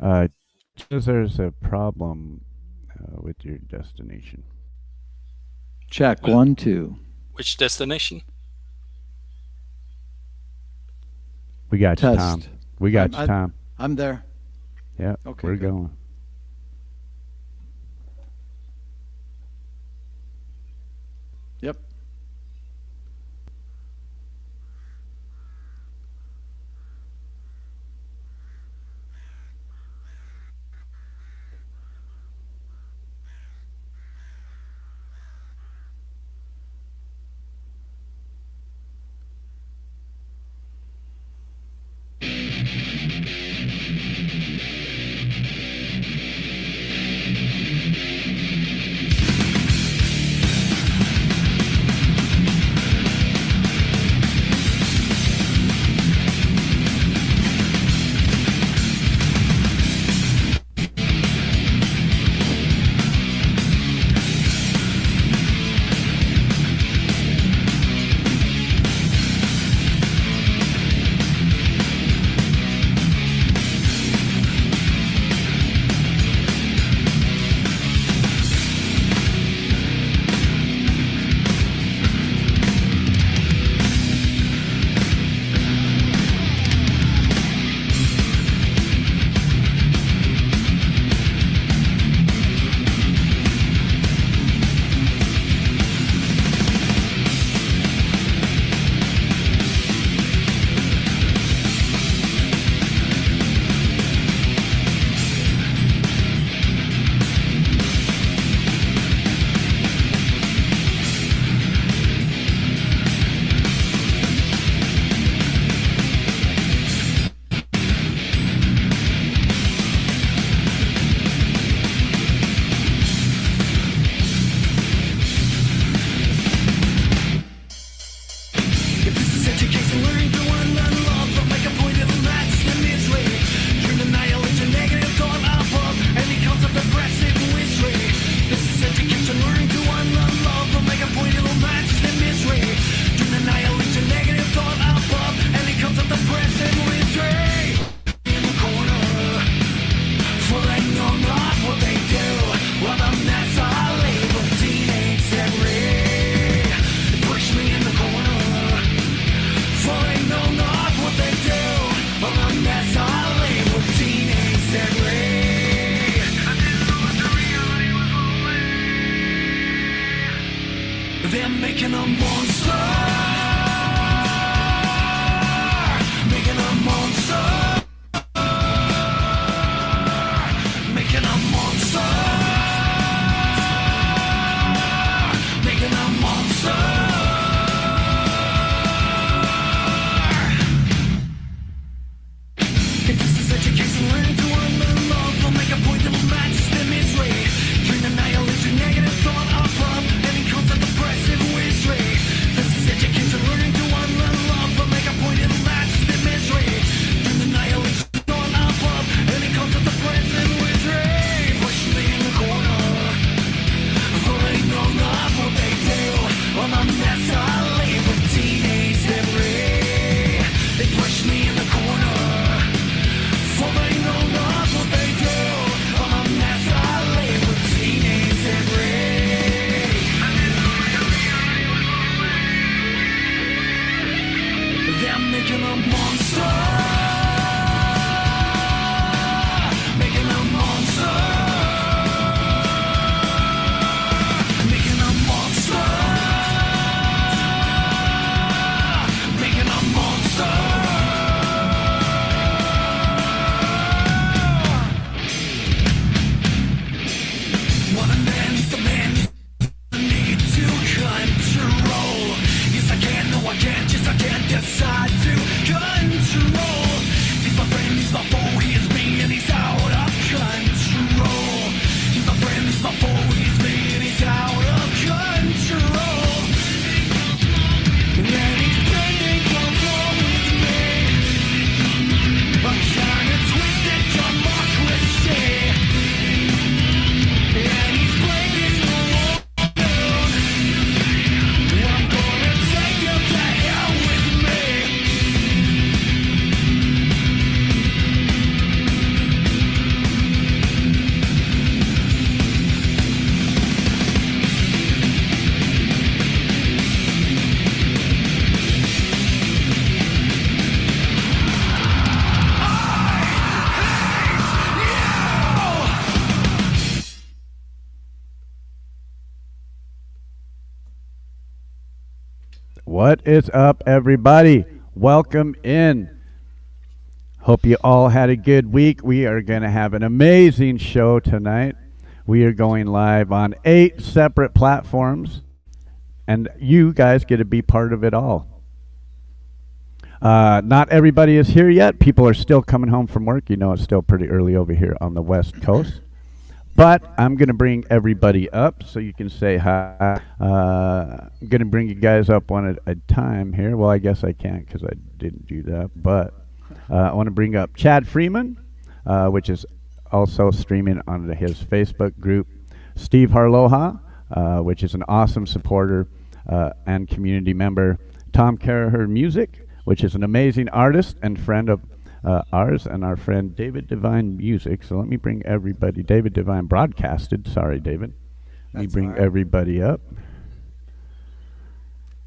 Uh, says there's a problem with your destination. Check, Well, 1, 2. which destination? We got you, Test. Tom. We got you, Tom. I'm there. Yeah, Okay, we're good. going. Yep. They're making a monster. Making a monster. Making a monster. Making a monster. If this is education, learning to unlearn love, they'll make a point that'll match their misery. Dream annihilation, negative thought, up, any concept, oppressive wizardry. This is education. What is up, everybody? Welcome in. Hope you all had a good week. We are going to have an amazing show tonight. We are going live on 8 separate platforms, and you guys get to be part of it all. Not everybody is here yet. People are still coming home from work. You know, it's still pretty early over here on the West Coast. But I'm going to bring everybody up so you can say hi. I'm going to bring you guys up one at a time here. Well, I guess I can't because I didn't do that. But I want to bring up Chad Freeman, which is also streaming on his Facebook group. Steve Harloha, which is an awesome supporter and community member. Tom Caraher Music, which is an amazing artist and friend of ours, and our friend David Divine Music. So let me bring everybody. David Divine Broadcasted. Sorry, David. Let me bring everybody up.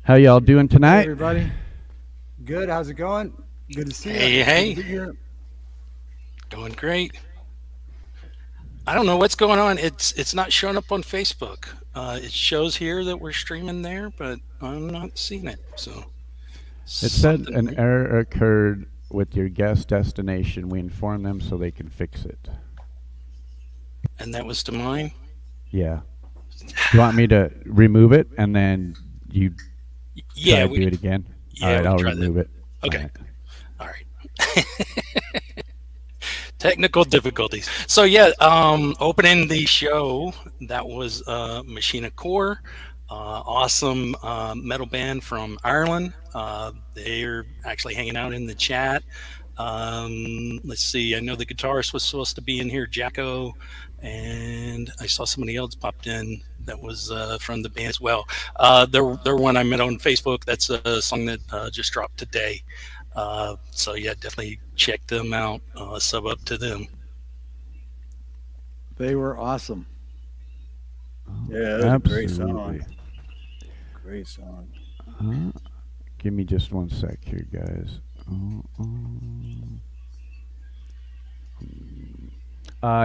How y'all doing tonight? Hey, everybody. Good. How's it going? Good to see you. Hey. Good to be here. Going great. I don't know what's going on. It's not showing up on Facebook. It shows here that we're streaming there, but I'm not seeing it. So it said an error occurred with your guest destination. We informed them so they can fix it. And that was to mine? Yeah. You want me to remove it and then you try to do it again? Yeah, all right, I'll remove it. Okay. All right. Technical difficulties. So yeah, opening the show, that was Machina Core, awesome metal band from Ireland. They're actually hanging out in the chat. Let's see, I know the guitarist was supposed to be in here, Jacko, and I saw somebody else popped in that was from the band as well. They're one I met on Facebook. That's a song that just dropped today. So yeah, definitely check them out, sub up to them. They were awesome. Yeah, that was a great song. Great song. Give me just one sec here, guys.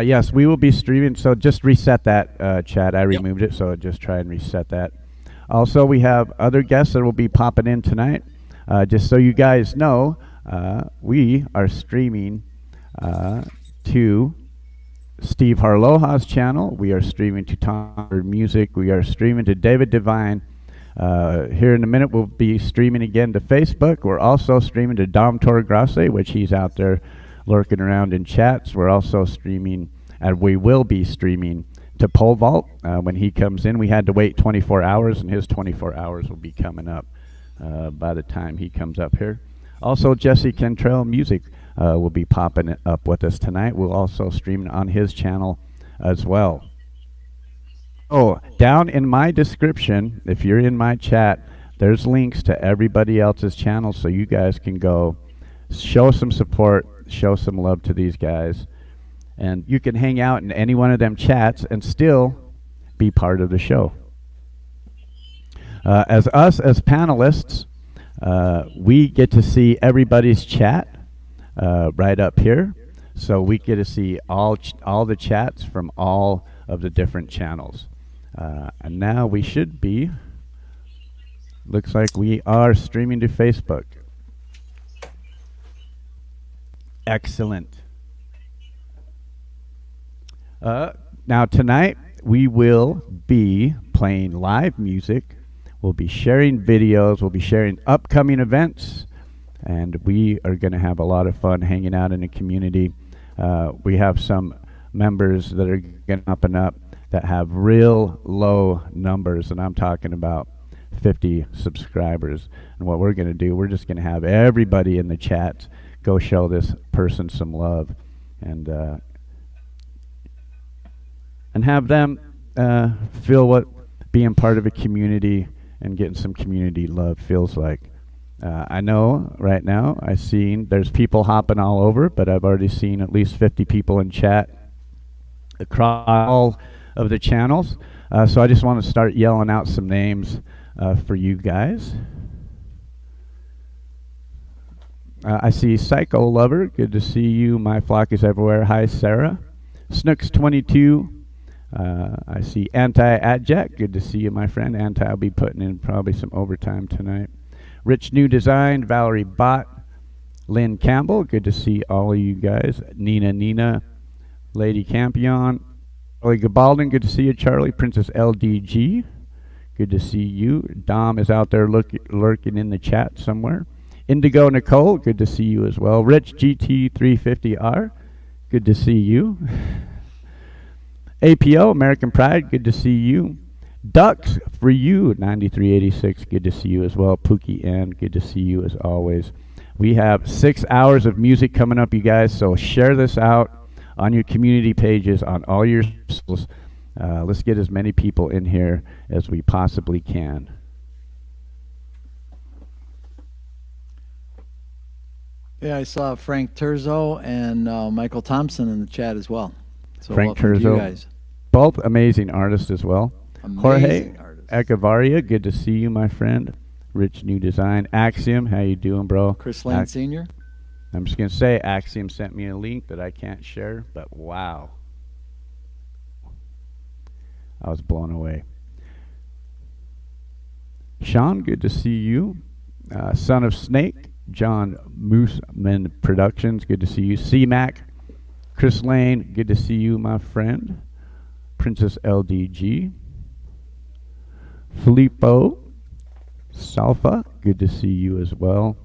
Yes, we will be streaming. So just reset that, Chad. I removed it, so just try and reset that. Also, we have other guests that will be popping in tonight. Just so you guys know, we are streaming to Steve Harloha's channel. We are streaming to Tom Music. We are streaming to David Divine. Here in a minute, we'll be streaming again to Facebook. We're also streaming to Dom Torregrasse, which he's out there lurking around in chats. We're also streaming, and we will be streaming to Pole Vault when he comes in. We had to wait 24 hours, and his 24 hours will be coming up by the time he comes up here. Also, Jesse Cantrell Music will be popping up with us tonight. We'll also stream on his channel as well. Oh, down in my description, if you're in my chat, there's links to everybody else's channel so you guys can go show some support, show some love to these guys. And you can hang out in any one of them chats and still be part of the show. As panelists, we get to see everybody's chat right up here. So we get to see all the chats from all of the different channels. And now we should be, looks like we are streaming to Facebook. Excellent. Now tonight we will be playing live music. We'll be sharing videos. We'll be sharing upcoming events. And we are going to have a lot of fun hanging out in the community. We have some members that are getting up and up that have real low numbers, and I'm talking about 50 subscribers. And what we're going to do, we're just going to have everybody in the chat go show this person some love and have them feel what being part of a community and getting some community love feels like. I know right now there's people hopping all over, but I've already seen at least 50 people in chat across all of the channels. So I just want to start yelling out some names for you guys. I see Psycho Lover. Good to see you. My Flock is Everywhere. Hi, Sarah. Snooks22. I see Anti-Adjack. Good to see you, my friend. Anti will be putting in probably some overtime tonight. Rich New Design, Valerie Bott, Lynn Campbell, good to see all of you guys. Nina, Lady Campion, Charlie Gabalden, good to see you. Charlie, Princess LDG, good to see you. Dom is out there lurking in the chat somewhere. Indigo Nicole, good to see you as well. Rich GT350R, good to see you. APO, American Pride, good to see you. Ducks for you, 9386, good to see you as well. Pookie N, good to see you as always. We have 6 hours of music coming up, you guys, so share this out on your community pages, on all your socials. Let's get as many people in here as we possibly can. Yeah, I saw Frank Terzo and Michael Thompson in the chat as well. So Frank welcome to you Terzo, guys. both amazing artists as well. Jorge Amazing artists. Echevarria, good to see you, my friend. Rich New Design. Axiom, how you doing, bro? Chris Lane Sr. I'm just going to say, Axiom sent me a link that I can't share, but wow. I was blown away. Sean, good to see you. Son of Snake, John Mooseman Productions, good to see you. C-Mac, Chris Lane, good to see you, my friend. Princess LDG. Filippo Salfa, good to see you as well.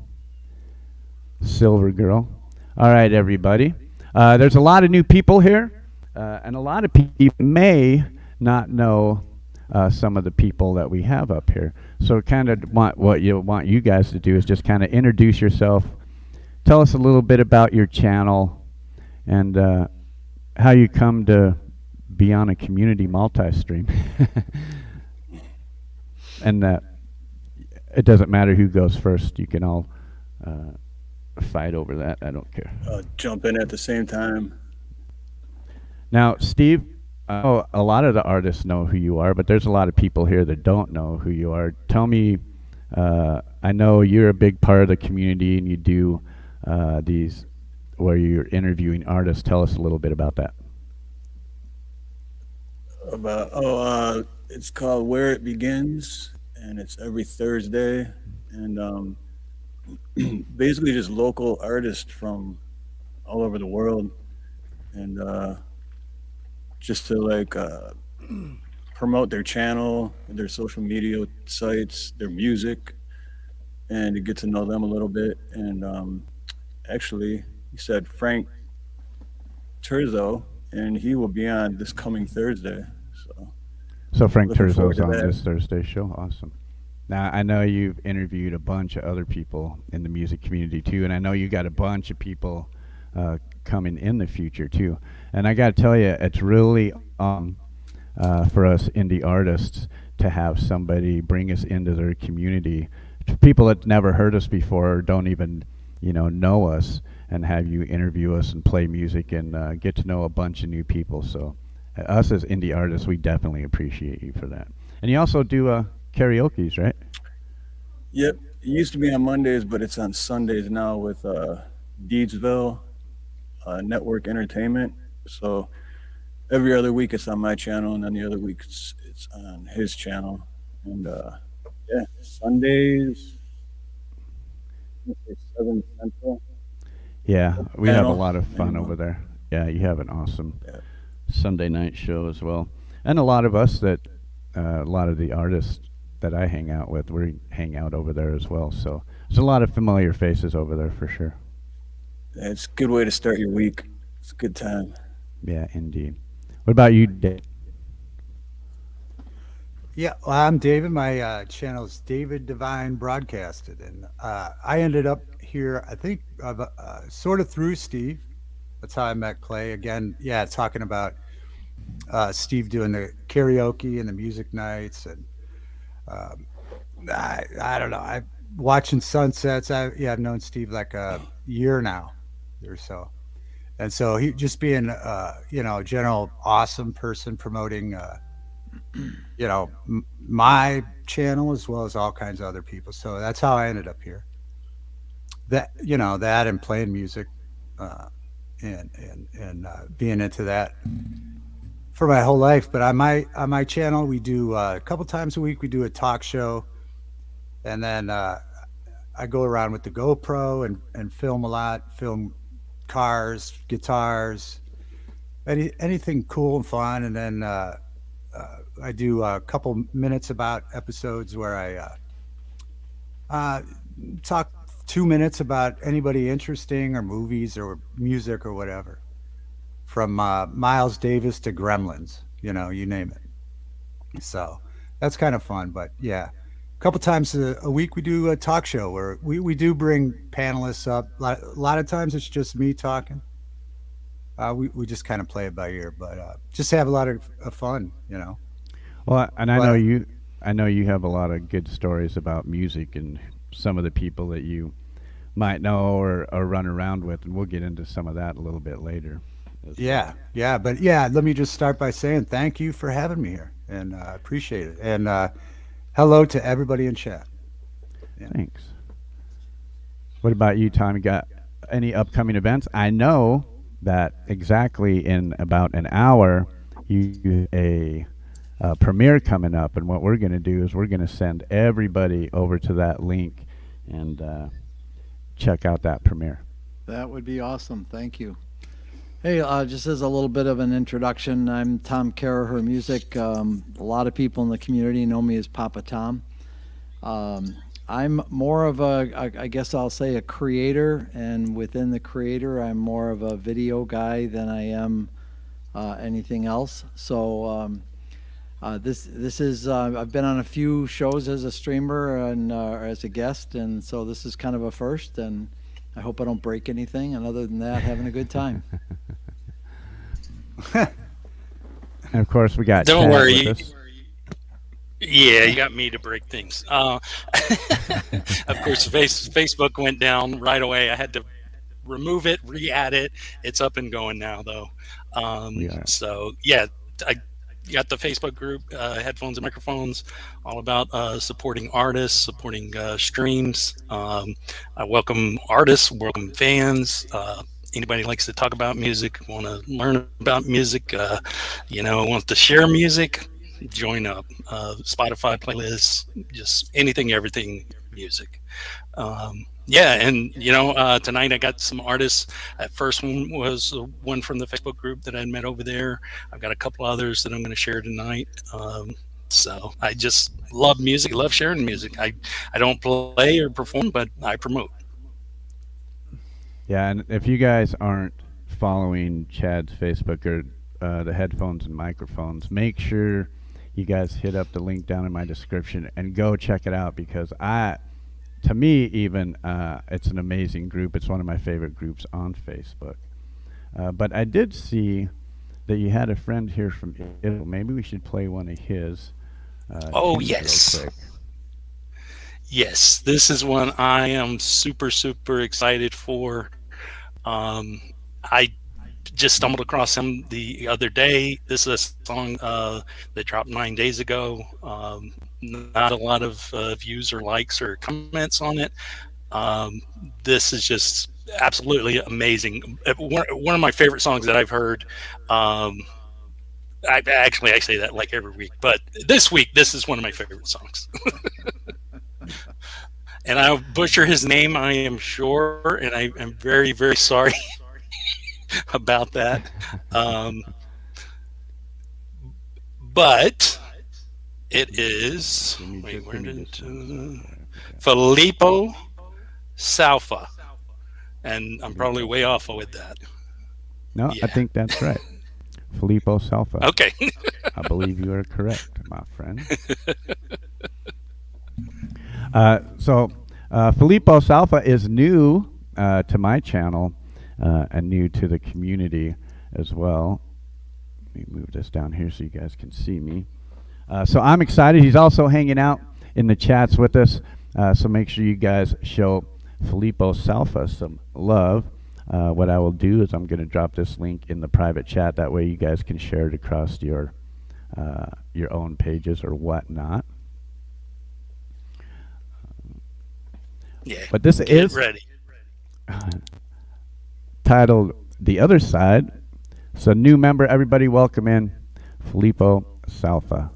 Silver Girl. All right, everybody. There's a lot of new people here, and a lot of people may not know some of the people that we have up here. So kind of what you guys to do is just kind of introduce yourself, tell us a little bit about your channel, and how you come to be on a community multi-stream. And it doesn't matter who goes first. You can all fight over that. I don't care. Jump in at the same time. Now, Steve, a lot of the artists know who you are, but there's a lot of people here that don't know who you are. Tell me, I know you're a big part of the community and you do these where you're interviewing artists. Tell us a little bit about that. It's called Where It Begins, and it's every Thursday, and basically just local artists from all over the world, and just to like promote their channel, their social media sites, their music, and to get to know them a little bit. And actually, you said Frank Terzo, and he will be on this coming Thursday. So Frank Looking forward Terzo's to on that. this Thursday show. Awesome. Now, I know you've interviewed a bunch of other people in the music community too, and I know you got a bunch of people coming in the future too. And I got to tell you, it's really for us indie artists to have somebody bring us into their community, to people that never heard us before or don't even know us, and have you interview us and play music and get to know a bunch of new people. So us as indie artists, we definitely appreciate you for that. And you also do karaoke's, right? Yep, it used to be on Mondays, but it's on Sundays now with Deedsville Network Entertainment. So every other week it's on my channel, and then the other week it's on his channel. And yeah, Sundays, I think it's 7 Central. Yeah, we have a Channel. lot of fun over there. Yeah, you have an awesome Sunday night show as well. And a lot of us a lot of the artists that I hang out with, we hang out over there as well. So there's a lot of familiar faces over there for sure. It's a good way to start your week. It's a good time. Yeah, indeed. What about you, Dave? Yeah, well, I'm David. My channel is David Divine Broadcasted, and I ended up here, I think, sort of through Steve. That's how I met Clay. Again, yeah, talking about Steve doing the karaoke and the music nights, and I don't know. I watching sunsets. I've known Steve like a year now or so, and so he just being a general awesome person promoting my channel as well as all kinds of other people. So that's how I ended up here. That and playing music and being into that for my whole life. But on my channel, we do a couple times a week, we do a talk show, and then I go around with the GoPro and film a lot, film cars, guitars, anything cool and fun. And then I do a couple minutes about episodes where I talk 2 minutes about anybody interesting or movies or music or whatever, from Miles Davis to Gremlins, you name it. So that's kind of fun. But yeah, a couple times a week we do a talk show where we do bring panelists up. A lot of times it's just me talking. We just kind of play it by ear, but just have a lot of fun. Well, and I But- know you have a lot of good stories about music and some of the people that you might know or run around with, and we'll get into some of that a little bit later. Yeah, but let me just start by saying thank you for having me here, and I appreciate it. And hello to everybody in chat. Thanks. What about you, Tom? You got any upcoming events? I know that exactly in about an hour you have a premiere coming up, and what we're going to do is we're going to send everybody over to that link and check out that premiere. That would be awesome. Thank you. Hey, just as a little bit of an introduction, I'm Tom Caraher Music. A lot of people in the community know me as Papa Tom. I'm more of I guess I'll say a creator, and within the creator, I'm more of a video guy than I am anything else. So this is I've been on a few shows as a streamer and as a guest, and so this is kind of a first, and I hope I don't break anything, and other than that, having a good time. And of course, we got Don't Chad worry. with us. Yeah, you got me to break things. Of course, Facebook went down right away. I had to remove it, re-add it. It's up and going now, though. So yeah, I got the Facebook group, Headphones and Microphones, all about supporting artists, supporting streams. I welcome artists, welcome fans. Anybody likes to talk about music, want to learn about music, wants to share music, join up. Spotify playlists, just anything, everything music. And tonight I got some artists. At first one was one from the Facebook group that I met over there. I've got a couple others that I'm going to share tonight. So I just love music, love sharing music. I don't play or perform, but I promote. Yeah, and if you guys aren't following Chad's Facebook or the Headphones and Microphones, make sure you guys hit up the link down in my description and go check it out, because to me even, it's an amazing group. It's one of my favorite groups on Facebook. But I did see that you had a friend here from Italy. Maybe we should play one of his. Tunes Yes. real quick. Yes, this is one I am super, super excited for. I just stumbled across him the other day. This is a song that dropped 9 days ago. Not a lot of views or likes or comments on it. This is just absolutely amazing. One of my favorite songs that I've heard. I say that like every week, but this week, this is one of my favorite songs. And I'll butcher his name, I am sure, and I am very, very sorry about that. But it is Filippo Salfa, and I'm probably way off with that. No, I Yeah. think that's right. Filippo Salfa. Okay. I believe you are correct, my friend. Filippo Salfa is new to my channel and new to the community as well. Let me move this down here so you guys can see me. So I'm excited. He's also hanging out in the chats with us. So make sure you guys show Filippo Salfa some love. What I will do is I'm going to drop this link in the private chat. That way you guys can share it across your own pages or whatnot. Yeah. But this Get is ready. titled The Other Side. So new member, everybody welcome in Filippo Salfa.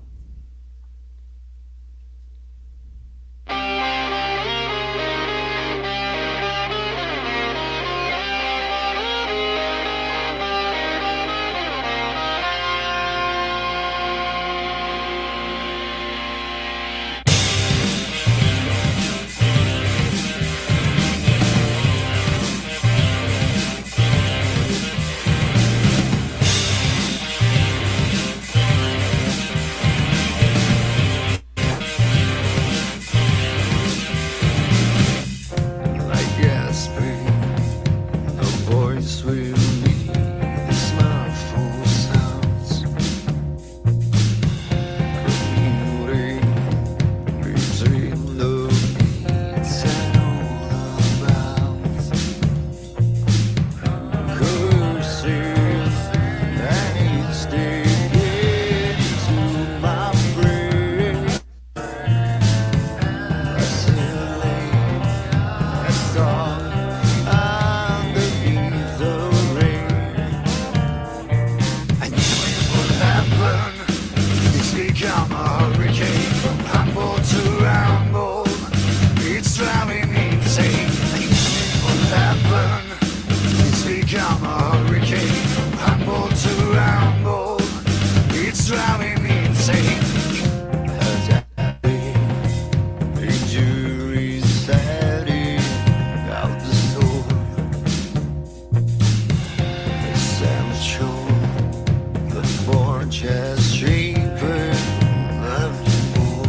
happen? It's become a hurricane from humble to ramble. It's driving me insane. What happened? It's become a hurricane from humble to ramble. It's driving me insane. Jury's setting out the storm. It's amateur, the forge has cheaper than before.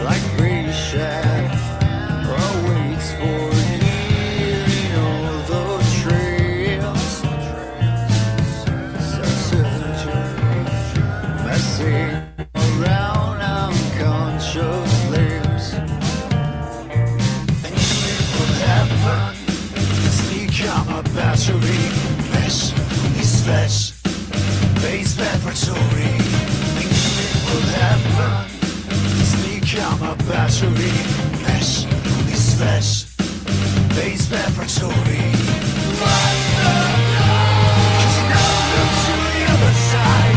Like Rishad, waits for hearing all the trails. Surgery, messing around unconscious lips. And what happened? It's become a battery. Mesh, this flesh, base preparatory. And what happened? It's become a battery. Mesh, this flesh, base preparatory. What's the love? 'Cause you know them to the other side.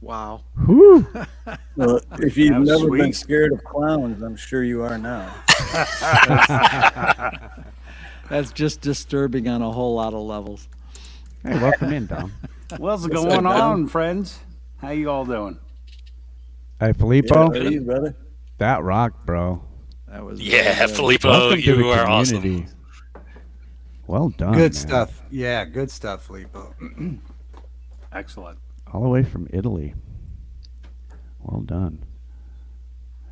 Wow. Whew. Well, if you've That was never been sweet. scared of clowns, I'm sure you are now. That's just disturbing on a whole lot of levels. Hey, welcome in, Dom. What's up, going Dom? on, friends? How you all doing? Hey, Filippo, Yeah, you, brother. that rocked, bro. That was Yeah, really good. Filippo, Welcome to the you are awesome. community. Well done. Good man. stuff. Yeah, good stuff, Filippo. Excellent. All the way from Italy. Well done.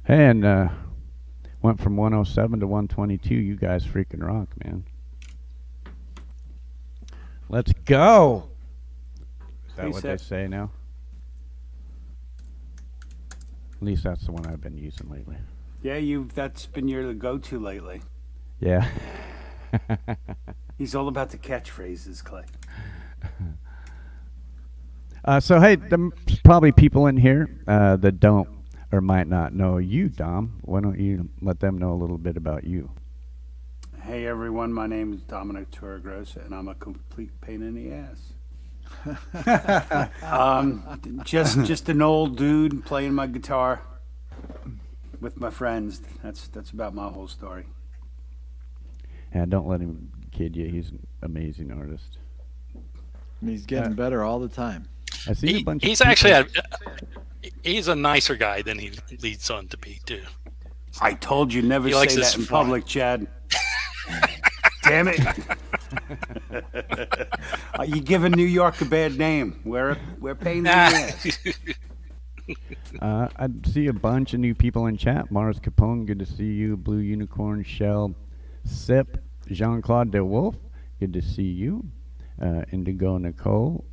Hey, and went from 107 to 122. You guys freaking rock, man. Let's go. Is that Hey, what Seth. they say now? At least that's the one I've been using lately. Yeah, that's been your go-to lately. Yeah. He's all about the catchphrases, Clay. So hey, there's probably people in here that don't or might not know you, Dom. Why don't you let them know a little bit about you? Hey everyone, my name is Dominic Torregrossa, and I'm a complete pain in the ass. Just an old dude playing my guitar with my friends. That's about my whole story. And don't let him kid you. He's an amazing artist. And he's getting better all the time. I see a bunch. He's of actually people- he's a nicer guy than he leads on to be too. I told you never He say likes that his in fun. public, Chad. Damn it! You giving New York a bad name. We're pain in the ass. I see a bunch of new people in chat. Mars Capone, good to see you. Blue Unicorn, Shell, Sip, Jean-Claude DeWolf, good to see you. Indigo Nicole,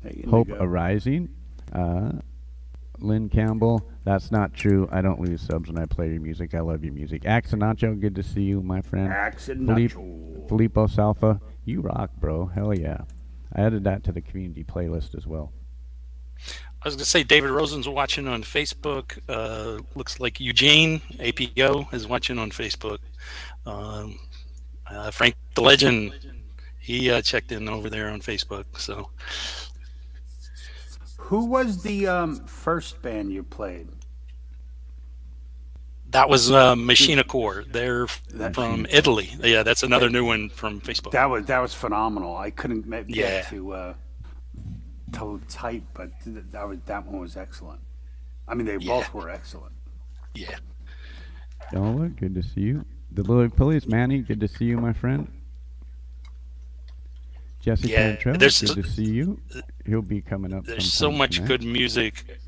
Hey, Hope Indigo. Arising, Lynn Campbell, that's not true. I don't lose subs when I play your music. I love your music. Axanacho, good to see you, my friend. Axanacho. Filippo Salfa, you rock, bro. Hell yeah. I added that to the community playlist as well. I was gonna say David Rosen's watching on Facebook. Looks like Eugene APO is watching on Facebook. Frank the Legend, he checked in over there on Facebook. So Who was the first band you played? that was Machina Core. They're from Italy. Yeah, that's another new one from Facebook. That was phenomenal. I couldn't get Yeah. to type, but that one was excellent. I mean, they Yeah. both were excellent. Yeah. Yola, good to see you. The Little Police, Manny, good to see you, my friend. Jesse Yeah, Cantrell, there's good so- to see you. He'll be coming up. There's so sometime much tonight. good music,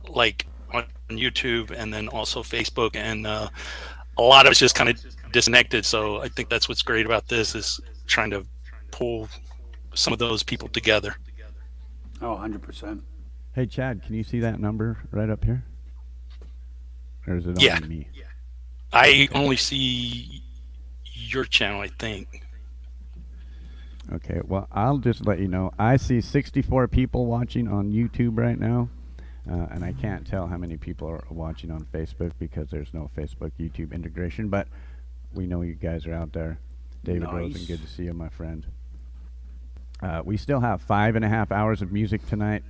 like on YouTube and then also Facebook, and a lot of it's just kind of disconnected. So I think that's what's great about this is trying to pull some of those people together. Oh, 100%. Hey, Chad, can you see that number right up here? Or is it Yeah. only me? I only see your channel, I think. Okay, well, I'll just let you know. I see 64 people watching on YouTube right now, and I can't tell how many people are watching on Facebook because there's no Facebook YouTube integration, but we know you guys are out there. David Rosen, Nice. good to see you, my friend. We still have 5.5 hours of music tonight.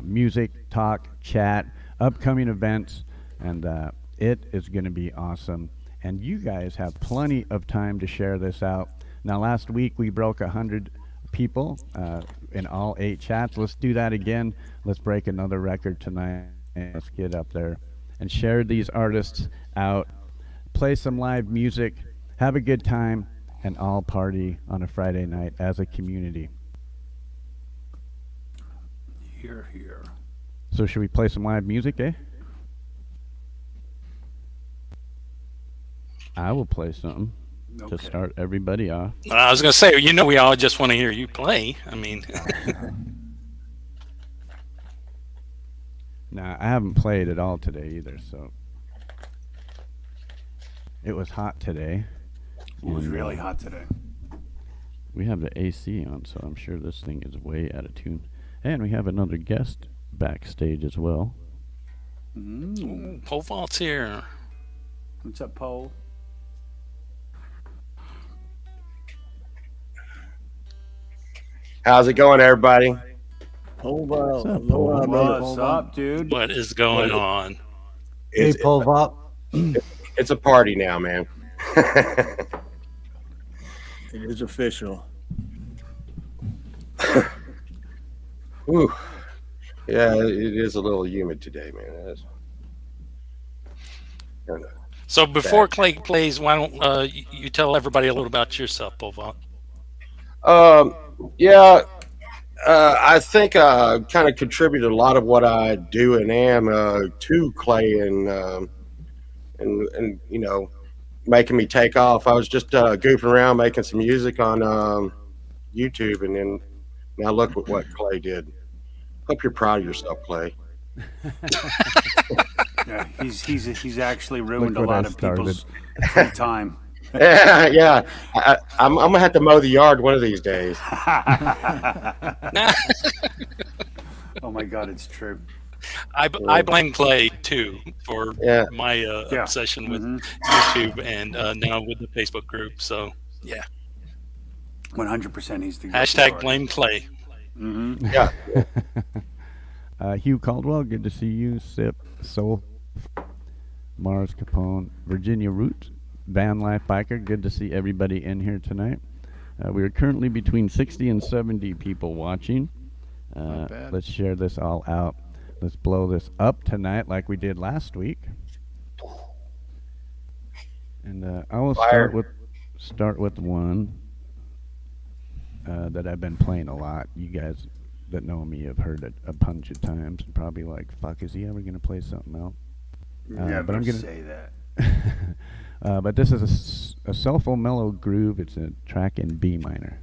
Music, talk, chat, upcoming events, and it is going to be awesome. And you guys have plenty of time to share this out. Now, last week we broke 100 people in all 8 chats. Let's do that again. Let's break another record tonight. And let's get up there and share these artists out. Play some live music. Have a good time. And all party on a Friday night as a community. Here. So should we play some live music, eh? I will play something to Okay. start everybody off. I was going to say, we all just want to hear you play. I mean, Nah, I haven't played at all today either, so. It was hot today. It was and, really hot today. We have the AC on, so I'm sure this thing is way out of tune. And we have another guest backstage as well. pole vault's here. What's up, Paul? How's it going, everybody? Hold What's up, aloha, Paul? brother. What's up, dude? What is going on? Hey, It's, Paul Vop. it's a party now, man. It is official. Whew. Yeah, it is a little humid today, man. So before Clay plays, why don't you tell everybody a little about yourself, pole vault? Yeah, I think I kind of contributed a lot of what I do and am to Clay and making me take off. I was just goofing around making some music on YouTube, and then now look at what Clay did. Hope you're proud of yourself, Clay. Yeah, he's actually ruined a Look what I lot of people's free time. Yeah. I'm gonna have to mow the yard one of these days. Oh my God, it's true. I blame Clay too for Yeah. my Yeah. obsession with Mhm. YouTube and now with the Facebook group. So yeah, 100%. He's the hashtag blame Clay. Mm-hmm. Yeah. Hugh Caldwell, good to see you. Sip, Soul, Mars Capone, Virginia Root, Van Life Biker, good to see everybody in here tonight. We are currently between 60 and 70 people watching. Not bad. Let's share this all out. Let's blow this up tonight like we did last week. And I will Fire. start with one that I've been playing a lot. You guys that know me have heard it a bunch of times and probably like, fuck, is he ever going to play something else? Never but I'm gonna say that. but this is a soulful mellow groove. It's a track in B minor.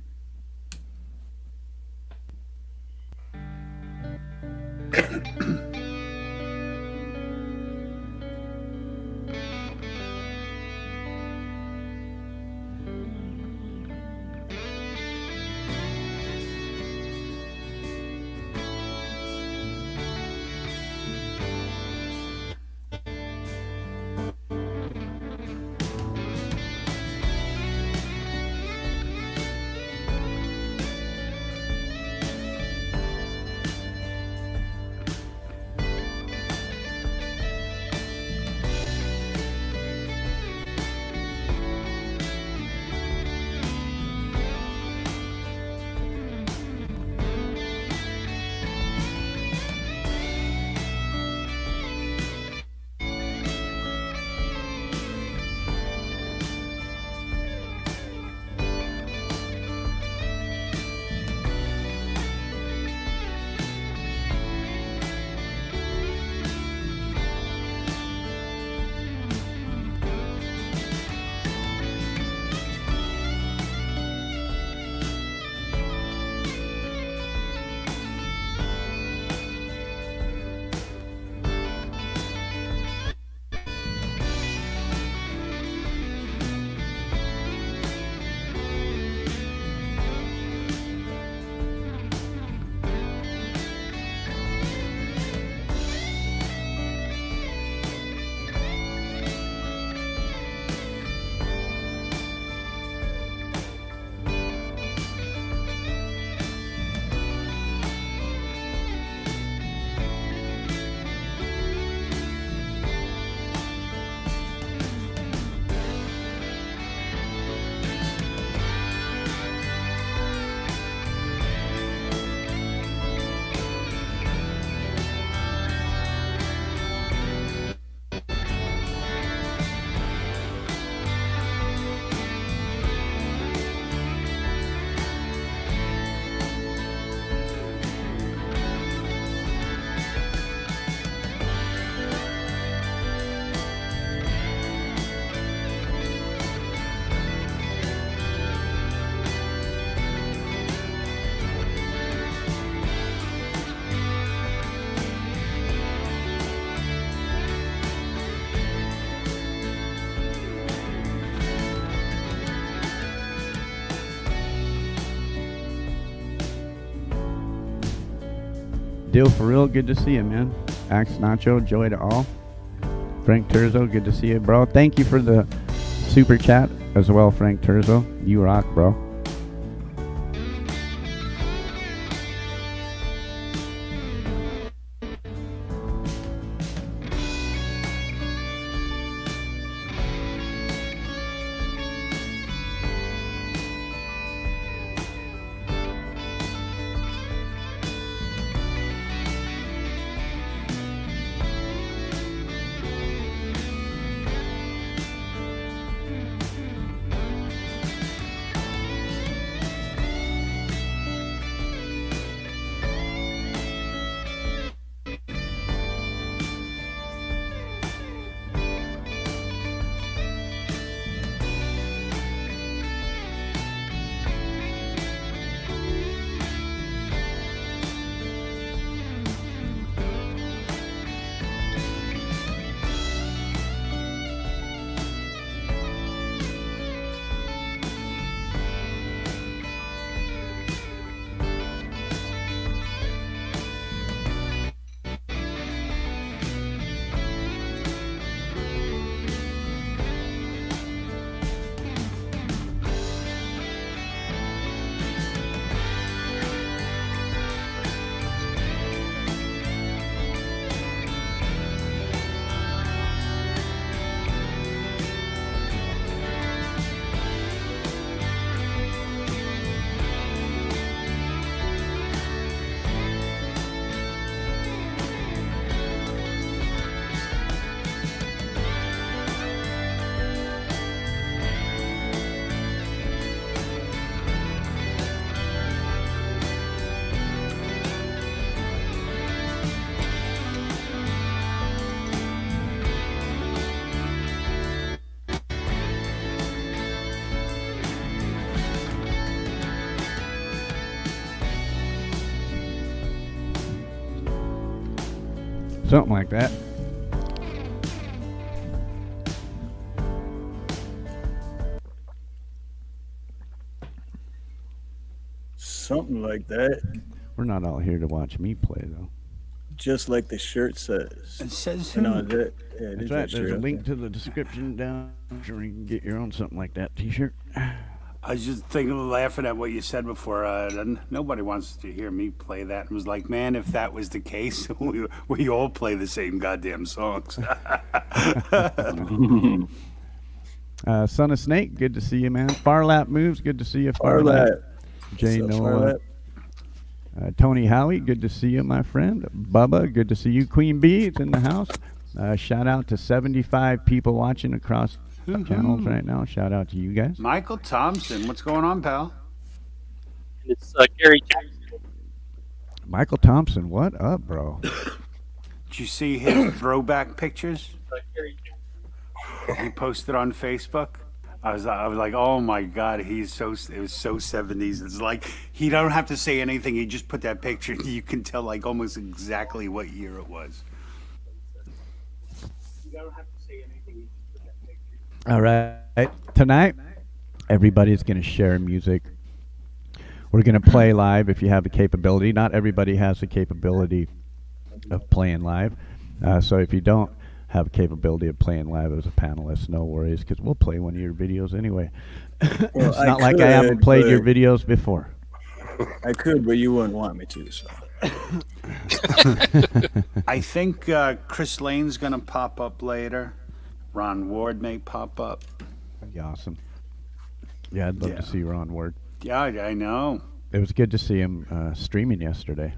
Dill for real, good to see you, man. Axe Nacho, joy to all. Frank Terzo, good to see you, bro. Thank you for the super chat as well, Frank Terzo. You rock, bro. Something like that. Something like that. We're not all here to watch me play, though. Just like the shirt says. It says You know, who? that, yeah, it That's is right. that shirt There's a up link there. to the description down where you can get your own something like that T-shirt. I was just thinking, laughing at what you said before. Nobody wants to hear me play that. And was like, man, if that was the case, we all play the same goddamn songs. Son of Snake, good to see you, man. Farlap Moves, good to see you. Farlap. Jay What's up, Noah. Tony Howie, good to see you, my friend. Bubba, good to see you. Queen Bee is in the house. Shout out to 75 people watching across the channels right now. Shout out to you guys. Michael Thompson, what's going on, pal? It's Gary. Michael Thompson, what up, bro? Did you see his throwback pictures he posted on Facebook? I was like, oh my God, it was so 70s. It's like he don't have to say anything. He just put that picture, and you can tell like almost exactly what year it was. You don't have to say anything. You just put that picture. All right. Tonight, everybody's going to share music. We're going to play live if you have the capability. Not everybody has the capability of playing live. So if you don't have capability of playing live as a panelist, no worries, because we'll play one of your videos anyway. Well, It's not like I haven't played your videos before. I could, but you wouldn't want me to. So I think Chris Lane's gonna pop up later. Ron Ward may pop up. That'd be awesome. Yeah, I'd love to see Ron Ward. Yeah, I know. It was good to see him streaming yesterday.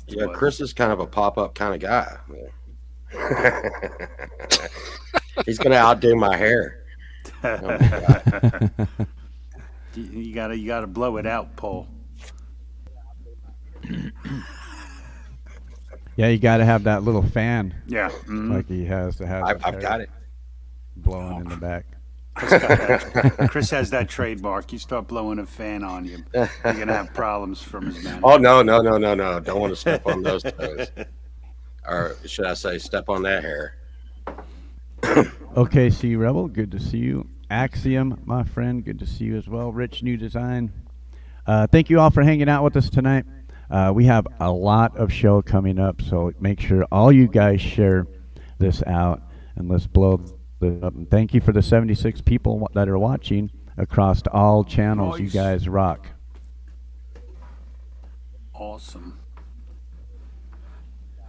Yeah, Chris is kind of a pop-up kind of guy. He's gonna outdo my hair. Oh my God. You gotta blow it out, Paul. Yeah, you got to have that little fan Yeah. like he has to have. his I've hair got it. blowing in the back. Chris has that trademark. You start blowing a fan on you, you're gonna have problems from his man. Oh no! Don't want to step on those toes, or should I say, step on that hair? Okay, see Rebel, good to see you. Axiom, my friend, good to see you as well. Rich New Design. Thank you all for hanging out with us tonight. We have a lot of show coming up, so make sure all you guys share this out, and let's blow this up. And thank you for the 76 people that are watching across all channels. You Nice. guys rock. Awesome.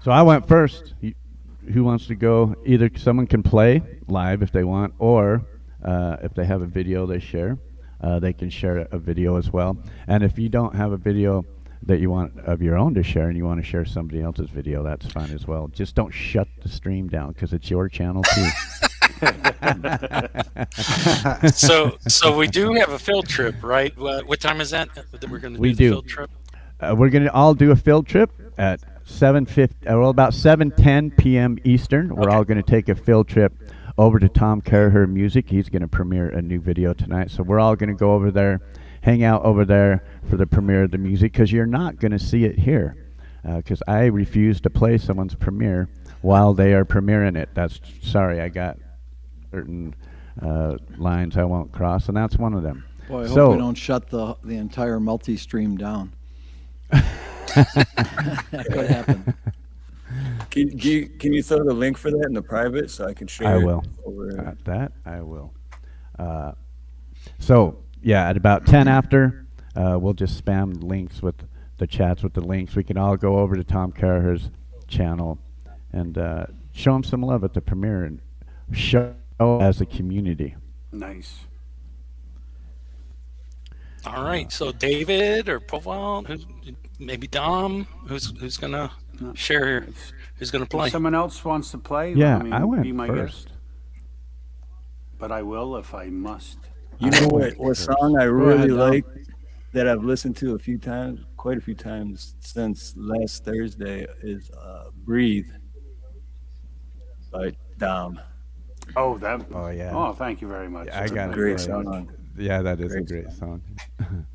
So I went first. Who wants to go? Either someone can play live if they want, or if they have a video they share, they can share a video as well. And if you don't have a video that you want of your own to share and you want to share somebody else's video, that's fine as well. Just don't shut the stream down because it's your channel too. So we do have a field trip, right? What time is that we're going to do We the do. field trip? We're going to all do a field trip at 7:10 p.m. Eastern. We're all going to take a field trip over to Tom Caraher Music. He's going to premiere a new video tonight. So we're all going to go over there, hang out over there for the premiere of the music, because you're not going to see it here. Because I refuse to play someone's premiere while they are premiering it. That's sorry, I got certain lines I won't cross, and that's one of them. Boy, I hope So- we don't shut the entire multi-stream down. That could happen. can you throw the link for that in the private so I can share I it will. over? That I will. So yeah, at about 10 after, we'll just spam links with the chats with the links. We can all go over to Tom Caraher's channel and show him some love at the premiere and show as a community. Nice. All right. So David or Profile, maybe Dom, who's gonna share here? Who's gonna play? If someone else wants to play, Yeah, I mean, I went be my first. guest. But I will if I must. You know what song I ahead, really Dom. like that I've listened to quite a few times since last Thursday is "Breathe" by Dom. Oh, that. Oh yeah. Oh, thank you very much. I got it. Great Right. song. Yeah, that is a Great great song.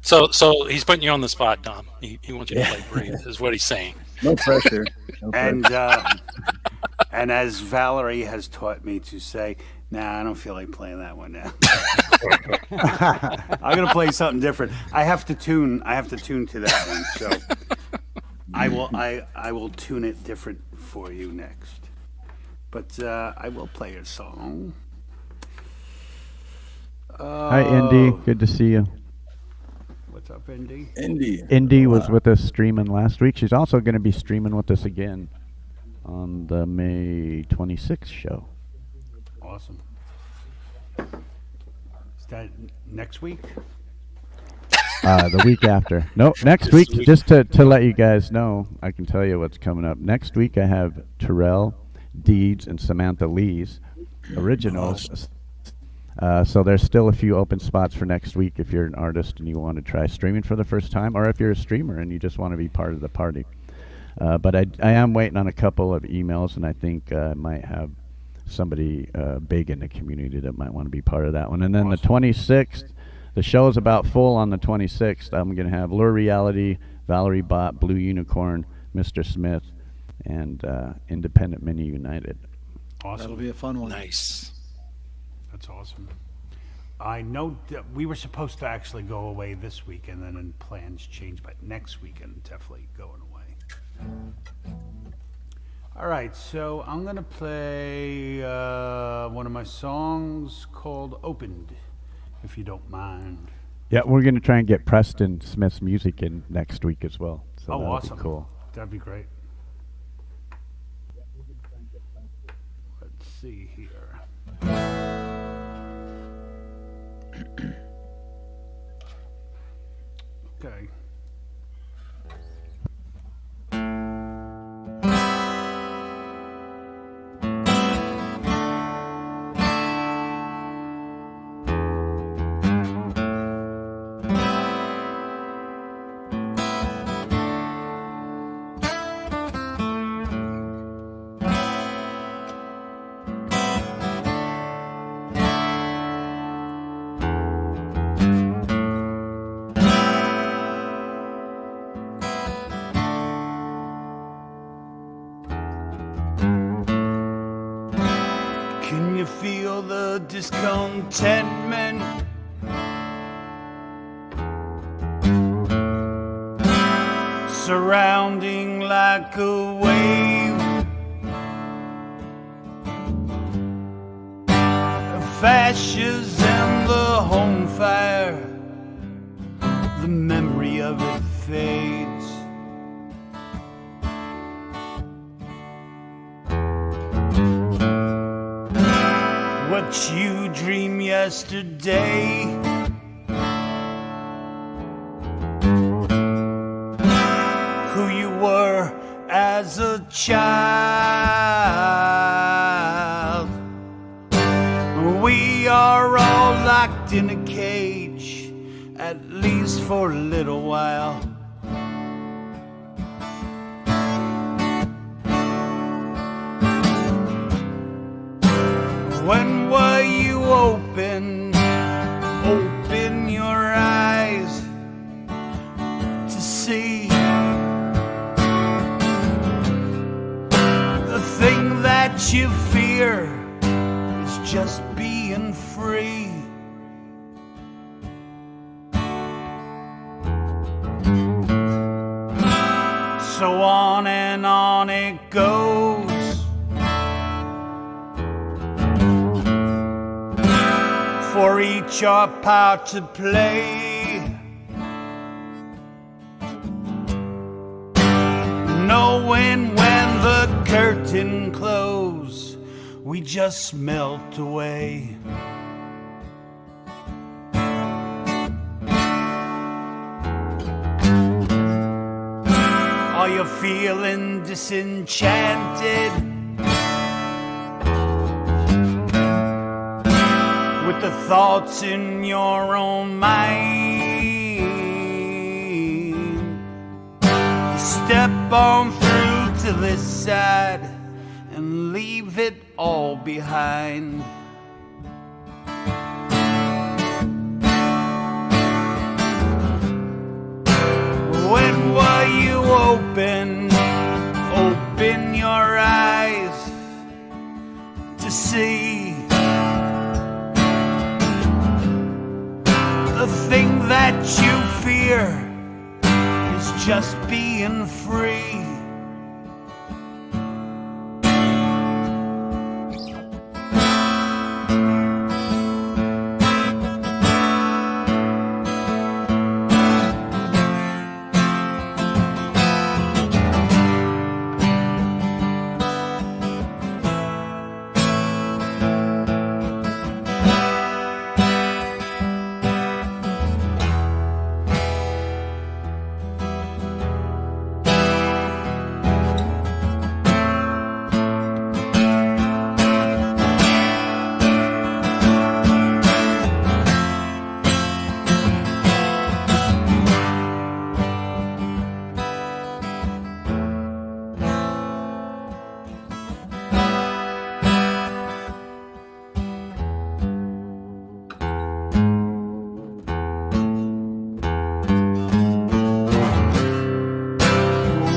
So he's putting you on the spot, Dom. He wants you to play Breathe, is what he's saying. No pressure. No pressure. And as Valerie has taught me to say, nah, I don't feel like playing that one now. I'm gonna play something different. I have to tune to that one. So I will tune it different for you next. But I will play a song. Hi, Indy. Good to see you. What's up, Indy? Indy was with us streaming last week. She's also going to be streaming with us again on the May 26th show. Awesome. Is that next week? The week after. No, next week, just to let you guys know, I can tell you what's coming up. Next week, I have Terrell Deeds and Samantha Lee's originals. So there's still a few open spots for next week if you're an artist and you want to try streaming for the first time, or if you're a streamer and you just want to be part of the party. But I am waiting on a couple of emails, and I think I might have somebody big in the community that might want to be part of that one. And then the 26th, the show is about full on the 26th. I'm going to have Lure Reality, Valerie Bott, Blue Unicorn, Mr. Smith, and Independent Mini United. Awesome. That'll be a fun one. Nice. That's awesome. I know that we were supposed to actually go away this weekend, and then plans changed, but next weekend definitely going away. All right, so I'm gonna play one of my songs called "Opened," if you don't mind. Yeah, we're going to try and get Preston Smith's music in next week as well. So that'll awesome! be cool. That'd be great. Let's see here. Okay. Can you feel the discontentment? Surrounding like a wave, fascism, the home fire, the memory of it fades. What you dreamed yesterday, who you were as a child. We are all locked in a cage, at least for a little while. When were you open your eyes to see the thing that you fear is just being free? So on and on it goes. For each our part to play, knowing when the curtain closes, we just melt away. Are you feeling disenchanted with the thoughts in your own mind? Step on through to this side and leave it all behind. When were you open to see. The thing that you fear is just being free.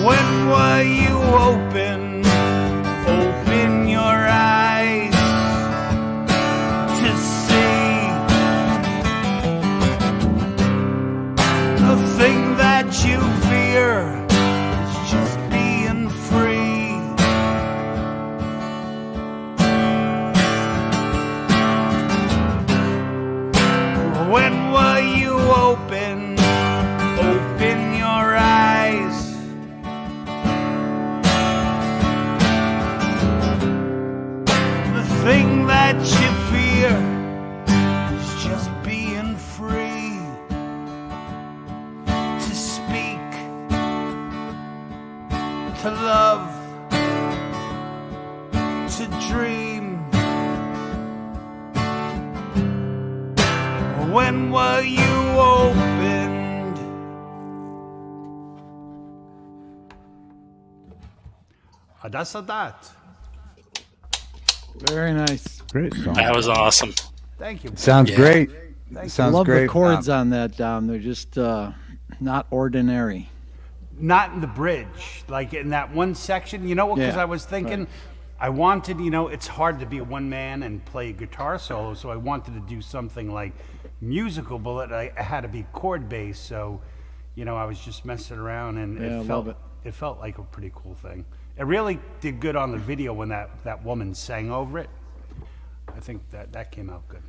When were you open your eyes to see the thing that you fear is just being free. When were you open your eyes? The thing that you fear is just being free to speak, to love, to dream. When were you opened? That's that. Very nice. Great song. That was awesome. Thank you. Sounds Yeah. great. Thank Sounds Love great. the chords on that, Dom. They're just not ordinary. Not in the bridge, like in that one section, you know, because Yeah, I was thinking, I wanted, you know, it's hard to be a one man and play guitar solo, so I wanted to do something like musical, but I had to be chord based, so, you know, I was just messing around, and Yeah, I love it. it felt like a pretty cool thing. It really did good on the video when that woman sang over it. I think that came out good.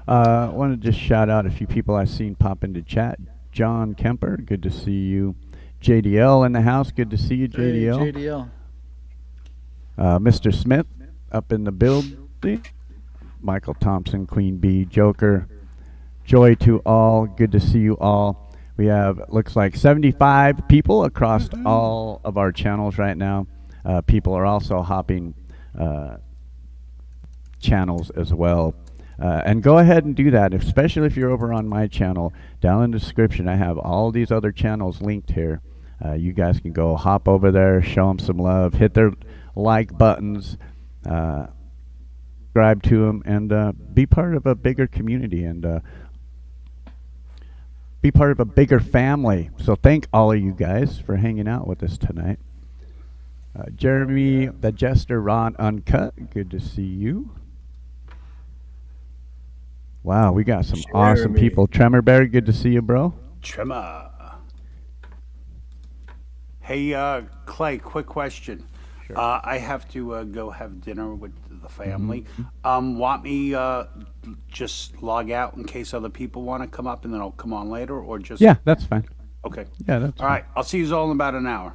I want to just shout out a few people I've seen pop into chat. John Kemper, good to see you. JDL in the house, good to see you, JDL. Hey, JDL. Mr. Smith up in the building. Michael Thompson, Queen Bee, Joker. Joy to all, good to see you all. We have, looks like 75 people across all of our channels right now. People are also hopping channels as well. And go ahead and do that, especially if you're over on my channel. Down in the description, I have all these other channels linked here. You guys can go hop over there, show them some love, hit their like buttons, subscribe to them, and be part of a bigger community and be part of a bigger family. So thank all of you guys for hanging out with us tonight. Jeremy the Jester, Ron Uncut, good to see you. Wow, we got some awesome Jeremy. people. Tremor Bear, good to see you, bro. Tremor. Hey, Clay, quick question. I have to go have dinner with the family. Want me just log out in case other people want to come up, and then I'll come on later, or just Yeah, that's fine. Okay. Yeah, that's All right. I'll see you all in about an hour.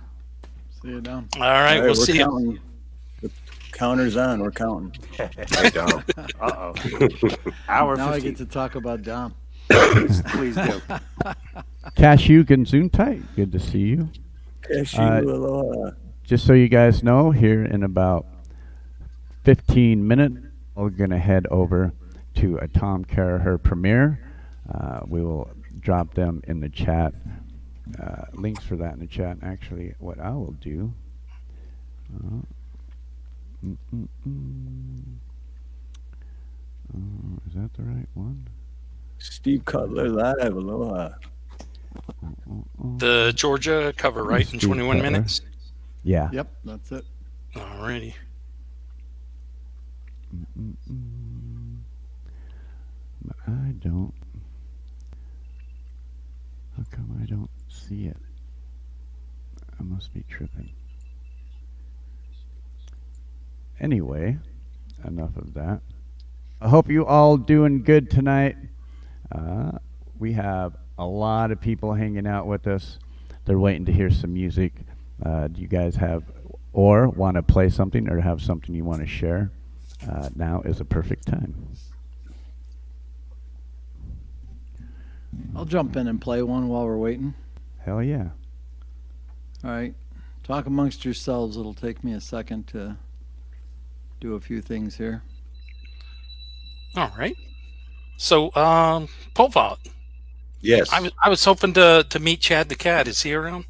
See you, Dom. All right, we'll we're see you. counting. The counter's on. We're counting. I don't. Uh-oh. Hour Now I 15. get to talk about Dom. Please do. Cashew Gunzuntai, good to see you. Cashew, aloha. Just so you guys know, here in about 15 minutes, we're going to head over to a Tom Caraher premiere. We will drop them in the chat. Links for that in the chat. Actually, what I will do. Is that the right one? Steve Cutler live, aloha. The Georgia cover, right? In Steve 21 Cutler. minutes. Yeah. Yep, that's it. Alrighty. But I don't. How come I don't see it? I must be tripping. Anyway, enough of that. I hope you all doing good tonight. We have a lot of people hanging out with us. They're waiting to hear some music. Do you guys have or want to play something or have something you want to share? Now is a perfect time. I'll jump in and play one while we're waiting. Hell yeah. All right. Talk amongst yourselves. It'll take me a second to do a few things here. All right. So, pole vault. Yes. I was hoping to meet Chad the Cat. Is he around?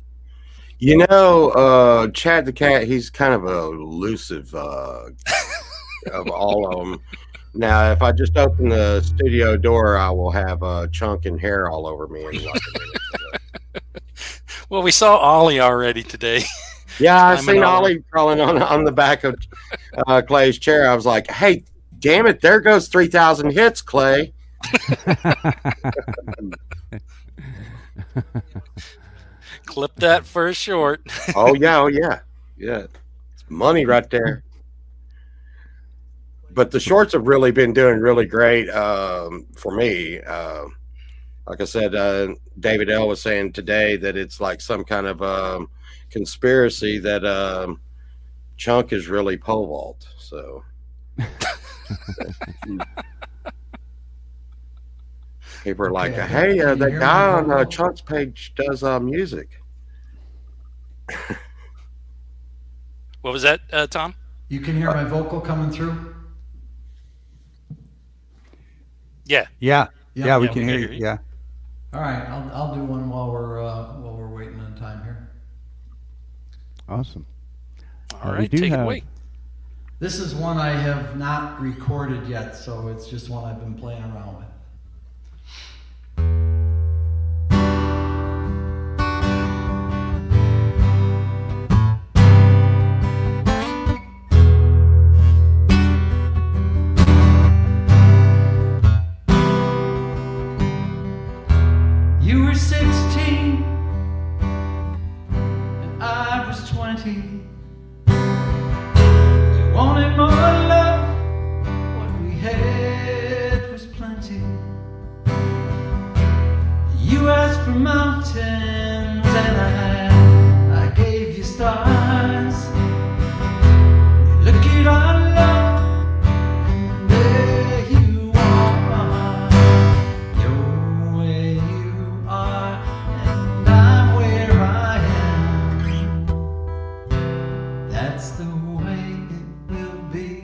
You know, Chad the Cat, he's kind of elusive of all of them. Now, if I just open the studio door, I will have chunk and hair all over me in like a minute. Well, we saw Ollie already today. Yeah, I Climbing seen all Ollie crawling on the back of Clay's chair. I was like, hey, damn it, there goes 3,000 hits, Clay. Clip that for a short. Oh, yeah, oh, yeah. Yeah, it's money right there. But the shorts have really been doing really great for me. Like I said, David L. was saying today that it's like some kind of conspiracy that Chunk is really pole vault. So people are like, hey, that guy on Chunk's page does music. What was that, Tom? You can hear my vocal coming through? Yeah. Yeah, Yeah, we can hear you. Yeah. All right, I'll do one while we're waiting on time here. Awesome. All we right, do take it have- away. This is one I have not recorded yet, so it's just one I've been playing around with. You were 16 and I was 20. You wanted more love, what we had was plenty. You asked for mountains and I gave you stars. You look at our love, and there you are. You're where you are, and I'm where I am. That's the way it will be.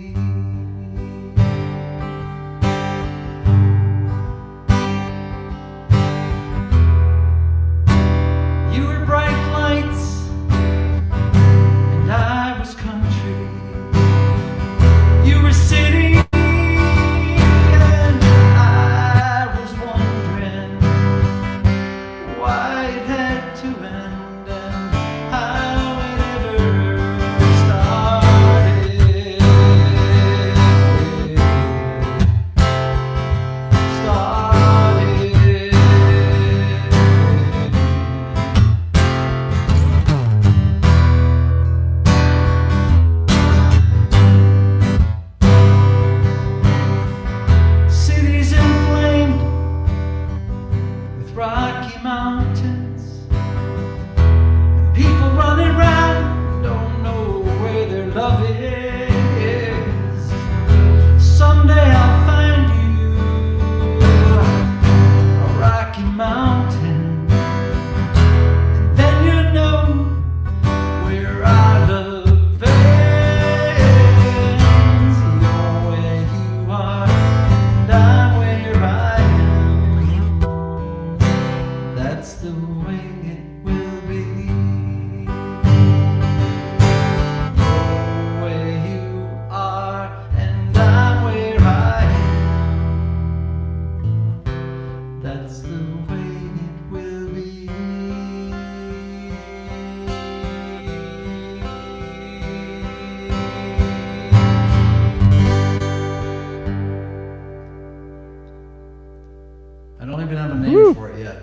a name for it yet.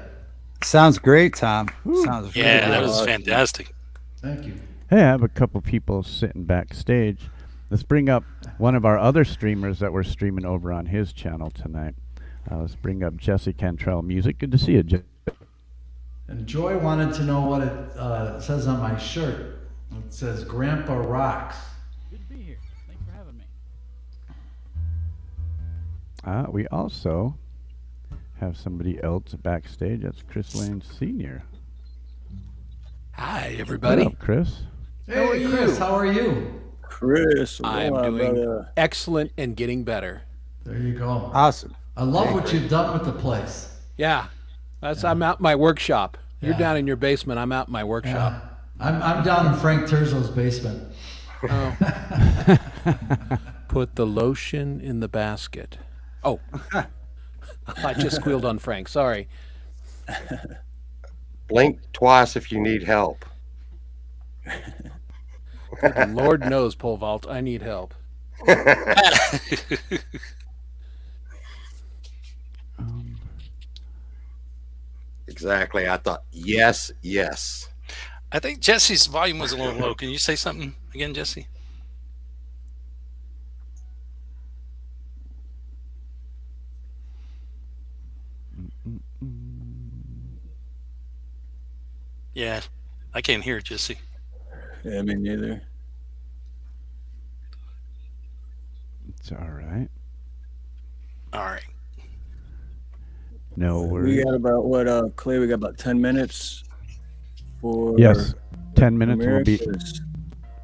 Sounds great, Tom. Sounds really Yeah, that good. was fantastic. Thank you. Hey, I have a couple people sitting backstage. Let's bring up one of our other streamers that we're streaming over on his channel tonight. Let's bring up Jesse Cantrell Music. Good to see you, Jesse. And Joy wanted to know what it says on my shirt. It says Grandpa Rocks. Good to be here. Thanks for having me. We also have somebody else backstage. That's Chris Lane Sr. Hi, everybody. What up, Chris? Hey, Chris, how are you? Chris, I'm what's going on, doing brother? excellent and getting better. There you go. Awesome. I love what you've done with the place. Yeah, I'm out in my workshop. You're Yeah. down in your basement. I'm out in my workshop. I'm down in Frank Terzo's basement. Oh. Put the lotion in the basket. Oh, I just squealed on Frank. Sorry. Blink twice if you need help. Good Lord knows, pole vault, I need help. Exactly. I thought, yes. I think Jesse's volume was a little low. Can you say something again, Jesse? Yeah, I can't hear it, Jesse. Yeah, me neither. It's all right. All right. No We worries. got about Clay? We got about 10 minutes for Yes, 10 minutes will be. Americas.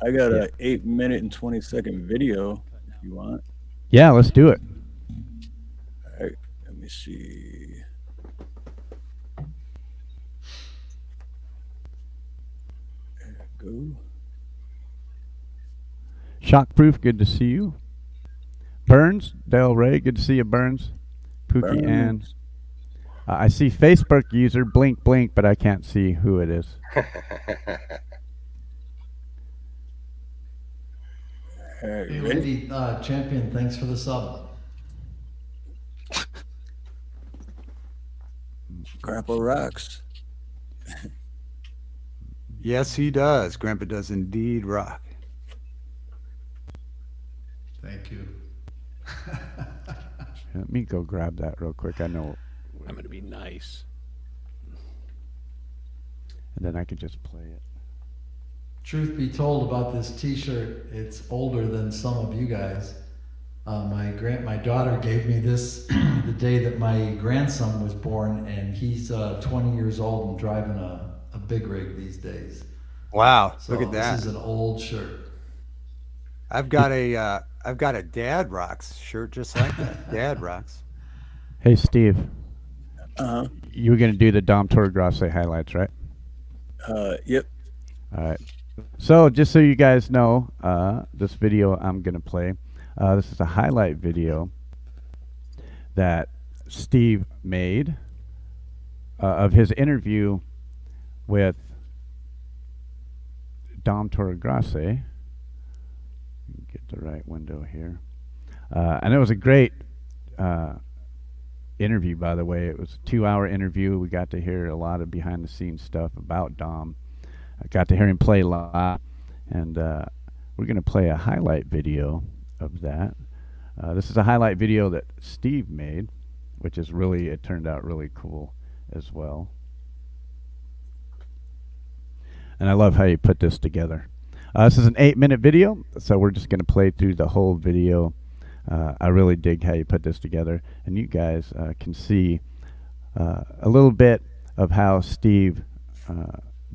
I got a 8-minute and 20-second video if you want. Yeah, let's do it. All right, let me see. There we go. Shockproof, good to see you. Burns, Del Rey, good to see you, Burns. Pookie Ann. Burns. I see Facebook user blink blink, but I can't see who it is. All right, Hey, ready? Lady Champion, thanks for the sub. Grandpa rocks. Yes, he does. Grandpa does indeed rock. Thank you. Let me go grab that real quick. I know, I'm going to be nice. and then I can just play it. Truth be told about this T-shirt, it's older than some of you guys. My daughter gave me this the day that my grandson was born, and he's 20 years old and driving a big rig these days. Wow, So look at that. This is an old shirt. I've got a Dad Rocks shirt just like that. Dad Rocks. Hey, Steve, Uh-huh. you were going to do the Dom Toro Grosse highlights, right? Yep. All right. So just so you guys know, this video I'm going to play, this is a highlight video that Steve made of his interview with Dom Toro Grosse. Get the right window here. And it was a great interview, by the way. It was a 2-hour interview. We got to hear a lot of behind-the-scenes stuff about Dom. I got to hear him play live, and we're going to play a highlight video of that. This is a highlight video that Steve made, which is really, it turned out really cool as well. And I love how you put this together. This is an 8-minute video, so we're just going to play through the whole video. I really dig how you put this together, and you guys can see a little bit of how Steve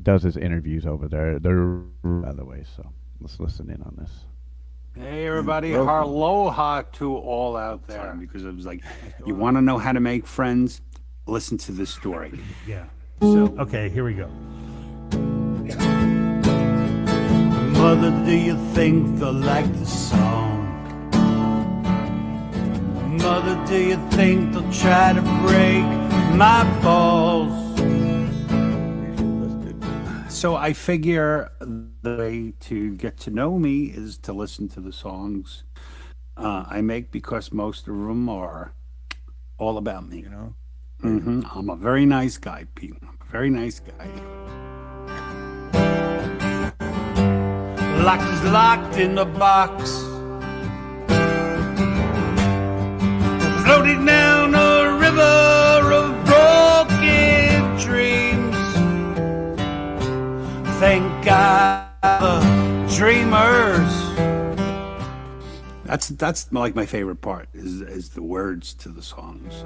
does his interviews over there. They're, by the way, so let's listen in on this. Hey everybody, aloha to all out there. Because it was like, you want to know how to make friends? Listen to this story. Yeah. So, Okay, here we go. Mother, do you think they'll like the song? Mother, do you think they'll try to break my balls? so I figure the way to get to know me is to listen to the songs I make, because most of them are all about me. You know? I'm a very nice guy, Pete. I'm a very nice guy. Locked in the box, floating down a river of broken dreams. Thank God the dreamers. That's like my favorite part is the words to the songs.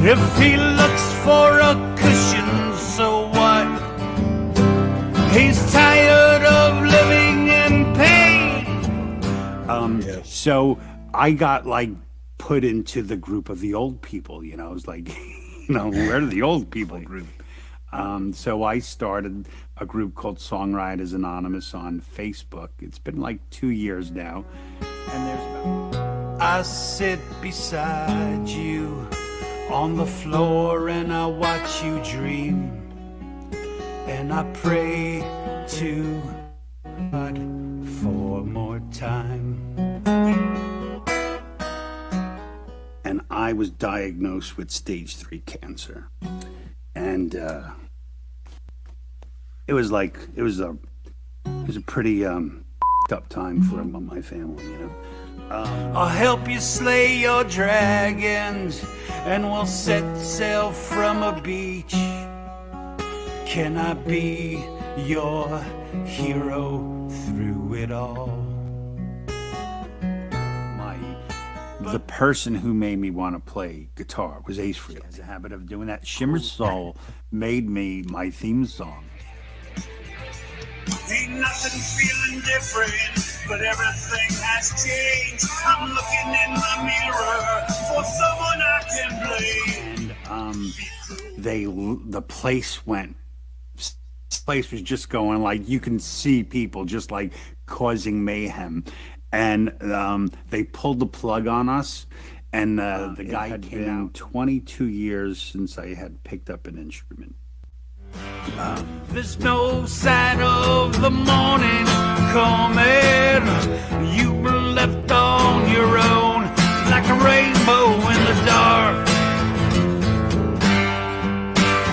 If he looks for a cushion, so what? He's tired of living in pain. So I got like put into the group of the old people, you know. I was like, where are the old people group? So I started a group called Songwriters Anonymous on Facebook. It's been like 2 years now. And there's I sit beside you on the floor and I watch you dream, and I pray to God for more time. and I was diagnosed with stage 3 cancer. And it was a pretty up time for my family, you know. I'll help you slay your dragons, and we'll set sail from a beach. Can I be your hero through it all? The person who made me want to play guitar was Ace Frehley. He has a habit of doing that. Shimmer Soul made me my theme song. Ain't nothing feeling different, but everything has changed. I'm looking in the mirror for someone I can blame. And the place was just going, like, you can see people just like causing mayhem. And they pulled the plug on us, and the guy had been 22 years since I had picked up an instrument. There's no sign of the morning coming. You were left on your own, like a rainbow in the dark.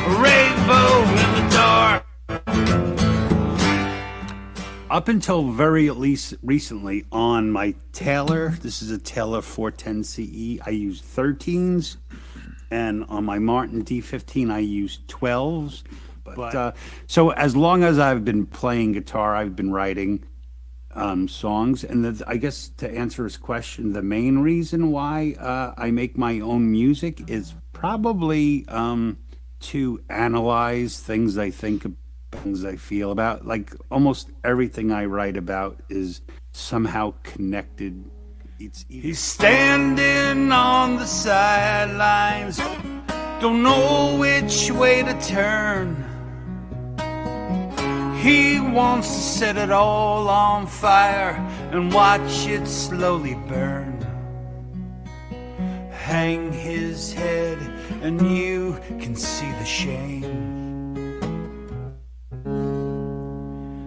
A rainbow in the dark. Up until at least recently on my Taylor, this is a Taylor 410 CE, I use 13s, and on my Martin D15 I use 12s. But so as long as I've been playing guitar, I've been writing songs. And I guess to answer his question, the main reason why I make my own music is probably to analyze things I think about, things I feel about. Like almost everything I write about is somehow connected. He's standing on the sidelines, don't know which way to turn. He wants to set it all on fire and watch it slowly burn. Hang his head and you can see the shame.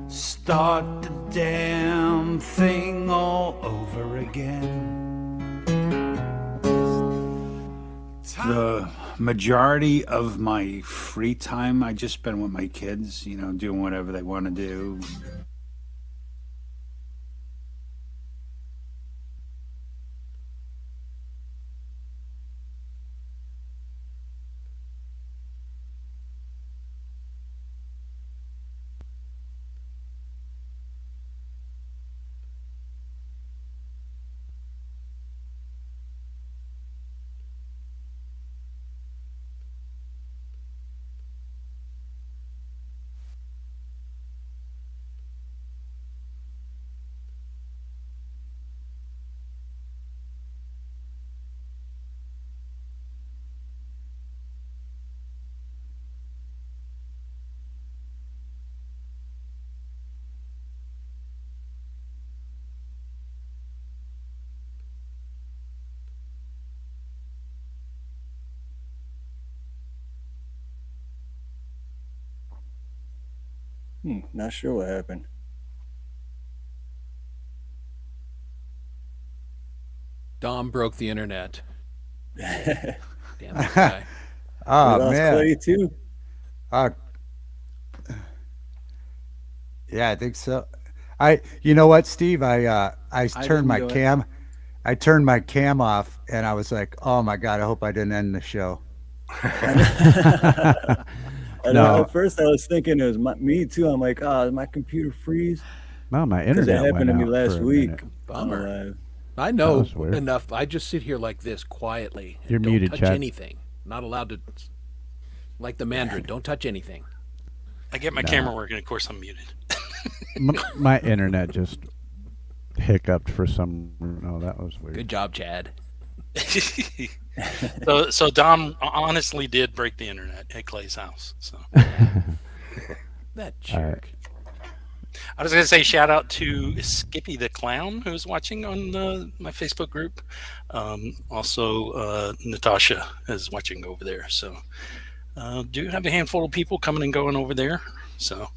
Start the damn thing all over again. The majority of my free time I just spend with my kids, you know, doing whatever they want to do. Not sure what happened. Dom broke the internet. Damn that guy. Oh, we lost man. Clay too. Yeah, I think so. You know what, Steve? I turned my didn't do it. cam. I turned my cam off, and I was like, "Oh my god, I hope I didn't end the show." I know, No. at first I was thinking it was me too. I'm like, did my computer freeze? No, my Because internet it happened went to me out last for a week. minute. Bummer. I That know was weird. enough. I just sit here like this quietly. And You're don't muted, touch Chad. anything. Not allowed to. Like the Mandarin, don't touch anything. I get my camera working. Of course, I'm muted. My internet just hiccuped for some. No, that was weird. Good job, Chad. So Dom honestly did break the internet at Clay's house. So That All right. jerk. I was going to say shout out to Skippy the Clown who's watching on my Facebook group. Also, Natasha is watching over there. So do have a handful of people coming and going over there. So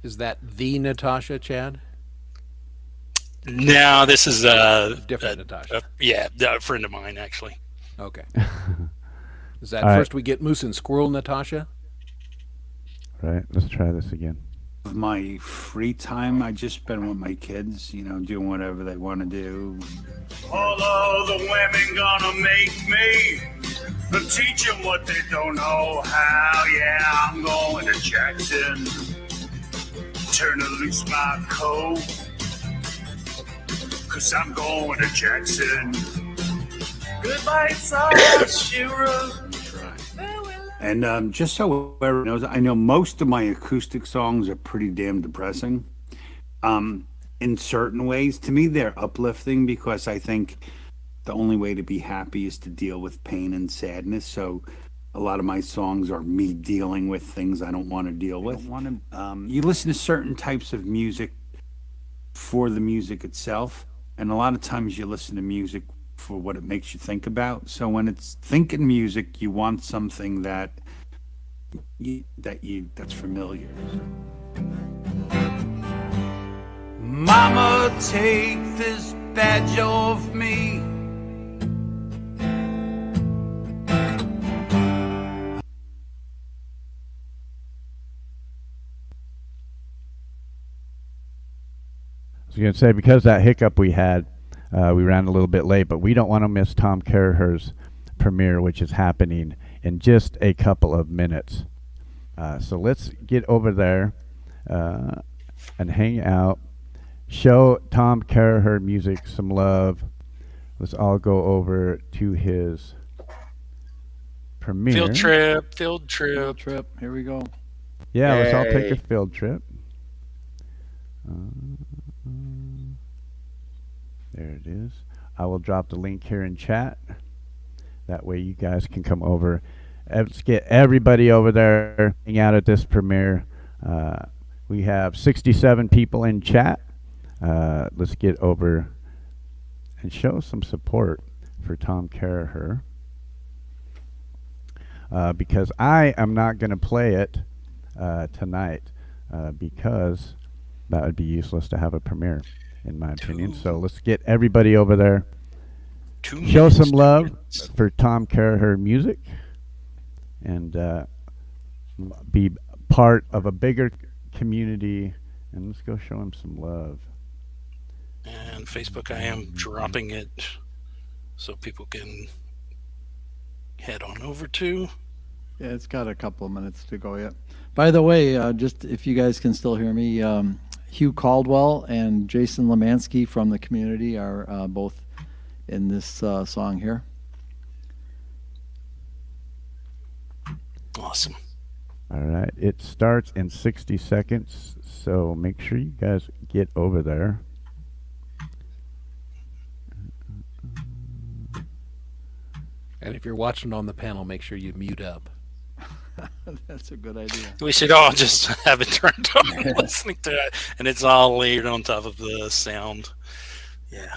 Is that the Natasha, Chad? now this is Different Natasha. a friend of mine actually. Okay. Is that All right. first we get Moose and Squirrel Natasha? Right. Let's try this again. My free time, I just spend with my kids, doing whatever they want to do. All of the women gonna make me teach them what they don't know how. Yeah, I'm going to Jackson. Turn loose my coat. 'Cause I'm going to Jackson. Goodbye, Shira. And just so everyone knows, I know most of my acoustic songs are pretty damn depressing. In certain ways, to me, they're uplifting because I think the only way to be happy is to deal with pain and sadness. So a lot of my songs are me dealing with things I don't want to deal with. You listen to certain types of music for the music itself, and a lot of times you listen to music for what it makes you think about. So when it's thinking music, you want something that's familiar. Mama, take this badge off me. I was going to say, because that hiccup we had, we ran a little bit late, but we don't want to miss Tom Caraher's premiere, which is happening in just a couple of minutes. So let's get over there and hang out. Show Tom Caraher music some love. Let's all go over to his premiere. Field trip. Field trip. Here we go. Yeah, let's all take a Yay. field trip. There it is. I will drop the link here in chat. That way you guys can come over. Let's get everybody over there, hang out at this premiere. We have 67 people in chat. Let's get over and show some support for Tom Caraher. Because I am not going to play it tonight because that would be useless to have a premiere, in my opinion. So let's get everybody over there. 2 Show minutes, some 2 love minutes. for Tom Caraher music and be part of a bigger community. And let's go show him some love. And Facebook, I am dropping it so people can head on over to. Yeah, it's got a couple of minutes to go yet. By the way, just if you guys can still hear me, Hugh Caldwell and Jason Lemansky from the community are both in this song here. Awesome. All right. It starts in 60 seconds. So make sure you guys get over there. And if you're watching on the panel, make sure you mute up. That's a good idea. We should all just have it turned on listening to it, and it's all layered on top of the sound. Yeah.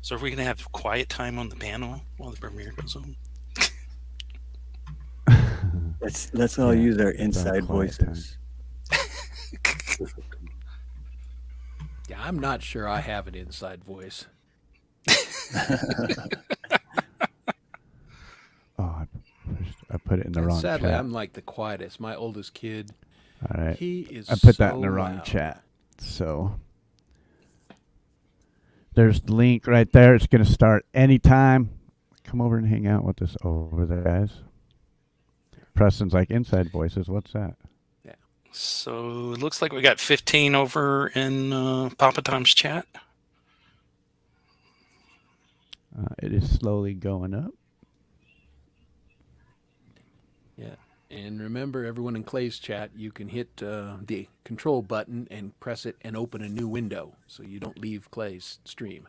So are we going to have quiet time on the panel while the premiere goes on? Let's all use our it's our inside quiet time. voices. Yeah, I'm not sure I have an inside voice. Oh, I put it in the And wrong sadly, chat. I'm like the quietest. My oldest kid, All right. he is I put that so in the wrong loud. chat. So there's the link right there. It's going to start anytime. Come over and hang out with us over there, guys. Preston's like inside voices. What's that? So it looks like we got 15 over in Papa Tom's chat. It is slowly going up. Yeah. And remember, everyone in Clay's chat, you can hit the control button and press it and open a new window so you don't leave Clay's stream.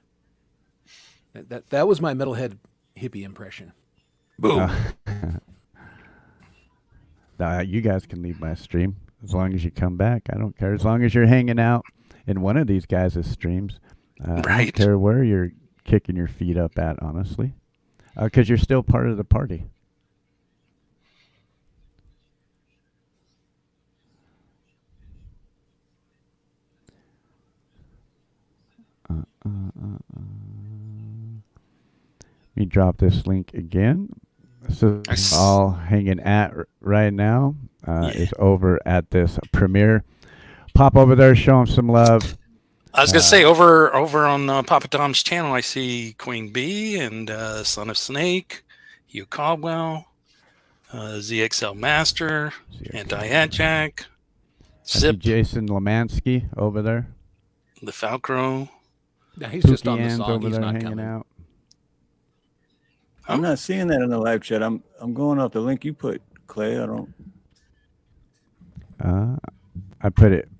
That was my metalhead hippie impression. Boom. You guys can leave my stream as long as you come back. I don't care. As long as you're hanging out in one of these guys' streams. I don't care where you're kicking your feet up at, honestly. Because you're still part of the party. Let me drop this link again. So all hanging at right now is over at this premiere. Pop over there, show them some love. I was gonna say over on Papa Tom's channel, I see Queen Bee and Son of Snake, Hugh Caldwell, ZXL Master, Anti-Hat Jack, I see Jason Lemansky over there. the Falcro. Yeah, he's just on the Ann's song. over He's there not hanging coming. out. I'm not seeing that in the live chat. I'm going off the link you put, Clay. I don't. I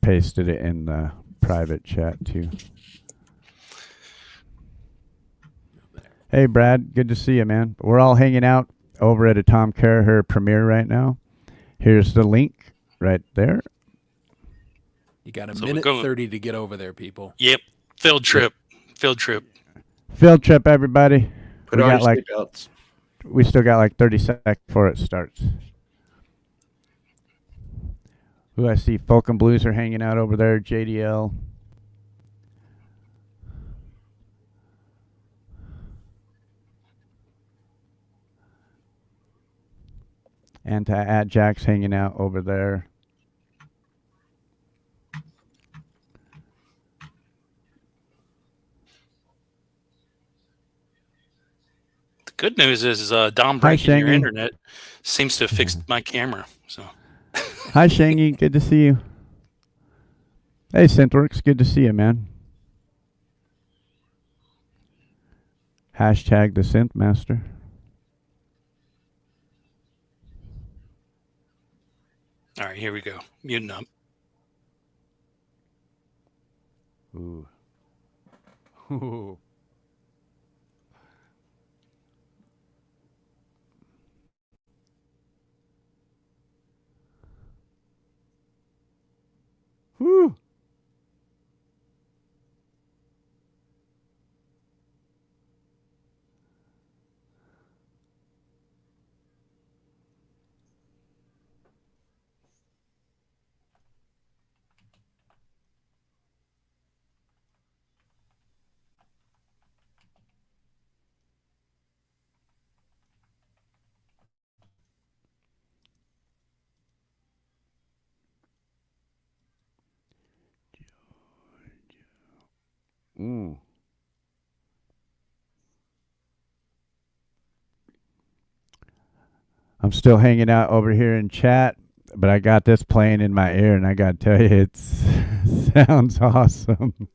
pasted it in the private chat too. Hey Brad, good to see you, man. We're all hanging out over at a Tom Caraher premiere right now. Here's the link right there. You got a So minute we're going- 30 to get over there, people. Yep, field trip. Field trip. Field trip, everybody. Put on your seatbelts. We still got like 30 seconds before it starts. Who I see Folk and Blues are hanging out over there. JDL. Anti-At Jack's hanging out over there. The good news is Dom breaking your Shangy. internet seems to have fixed my camera. So Hi, Shangy. Good to see you. Hey, Synthworks. Good to see you, man. Hashtag the Synth Master. all right, here we go. Muting up. Ooh. Ooh. Woo. Mm. I'm still hanging out over here in chat, but I got this playing in my ear, and I got to tell you, it sounds awesome.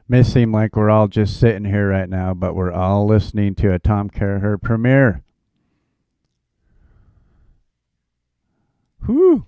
May seem like we're all just sitting here right now, but we're all listening to a Tom Caraher premiere. Whew.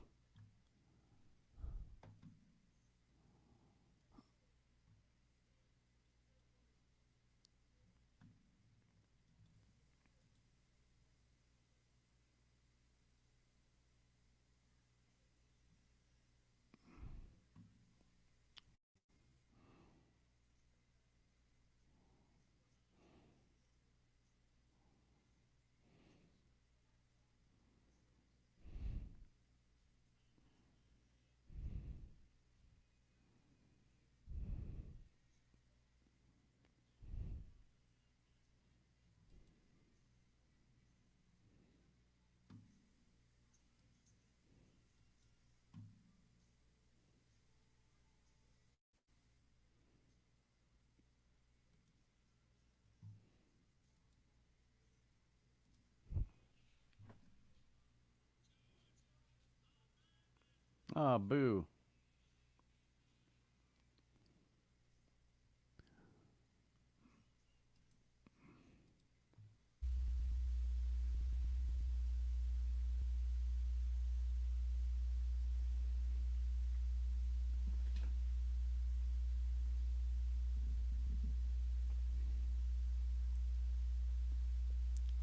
Oh, boo.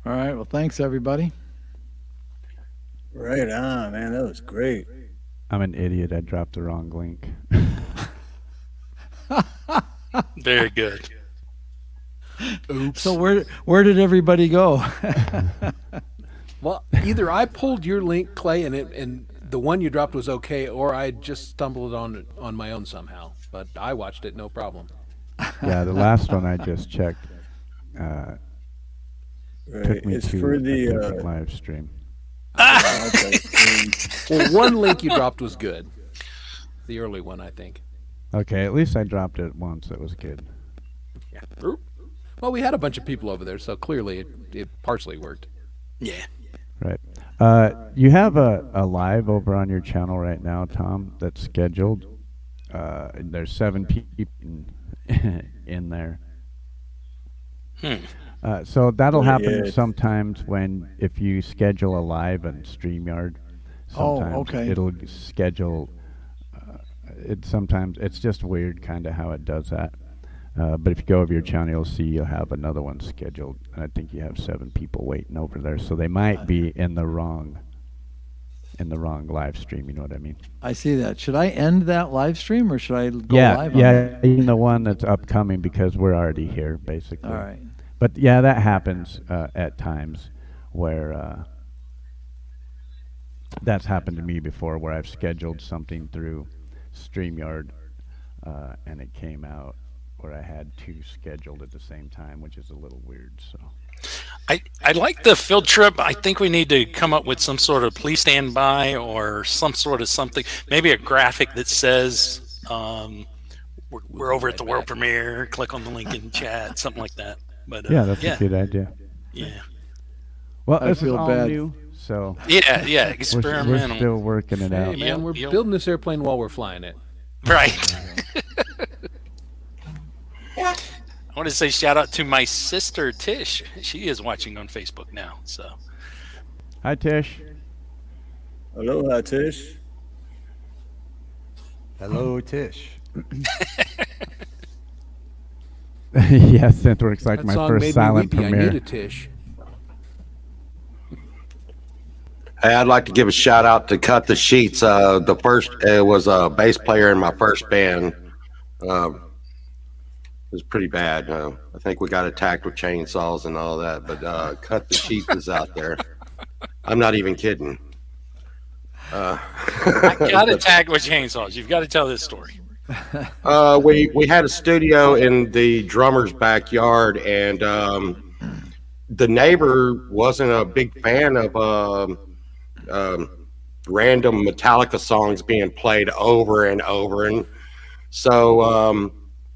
All right. Well, thanks, everybody. Right on, man. That was great. I'm an idiot. I dropped the wrong link. Very good. Oops. So where did everybody go? Well, either I pulled your link, Clay, and the one you dropped was okay, or I just stumbled on it on my own somehow. But I watched it, no problem. Yeah, the last one I just checked Right. took me It's to for a the different live stream. Well, one link you dropped was good. The early one, I think. Okay, at least I dropped it once. It was good. Yeah. Well, we had a bunch of people over there, so clearly it partially worked. Yeah. Right. You have a live over on your channel right now, Tom, that's scheduled. There's 7 people in there. So that'll happen sometimes if you schedule a live on StreamYard. Sometimes okay. it'll schedule. Sometimes it's just weird, kind of how it does that. But if you go over your channel, you'll see you'll have another one scheduled, and I think you have 7 people waiting over there. So they might be in the wrong live stream. You know what I mean? I see that. Should I end that live stream or should I go live on yeah, even the one that's upcoming because we're already here, basically. All right. But yeah, that happens at times where that's happened to me before, where I've scheduled something through StreamYard and it came out where I had 2 scheduled at the same time, which is a little weird. So I like the field trip. I think we need to come up with some sort of please stand by or some sort of something, maybe a graphic that says we're over at the world premiere, click on the link in chat, something like that. But yeah, that's a good idea. Yeah. Well, I this is feel all bad. new, so yeah, we're experimental. still working it out. Man, we're building this airplane while we're flying it. Right. I want to say shout out to my sister Tish. She is watching on Facebook now. So Hi, Tish. Aloha, Tish. Hello, Tish. Yeah, Synthworks like That my song first made me silent weepy. I premiere. need a Tish. Hey, I'd like to give a shout out to Cut the Sheets. The first was a bass player in my first band. It was pretty bad. I think we got attacked with chainsaws and all that. But Cut the Sheets is out there. I'm not even kidding. I got attacked with chainsaws. You've got to tell this story. We had a studio in the drummer's backyard, and the neighbor wasn't a big fan of random Metallica songs being played over and over, and so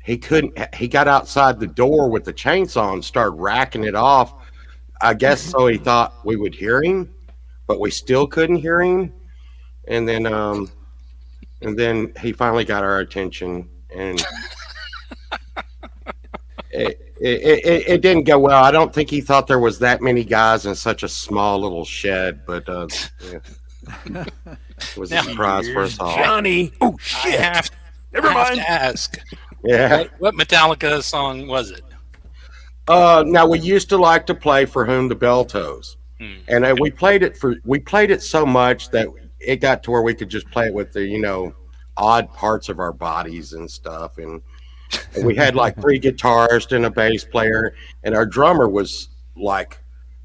he got outside the door with the chainsaw and started racking it off. I guess so he thought we would hear him, but we still couldn't hear him. And then he finally got our attention, and it didn't go well. I don't think he thought there was that many guys in such a small little shed, but yeah. It was a surprise for us all. Johnny. Oh shit! Never mind. To ask. Yeah. What Metallica song was it? Now we used to like to play "For Whom the Bell Tolls," and we played it so much that it got to where we could just play it with the odd parts of our bodies and stuff, and we had like 3 guitarists and a bass player, and our drummer was like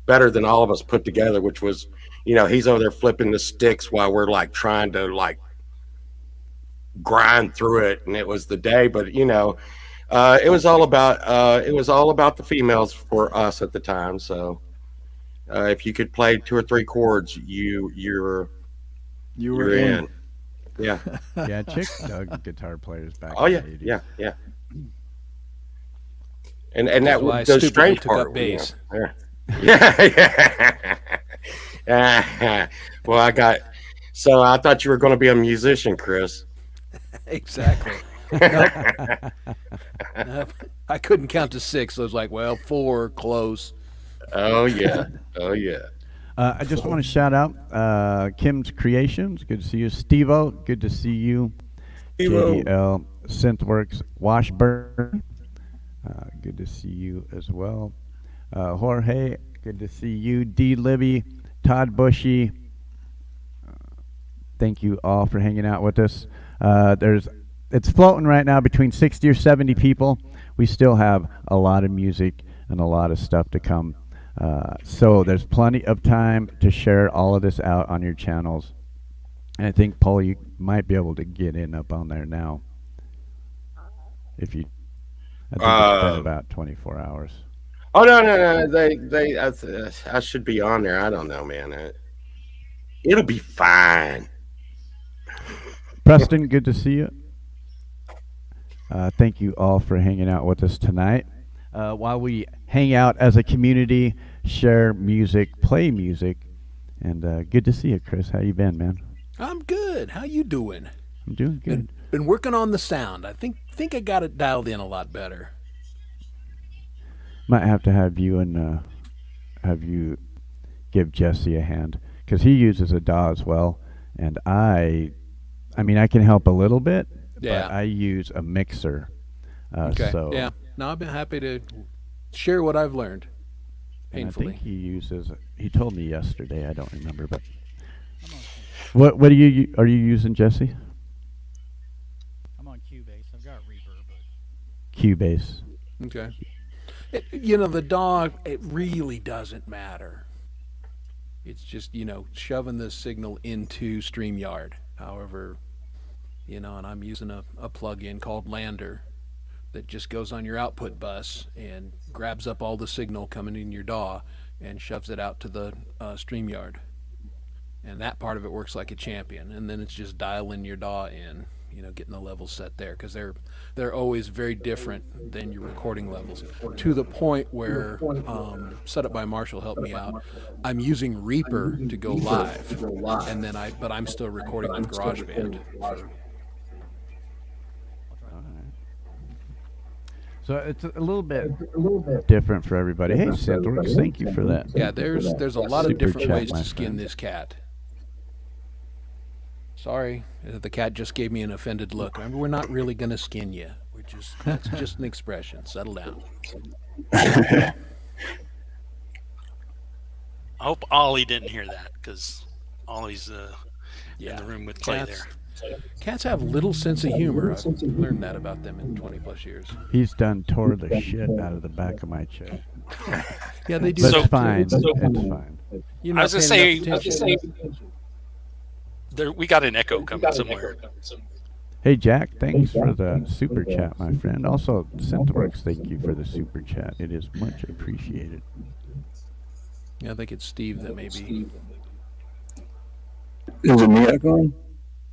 better than all of us put together, which was, he's over there flipping the sticks while we're like trying to like grind through it, and it was the day. But it was all about the females for us at the time. So if you could play 2 or 3 chords, you were in. Yeah. Yeah, chicks dug guitar players back. Oh in yeah, the 80s. yeah. And that why I was the stupidly strange took part. up bass. Yeah. Well, I thought you were going to be a musician, Chris. Exactly. Nope. I couldn't count to 6. So I was like, well, 4, close. Oh yeah. I just want to shout out Kim's Creations. Good to see you. Steve-O, good to see you. JDL, Synthworks, Washburn. Good to see you as well. Jorge, good to see you. D. Libby, Todd Bushy. Thank you all for hanging out with us. It's floating right now between 60 or 70 people. We still have a lot of music and a lot of stuff to come. So there's plenty of time to share all of this out on your channels. And I think, Paul, you might be able to get in up on there now. I think it's been about 24 hours. Oh no! I should be on there. I don't know, man. It'll be fine. Preston, good to see you. Thank you all for hanging out with us tonight. While we hang out as a community, share music, play music, and good to see you, Chris. How you been, man? I'm good. How you doing? I'm doing good. Been working on the sound. I think I got it dialed in a lot better. Might have to have you give Jesse a hand, because he uses a DAW as well, and I mean I can help a little bit, Yeah. but I use a mixer. Okay. So Yeah. No, I've been happy to share what I've learned. and I Painfully. think he told me yesterday, I don't remember, but what are you using, Jesse? I'm on Cubase. I've got Reaper, but Cubase. Okay. The DAW, it really doesn't matter. It's just, shoving the signal into StreamYard. However, and I'm using a plug-in called Lander that just goes on your output bus and grabs up all the signal coming in your DAW and shoves it out to the StreamYard. And that part of it works like a champion. And then it's just dialing your DAW in, getting the levels set there, because they're always very different than your recording levels, to the point where Set Up by Marshall helped me out. I'm using Reaper to go live, and then but I'm still recording with GarageBand. So it's a little bit different for everybody. Hey, Synthworks, thank you for that. Yeah, there's a lot of Super different chat, ways my to skin friend. this cat. Sorry, the cat just gave me an offended look. Remember, we're not really gonna skin you. That's just an expression. Settle down. I hope Ollie didn't hear that, because Ollie's in the room with Clay Cats, there. Cats have little sense of humor. I've learned that about them in 20 plus years. He's done tore the shit out of the back of my chair. Yeah, they do. But So- it's fine. It's so- fine. You're I not was gonna paying say, enough attention. we got an echo coming somewhere. Hey, Jack, thanks for the super chat, my friend. Also, Synthworks, thank you for the super chat. It is much appreciated. Yeah, I think it's Steve that maybe. Is it me echoing?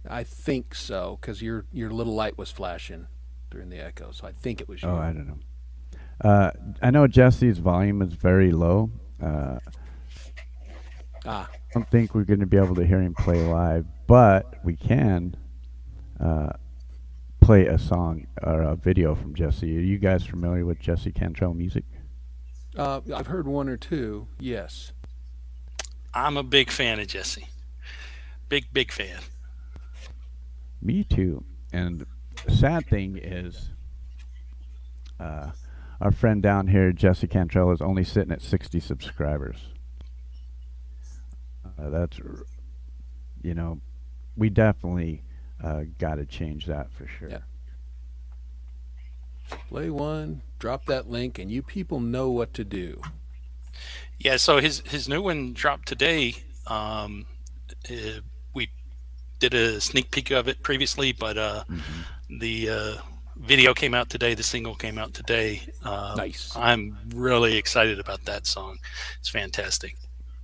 I think so, because your little light was flashing during the echo, so I think it was you. Oh, I don't know. I know Jesse's volume is very low. I don't think we're going to be able to hear him play live, but we can play a song or a video from Jesse. Are you guys familiar with Jesse Cantrell music? I've heard one or two. Yes. I'm a big fan of Jesse. Big fan. Me too. And the sad thing is, our friend down here, Jesse Cantrell, is only sitting at 60 subscribers. We definitely got to change that for sure. Yeah. Play one, drop that link, and you people know what to do. Yeah, so his new one dropped today. We did a sneak peek of it previously, but the video came out today. The single came out today. Nice. I'm really excited about that song. It's fantastic.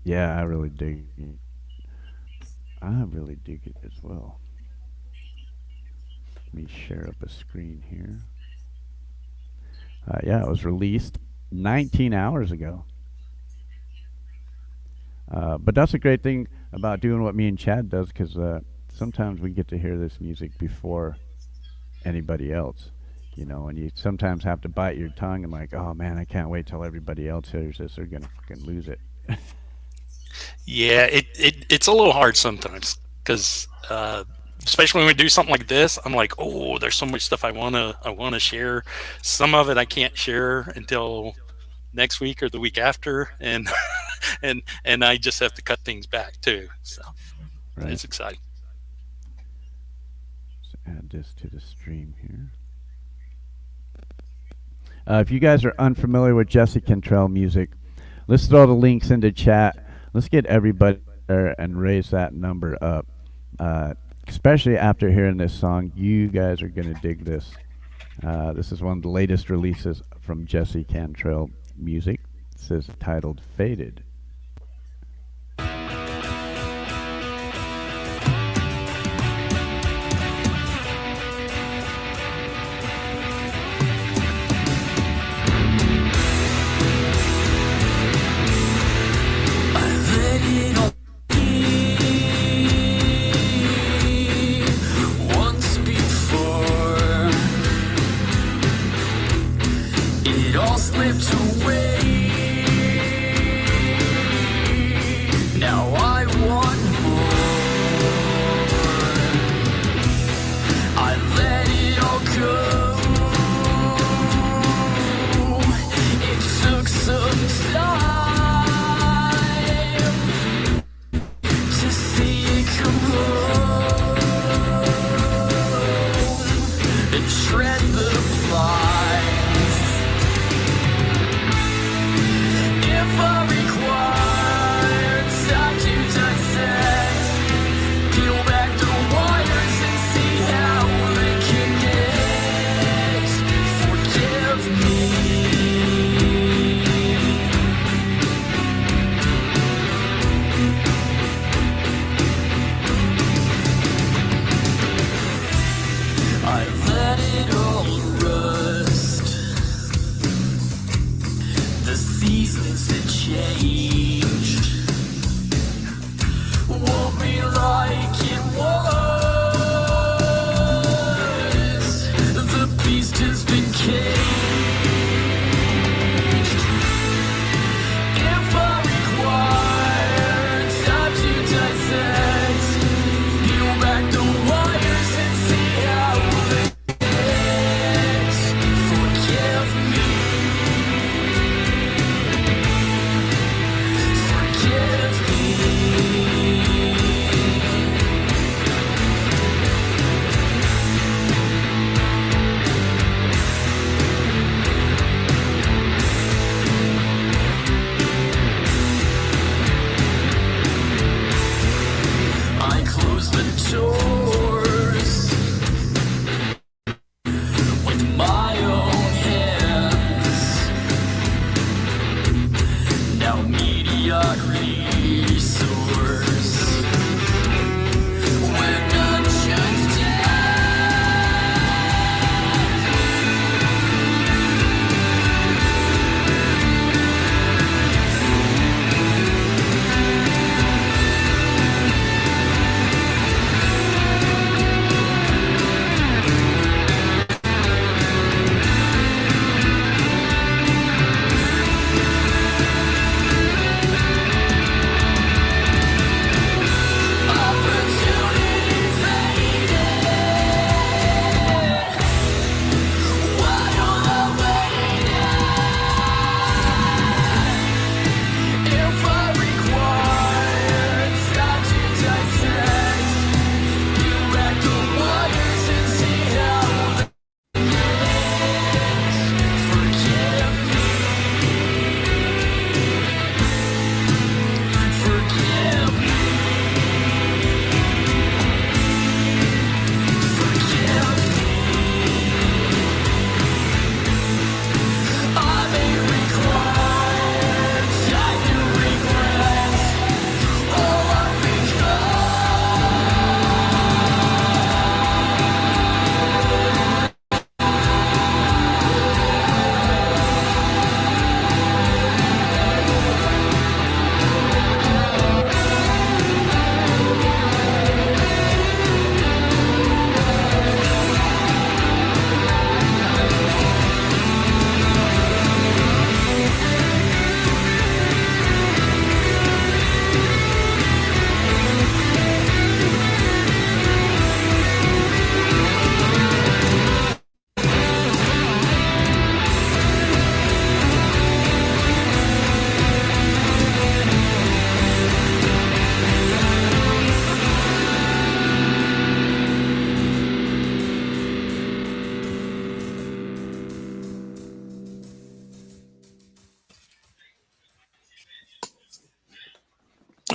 Yeah, I really dig it. I really dig it as well. Let me share up a screen here. Yeah, it was released 19 hours ago. But that's a great thing about doing what me and Chad does, because sometimes we get to hear this music before anybody else. And you sometimes have to bite your tongue and like, oh man, I can't wait till everybody else hears this. They're gonna fucking lose it. Yeah, it's a little hard sometimes because especially when we do something like this, I'm like, oh, there's so much stuff I wanna share. Some of it I can't share until next week or the week after, and and I just have to cut things back too. So Right. It's exciting. Let's add this to the stream here. If you guys are unfamiliar with Jesse Cantrell music, let's throw the links into chat. Let's get everybody there and raise that number up. Especially after hearing this song, you guys are going to dig this. This is one of the latest releases from Jesse Cantrell music. This is titled Faded. Slipped away. Now I want more. I let it all go. It took some time to see it come home and tread the line. If I require time to dissect, peel back the wires and see how they connect. Forgive me. I let it all rust. The seasons that changed won't be like it was. The beast has been caged. If I require time to dissect, peel back the wires and see how they connect. Forgive me. Forgive me. I close the doors with my own hands. Now mediocrity soars when none should stand.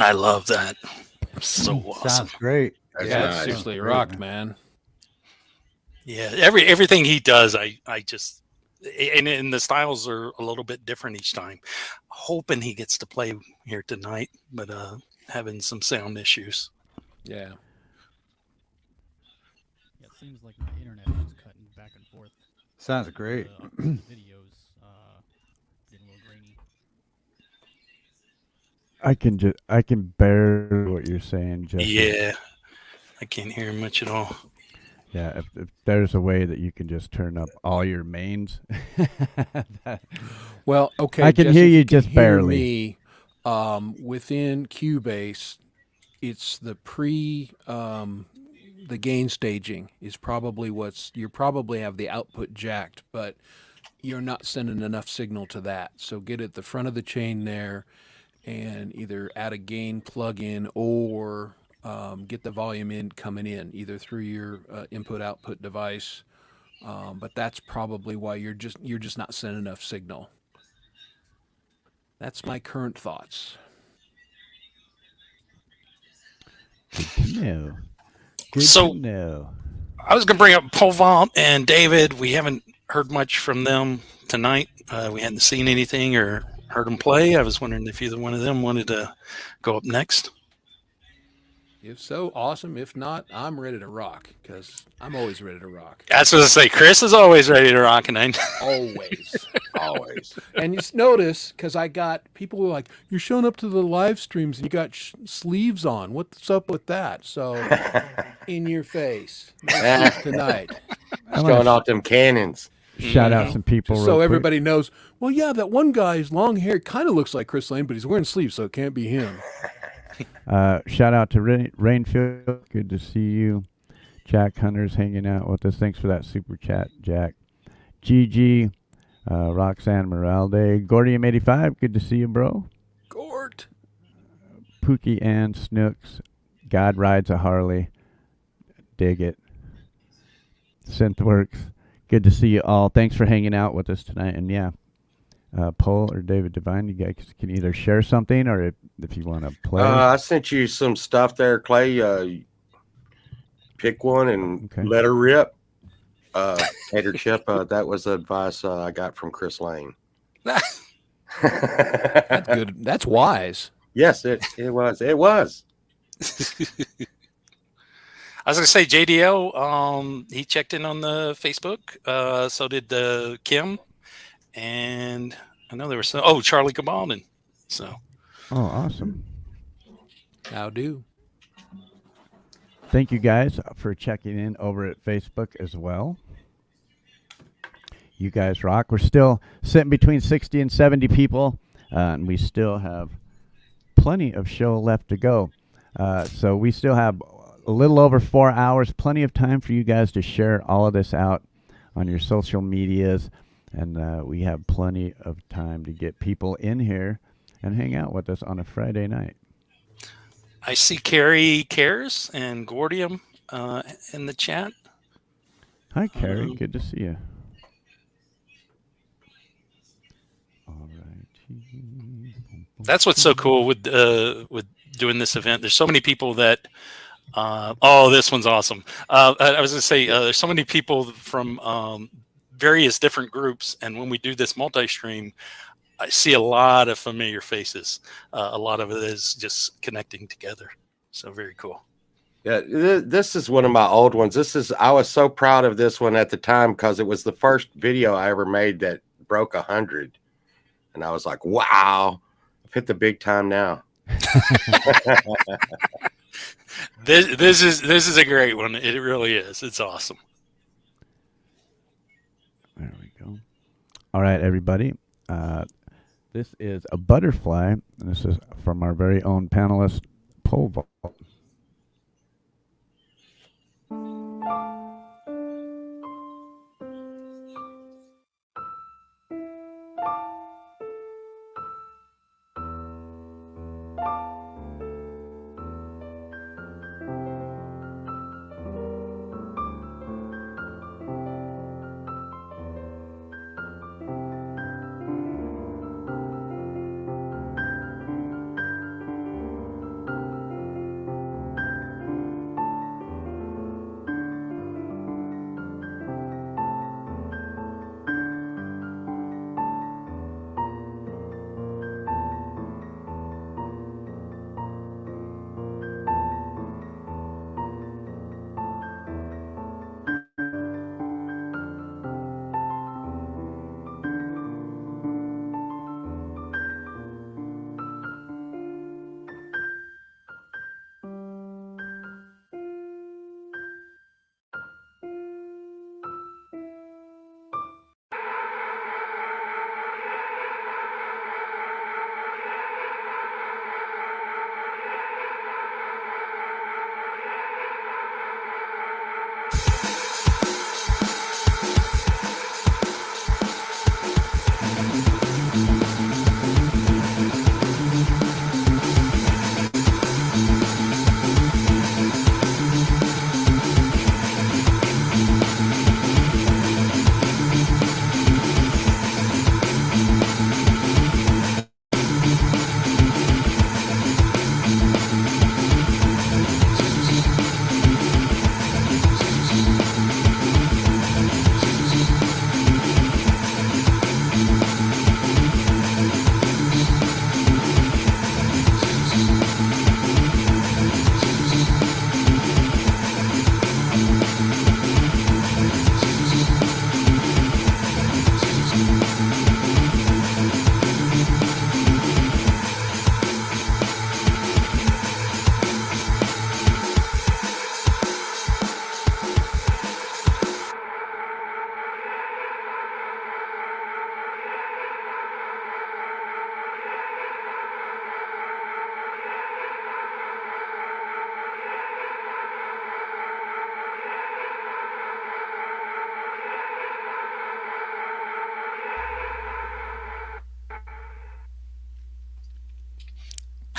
I love that. So awesome. Sounds great. That's Yeah, nice. it's seriously Great, rocked, man. Yeah, everything he does, I just and the styles are a little bit different each time. Hoping he gets to play here tonight, but having some sound issues. Yeah. Yeah, it seems like my internet is just cutting back and forth. Sounds great. The videos getting a little grainy. I can bear what you're saying, Jesse. Yeah, I can't hear much at all. Yeah, if there's a way that you can just turn up all your mains. Well, okay. I can Jesse, hear if you can just hear barely. Me, within Cubase, it's the the gain staging is probably you probably have the output jacked, but you're not sending enough signal to that. So get at the front of the chain there, and either add a gain plug-in or get the volume in coming in either through your input-output device. But that's probably why you're just not sending enough signal. That's my current thoughts. Good to know. Good So- to know. I was going to bring up Pole Vault and David. We haven't heard much from them tonight. We hadn't seen anything or heard them play. I was wondering if either one of them wanted to go up next. If so, awesome. If not, I'm ready to rock because I'm always ready to rock. That's what I say. Chris is always ready to rock, and I Always, always. And you notice because I got people were like, "You're showing up to the live streams and you got sleeves on. What's up with that?" So, in your face no sleeves tonight. It's going off them cannons. Shout out some people Just real so quick. everybody knows. Well, yeah, that one guy's long hair kind of looks like Chris Lane, but he's wearing sleeves, so it can't be him. Shout out to Rainfield. Good to see you. Jack Hunter's hanging out with us. Thanks for that super chat, Jack. Gigi, Roxanne Moralde, Gordium85. Good to see you, bro. Gort. Pookie and Snooks. God rides a Harley. Dig it. Synthworks. Good to see you all. Thanks for hanging out with us tonight. And yeah, Paul or David Devine, you guys can either share something or if you want to play. I sent you some stuff there, Clay. Pick one and let her rip. Hater Chip, that was advice I got from Chris Lane. That's good. That's wise. Yes, it was. It was. I was going to say JDL, he checked in on the Facebook. So did Kim. And I know there was Charlie Cabalden. So. Oh, awesome. How do. Thank you guys for checking in over at Facebook as well. You guys rock. We're still sitting between 60 and 70 people, and we still have plenty of show left to go. So we still have a little over 4 hours, plenty of time for you guys to share all of this out on your social medias, and we have plenty of time to get people in here and hang out with us on a Friday night. I see Carrie Cares and Gordium in the chat. Hi, Carrie. Good to see you. All right. That's what's so cool with doing this event. There's so many people that. This one's awesome. I was going to say there's so many people from various different groups, and when we do this multi-stream, I see a lot of familiar faces. A lot of it is just connecting together. So very cool. Yeah, this is one of my old ones. I was so proud of this one at the time because it was the first video I ever made that broke 100, and I was like, "Wow, I've hit the big time now." This is a great one. It really is. It's awesome. There we go. All right, everybody. This is a butterfly, and this is from our very own panelist, Pole Vault.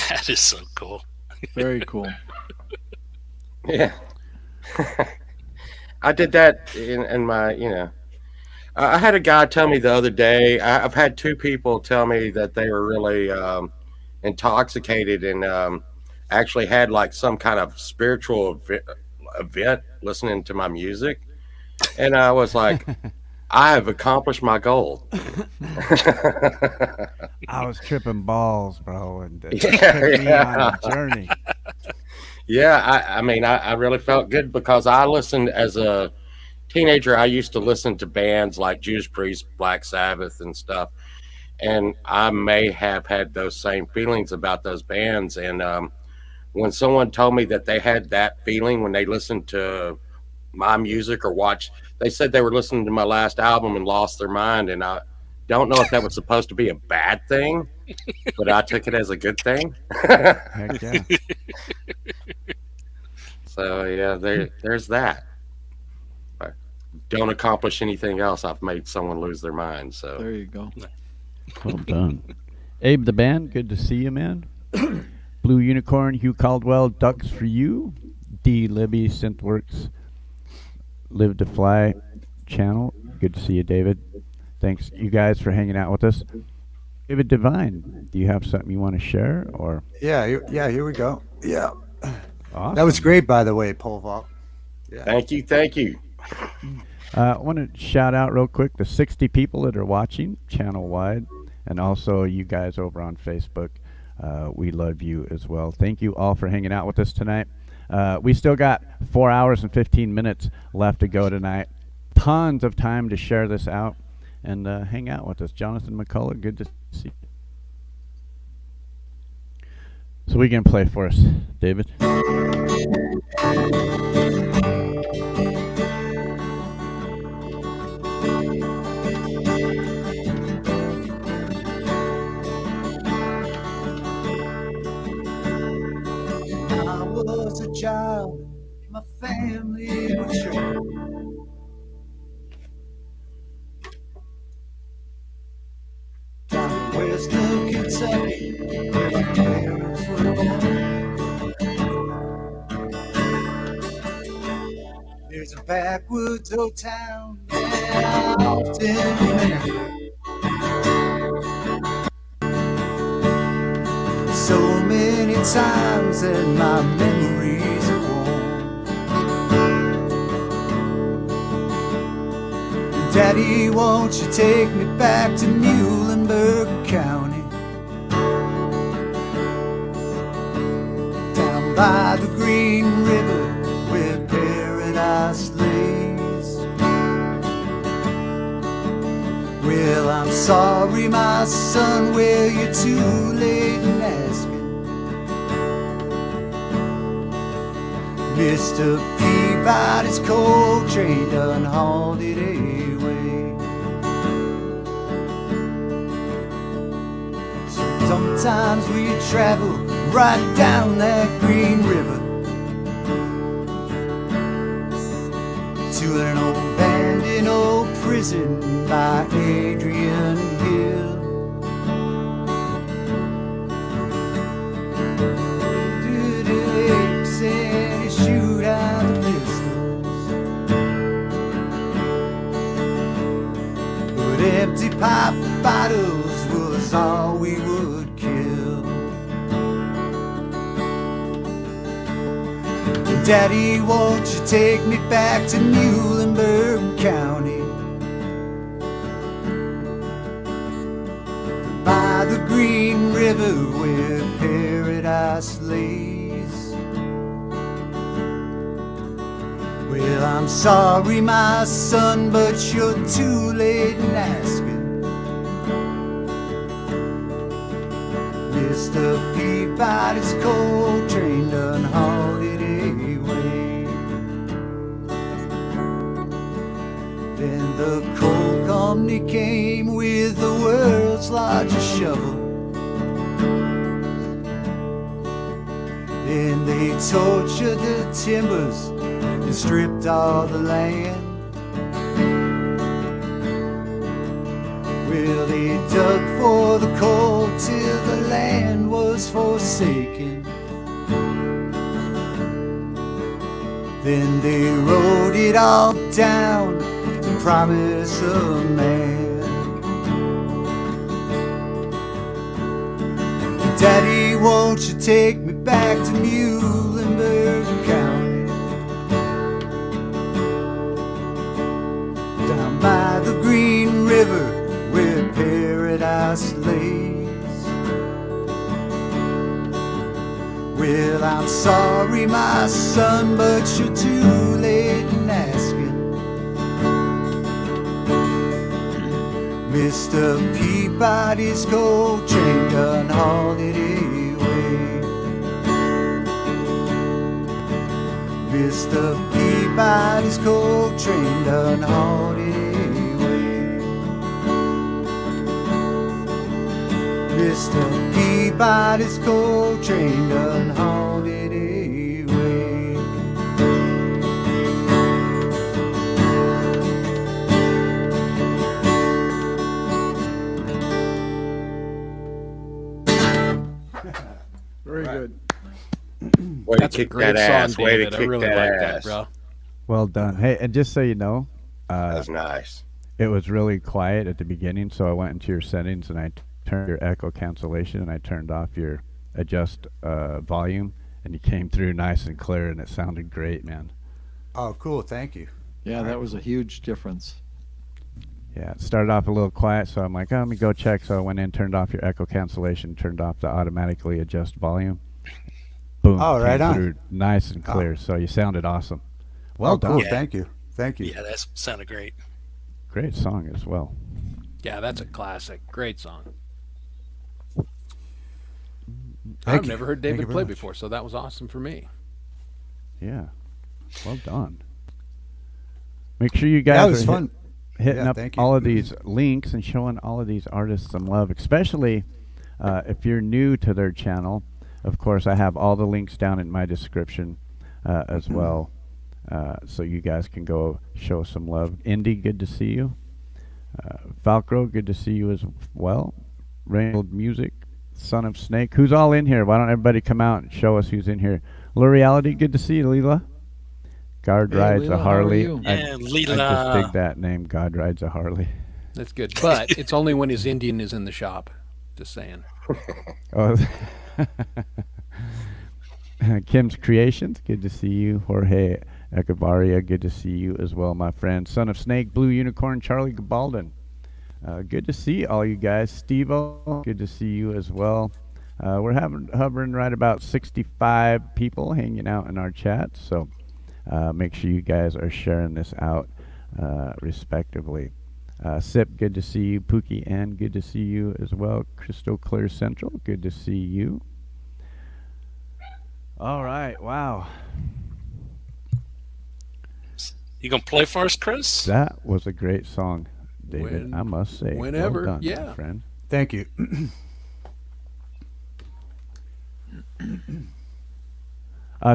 That is so cool. Very cool. Yeah. I did that in my, I had a guy tell me the other day. I've had two people tell me that they were really intoxicated and actually had like some kind of spiritual event listening to my music. And I was like, I have accomplished my goal. I was tripping balls, bro, and it Yeah, took me on yeah. a journey. Yeah, I mean, I really felt good because I listened as a teenager. I used to listen to bands like Judas Priest, Black Sabbath, and stuff. And I may have had those same feelings about those bands. And when someone told me that they had that feeling when they listened to my music or watched, they said they were listening to my last album and lost their mind. And I don't know if that was supposed to be a bad thing, but I took it as a good thing. Heck yeah. So yeah, there's that. I don't accomplish anything else, I've made someone lose their mind. So There you go. Well done. Abe the band, good to see you, man. Blue Unicorn, Hugh Caldwell, Ducks for You. D. Libby, Synthworks, Live to Fly channel. Good to see you, David. Thanks, you guys, for hanging out with us. David Devine, do you have something you want to share? Or Yeah, here we go. Yeah. awesome. That was great, by the way, Pole Vault. Yeah. thank you. I want to shout out real quick the 60 people that are watching channel wide, and also you guys over on Facebook. We love you as well. Thank you all for hanging out with us tonight. We still got 4 hours and 15 minutes left to go tonight. Tons of time to share this out and hang out with us. Jonathan McCullough, good to see you. So we can play for us, David. I was a child, my family was short. Down in Western Kentucky, where my parents were born. There's a backwoods old town that I often remember. So many times that my memories are worn. Daddy, won't you take me back to Muhlenberg County? Down by the Green River where paradise lays. Well, I'm sorry, my son, well, you're too late in asking. Mr. Peabody's coal train done hauled it away. So sometimes we travel right down that Green River to an old abandoned old prison by Adrian Hill. Do the lakes and you shoot out the pistols, but empty pop bottles was all we would kill. Daddy, won't you take me back to Muhlenberg County? By the Green River where paradise lays. Well, I'm sorry, my son, but you're too late in asking. Mr. Peabody's coal train done hauled it away. Then the coal company came with the world's largest shovel, and they tortured the timbers and stripped all the land. Well, they dug for the coal till the land was for sale. taken. Then they wrote it all down to promise a man. Daddy, won't you take me back to Muhlenberg County, down by the Green River where paradise lays? Well, I'm sorry, my son, but you're too late in asking. Mr. Peabody's coal train done hauled it away. Mr. Peabody's coal train done hauled it away. Mr. Peabody's coal train done hauled it away. Very good. Way That's to a kick great that ass. song, Way to David. I kick really that like ass. that, bro. Well done. Hey, and just so you know, That's nice. it was really quiet at the beginning, so I went into your settings and I turned your echo cancellation and I turned off your adjust volume, and you came through nice and clear, and it sounded great, man. Oh, cool. Thank you. Yeah, that was a huge difference. Yeah, it started off a little quiet, so I'm like, oh, let me go check. So I went in, turned off your echo cancellation, turned off the automatically adjust volume. Boom. Oh, right came on. through nice and clear. So you sounded awesome. Well Oh, done. cool. Yeah. Thank you. Thank you. Yeah, that sounded great. Great song as well. Yeah, that's a classic. Great song. Thank I've you. never heard Thank David you very play much. before, so that was awesome for me. Yeah. Well done. Make sure you guys That are was fun. hitting Yeah, up thank you. all of these links and showing all of these artists some love, especially if you're new to their channel. Of course, I have all the links down in my description as well, so you guys can go show some love. Indy, good to see you. Falcro, good to see you as well. Reynold Music, Son of Snake. Who's all in here? Why don't everybody come out and show us who's in here? L'Reality, good to see you, Leela. God Hey, Rides Leela, a how are Harley. you? Yeah, I just Leela. dig that name, God Rides a Harley. That's good. But it's only when his Indian is in the shop. Just saying. Oh, Kim's Creations, good to see you. Jorge Echevarria, good to see you as well, my friend. Son of Snake, Blue Unicorn, Charlie Gabalden. Good to see all you guys. Steve-O, good to see you as well. We're hovering right about 65 people hanging out in our chat, so make sure you guys are sharing this out respectively. Sip, good to see you. Pookie N, good to see you as well. Crystal Clear Central, good to see you. All right, wow. You gonna play for us, Chris? That was a great song, David, I must say. whenever, well done, yeah. my friend. Thank you.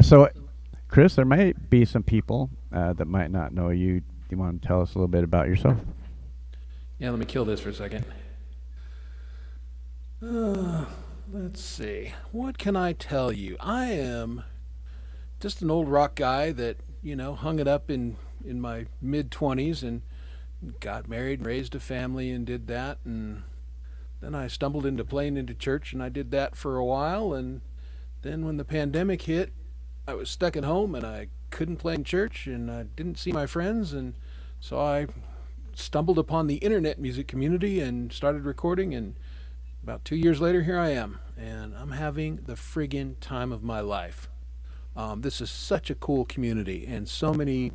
So, Chris, there might be some people that might not know you. Do you want to tell us a little bit about yourself? Yeah, let me kill this for a second. Let's see. What can I tell you? I am just an old rock guy that, hung it up in my mid-20s and got married, raised a family, and did that. And then I stumbled into playing into church, and I did that for a while. And then when the pandemic hit, I was stuck at home, and I couldn't play in church, and I didn't see my friends. And so I stumbled upon the internet music community and started recording, and about 2 years later, here I am, and I'm having the friggin' time of my life. This is such a cool community, and so many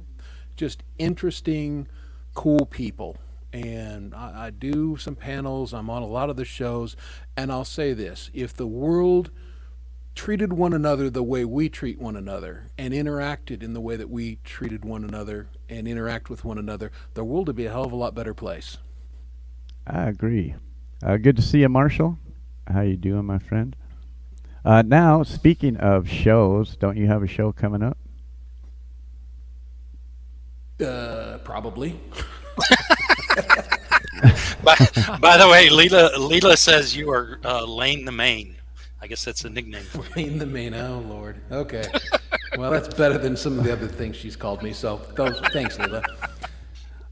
just interesting, cool people. And I do some panels, I'm on a lot of the shows, and I'll say this: if the world treated one another the way we treat one another and interacted in the way that we treated one another and interact with one another, the world would be a hell of a lot better place. I agree. Good to see you, Marshall. How you doing, my friend? Now, speaking of shows, don't you have a show coming up? Probably. By the way, Leela says you are laying the main. I guess that's a nickname for you. Main the main. Oh Lord. Okay. Well, that's better than some of the other things she's called me. So thanks, Leela.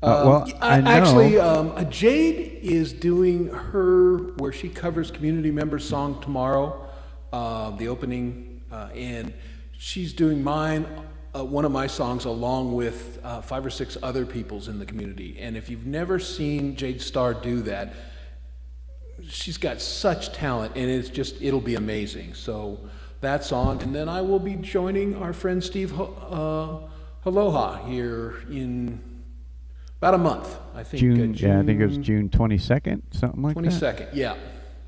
Well, I know. Actually, Jade is doing her where she covers community member song tomorrow, the opening, and she's doing mine, one of my songs, along with 5 or 6 other people's in the community. And if you've never seen Jade Starr do that, she's got such talent, and it'll be amazing. So that's on, and then I will be joining our friend Steve Aloha here in about a month, I think. June, yeah, I think it was June 22nd, something like that. 22nd, yeah.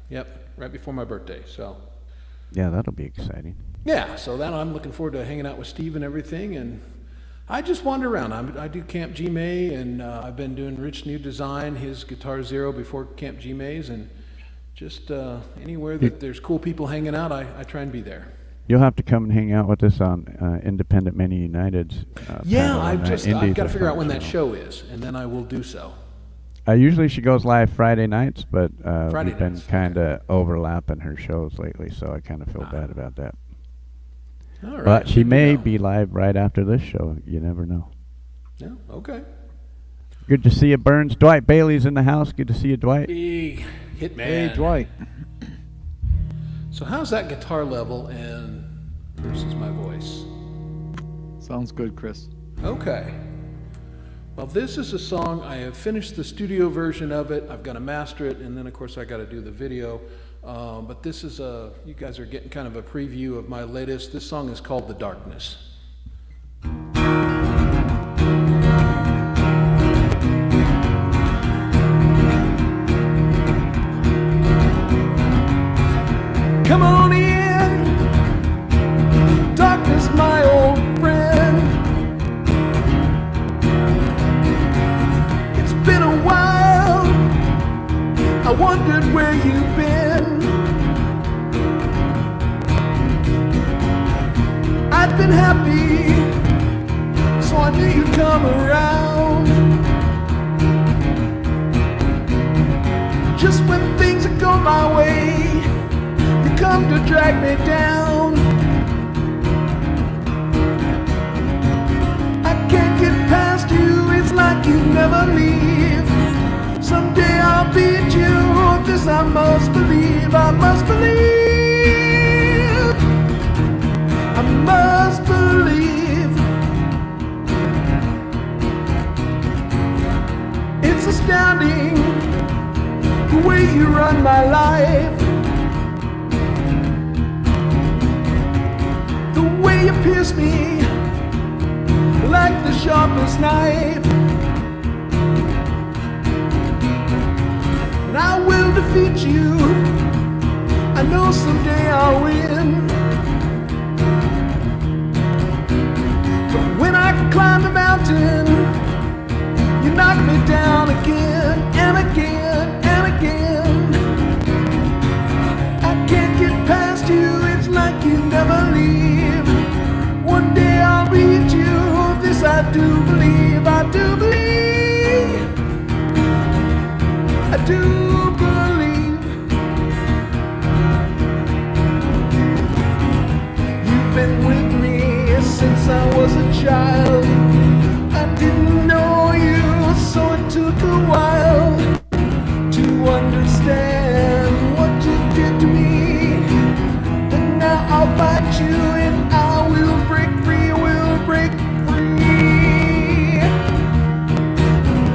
Yep, right before my birthday, so. Yeah, that'll be exciting. Yeah, so that I'm looking forward to hanging out with Steve and everything, and I just wander around. I do Camp G May, and I've been doing Rich New Design, his Guitar Zero before Camp G May's, and just anywhere that there's cool people hanging out, I try and be there. You'll have to come and hang out with us on Independent Many United's. Yeah, I've got to figure out when that show is, and then I will do so. Usually she goes live Friday nights, but Friday we've been nights, kind of overlapping her shows lately, so I kind of feel bad about that. All right. But she may be live right after this show. You never know. Yeah, okay. Good to see you, Burns. Dwight Bailey's in the house. Good to see you, Dwight. Hey, Hitman. Hey, Dwight. So how's that guitar level and versus my voice? Sounds good, Chris. Okay. Well, this is a song, I have finished the studio version of it. I've got to master it, and then of course I got to do the video. But this is you guys are getting kind of a preview of my latest. This song is called The Darkness. Come on in, darkness, my old friend. It's been a while, I wondered where you've been. I'd been happy, so I knew you'd come around. Just when things would go my way, come to drag me down. I can't get past you, it's like you never leave. Someday I'll beat you, this I must believe, I must believe, I must believe. It's astounding the way you run my life. You pierce me like the sharpest knife, and I will defeat you. I know someday I'll win. But when I climb the mountain, you knock me down again and again and again. I can't get past you, it's like you never leave. One day I'll reach you, this I do believe, I do believe, I do believe. You've been with me since I was a child. I didn't know you, so it took a while to understand what you did to me. But now I'll fight you and I will break free, we'll break free,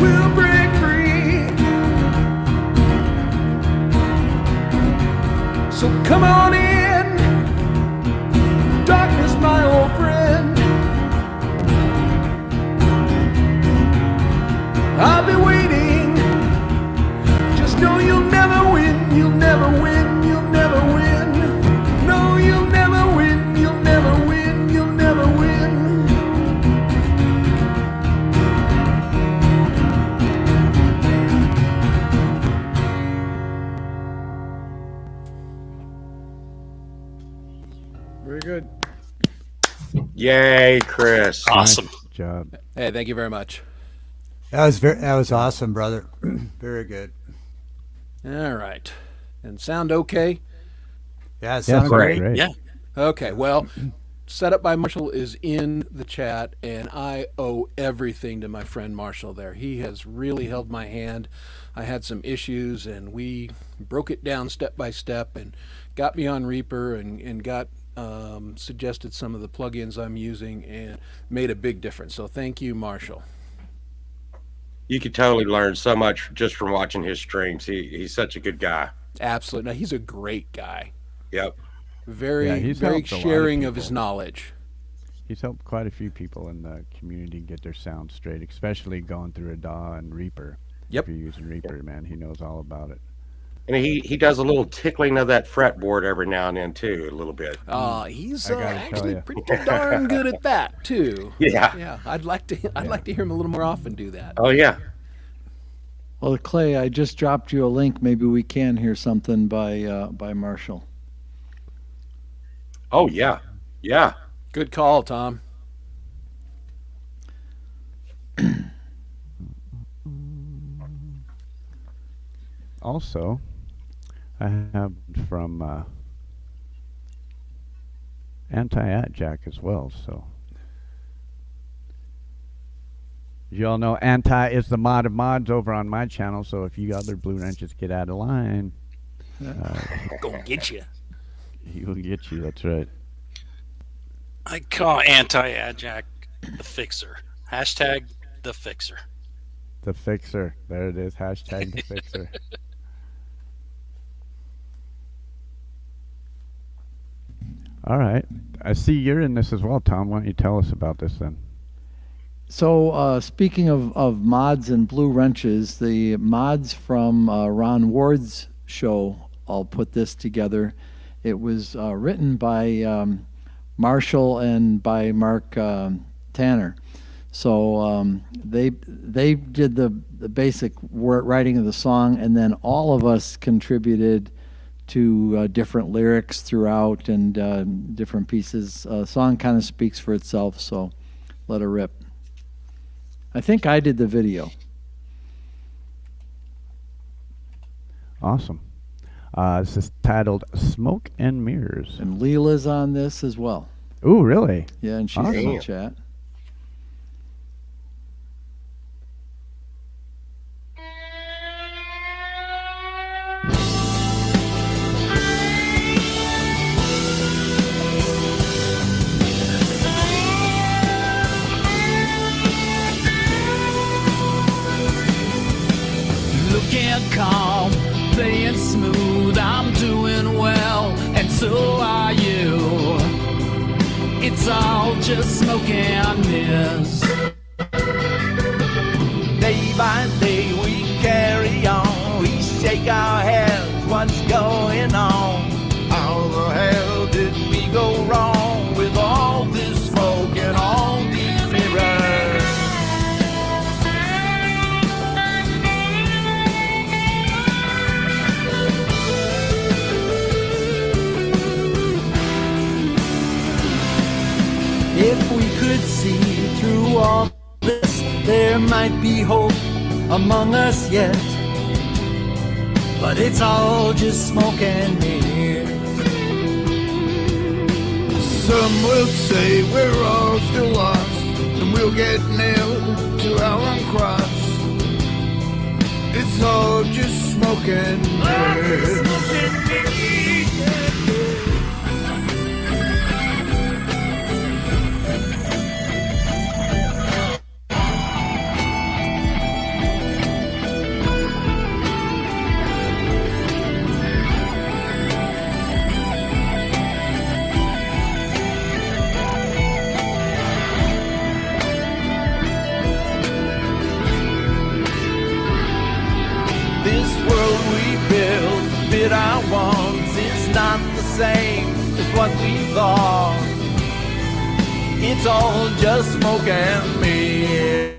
we'll break free. So come on in, darkness, my old friend. I'll be waiting, just know you'll never win, you'll never win, you'll never win. No, you'll never win, you'll never win, you'll never win. Very good. Yay, Chris. Awesome. Nice job. Hey, thank you very much. That was awesome, brother. Very good. All right. And sound okay? Yeah, it sounded correct. great. Yeah. Okay, well, setup by Marshall is in the chat, and I owe everything to my friend Marshall there. He has really held my hand. I had some issues, and we broke it down step by step and got me on Reaper and got suggested some of the plugins I'm using and made a big difference. So thank you, Marshall. You could totally learn so much just from watching his streams. He's such a good guy. Absolutely. No, he's a great guy. Yep. Very, he's very helped a lot of sharing of his people. knowledge. He's helped quite a few people in the community get their sound straight, especially going through a DAW and Reaper. Yep. If you're using Reaper, man, he knows all about it. And he does a little tickling of that fretboard every now and then too, a little bit. He's I gotta tell actually ya. pretty darn good at that too. Yeah. Yeah. I'd like to hear him a little more often do that. Oh yeah. Well, Clay, I just dropped you a link. Maybe we can hear something by Marshall. Oh yeah. Yeah. Good call, Tom. Also, I have from Anti-At-Jack as well, so. You all know Anti is the mod of mods over on my channel, so if you other Blue Wrenches get out of line, Gonna get you. he will get you, that's right. I call Anti-Adjack the fixer. Hashtag the fixer. The Fixer, there it is, hashtag the Fixer. All right, I see you're in this as well, Tom. Why don't you tell us about this then? So speaking of mods and Blue Wrenches, the mods from Ron Ward's show all put this together. It was written by Marshall and by Mark Tanner. So they did the basic writing of the song, and then all of us contributed to different lyrics throughout and different pieces. Song kind of speaks for itself, so let her rip. I think I did the video. Awesome. This is titled Smoke and Mirrors. And Leela's on this as well. Ooh, really? Yeah, and she's in the Awesome. chat. Looking calm, playing smooth, I'm doing well, and so are you. It's all just smoke and mirrors. Day by day we carry on, we shake our heads, what's going on? How the hell did we go wrong with all this smoke and all these mirrors? If we could see through all this, there might be hope among us yet. But it's all just smoke and mirrors. Some will say we're all still lost, and we'll get nailed to our own cross. It's all just smoke and mirrors. This world we built, fit our wants, is not the same as what we thought. It's all just smoke and mirrors.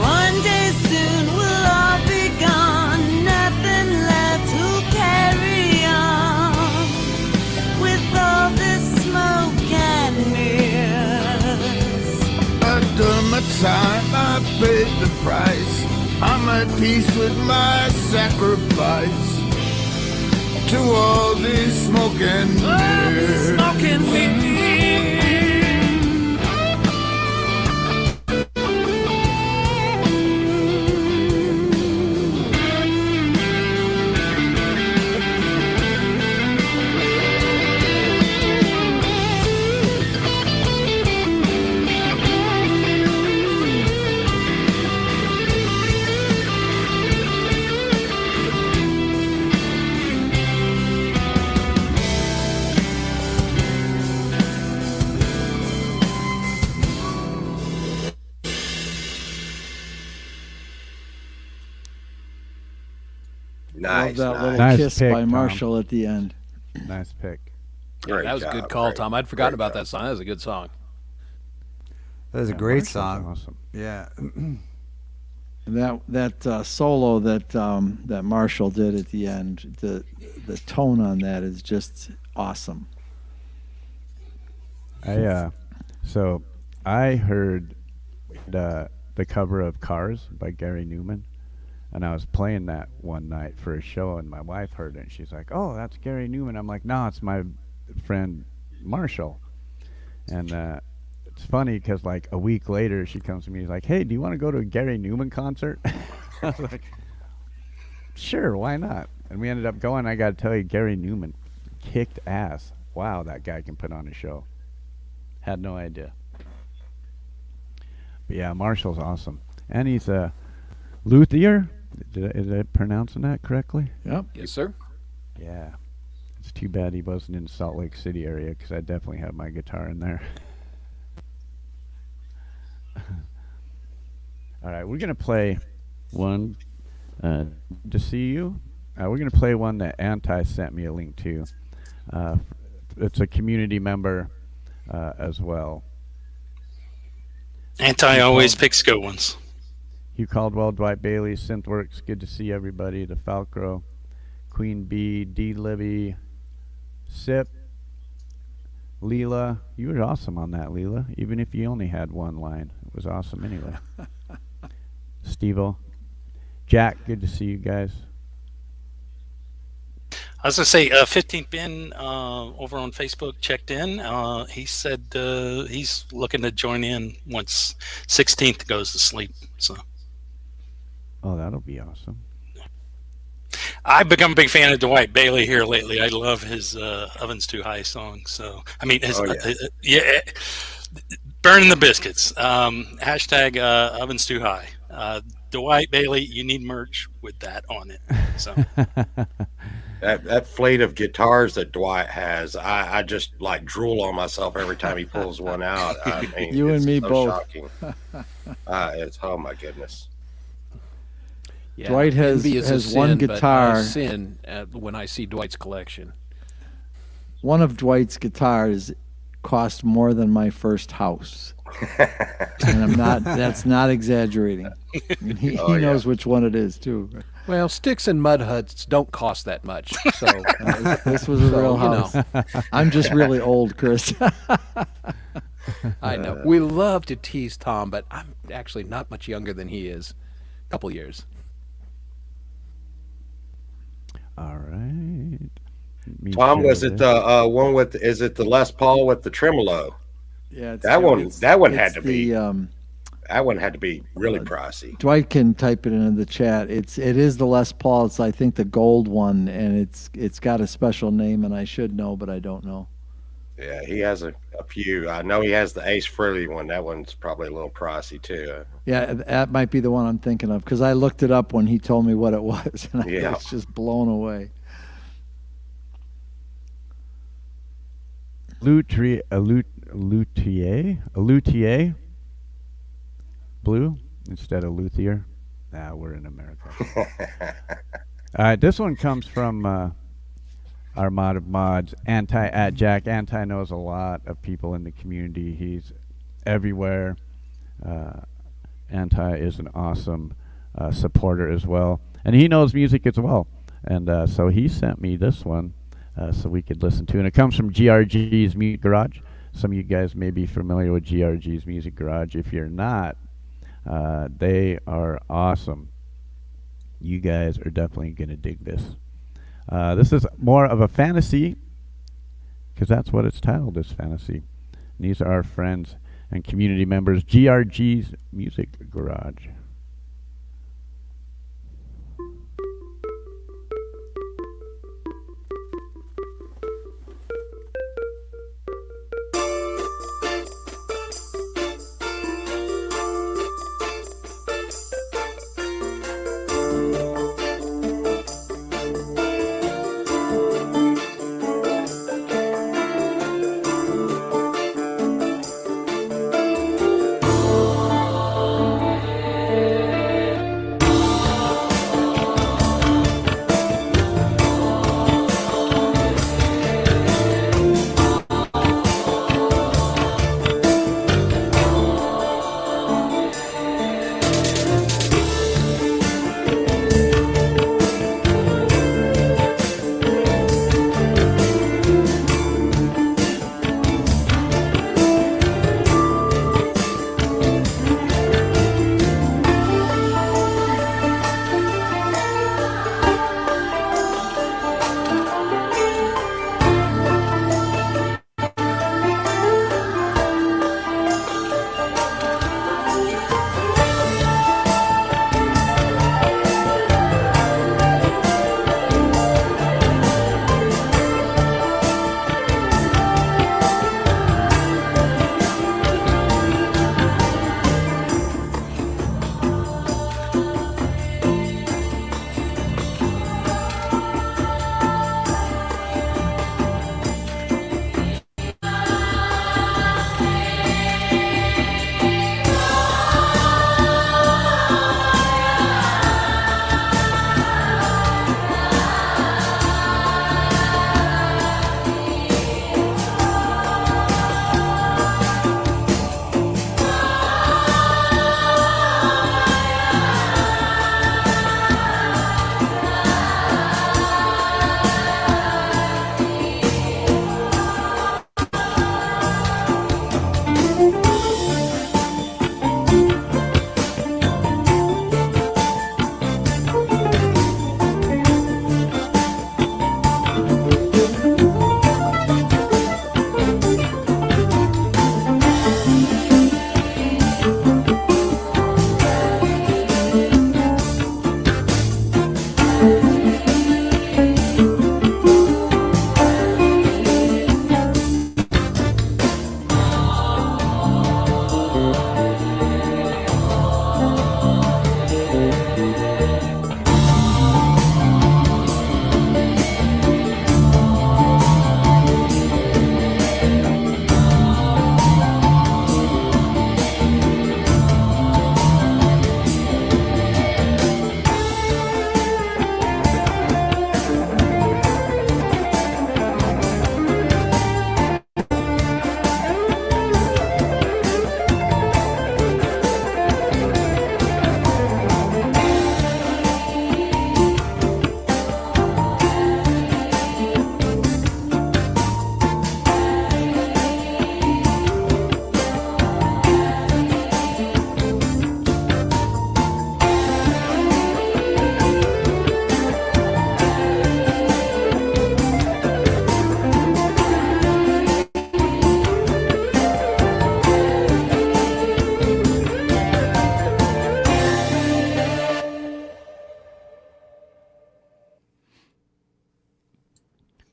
One day soon we'll all be gone, nothing left to carry on. With all this smoke and mirrors. I've done my time, I paid the price. I'm at peace with my sacrifice to the smoke and mirrors. Smoke and mirrors. Nice, Love that little Nice kiss pick, by Tom. Marshall at the end. Nice pick. Yeah, that was a good call, Tom. I'd forgotten about that song. That was a good song. That was a Yeah, great Marshall's song. Awesome. Yeah. And that solo that Marshall did at the end, the tone on that is just awesome. So I heard the cover of Cars by Gary Newman, and I was playing that one night for a show, and my wife heard it, and she's like, "Oh, that's Gary Newman." I'm like, "No, it's my friend Marshall." And it's funny because like a week later, she comes to me, she's like, "Hey, do you want to go to a Gary Newman concert?" I was like, "Sure, why not?" And we ended up going. I got to tell you, Gary Newman kicked ass. Wow, that guy can put on a show. Had no idea. But yeah, Marshall's awesome, and he's a luthier. Is I pronouncing that correctly? Yep. Yes, sir. Yeah. It's too bad he wasn't in Salt Lake City area because I definitely have my guitar in there. All right, we're gonna play one to see you. We're gonna play one that Anti sent me a link to. It's a community member as well. Anti always picks good ones. Hugh Caldwell, Dwight Bailey, Synthworks, good to see everybody. The Falcro, Queen Bee, D. Libby, Sip, Leela. You were awesome on that, Leela, even if you only had one line. It was awesome anyway. Steve-O. Jack, good to see you guys. I was gonna say, 15th Ben over on Facebook checked in. He said he's looking to join in once 16th goes to sleep. So Oh, that'll be awesome. I've become a big fan of Dwight Bailey here lately. I love his "Ovens Too High" song. So I mean, his yeah, burning the biscuits. Hashtag Ovens Too High. Dwight Bailey, you need merch with that on it. So. That fleet of guitars that Dwight has, I just like drool on myself every time he pulls one out. I mean, You and it's me so both. Shocking. It's oh my goodness. Yeah, Dwight has envy is a one sin, but guitar. I sin when I see Dwight's collection. One of Dwight's guitars cost more than my first house. And I'm not that's not exaggerating. And he knows which one it is too. Well, sticks and mud huts don't cost that much. So This was a real house. I'm just really old, Chris. I know. We love to tease Tom, but I'm actually not much younger than he is. A couple years. All right. Tom, was it the one with? Is it the Les Paul with the tremolo? Yeah, it's, That one had it's to be. the, That one had to be really pricey. Dwight can type it into the chat. It is the Les Paul. It's I think the gold one, and it's got a special name, and I should know, but I don't know. Yeah, he has a few. I know he has the Ace Frehley one. That one's probably a little pricey too. Yeah, that might be the one I'm thinking of because I looked it up when he told me what it was, and I Yeah. was just blown away. Luthier, blue instead of luthier. Nah, we're in America. All right, this one comes from our mod of mods, Jack. Anti knows a lot of people in the community. He's everywhere. Anti is an awesome supporter as well, and he knows music as well. And so he sent me this one so we could listen to, and it comes from GRG's Music Garage. Some of you guys may be familiar with GRG's Music Garage. If you're not, they are awesome. You guys are definitely going to dig this. This is more of a fantasy, because that's what it's titled, is fantasy. And these are our friends and community members, GRG's Music Garage.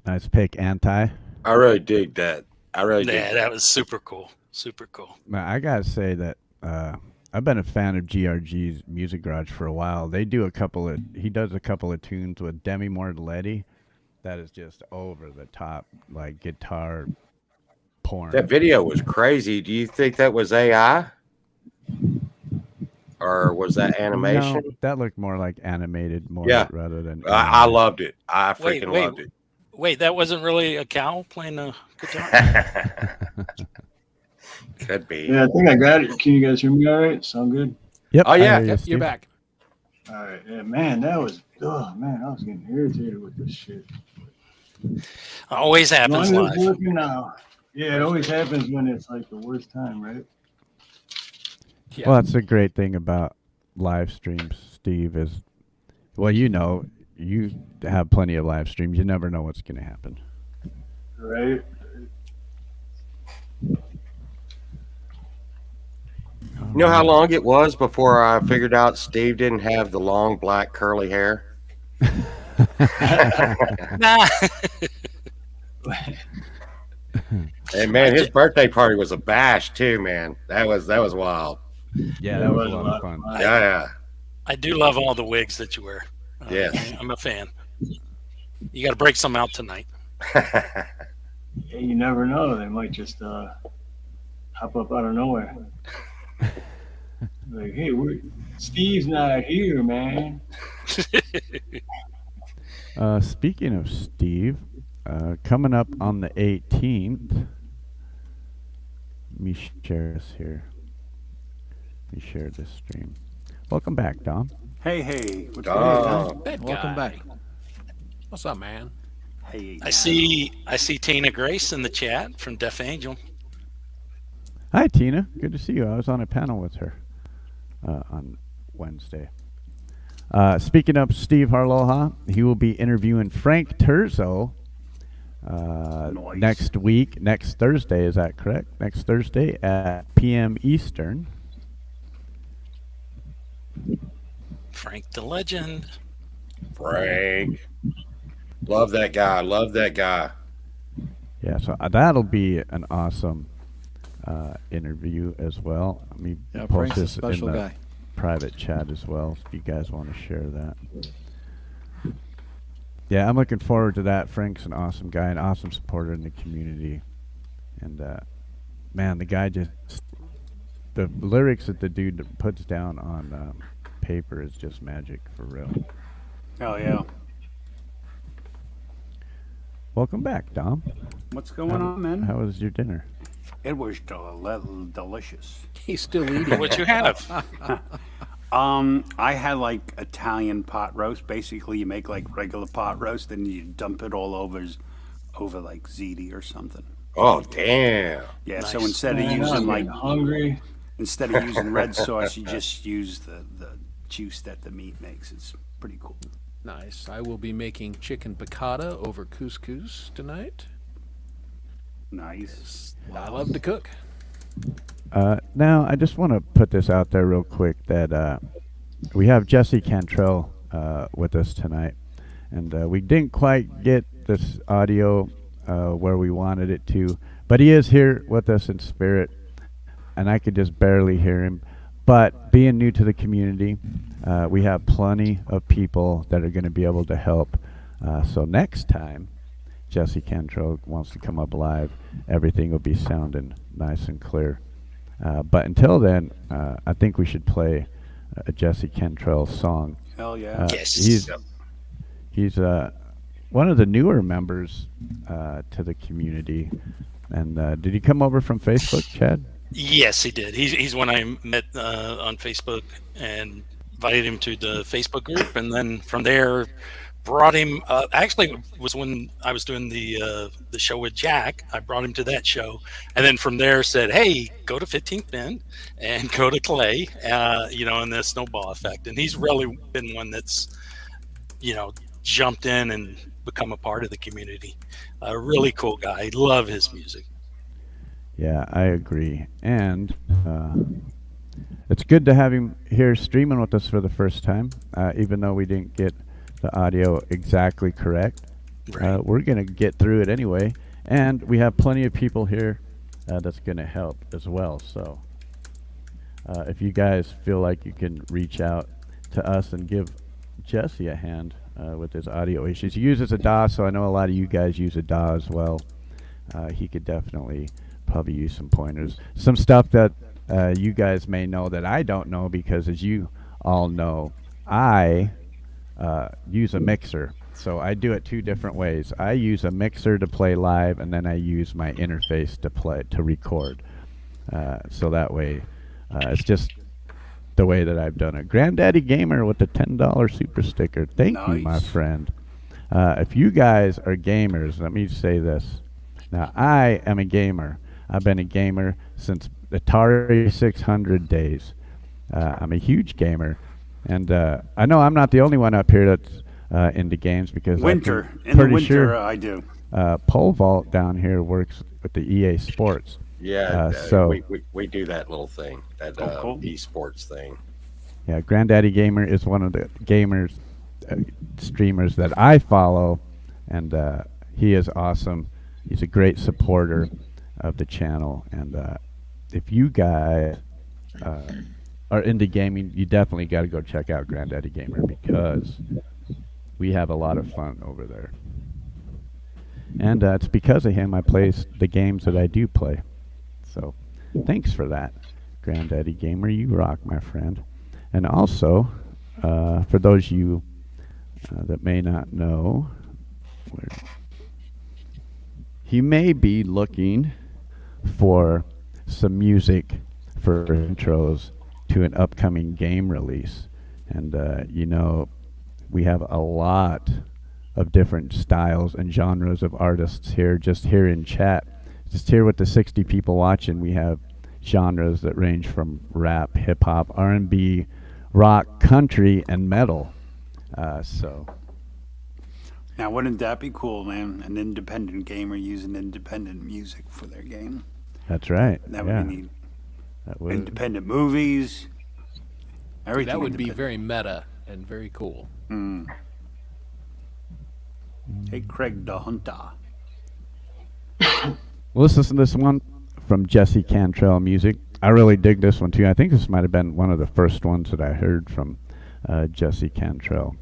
Nice pick, Anti. I really dig that. I really dig Yeah, that was super cool. Super cool. Now, I gotta say that I've been a fan of GRG's Music Garage for a while. He does a couple of tunes with Demi Mortaletti that is just over the top, like guitar porn. That video was crazy. Do you think that was AI? Or was that animation? No, that looked more like animated rather than I loved it. I freaking loved it. Wait, that wasn't really a cow playing a guitar? Could be. Yeah, I think I got it. Can you guys hear me all right? Sound good? Yep. Oh, yeah. Yep, you're back. All right. Yeah, man, I was getting irritated with this shit. Always happens As long as it's live. working now. Yeah, it always happens when it's like the worst time, right? Well, that's the great thing about live streams, Steve, is, well, you you have plenty of live streams. You never know what's going to happen. Right. You know how long it was before I figured out Steve didn't have the long black curly hair? Nah. And man, his birthday party was a bash too, man. That was wild. Yeah, that was a lot of fun. Yeah. I do love all the wigs that you wear. Yes. I'm a fan. You got to break some out tonight. Yeah, you never know. They might just hop up out of nowhere. Like, hey, Steve's not here, man. Speaking of Steve, coming up on the 18th, let me share this here. Let me share this stream. Welcome back, Dom. Hey, what's Dom. That Welcome guy. back. What's up, man? Hey, I see Tina Grace in the chat from Deaf Angel. Hi, Tina. Good to see you. I was on a panel with her on Wednesday. Speaking of Steve Harloha, he will be interviewing Frank Terzo Nice. next week, next Thursday. Is that correct? Next Thursday at p.m. Eastern. Frank the Legend. Frank. Love that guy. Love that guy. Yeah, so that'll be an awesome interview as well. Let me Yeah, post Frank's a this in special the guy. private chat as well if you guys want to share that. Yeah, I'm looking forward to that. Frank's an awesome guy, an awesome supporter in the community. And man, the guy just, the lyrics that the dude puts down on paper is just magic for real. Hell yeah. Welcome back, Dom. What's going on, man? How was your dinner? It was delicious. He's still eating. What you have? I had like Italian pot roast. Basically, you make like regular pot roast, and you dump it all over like ziti or something. Oh, damn. Yeah. Nice. So instead of Man, using I'm like getting hungry. instead of using red sauce, you just use the juice that the meat makes. It's pretty cool. Nice. I will be making chicken piccata over couscous tonight. Nice. I love to cook. Now, I just want to put this out there real quick that we have Jesse Cantrell with us tonight. And we didn't quite get this audio where we wanted it to, but he is here with us in spirit, and I could just barely hear him. But being new to the community, we have plenty of people that are going to be able to help. So next time Jesse Cantrell wants to come up live, everything will be sounding nice and clear. But until then, I think we should play a Jesse Cantrell song. Hell yeah. Yes. He's one of the newer members to the community. And did he come over from Facebook, Chad? Yes, he did. He's one I met on Facebook and invited him to the Facebook group, and then from there brought him. Actually, it was when I was doing the show with Jack. I brought him to that show, and then from there said, "Hey, go to 15th Bend and go to Clay." And the snowball effect. And he's really been one that's, jumped in and become a part of the community. A really cool guy. Love his music. Yeah, I agree. And it's good to have him here streaming with us for the first time, even though we didn't get the audio exactly correct. Right. We're going to get through it anyway. And we have plenty of people here that's going to help as well. So if you guys feel like you can reach out to us and give Jesse a hand with his audio issues. He uses a DAW, so I know a lot of you guys use a DAW as well. He could definitely probably use some pointers. Some stuff that you guys may know that I don't know, because as you all know, I use a mixer. So I do it two different ways. I use a mixer to play live, and then I use my interface to record. So that way, it's just the way that I've done it. Granddaddy Gamer with the $10 super sticker. Thank you, my friend. If you guys are gamers, let me say this. Now, I am a gamer. I've been a gamer since Atari 600 days. I'm a huge gamer. And I know I'm not the only one up here that's into games because Winter. I'm In the pretty winter, sure I do. Pole Vault down here works with the EA Sports. Yeah, so we do that little thing, that cool. esports thing. yeah, Granddaddy Gamer is one of the gamers streamers that I follow, and he is awesome. He's a great supporter of the channel, and if you guys are into gaming, you definitely got to go check out Granddaddy Gamer because we have a lot of fun over there. And it's because of him I play the games that I do play. So thanks for that, Granddaddy Gamer. You rock, my friend. And also, for those of you that may not know, he may be looking for some music for intros to an upcoming game release. And, you know, we have a lot of different styles and genres of artists here, just here in chat. Just here with the 60 people watching, we have genres that range from rap, hip-hop, R&B, rock, country, and metal. So Now, wouldn't that be cool, man? An independent gamer using independent music for their game. that's right. That yeah. would be neat. That would. Independent movies. Everything. That would be independent. very meta and very cool. Mm. Hey, Craig the Hunter. Well, let's listen to this one from Jesse Cantrell Music. I really dig this one too. I think this might have been one of the first ones that I heard from Jesse Cantrell.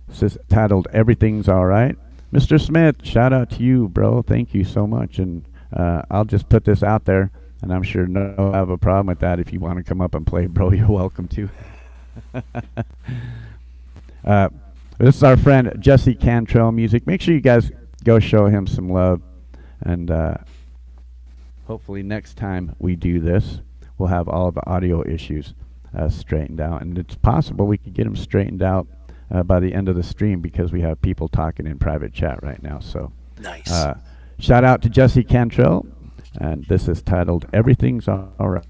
This is titled "Everything's All Right." Mr. Smith, shout out to you, bro. Thank you so much. And I'll just put this out there, and I'm sure no one will have a problem with that. If you want to come up and play, bro, you're welcome to. This is our friend Jesse Cantrell Music. Make sure you guys go show him some love, and hopefully next time we do this, we'll have all the audio issues straightened out, and it's possible we could get them straightened out by the end of the stream because we have people talking in private chat right now. So Nice. shout out to Jesse Cantrell, and this is titled "Everything's All Right."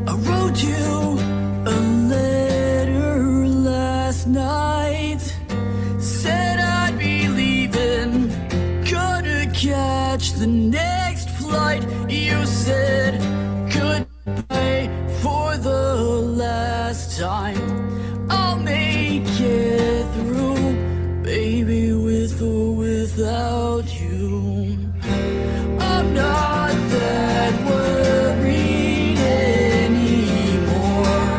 I wrote you a letter last night. Said I'd be leaving, gonna catch the next flight. You said goodbye for the last time. I'll make it through, baby, with or without you. I'm not that worried anymore.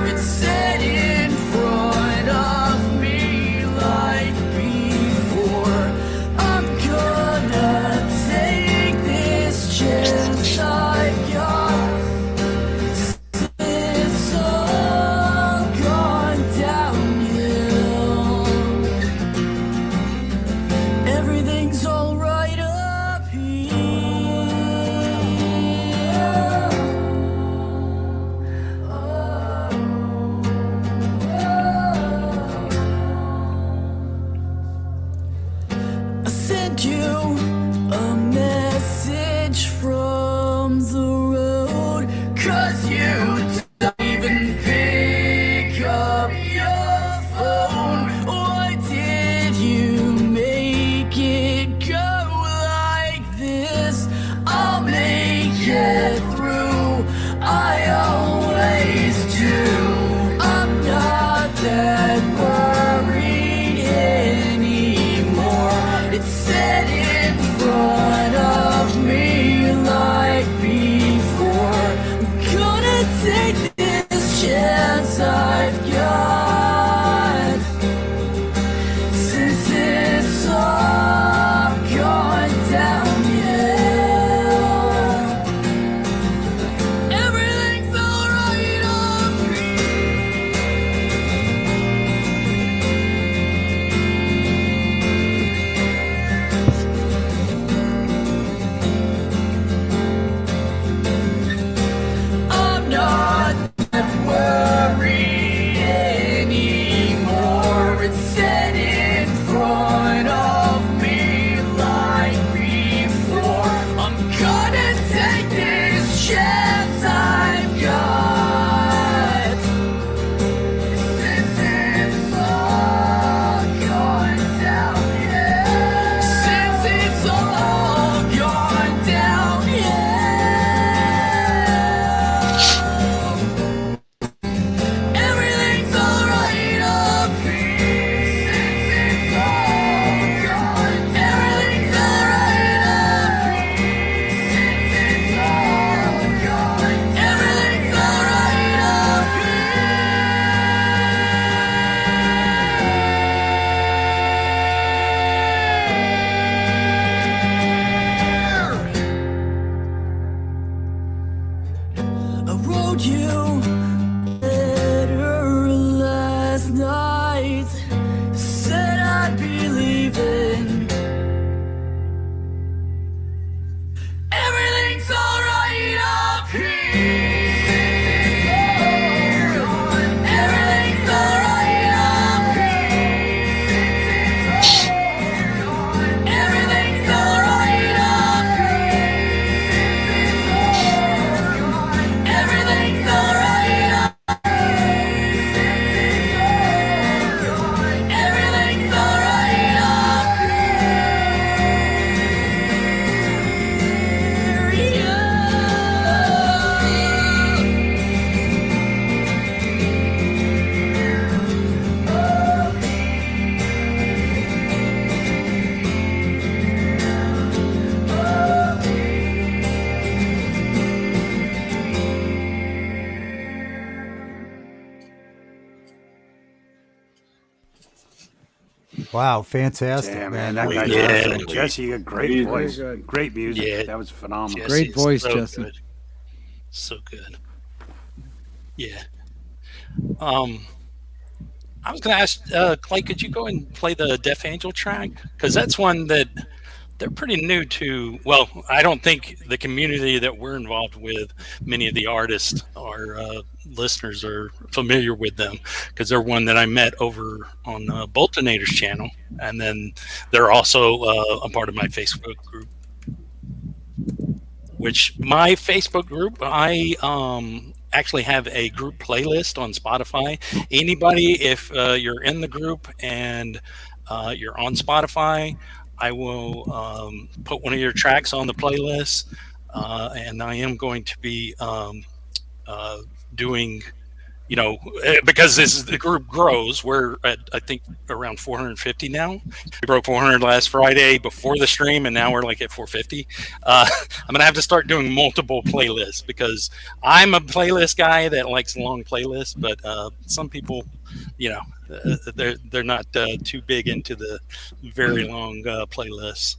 It's set in front of me like before. I'm gonna take this chance I've got. It's all gone downhill. Everything's all right up I sent you a message from the road, 'cause you don't even pick up your phone. Why did you make it go like this? I'll make it through, I always do. I'm not that worried anymore. It's set in front of me like before. I'm gonna take this chance I've got. Since it's all gone downhill, everything's alright on me. Wow, fantastic, Damn, man. man, that guy's Yeah. awesome. Jesse, you got great Very voice. good. Great music. Yeah. That was phenomenal. Jesse Great is voice, so Jesse. good. So good. Yeah. I was going to ask Clay, could you go and play the Deaf Angel track? Because that's one that they're pretty new to. Well, I don't think the community that we're involved with, many of the artists or listeners are familiar with them, because they're one that I met over on Boltonator's channel, and then they're also a part of my Facebook group. Which my Facebook group, I actually have a group playlist on Spotify. Anybody, if you're in the group and you're on Spotify, I will put one of your tracks on the playlist, and I am going to be doing, you know, because the group grows. We're at, I think, around 450 now. We broke 400 last Friday before the stream, and now we're like at 450. I'm gonna have to start doing multiple playlists, because I'm a playlist guy that likes long playlists, but some people, you know, they're not too big into the very long playlists.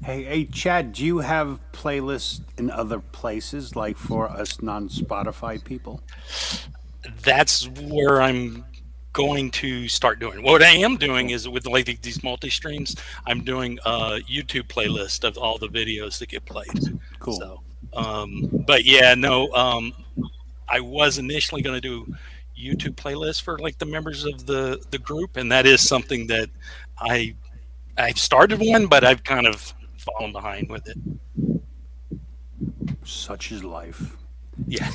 Hey, Chad, do you have playlists in other places, like for us non-Spotify people? That's where I'm going to start doing. What I am doing is with like these multi-streams, I'm doing a YouTube playlist of all the videos that get played. Cool. So, but yeah, no, I was initially going to do YouTube playlists for like the members of the group, and that is something that I've started one, but I've kind of fallen behind with it. Such is life. Yeah.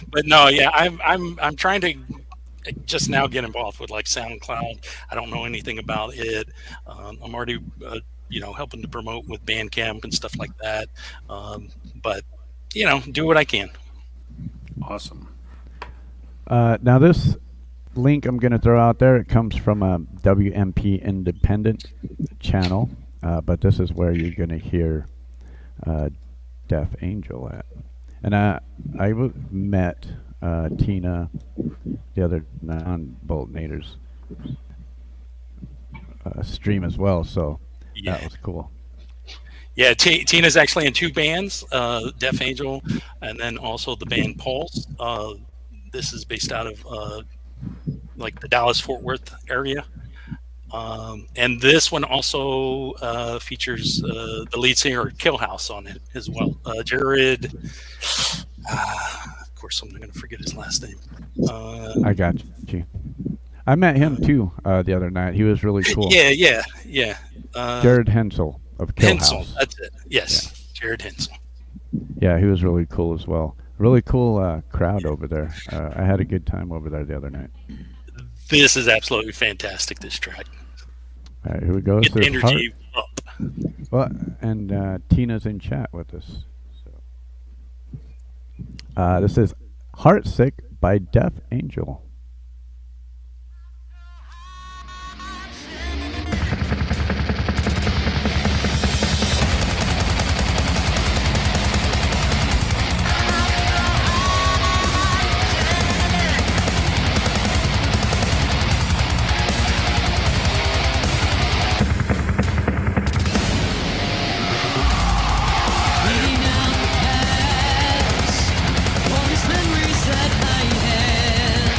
But no, yeah, I'm trying to just now get involved with like SoundCloud. I don't know anything about it. I'm already helping to promote with Bandcamp and stuff like that. But do what I can. Awesome. Now this link I'm going to throw out there, it comes from a WMP Independent channel, but this is where you're going to hear Deaf Angel at. And I met Tina the other night on Boltonator's stream as well, so Yeah. that was cool. Yeah, Tina's actually in two bands, Deaf Angel, and then also the band Pulse. This is based out of like the Dallas-Fort Worth area. And this one also features the lead singer Killhouse on it as well. Jared, of course, I'm not going to forget his last name. I got you. I met him too the other night. He was really cool. Yeah. Jared Hensel of Killhouse. Hensel, that's it. Yes, yeah. Jared Hensel. Yeah, he was really cool as well. Really cool crowd over there. I had a good time over there the other night. This is absolutely fantastic, this track. All right, here we go. Get the This is energy up. Well, and Tina's in chat with us. So. This is Heartsick by Deaf Angel. All these memories that I had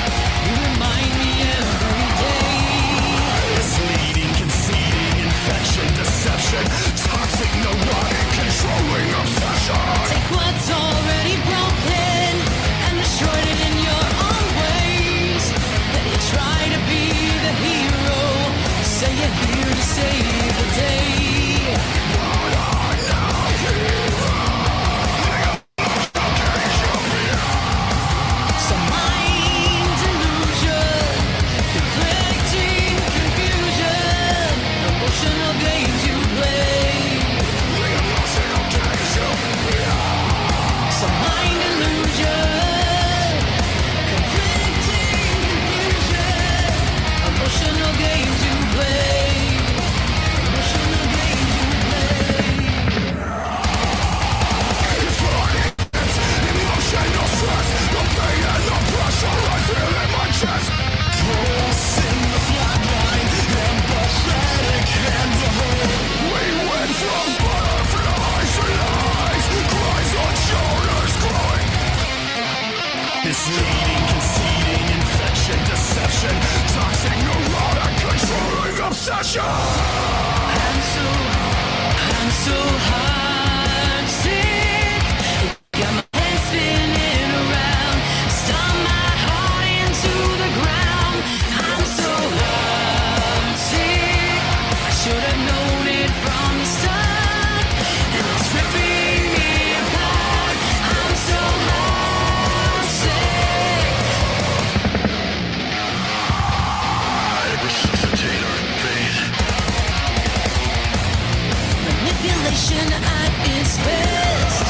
Isolation at its best.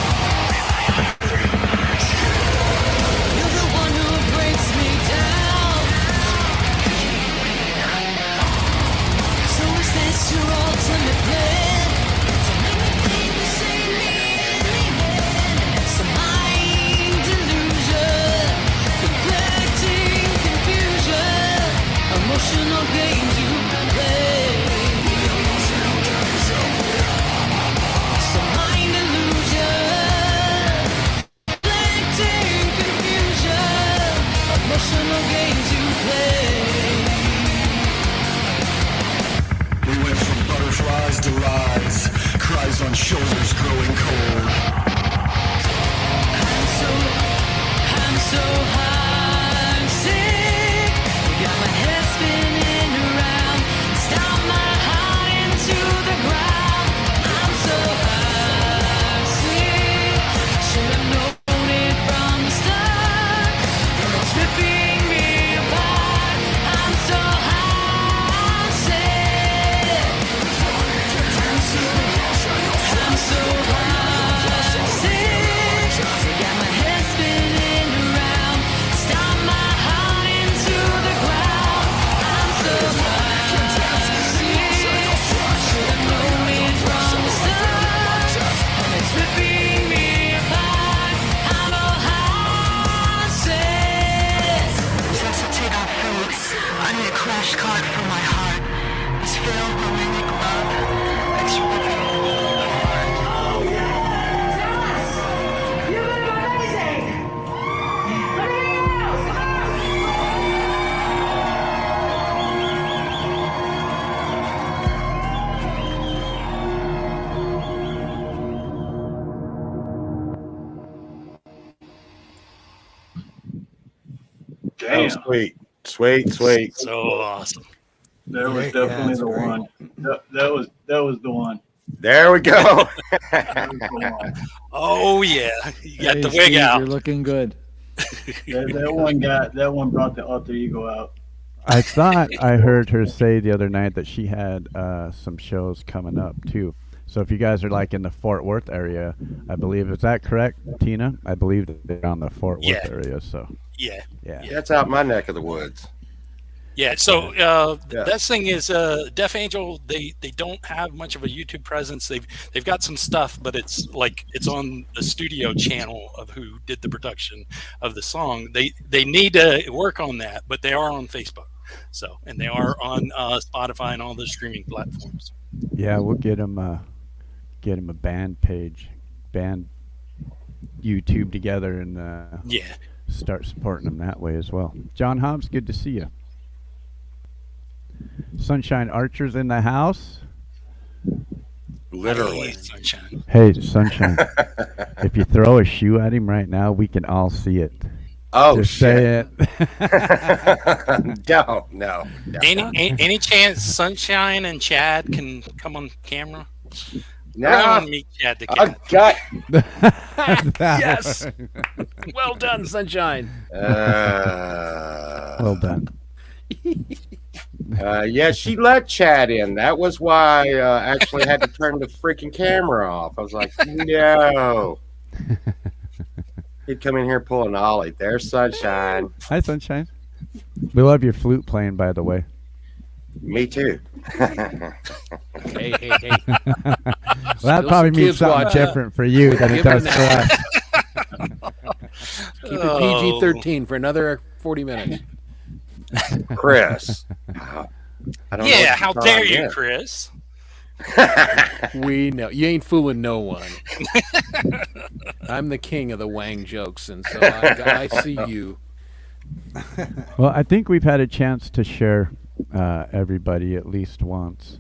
You're the one who breaks me down. So is this your ultimate plan? To make me think you say me anywhere. Some mind delusion, neglecting confusion, emotional games you play. Some mind illusion, neglecting confusion, emotional games you play. We went from butterflies to lies, cries on shoulders growing cold. I'm so high, I'm sick. You got my head spinning around, stomp my heart into the ground. I'm so high, I'm sick. I should have known it from the start. And it's ripping me apart. I'm so high, I'm sick. I'm so high, I'm sick. You got my head spinning around, stomp my heart into the ground. I'm so high, I'm sick. I should have known it from the start. And it's ripping me apart. I'm so high, I'm sick. Resuscitate our fruits. I need a crash cart for my heart. This failed romantic love. It's ripping me apart. Oh yeah! You've been amazing! Anything else? Damn. Oh, sweet, sweet, sweet. So awesome. That was Yeah, definitely that's the great. one. That was the one. There we go. That was the one. Oh yeah, you got Hey, the wig Steve, out. You're looking good. That one brought the alter ego out. I thought I heard her say the other night that she had some shows coming up too. So if you guys are like in the Fort Worth area, I believe, is that correct, Tina? I believe that they're on the Fort Worth Yeah. area. So Yeah. yeah. That's out my neck of the woods. Yeah, so Yeah. that thing is Deaf Angel. They don't have much of a YouTube presence. They've got some stuff, but it's on the studio channel of who did the production of the song. They need to work on that, but they are on Facebook. So and they are on Spotify and all the streaming platforms. Yeah, we'll get him a band page, band YouTube together, and Yeah. start supporting them that way as well. John Hobbs, good to see you. Sunshine Archer's in the house. Literally. Hey, Sunshine. Hey, Sunshine. If you throw a shoe at him right now, we can all see it. Oh, Just shit. say it. No. Any chance Sunshine and Chad can come on camera? No. I want to meet Chad the I cat. got. Yes. Well done, Sunshine. Well done. Yeah, she let Chad in. That was why I actually had to turn the freaking camera off. I was like, no. He'd come in here pulling ollie. There's Sunshine. Hi, Sunshine. We love your flute playing, by the way. Me too. Hey. Well, that Still probably some means kids something watching. different for you than it Give does it for an us. Keep it PG-13 for another 40 minutes. Chris. I don't know Yeah, what how you're dare talking you, about. Chris? We know you ain't fooling no one. I'm the king of the Wang jokes, and so I see you. Well, I think we've had a chance to share everybody at least once.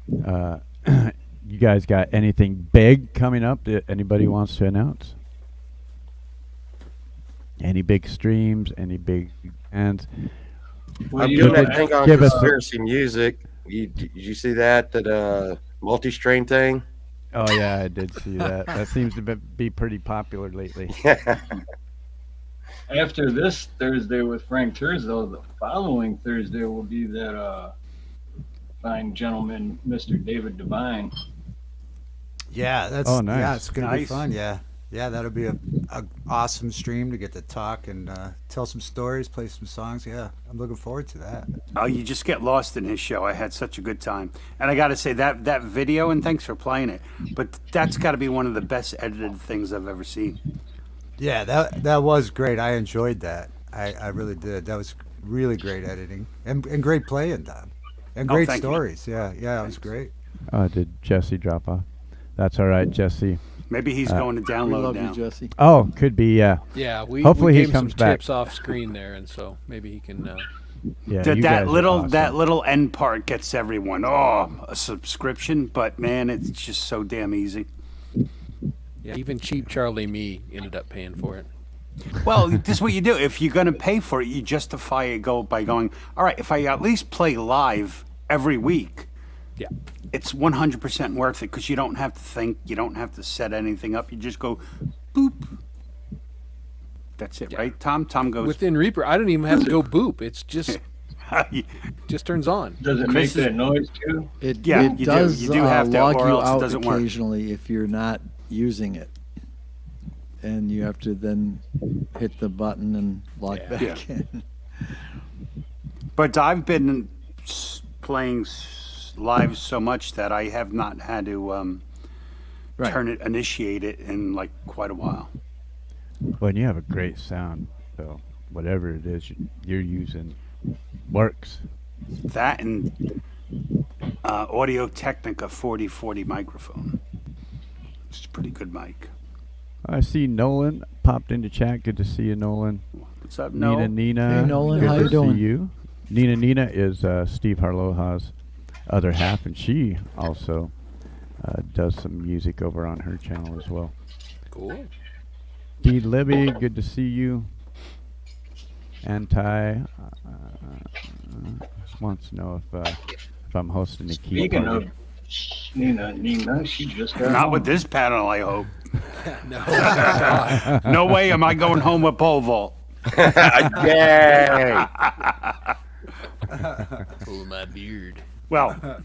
You guys got anything big coming up that anybody wants to announce? Any big streams? Any big bands? I'm you doing know, that thing on give us a- conspiracy music. Did you see that multi-strain thing? Oh yeah, I did see that. That seems to be pretty popular lately. After this Thursday with Frank Terzo, the following Thursday will be that fine gentleman, Mr. David Devine. Yeah, that's Oh, nice. yeah, it's gonna be Nice. fun. Yeah, yeah, that'll be a awesome stream to get to talk and tell some stories, play some songs. Yeah, I'm looking forward to that. Oh, you just get lost in his show. I had such a good time, and I got to say that video. And thanks for playing it. But that's got to be one of the best edited things I've ever seen. Yeah, that was great. I enjoyed that. I really did. That was really great editing and great playing, Don, and great thank you. stories. Yeah, yeah, it was great. Did Jesse drop off? That's all right, Jesse. Maybe he's going to We download love now. you, Jesse. Oh, could be. Yeah. Yeah, we Hopefully we he gave comes some back. tips off screen there, and so maybe he can. Yeah. That, you that guys are little awesome. that little end part gets everyone. Oh, a subscription, but man, it's just so damn easy. Yeah, even cheap Charlie me ended up paying for it. Well, this is what you do. If you're going to pay for it, you justify it by going, all right, if I at least play live every week, Yeah. it's 100% worth it because you don't have to think, you don't have to set anything up. You just go, boop. That's it, Yeah. right, Tom? Tom goes, Within Reaper, I don't even have to go boop. It's just turns on. Does it Chris make is- that noise too? It, Yeah, it you do. does You do have to, log or you else it out doesn't work. occasionally if you're not using it. And you have to then hit the button and log Yeah. back in. but I've been playing live so much that I have not had to Right. initiate it in like quite a while. Well, and you have a great sound, so whatever it is you're using works. That and Audio Technica 4040 microphone. It's a pretty good mic. I see Nolan popped into chat. Good to see you, Nolan. What's up, Noel? Nina. Hey, Nolan, good how to you doing? See you. Nina is Steve Harloha's other half, and she also does some music over on her channel as well. Cool. D. Libby, good to see you. Anti wants to know if I'm hosting a key Speaking party. of Nina, she just got Not home. with this panel, I hope. No. No way am I going home with pole vault. Yay! Pull my beard. Well,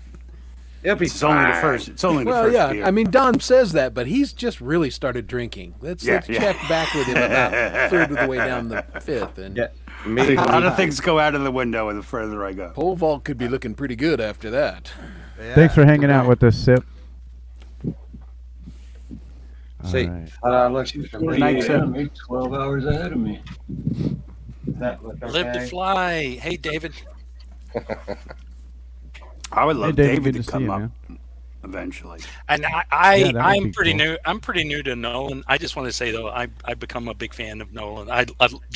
It'll be it's only the fine. first. It's only the Well, first yeah. beer. I mean, Don says that, but he's just really started drinking. Let's Yeah, yeah. check back with him about a third of the way down the fifth, and Yeah, me. a lot of things go out of the window the further I go. pole vault could be looking pretty good after that. Yeah. Thanks for hanging out with us, Sip. See, All right. look, She's Night, 48 sir. me, 12 hours ahead of me. That look Live to okay? fly. Hey, David. I would Hey, love David, David good to to see come you, up man. eventually. And Yeah, that would I'm be pretty cool. new. I'm pretty new to Nolan. I just want to say though, I've become a big fan of Nolan. I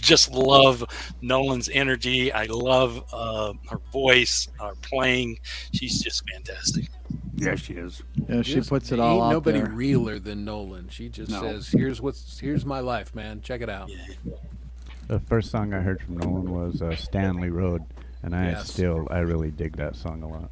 just love Nolan's energy. I love her voice, her playing. She's just fantastic. Yeah, she is. Yeah, she Just puts it all ain't out nobody there. realer than Nolan. She just No. says, "Here's my life, man. Check it out." The first song I heard from Nolan was Stanley Road, and Yes. I really dig that song a lot.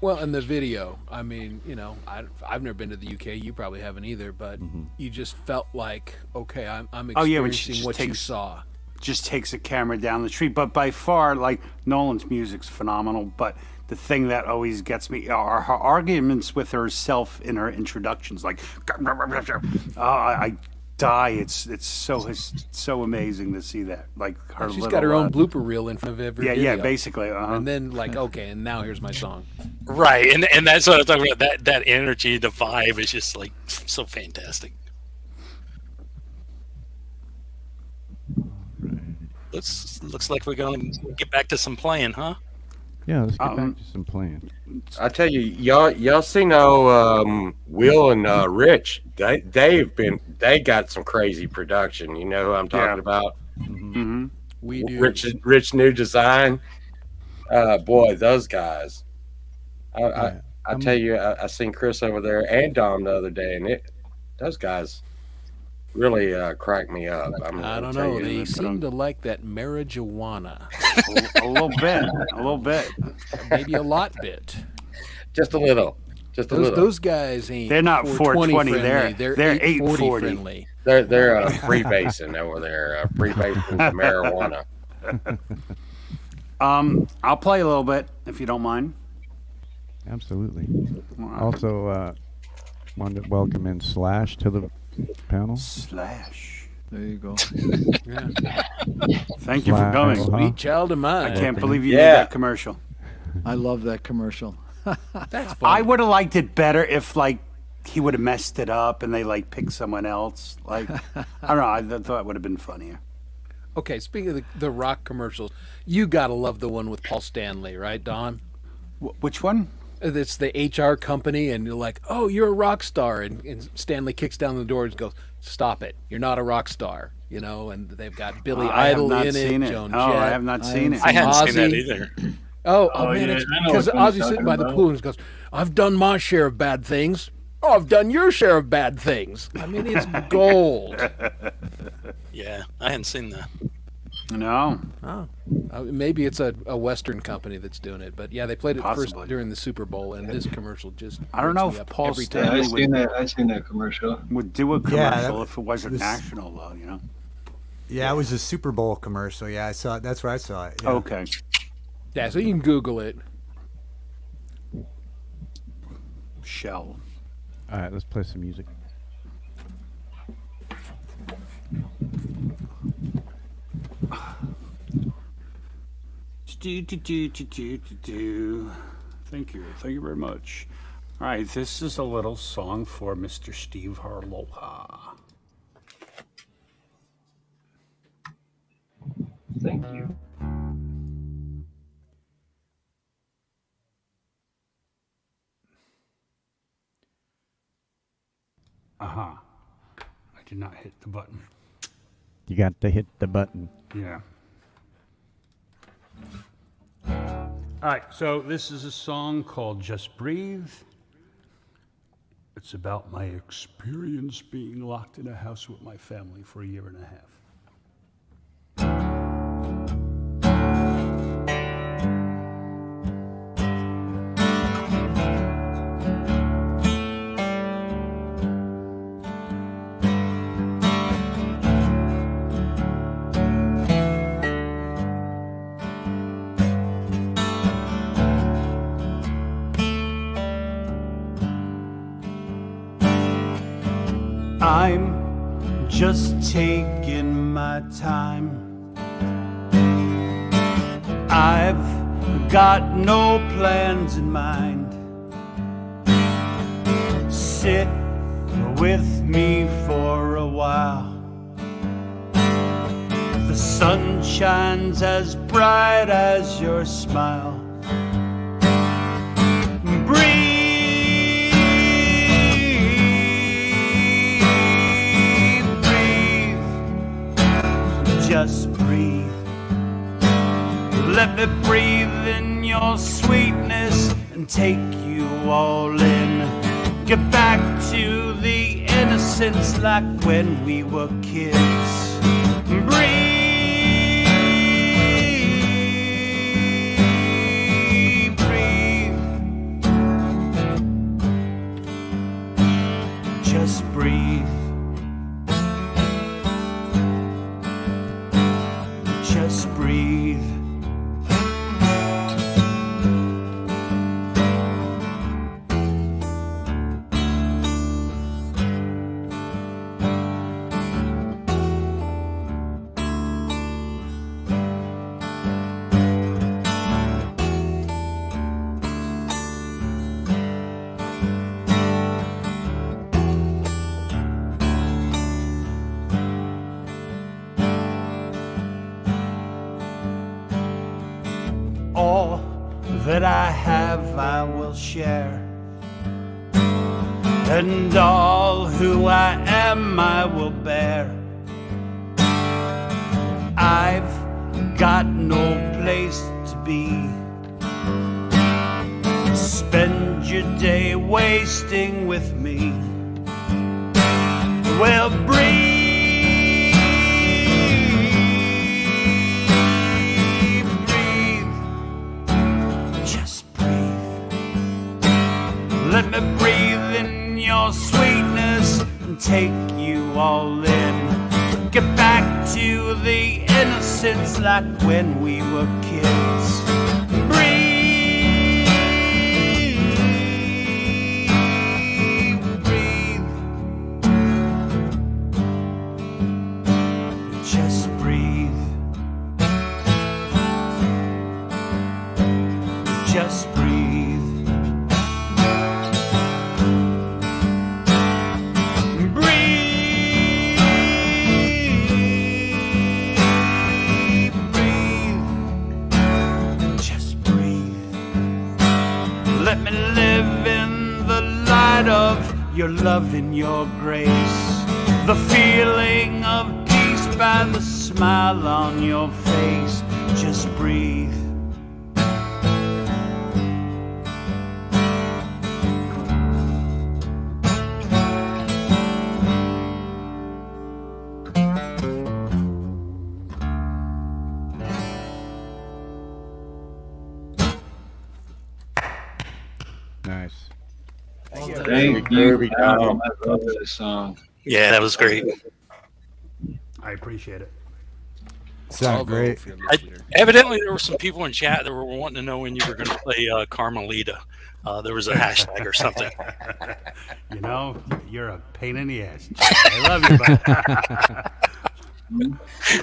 Well, and the video. I mean, you know, I've never been to the UK. You probably haven't either, but you just felt like, okay, I'm Oh, yeah, experiencing when she just what you takes- saw. Just takes a camera down the street. But by far, like, Nolan's music's phenomenal. But the thing that always gets me are her arguments with herself in her introductions. Like, I die. It's so amazing to see that. Like her. She's little, got her own blooper reel in front of every Yeah, video. yeah, basically. And then like, okay, and now here's my song. Right, and that's what I'm talking about. That energy, the vibe is just like so fantastic. Looks like we're going to get back to some playing, huh? Yeah, let's get back to some playing. I tell you, y'all see no Will and Rich. They got some crazy production. You know who I'm talking Yeah. about? Mm-hmm. We do. Rich new design. Boy, those guys. I tell you, I seen Chris over there and Dom the other day, and those guys really cracked me up. I don't know. They seem to like that marijuana. A little bit. Maybe a lot bit. Just a little. Those guys ain't. They're not 420, friendly. they're 840 friendly. They're freebasing over there, freebasing some marijuana. I'll play a little bit if you don't mind. Absolutely. Also, Want to welcome in Slash to the panel. Slash. There you go. Yeah. Thank you for Slash, coming. Sweet child of mine. I can't believe you Yeah. made that commercial. I love that commercial. That's fun. I would have liked it better if like he would have messed it up and they like picked someone else. Like I don't know. I thought it would have been funnier. Okay, speaking of the rock commercials, you gotta love the one with Paul Stanley, right, Don? Which one? It's the HR company, and you're like, "Oh, you're a rock star," and Stanley kicks down the door and goes, "Stop it! You're not a rock star." You know, and they've got Billy I have Idol not in seen it. Joan Oh, I Jett. have not seen it. I hadn't seen that Ozzy. either. Oh, Oh, man, yeah, it's I know because what one's Ozzy's sitting by talking the about. pool and goes, "I've done my share of bad things. Oh, I've done your share of bad things." I mean, it's gold. Yeah, I hadn't seen that. No. Oh, maybe it's a Western company that's doing it, but yeah, they played it Possibly. first during the Super Bowl, and this commercial just I don't know wakes me if up Paul every Yeah, time. Stanley I seen that commercial. would do a Yeah, commercial that if it wasn't was- national, though. You know. Yeah, it was a Super Bowl commercial. Yeah, I saw it. That's where I saw it. Yeah. Okay. Yeah, so you can Google it. Shell. All right, let's play some music. Thank you. Thank you very much. All right, this is a little song for Mr. Steve Harloha. Thank you. Aha. I did not hit the button. You got to hit the button. Yeah. All right, so this is a song called Just Breathe. It's about my experience being locked in a house with my family for a year and a half. I'm just taking my time. I've got no plans in mind. Sit with me for a while. The sun shines as bright as your smile. Just breathe. Let me breathe in your sweetness and take you all in. Get back to the innocence like when we were kids. Breathe, breathe. Just breathe. Just breathe. All that I have I will share, and all who I am I will bear. I've got no place to be. Spend your day wasting with me. Well, breathe. Let me breathe in your sweetness and take you all in. Get back to the innocence like when we were kids. Breathe, breathe. sight of your love and your grace, the feeling of peace by the smile on your face. Just breathe. Nice. Thank you, Tom. I love this song. Yeah, that was great. I appreciate it. Sound great. Evidently, there were some people in chat that were wanting to know when you were going to play Carmelita. There was a hashtag or something. You know, you're a pain in the ass. I love you,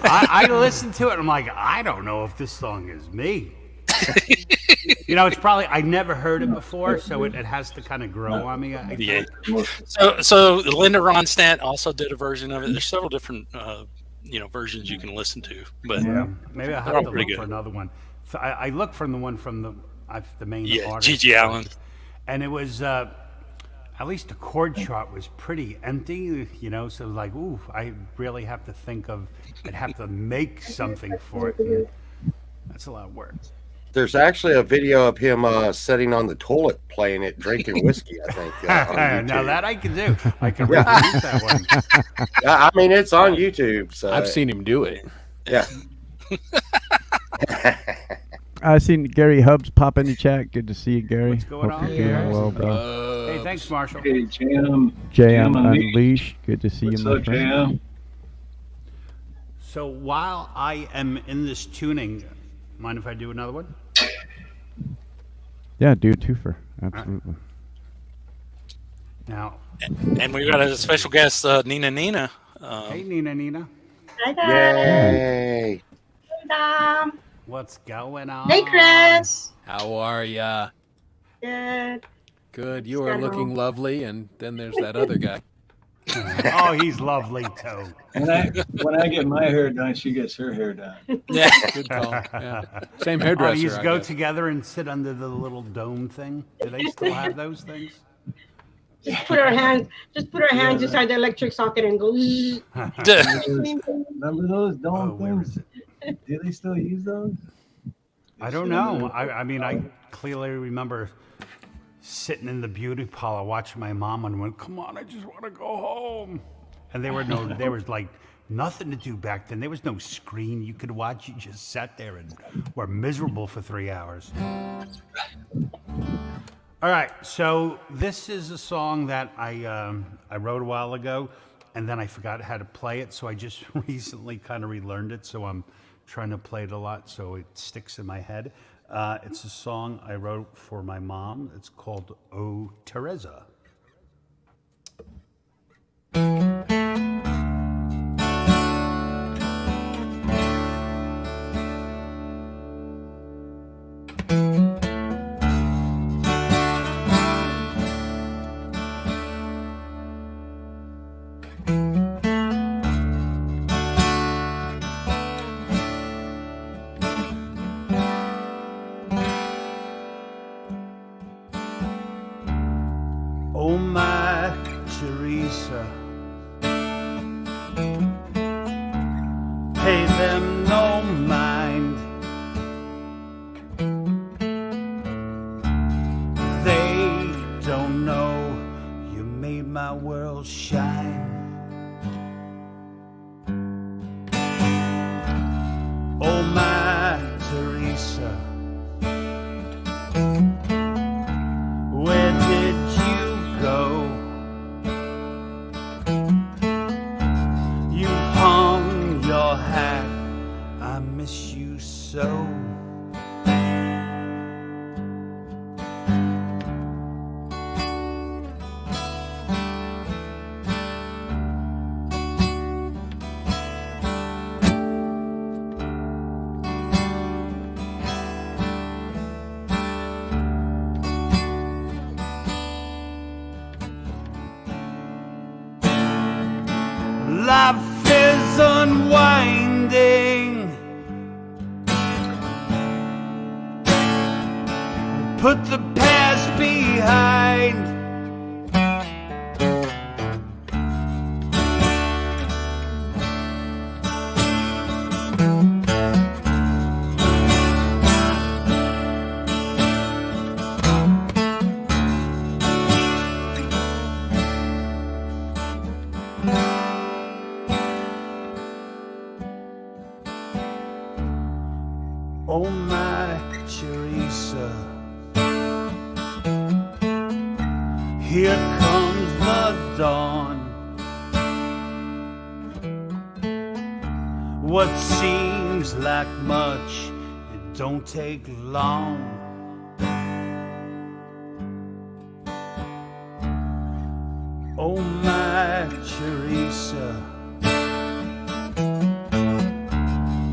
but I listened to it and I'm like, I don't know if this song is me. You know, it's probably, I never heard it before, so it has to kind of grow on me. Yeah. So Linda Ronstadt also did a version of it. There's several different versions you can listen to, but yeah, maybe I'll they're have all to pretty look for good. another one. So I looked from the one from the main artist. Gigi Allen. And it was, at least the chord chart was pretty empty, you know, so like, ooh, I really have to think of, I'd have to make something for it. And that's a lot of work. There's actually a video of him sitting on the toilet playing it, drinking whiskey, I think. Now that I can do. I can reproduce that one. I mean, it's on YouTube. So I've seen him do it. Yeah. I seen Gary Hubbs pop in the chat. Good to see you, Gary. What's going Hope on, you're doing Gary? well, bro. Hey, thanks, Marshall. Hey, Jam. JM Unleashed. Good to see What's you, my up, friend. Jam? So while I am in this tuning, mind if I do another one? Yeah, do a twofer. Absolutely. Now, And we got a special guest, Nina. hey, Nina. Hi guys. Yay. Hey Dom. What's going on? Hey Chris. How are ya? Good. Good. You are looking lovely, and then there's that other guy. Oh, he's lovely too. When I get my hair done, she gets her hair done. Yeah, good call. Yeah. Same hairdresser. Oh, you just I go guess. together and sit under the little dome thing. Do they still have those things? Just put our hands inside the electric socket and go. Remember those dome things? Do they still use those? I don't know. I mean, I clearly remember sitting in the beauty parlor watching my mom and went, "Come on, I just want to go home." And there was like nothing to do back then. There was no screen you could watch. You just sat there and were miserable for 3 hours. All right, so this is a song that I wrote a while ago, and then I forgot how to play it. So I just recently kind of relearned it. So I'm trying to play it a lot so it sticks in my head. It's a song I wrote for my mom. It's called "Oh Teresa." Oh my Teresa, pay them no mind. They don't know you made my world shine. Oh my Teresa, where did you go? You hung your hat, I miss you so. Life is unwinding. Put the past behind. dawn. What seems like much, it don't take long. Oh my Teresa,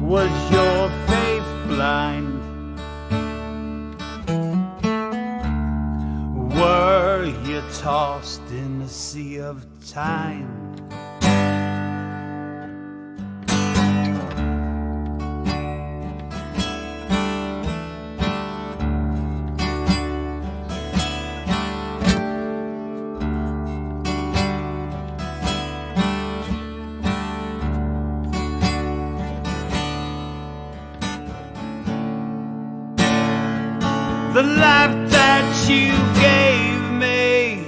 was your faith blind? Were you tossed in the sea of time? The life that you gave me,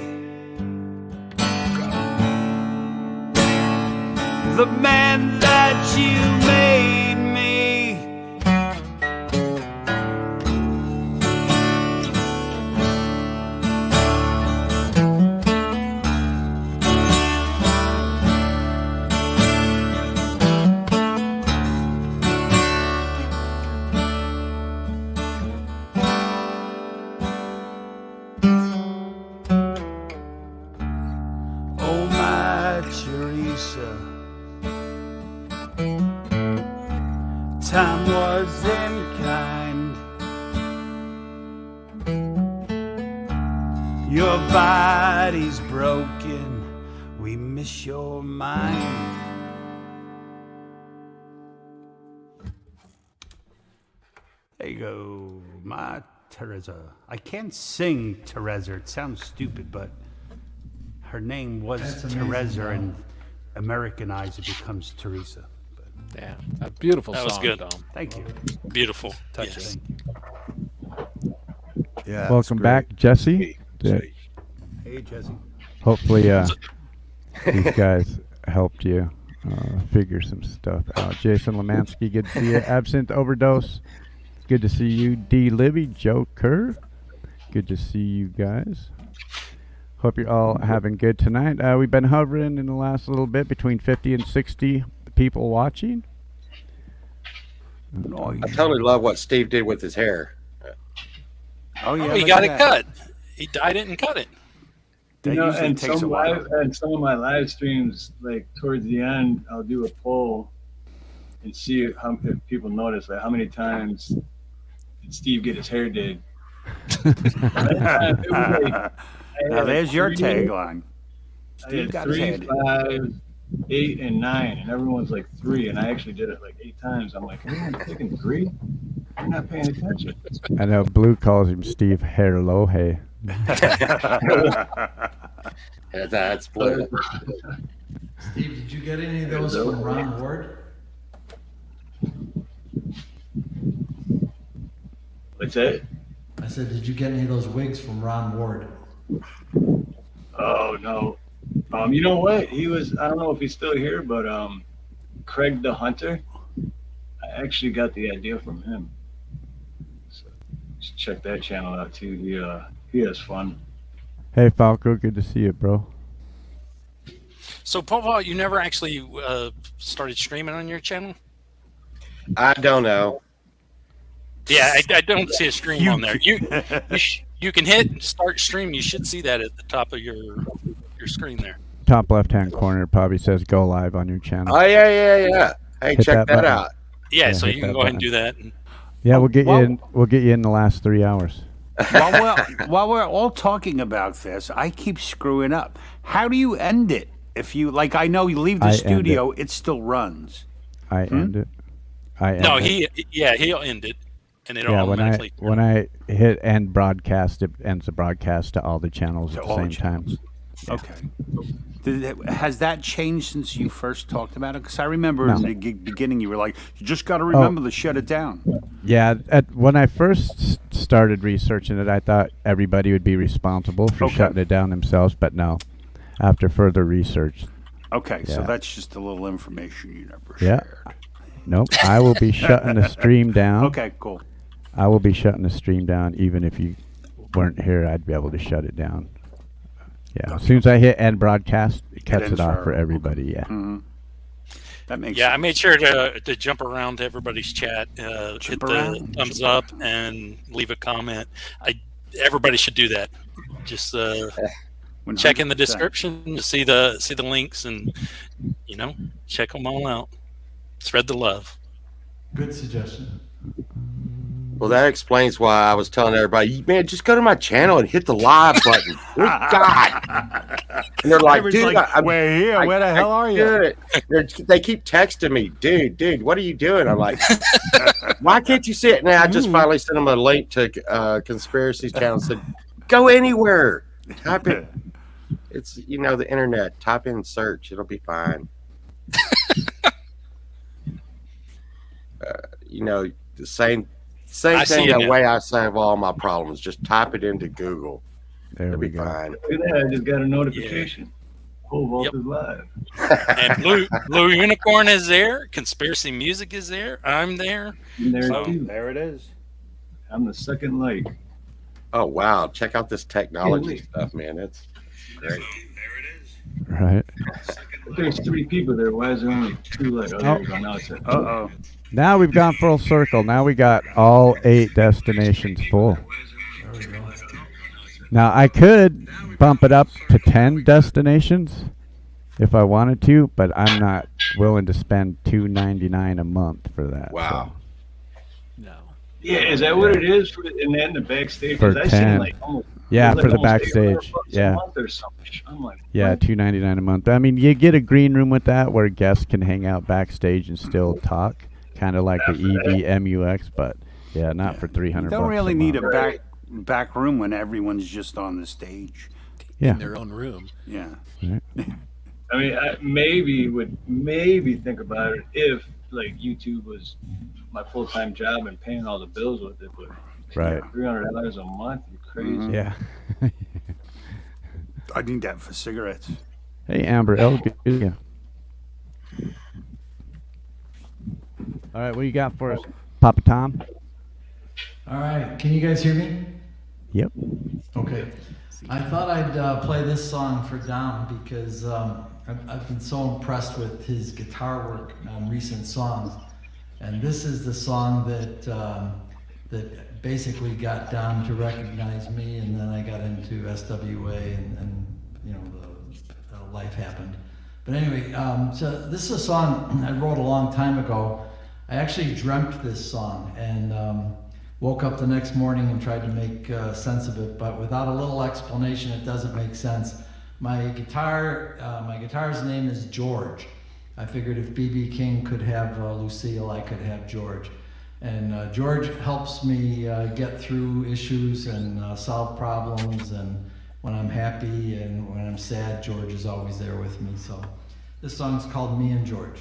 the man that you made me, oh my Teresa, time wasn't kind. Your body's broken, we miss your mind. There you go, my Teresa. I can't sing Teresa, it sounds stupid, but her name was That's amazing, Teresa, Dom. and Americanized it becomes Teresa. Yeah, a beautiful That was song, good. Dom. Thank you. Beautiful. Touching. Yes. Yeah. Welcome back, Jesse. Hey, Jesse. Hopefully, these guys helped you figure some stuff out. Jason Lemansky, good to see you. Absinthe Overdose, good to see you. D. Libby, Joe Kerr, good to see you guys. Hope you're all having good tonight. We've been hovering in the last little bit between 50 and 60 people watching. I totally love what Steve did with his hair. Oh yeah, He look got at it that. cut. He dyed it and cut it. That You know, usually and takes a some while. and some of my live streams, like towards the end, I'll do a poll and see if people notice, like how many times did Steve get his hair did. Now there's your 3, tagline. I Steve had got his 3, head. 5, 8, and 9, and everyone's like 3, and I actually did it like 8 times. I'm like, man, I'm thinking 3. You're not paying attention. I know Blue calls him Steve Hair Lohe. That's blue. Steve, did you get any of those from Ron Ward? What's that? I said, did you get any of those wigs from Ron Ward? Oh no. You know what? He was, I don't know if he's still here, but Craig the Hunter, I actually got the idea from him. So just check that channel out too. He has fun. Hey Falco, good to see you, bro. So, Paul, you never actually started streaming on your channel? I don't know. Yeah, I don't see a stream on there. You can hit start stream. You should see that at the top of your screen there. Top left-hand corner probably says go live on your channel. Oh yeah. Hey, Hit check that button. out. Yeah, Yeah, so hit you can that go ahead and button. do that. And Yeah, we'll get Well- you in. We'll get you in the last 3 hours. While we're all talking about this, I keep screwing up. How do you end it? If you like, I know you leave the I end studio, it still runs. I end it. I end no, it. he'll end it, and it'll Yeah, automatically. when I hit end broadcast, it ends the broadcast to all the channels To at the all the same time. channels. Okay. Has that changed since you first talked about it? Because I remember in No. the beginning you were like, you just got to remember to shut it down. Yeah, when I first started researching it, I thought everybody would be responsible for Okay. shutting it down themselves, but no. After further research, Okay, so Yeah. that's just a little information you never yeah, shared. nope, I will be shutting the stream down. Okay, cool. I will be shutting the stream down, even if you weren't here. I'd be able to shut it down. Yeah, as soon as I hit end broadcast, it cuts ends it off for forever. everybody. Yeah. Mhm. That makes Yeah, I sense. made sure to jump around to everybody's chat, hit Jump the around, thumbs jump up, and leave a comment. Everybody should do that. Just check in the 100%. description to see the links, and check them all out. Spread the love. Good suggestion. Well, that explains why I was telling everybody, man, just go to my channel and hit the live button. Good God. And they're like, Everybody's dude, like, we're here. Where the hell are you? They keep texting me, dude, what are you doing? I'm like, why can't you see it? Now I just finally sent them a link to Conspiracy's channel and said, go anywhere. Type it. It's, the internet. Type in search. It'll be fine. The same I see thing, it the now. way I solve all my problems. Just type it into Google. There It'll we be go. fine. Look at that, I just got a notification. Pole vault is live. And Blue Unicorn is there. Conspiracy Music is there. I'm there. And there, So- too. There it is. I'm the second like. Oh, wow. Check out this technology stuff, man. It's great. Right. If there's 3 people there, why is there only 2 like? Oh, there you go. Now it's at Uh-oh. Now we've gone full circle. Now we got all 8 destinations full. Now I could bump it up to 10 destinations if I wanted to, but I'm not willing to spend $2.99 a month for that. Wow. No. Yeah, is that what it is for in the backstage? For 'Cause I 10. seen like almost. Yeah, it was for the almost $800 backstage. a Yeah. month or something. I'm like, Yeah, what? $2.99 a month. I mean, you get a green room with that where guests can hang out backstage and still talk, kind of like the EVMUX, but yeah, not for $300. You don't really need a month. back room when everyone's just on the stage. Yeah. In their own room. Yeah. Right. I mean, I maybe think about it if like YouTube was my full-time job and paying all the bills with it, but Right. $300 a month, you're crazy. Yeah. I need that for cigarettes. Hey, Amber L. Good to see you. All right, what you got for us, Papa Tom? All right, can you guys hear me? Yep. Okay. I thought I'd play this song for Dom because I've been so impressed with his guitar work on recent songs, and this is the song that basically got Dom to recognize me, and then I got into SWA, and life happened. But anyway, so this is a song I wrote a long time ago. I actually dreamt this song and woke up the next morning and tried to make sense of it, but without a little explanation, it doesn't make sense. My guitar's name is George. I figured if B.B. King could have Lucille, I could have George. And George helps me get through issues and solve problems, and when I'm happy and when I'm sad, George is always there with me. So this song's called Me and George.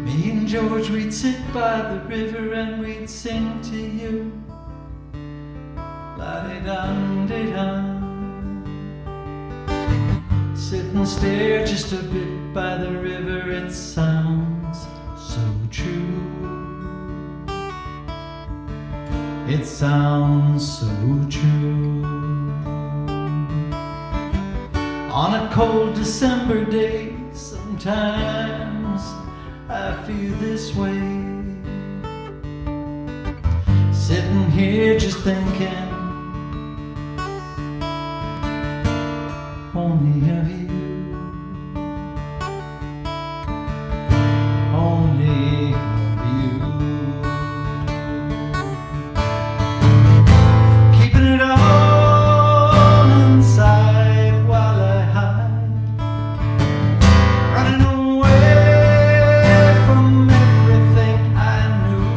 Me and George, we'd sit by the river and we'd sing to you. La-di-dum-di-dum. Sit and stare just a bit by the river, it sounds so true. It sounds so true. On a cold December day, sometimes I feel this way. Sitting here just thinking only of you. Only of you. Keeping it all inside while I hide. Running away from everything I knew.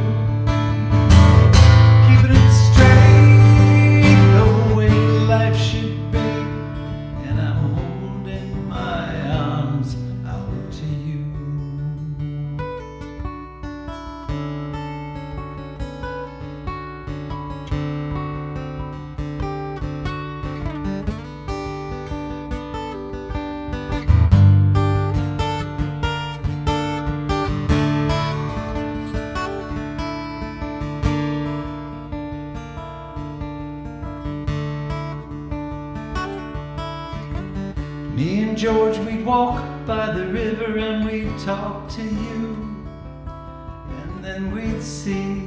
Keeping it straight and George, we'd walk by the river and we'd talk to you, and then we'd see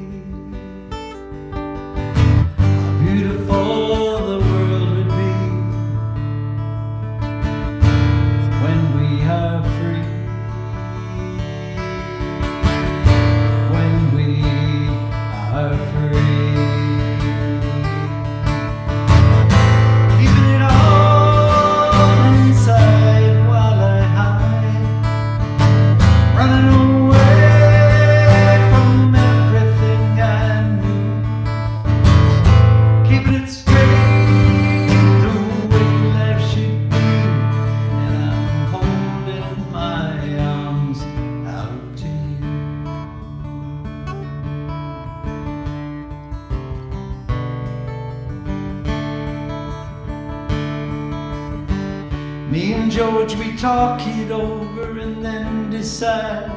how beautiful the world would be when we are free, when we are free. Keeping it all inside while I hide, running away from everything I knew, keeping it straight the way life should be, and I'm holding my arms out to you. Me and George, we talk it over and then decide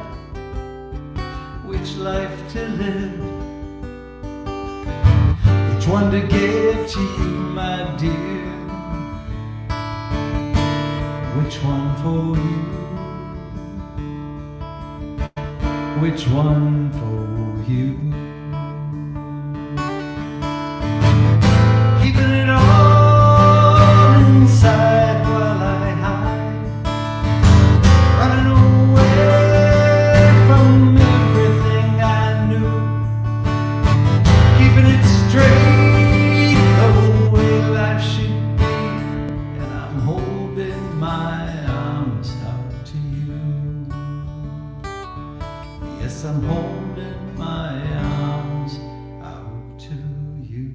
which life to live, which one to give to you, my dear, which one for you, which one for you. Keeping it all inside while I hide, running away from everything I knew, keeping it straight the way life should be, and I'm holding my arms out to you. Yes, I'm holding my arms out to you.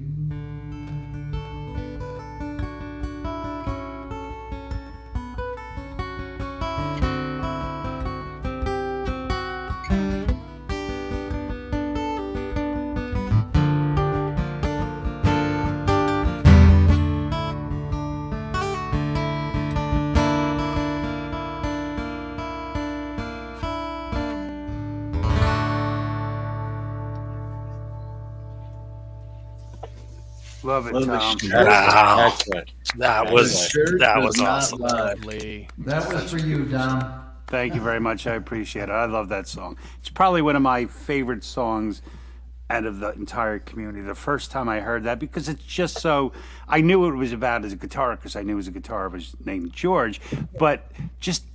Love it, Love the Tom. shirt. Wow. Excellent. That was shirt that does was not awesome. lie. Lovely. That was for you, Dom. Thank you very much. I appreciate it. I love that song. It's probably one of my favorite songs out of the entire community. The first time I heard that, because it's just so, I knew what it was about as a guitar, because I knew his guitar was named George, but just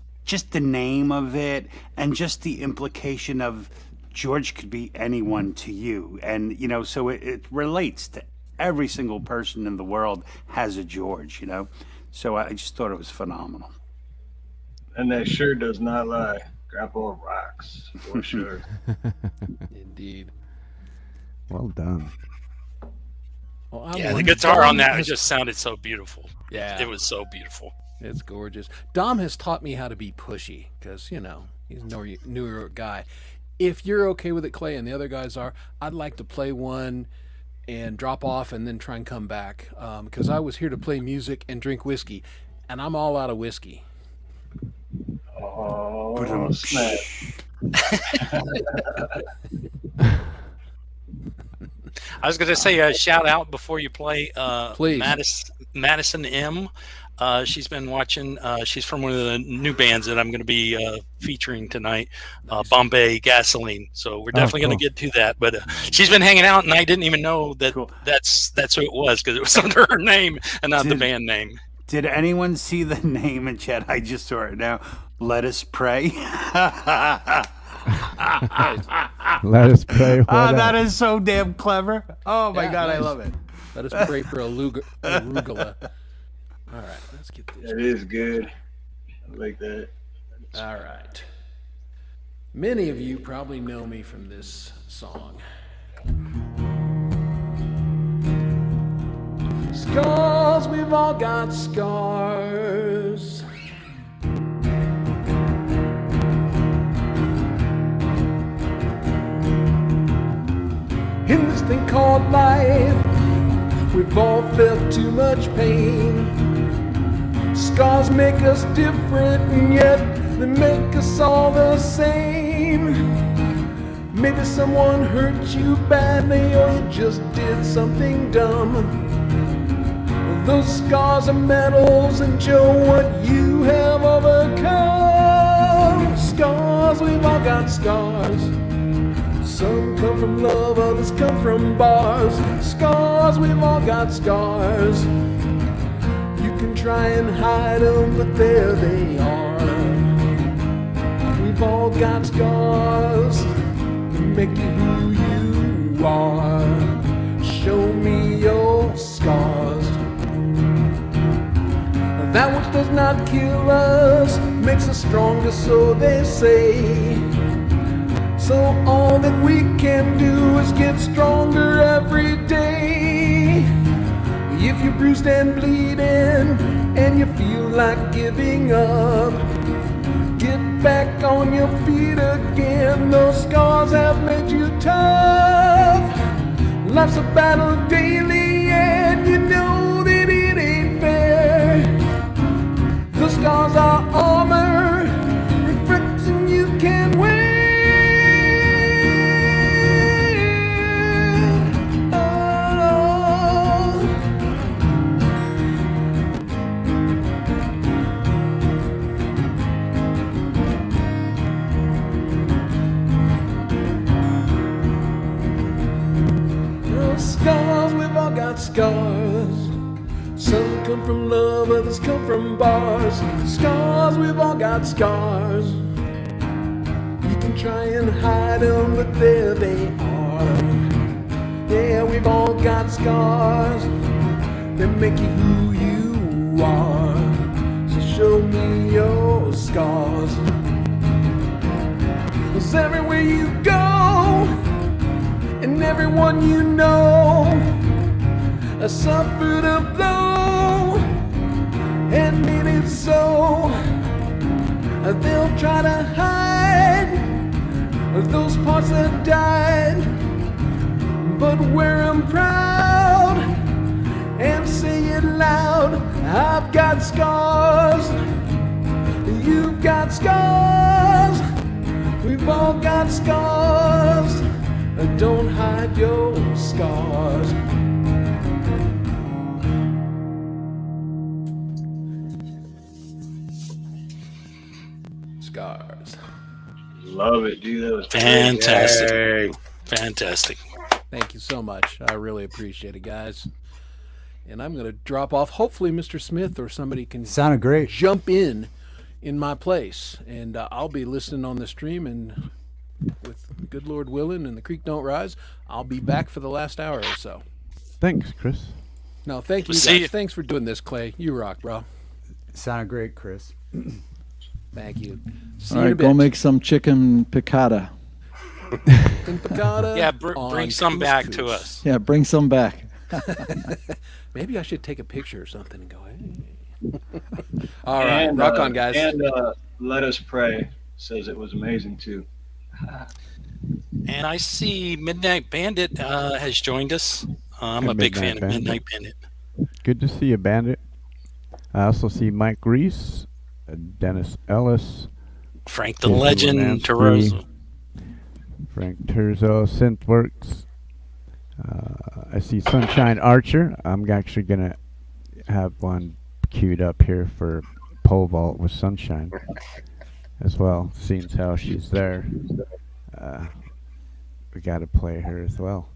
the name of it and just the implication of George could be anyone to you. And, you know, so it relates to every single person in the world has a George, you know? So I just thought it was phenomenal. And that shirt does not lie. Grandpa rocks for sure. Indeed. Well done. Well, I Yeah, the wonder- guitar on Dom that has- just sounded so beautiful. Yeah. It was so beautiful. It's gorgeous. Dom has taught me how to be pushy because, you know, he's a New York guy. If you're okay with it, Clay, and the other guys are, I'd like to play one and drop off and then try and come back because I was here to play music and drink whiskey, and I'm all out of whiskey. Oh, snap. I was going to say a shout out before you play. Please. Madison M. She's been watching. She's from one of the new bands that I'm going to be featuring tonight, Bombay Gasoline. So we're definitely going to get to that. But she's been hanging out, and I didn't even know that that's who it was because it was under her name and not the band name. Did anyone see the name in chat? I just saw it now. Let us pray. Let us pray. That is so damn clever. Oh my God, nice. I love it. Let us pray for arugula. All right, let's get this. That is good. I like that. All right. Many of you probably know me from this song. Scars, we've all got scars. In this thing called life, we've all felt too much pain. Scars make us different, and yet they make us all the same. Maybe someone hurt you badly, or you just did something dumb. Those scars are medals and show what you have overcome. Scars, we've all got scars. Some come from love, others come from bars. Scars, we've all got scars. You can try and hide them, but there they are. We've all got scars that make you who you are. Show me your scars. That which does not kill us makes us stronger, so they say. So all that we can do is get stronger every day. If you're bruised and bleeding and you feel like giving up, get back on your feet again. Those scars have made you tough. Life's a battle daily and you know that it ain't fair. The scars are armor, reflection you can wear. Scars, we've all got scars. Some come from love, others come from bars. Scars, we've all got scars. You can try and hide them, but there they are. Yeah, we've all got scars that make you who you are. So show me your scars. 'Cause everywhere you go, and everyone you know has suffered a blow and made it so. They'll try to hide those parts that died, but wear them proud and say it loud. I've got scars, you've got scars, we've all got scars. Don't hide your scars. Scars. Love it, dude. That was Fantastic. Yay. Fantastic. Thank you so much. I really appreciate it, guys. And I'm going to drop off. Hopefully, Mr. Smith or somebody can Sounded great. jump in my place, and I'll be listening on the stream. And with good Lord willing and the creek don't rise, I'll be back for the last hour or so. Thanks, Chris. No, thank you See guys. you. Thanks for doing this, Clay. You rock, bro. Sounded great, Chris. Thank you. See All you in a right, go bit. make some chicken piccata. Chicken piccata Yeah, on bring some back to couscous. us. Yeah, bring some back. Maybe I should take a picture or something and go, hey. All right, And, rock on, guys. And Let Us Pray says it was amazing too. And I see Midnight Bandit has joined us. I'm Hey, a big fan Midnight of Bandit. Midnight Bandit. Good to see you, Bandit. I also see Mike Reese, Dennis Ellis, Frank the Casey Legend, Lemansky, Terrozo. Frank Terzo, Synthworks. I see Sunshine Archer. I'm actually going to have one queued up here for Pole Vault with Sunshine as well, seeing as how she's there. We got to play her as well.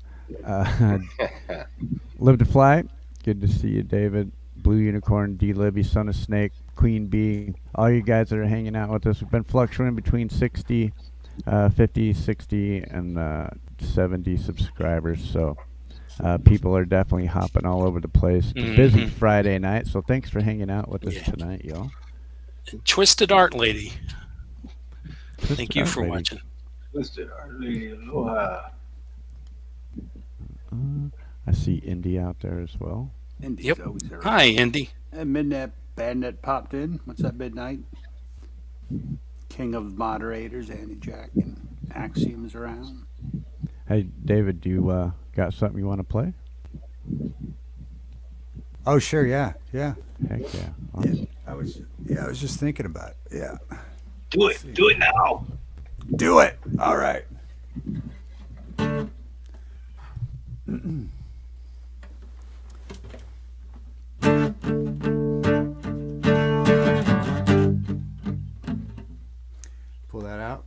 Live to Fly. Good to see you, David. Blue Unicorn, D. Libby, Son of Snake, Queen Bee. All you guys that are hanging out with us. We've been fluctuating between 60, 50, 60, and 70 subscribers. So people are definitely hopping all over the place. It's a busy Friday night, so thanks for hanging out with us tonight, y'all. Twisted Art Lady. Thank Twisted you Art for Lady. watching. Twisted Art Lady, aloha. I see Indy out there as well. Indy's Yep. always there. Hi, Indy. And Midnight Bandit popped in. What's up, Midnight? King of moderators, Andy Jack, and Axioms around. Hey, David, do you got something you want to play? Oh, sure, yeah. Heck yeah. Yeah, Awesome. I was just thinking about it. Yeah. Do it now. Do it. All right. pull that out.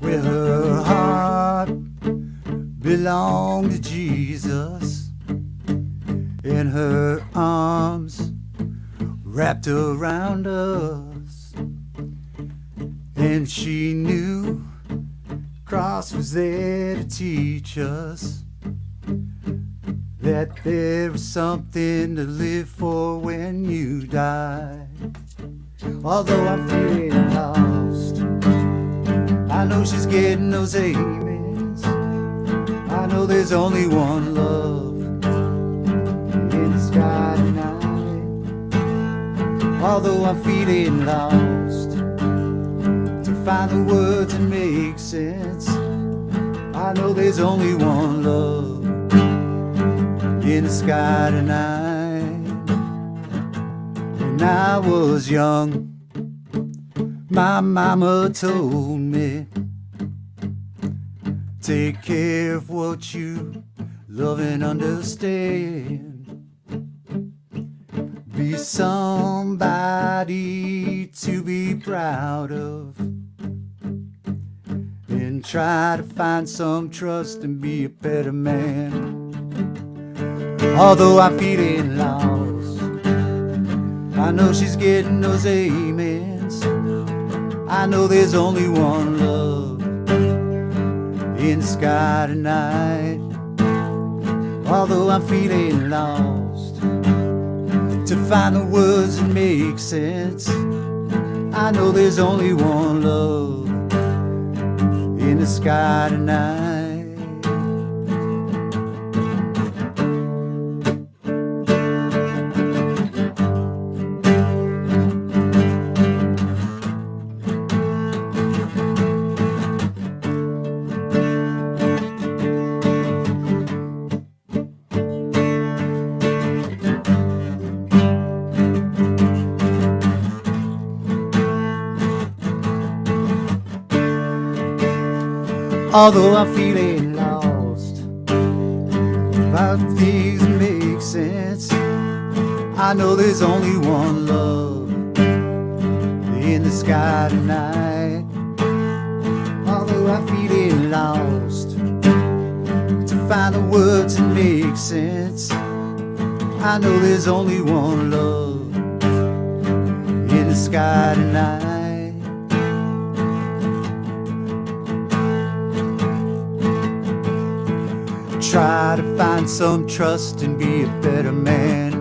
Well, her heart belonged to Jesus, and her arms wrapped around us, and she knew cross was there to teach us that there was something to live for when you die. Although I'm feeling lost, I know she's getting those amens. I know there's only one love in the sky tonight. Although I'm feeling lost, to find the words and make sense, I know there's only one love in the sky tonight. When I was young, my mama told me, take care of what you love and understand. Be somebody to be proud of, and try to find some trust and be a better man. Although I'm feeling lost, I know she's getting those amens. I know there's only one love in the sky tonight. Although I'm feeling lost, to find the words that make sense, I know there's only one love in the sky tonight. Although I'm feeling lost about things that make sense, I know there's only one love in the sky tonight. Although I'm feeling lost, to find the words that make sense, I know there's only one love in the sky tonight. Try to find some trust and be a better man.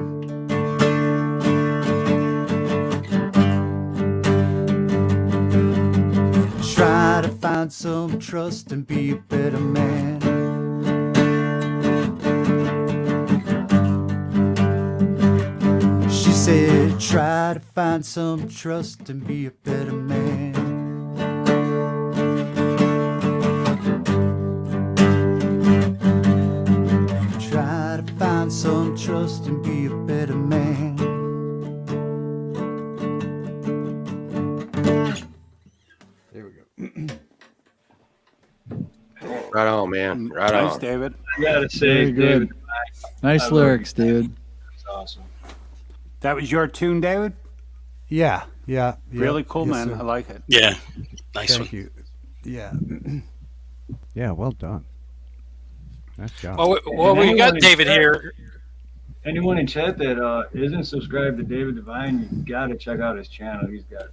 Try to find some trust and be a better man. She said, try to find some trust and be a better man. Some trust and be a better man. There we go. Right on, man. Right Nice, on. David. I gotta say, Very good. David, Nice I lyrics, David. That's awesome. That was your tune, David? Yeah. Really cool, Yes, man. sir. I like it. Yeah, nice Thank one. you. Yeah. Yeah, well done. Nice job. Well, we got David here. Anyone in chat that isn't subscribed to David Divine, you gotta check out his channel. He's an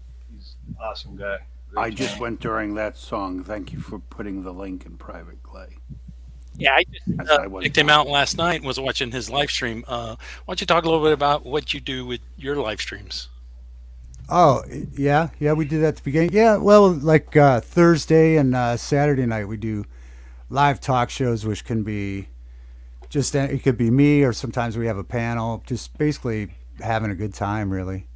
awesome guy. Great I just channel. went during that song. Thank you for putting the link in private, Clay. Yeah, I As just I was picked him out last night and was watching his live stream. Why don't you talk a little bit about what you do with your live streams? Oh, yeah, we did that at the beginning. Yeah, well, like Thursday and Saturday night, we do live talk shows, which can be just, it could be me, or sometimes we have a panel, just basically having a good time, really.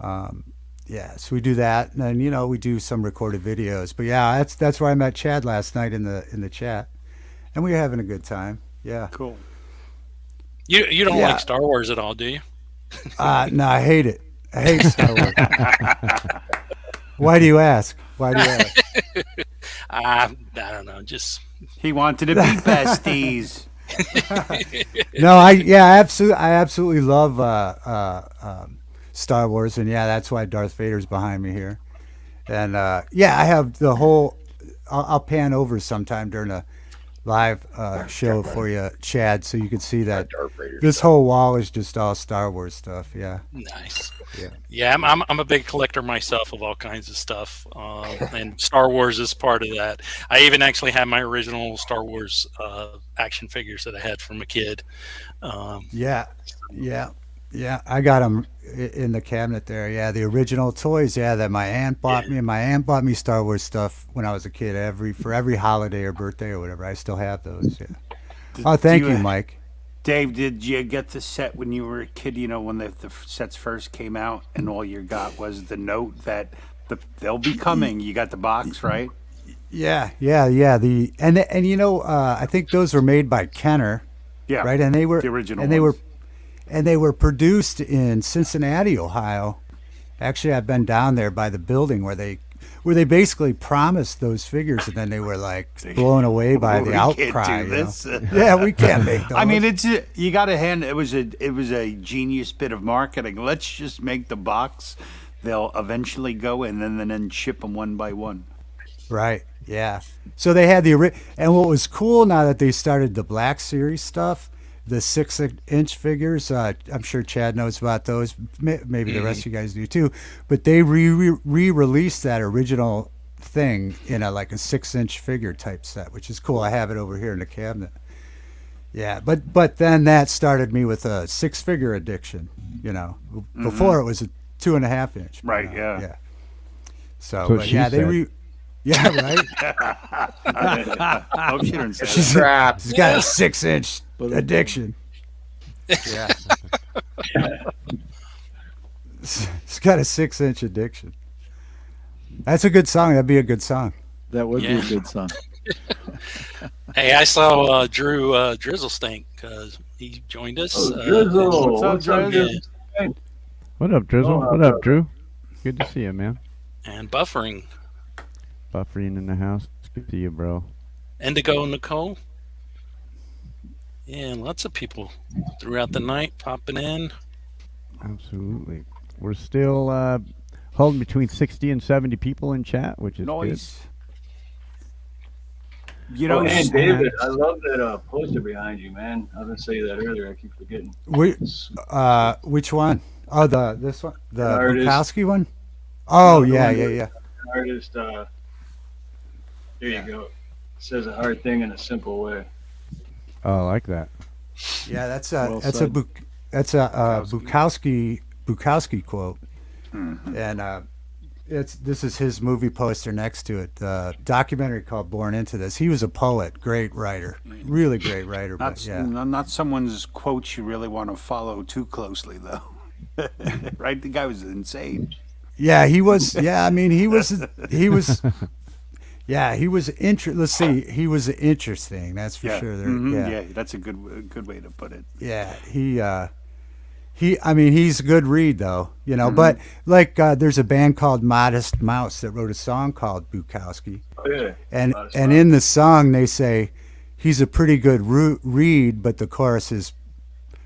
Yeah, so we do that, and then, we do some recorded videos. But yeah, that's where I met Chad last night in the chat, and we were having a good time. Yeah. Cool. You don't Yeah. like Star Wars at all, do you? No, I hate it. I hate Star Wars. Why do you ask? I don't know. Just He wanted to be besties. No, I absolutely love Star Wars, and yeah, that's why Darth Vader's behind me here. And yeah, I have the whole. I'll pan over sometime during a live show for you, Chad, so you can see that this whole wall is just all Star Wars stuff. Yeah. nice. Yeah. Yeah, I'm a big collector myself of all kinds of stuff, and Star Wars is part of that. I even actually have my original Star Wars action figures that I had from a kid. Yeah. I got them in the cabinet there. Yeah, the original toys. Yeah, that my aunt bought me. And my aunt bought me Star Wars stuff when I was a kid. For every holiday or birthday or whatever. I still have those. Yeah. Oh, thank you, Mike. Dave, did you get the set when you were a kid? You know, when the sets first came out, and all you got was the note that they'll be coming. You got the box, right? Yeah. And you know, I think those were made by Kenner. Yeah. Right, and they were the original. And they were produced in Cincinnati, Ohio. Actually, I've been down there by the building where they basically promised those figures, and then they were like blown away by the outcry. Can't do this. Yeah, we can't make those. I mean, you got to hand. It was a genius bit of marketing. Let's just make the box. They'll eventually go in and then ship them one by one. Right. Yeah. So they had and what was cool now that they started the Black Series stuff, the 6-inch figures. I'm sure Chad knows about those. Maybe the rest of you guys do too. But they re-released that original thing in a 6-inch figure type set, which is cool. I have it over here in the cabinet. Yeah, but then that started me with a 6-figure addiction. You know, before it was a 2.5-inch. Right. Yeah. So So but she yeah, they said. Yeah, right. Hope she didn't say She's that. she's got a 6-inch addiction. Yeah. She's got a 6-inch addiction. That's a good song. That'd be a good song. That would be a good song. Hey, I saw Drew Drizzlestank. He joined us. Drizzle, what's up, Drizzle? yeah, What up, Drizzle? What up, Drew? Good to see you, man. and Buffering. Buffering in the house. It's good to see you, bro. Indigo Nicole. Yeah, lots of people throughout the night popping in. Absolutely. We're still holding between 60 and 70 people in chat, which is Nice. You Oh, know, and David, I love that poster behind you, man. I was gonna say that earlier. I keep forgetting. good. Which one? Oh, this one, the artist. Bukowski one. Oh, The yeah. one that- Artist. There you go. It says a hard thing in a simple way. Oh, I like that. Yeah, that's Well a said. Bukowski quote, Mm-hmm. and this is his movie poster next to it. Documentary called Born Into This. He was a poet, great writer, really great writer. But yeah, not someone's quotes you really want to follow too closely, though. Right? The guy was insane. yeah, he was. Yeah, I mean, he was. Yeah, he was Let's see, he was interesting. That's for sure. There, Yeah, that's a good way to put it. Yeah, I mean, he's a good read though, you know. But there's a band called Modest Mouse that wrote a song called Bukowski, Oh, yeah. and Modest and Mouse. in the song they say he's a pretty good read, but the chorus is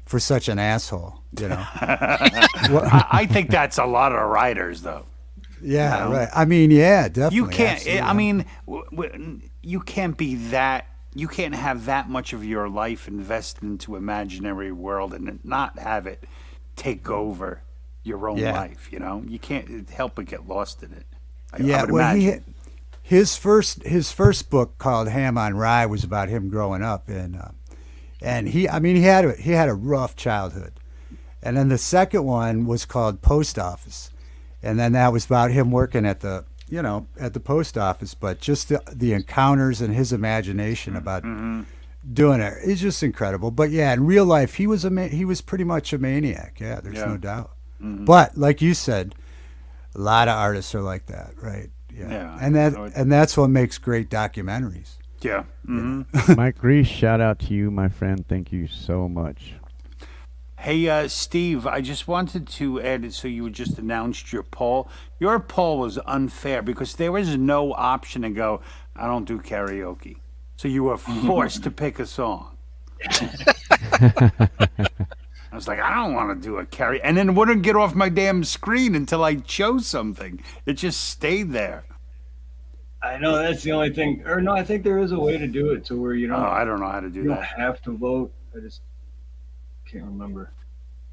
for such an asshole, you know. I think that's a lot of writers, though. Yeah, You know? right. I mean, yeah, definitely. You can't. absolutely. I mean, you can't be that. You can't have that much of your life invested into imaginary world and not have it take over your own Yeah. life. You know, you can't help but get lost in it. I Yeah, would well, imagine. his first book called Ham on Rye was about him growing up, and he had a rough childhood, and then the second one was called Post Office, and then that was about him working at the post office, but just the encounters and his imagination about doing it is just incredible. But yeah, in real life, he was pretty much a maniac. Yeah, there's no doubt. But like you said, a lot of artists are like that, right? Yeah, and that's what makes great documentaries. Yeah. Mike Reese, shout out to you, my friend. Thank you so much. Hey, Steve, I just wanted to add it so you just announced your poll. Your poll was unfair because there was no option to go, I don't do karaoke. So you were forced to pick a song. I was like, I don't want to do a karaoke. And then it wouldn't get off my damn screen until I chose something. It just stayed there. I know that's the only thing. Or no, I think there is a way to do it to where you don't. Oh, I don't know how to do you that. don't have to vote. I just can't remember.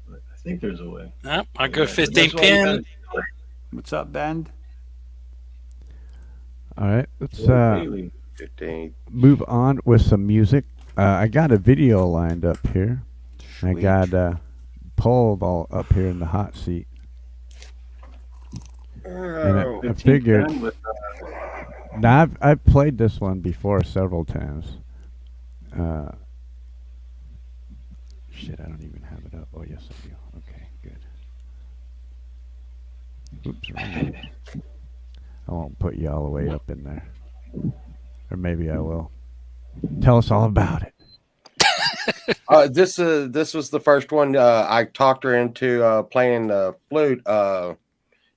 But I think there's a way. Yep, I go Yeah, 15 that's why we pin. gotta- What's up, Ben? All right, let's Really? 15. move on with some music. I got a video lined up here. I got Paul all up here in the hot seat. And I 15 figured. pin with, Now I've played this one before several times. Shit, I don't even have it up. Oh yes, I do. Okay, good. Oops, wrong one. I won't put you all the way up in there, or maybe I will. Tell us all about it. This was the first one. I talked her into playing the flute,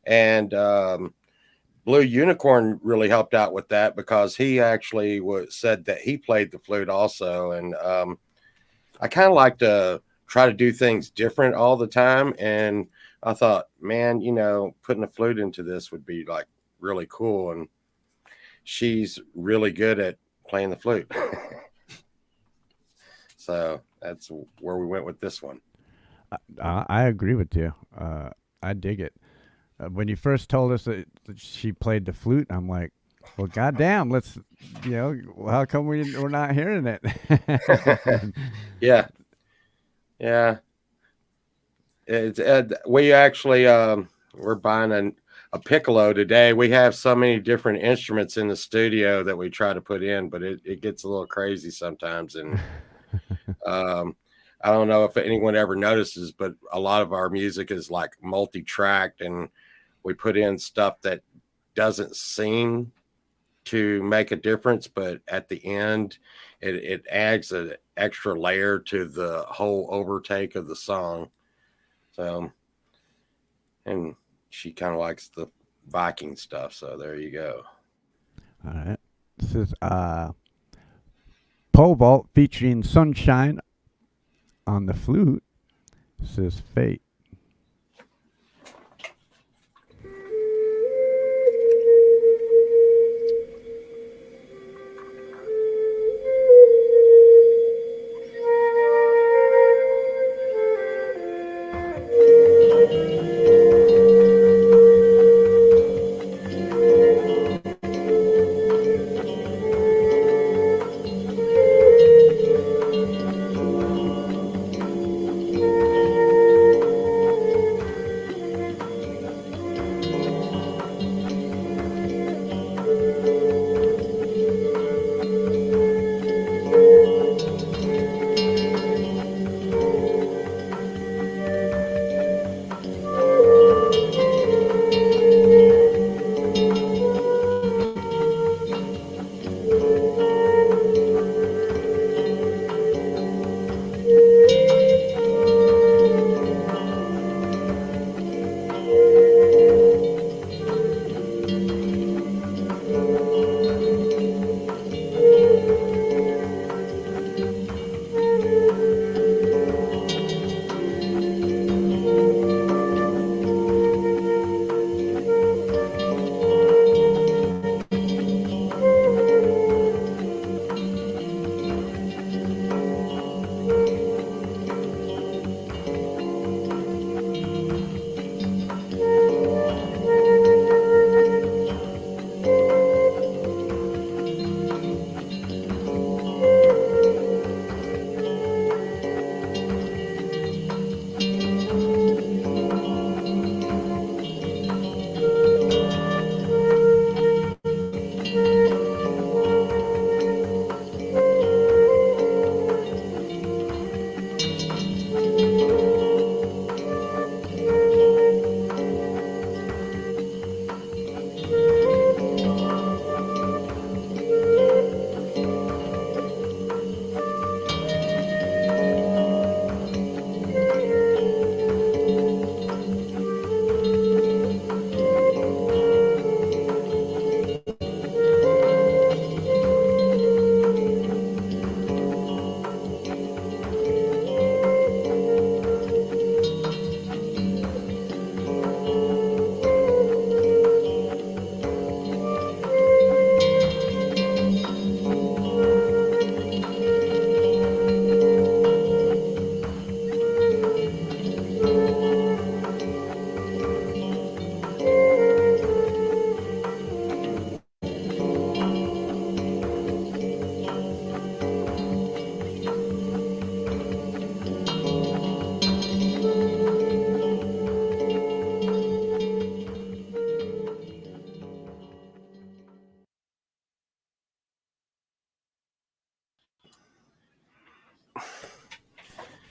and Blue Unicorn really helped out with that because he actually said that he played the flute also, and I kind of like to try to do things different all the time, and I thought, man, putting a flute into this would be like really cool, and she's really good at playing the flute. So that's where we went with this one. I agree with you. I dig it. When you first told us that she played the flute, I'm like, well, goddamn, let's, how come we're not hearing it? Yeah. It's we actually we're buying a piccolo today. We have so many different instruments in the studio that we try to put in, but it gets a little crazy sometimes, and I don't know if anyone ever notices, but a lot of our music is like multi-tracked, and we put in stuff that doesn't seem to make a difference, but at the end it adds an extra layer to the whole overtake of the song. So, and she kind of likes the Viking stuff, so there you go. All right. This is Pole Vault featuring Sunshine on the flute. This is Fate.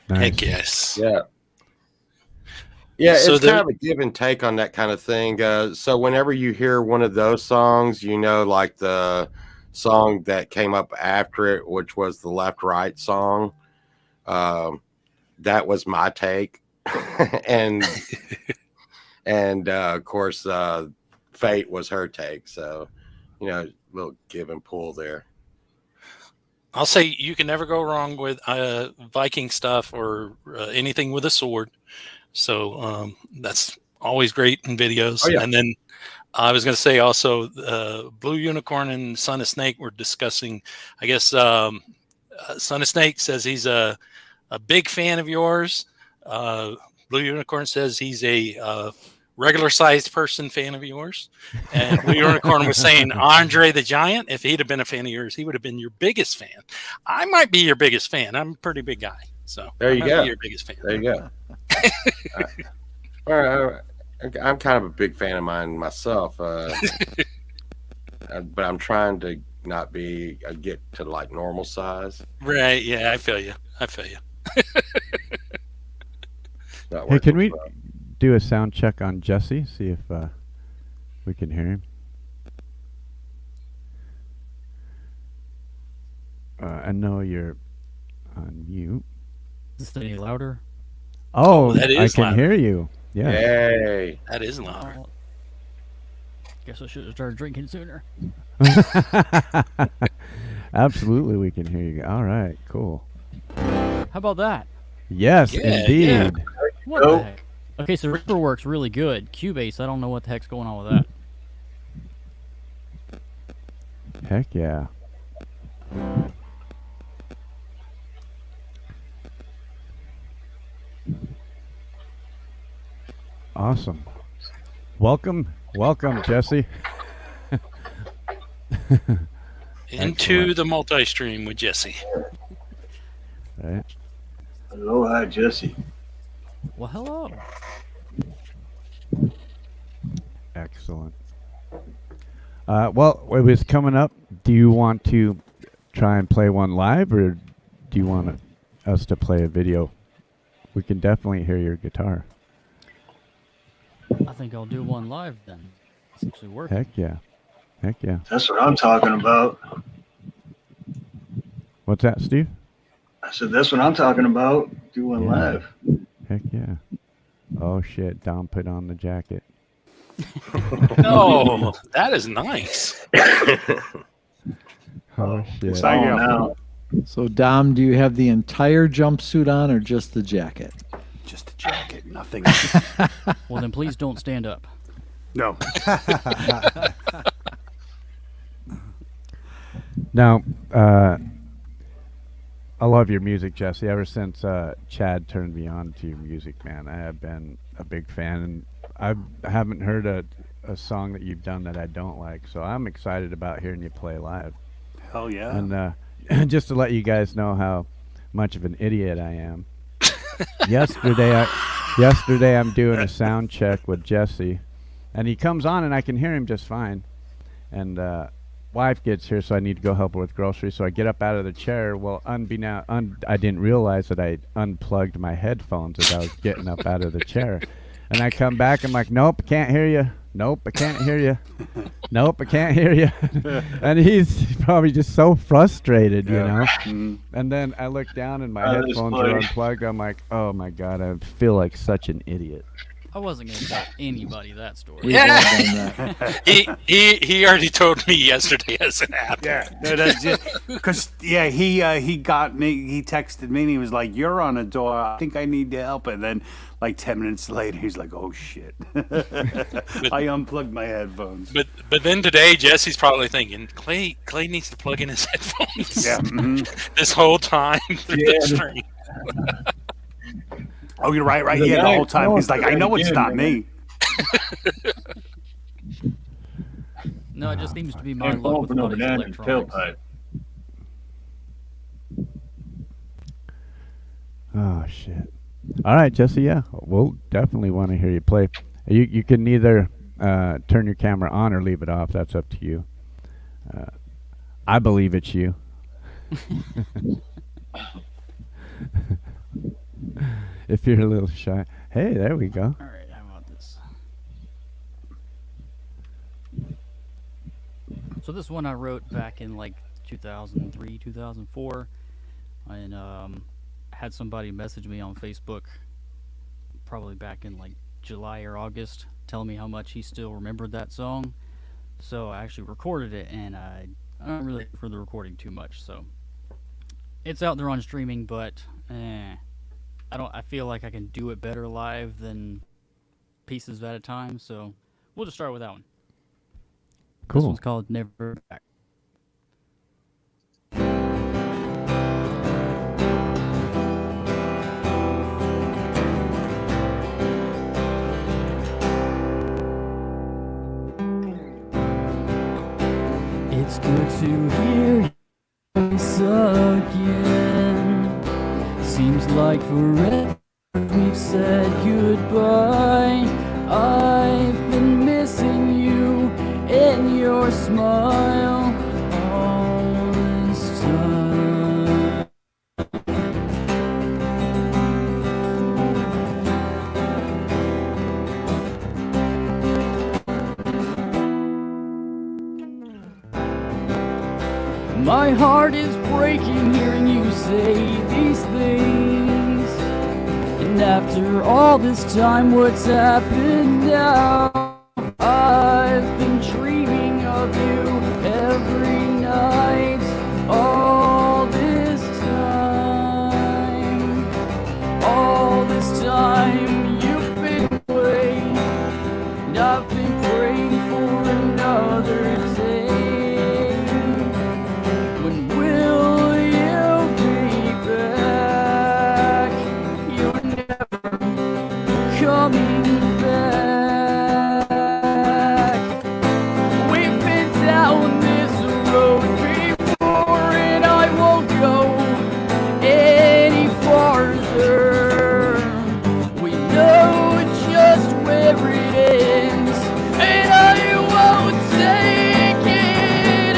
Heck yes. Yeah. Yeah, So it's there- kind of a give and take on that kind of thing. So whenever you hear one of those songs, you know, like the song that came up after it, which was the Left Right song, that was my take, and of course, Fate was her take. So, you know, a little give and pull there. I'll say you can never go wrong with Viking stuff or anything with a sword. So that's always great in videos. Oh, yeah. And then I was going to say also, Blue Unicorn and Son of Snake were discussing. I guess Son of Snake says he's a big fan of yours. Blue Unicorn says he's a regular sized person fan of yours. And Blue Unicorn was saying Andre the Giant, if he'd have been a fan of yours, he would have been your biggest fan. I might be your biggest fan. I'm a pretty big guy. So There you I might go. be your biggest fan. There you go. I'm kind of a big fan of mine myself, but I'm trying to not be get to like normal size. Right. Yeah, I feel you. I feel you. Not Hey, can working we well. do a sound check on Jesse? See if we can hear him. I know you're on mute. Is this any louder? Oh, that I is can loud. hear you. Yeah. Yay! That is louder. Oh, guess I should have started drinking sooner. Absolutely, we can hear you. All right, cool. How about that? Yes, Yeah, indeed. yeah. What the heck? Okay, so Reaper works really good. Cubase, I don't know what the heck's going on with that. Heck yeah. Awesome. Welcome, Jesse. Into the multi-stream with Jesse. Right. Aloha, Jesse. Well, hello. Excellent. Well, it was coming up. Do you want to try and play one live, or do you want us to play a video? We can definitely hear your guitar. I think I'll do one live then. It's actually working. Heck yeah. Heck yeah. That's what I'm talking about. What's that, Steve? I said, that's what I'm talking about. Do one Yeah. live. Heck yeah. Oh shit, Dom put on the jacket. Oh, that is nice. Oh shit. Oh, now. So, Dom, do you have the entire jumpsuit on or just the jacket? Just a jacket, nothing. Well, then please don't stand up. No. Now, I love your music, Jesse. Ever since Chad turned me on to your music, man, I have been a big fan, and I haven't heard a song that you've done that I don't like. So I'm excited about hearing you play live. Hell yeah. And just to let you guys know how much of an idiot I am. Yesterday I'm doing a sound check with Jesse, and he comes on and I can hear him just fine. And wife gets here, so I need to go help her with groceries. So I get up out of the chair. Well, I didn't realize that I unplugged my headphones as I was getting up out of the chair. And I come back, I'm like, nope, I can't hear you. Nope, I can't hear you. Nope, I can't hear you. And he's probably just so frustrated, you know. And then I look down and my That is headphones are funny. unplugged. I'm like, oh my God, I feel like such an idiot. I wasn't going to tell anybody that story. We've all done that. He already told me yesterday as it happened. Yeah, no, that's it. Because he got me. He texted me and he was like, "You're on a door. I think I need your help." And then, like 10 minutes later, he's like, "Oh shit!" I unplugged my headphones. But then today, Jesse's probably thinking Clay needs to plug in his headphones. Yeah. This whole time through the stream. Oh, you're right. The Yeah, the guy- whole time no, he's like, "I know it's again, not man. me." No, it just seems to be my Can't luck phone with for no all these banana in electronics. tailpipe. Oh shit! All right, Jesse. Yeah, we'll definitely want to hear you play. You can either turn your camera on or leave it off. That's up to you. I believe it's you. If you're a little shy. Hey, there we go. All right, how about this? So this one I wrote back in like 2003, 2004, and had somebody message me on Facebook, probably back in like July or August, telling me how much he still remembered that song. So I actually recorded it, and I don't really for the recording too much. So it's out there on streaming, but I feel like I can do it better live than pieces at a time. So we'll just start with that one. Cool. This one's called Never Back. It's good to hear your voice again. Seems like forever we've said goodbye. I've been missing you and your smile all this time. My heart is breaking hearing you say these things. And after all this time, what's happened now? I've been dreaming of you every night, all this time. All this time you've been away, and I've been praying for another day. When will you be back? You're never coming back. We've been down this road before, and I won't go any farther. We know just where it ends, and I won't take it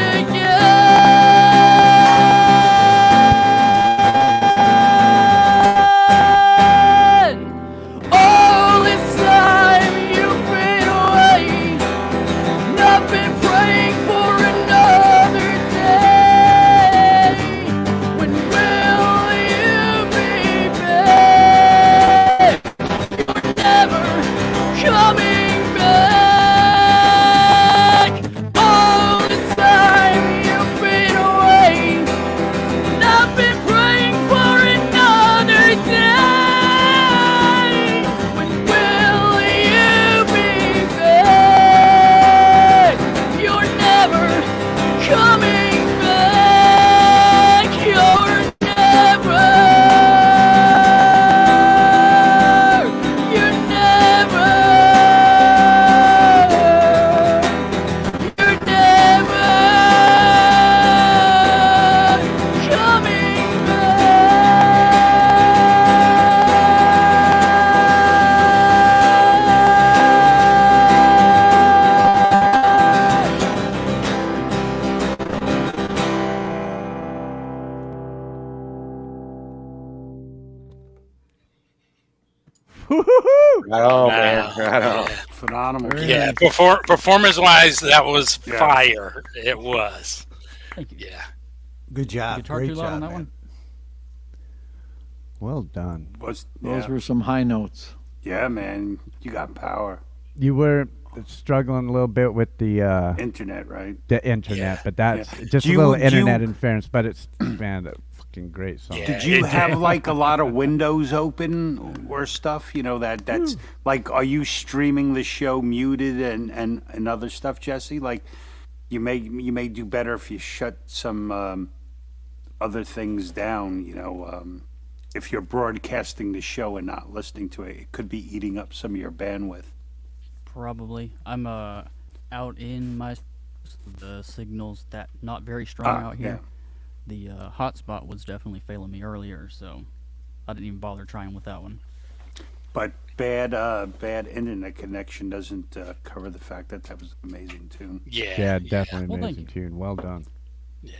again. All this time you've been away, and I've been praying for another day. When will you be back? You're never coming back. All this time you've been away, and I've been praying for another day. When will you be back? You're never coming back. You're never. You're never. You're never coming Right on, man. Right on. Phenomenal. Yeah, performance-wise, that was Yeah. fire. It was. Thank you. Yeah. Good job. Guitar Great too loud job, on that man. one? Well done. Those were some high notes. Yeah, man. You got power. You were struggling a little bit with the Internet, right? The internet, but that's Yeah. just Do a you- little do you- internet interference. But it's man, a fucking great song. Did you have like a lot of windows open or stuff? You know that's like, are you streaming the show muted and other stuff, Jesse? Like, you may do better if you shut some other things down. You know, if you're broadcasting the show and not listening to it, it could be eating up some of your bandwidth. Probably. I'm out in the signals that not very strong out here. The hotspot was definitely failing me earlier, so I didn't even bother trying with that one. But bad internet connection doesn't cover the fact that that was an amazing tune. Yeah, definitely Well, thank amazing tune. Well done. Yeah.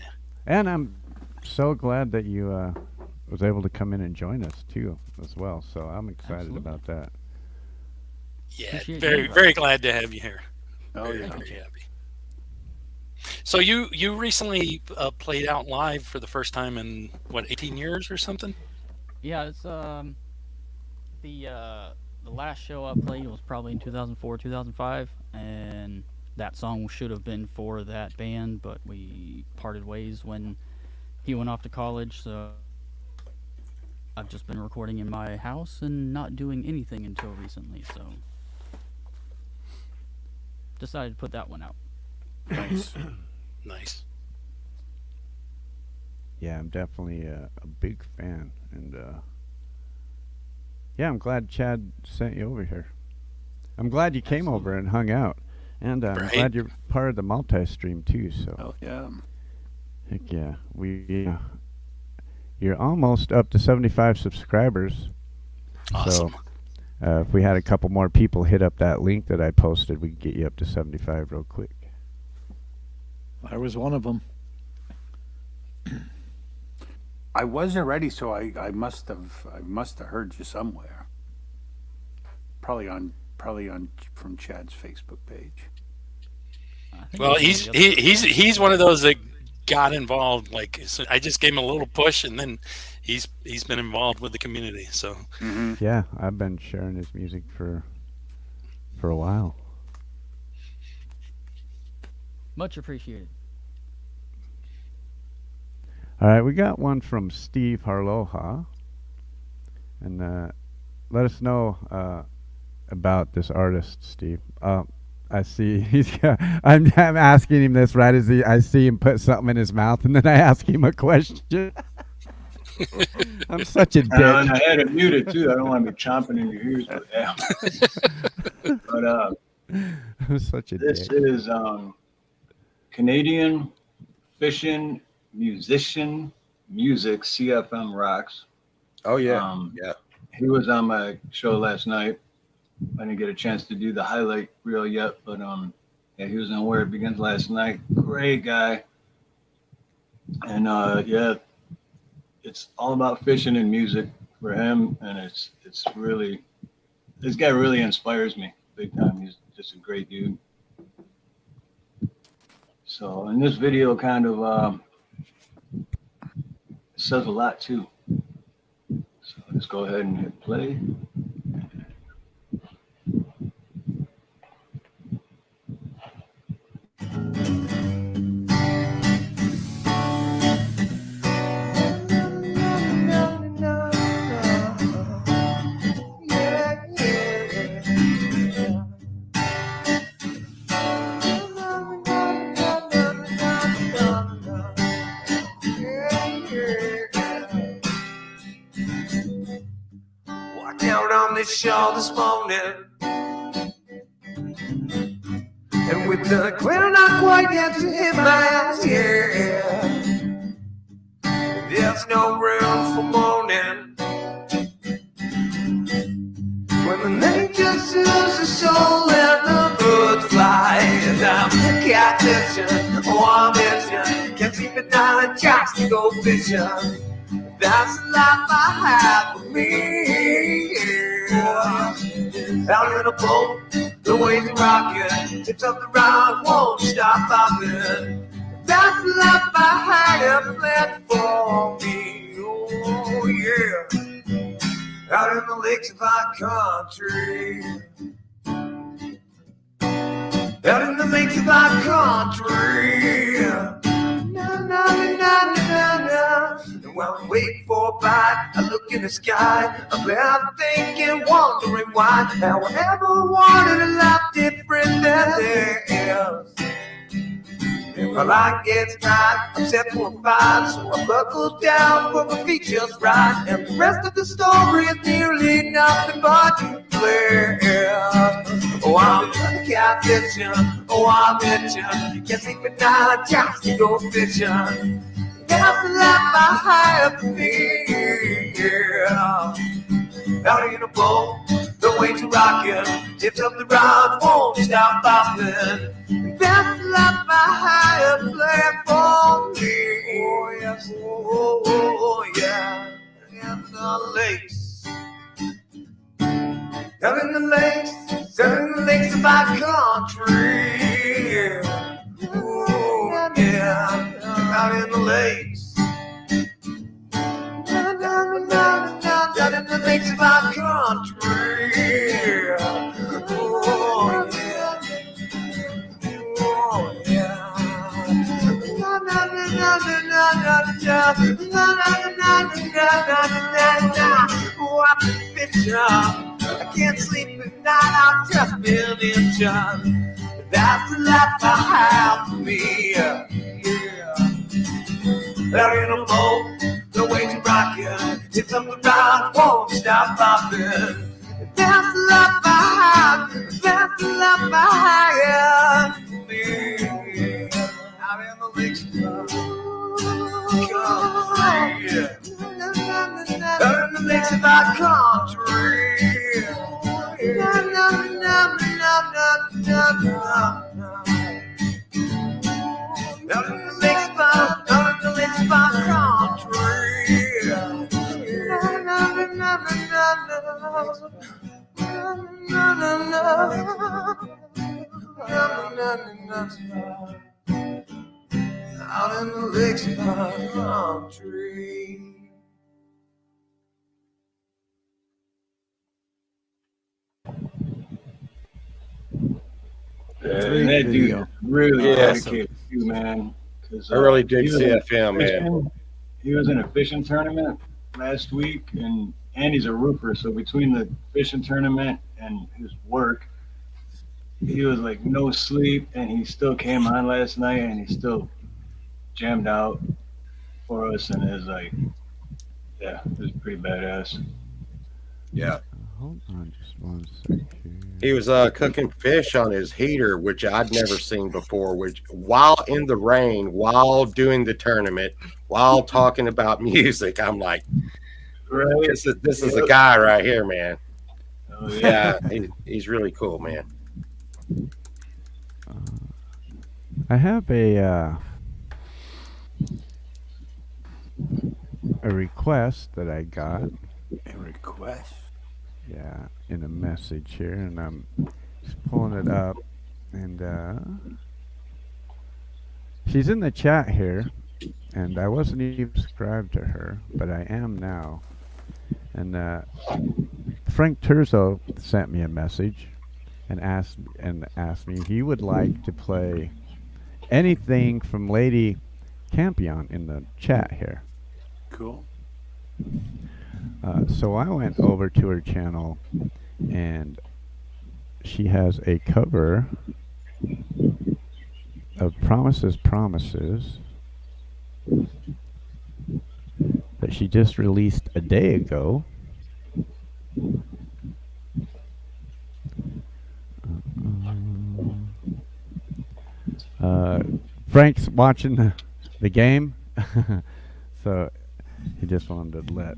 And I'm so glad that you was able to come in and join us too as well. So I'm excited Absolutely. about that. Yeah, Appreciate very you. very glad to have you here. Oh, Very, yeah. very happy. So you recently played out live for the first time in what 18 years or something? Yeah, it's the last show I played was probably in 2004, 2005, and that song should have been for that band, but we parted ways when he went off to college. So I've just been recording in my house and not doing anything until recently. So decided to put that one out. Nice, nice. Yeah, I'm definitely a big fan, and yeah, I'm glad Chad sent you over here. I'm glad you came over and hung out, and I'm Right. glad you're part of the Multi-Stream too. So Oh, yeah. heck yeah, you're almost up to 75 subscribers. Awesome. So if we had a couple more people hit up that link that I posted, we could get you up to 75 real quick. I was one of them. I wasn't ready, so I must have heard you somewhere. Probably on from Chad's Facebook page. Well, he's one of those that got involved. Like, so I just gave him a little push, and then he's been involved with the community. So Yeah, I've been sharing his music for a while. Much appreciated. All right, we got one from Steve Harloha, and let us know about this artist, Steve. I see he's got, I'm asking him this right as I see him put something in his mouth, and then I ask him a question. I'm such a dick. And I had it muted too. I don't want to be chomping in your ears, but I'm such a this dick. is Canadian fishing musician music. CFM rocks. Oh yeah, yeah. He was on my show last night. I didn't get a chance to do the highlight reel yet, but yeah, he was on Where It Begins last night. Great guy. And yeah, it's all about fishing and music for him, and it's really, this guy really inspires me big time. He's just a great dude. So, and this video kind of says a lot too. So let's go ahead and hit play. Walked out on the shore this morning, and with the clear not quite yet to hit my eyes, yeah. There's no room for mourning when the nature soothes the soul and the birds fly. And I'm catfishing, oh I'm itching, can't sleep at night and tries to go fishing. That's the life I have for me, yeah. Out in a boat, the waves are rocking, tips up the ride, won't stop popping. That's the life I have planned for me, oh yeah. Out in the lakes of our country, out in the lakes of our country. Na, na, na, na, na, na. And while I'm waiting for a bite, I look in the sky. I'm left thinking, wondering why. How I ever wanted a life different than theirs. And while I get tired, I'm set for a fight. So I buckle down, put my feet just right. And the rest of the story is nearly nothing but clear. Oh, I'm catfishing, oh, I'm itching. Can't sleep at night, just to go fishing. That's the life I have for me, yeah. Out in a boat, the waves are rocking, tips up the rod, won't stop popping. That's the life I have planned for me, oh yes, oh, oh, oh yeah. the lakes. Down in the lakes, down in the lakes of my country. Ooh, yeah, out in the lakes. Down in the lakes of my country. Oh, yeah. Oh, yeah. Oh, I've been fishing. I can't sleep at night. I've just been in John. That's the life I have for me. Yeah. Out in a boat, the waves are rocking. It's up and down, won't stop popping. That's the life I have. That's the life I have for me. Out in the lakes of country. Out in the lakes of our country. Out in the lakes of our out in the lakes of our country. And that dude really dedicated too, man. I really dig CFM, man. He was in a fishing tournament last week, and Andy's a roofer, so between the fishing tournament and his work, he was like no sleep, and he still came on last night, and he still jammed out for us, and it was like, yeah, it was pretty badass. Yeah. Hold on just one second. He was cooking fish on his heater, which I'd never seen before, which while in the rain, while doing the tournament, while talking about music, I'm like, this is a guy right here, man. Oh, yeah. He's really cool, man. I have a request that I got. A request? Yeah, in a message here, and I'm just pulling it up, and she's in the chat here, and I wasn't even subscribed to her, but I am now. And Frank Turzo sent me a message and asked me if he would like to play anything from Lady Campion in the chat here. Cool. So I went over to her channel, and she has a cover of Promises, Promises that she just released a day ago. Frank's watching the game, so he just wanted to let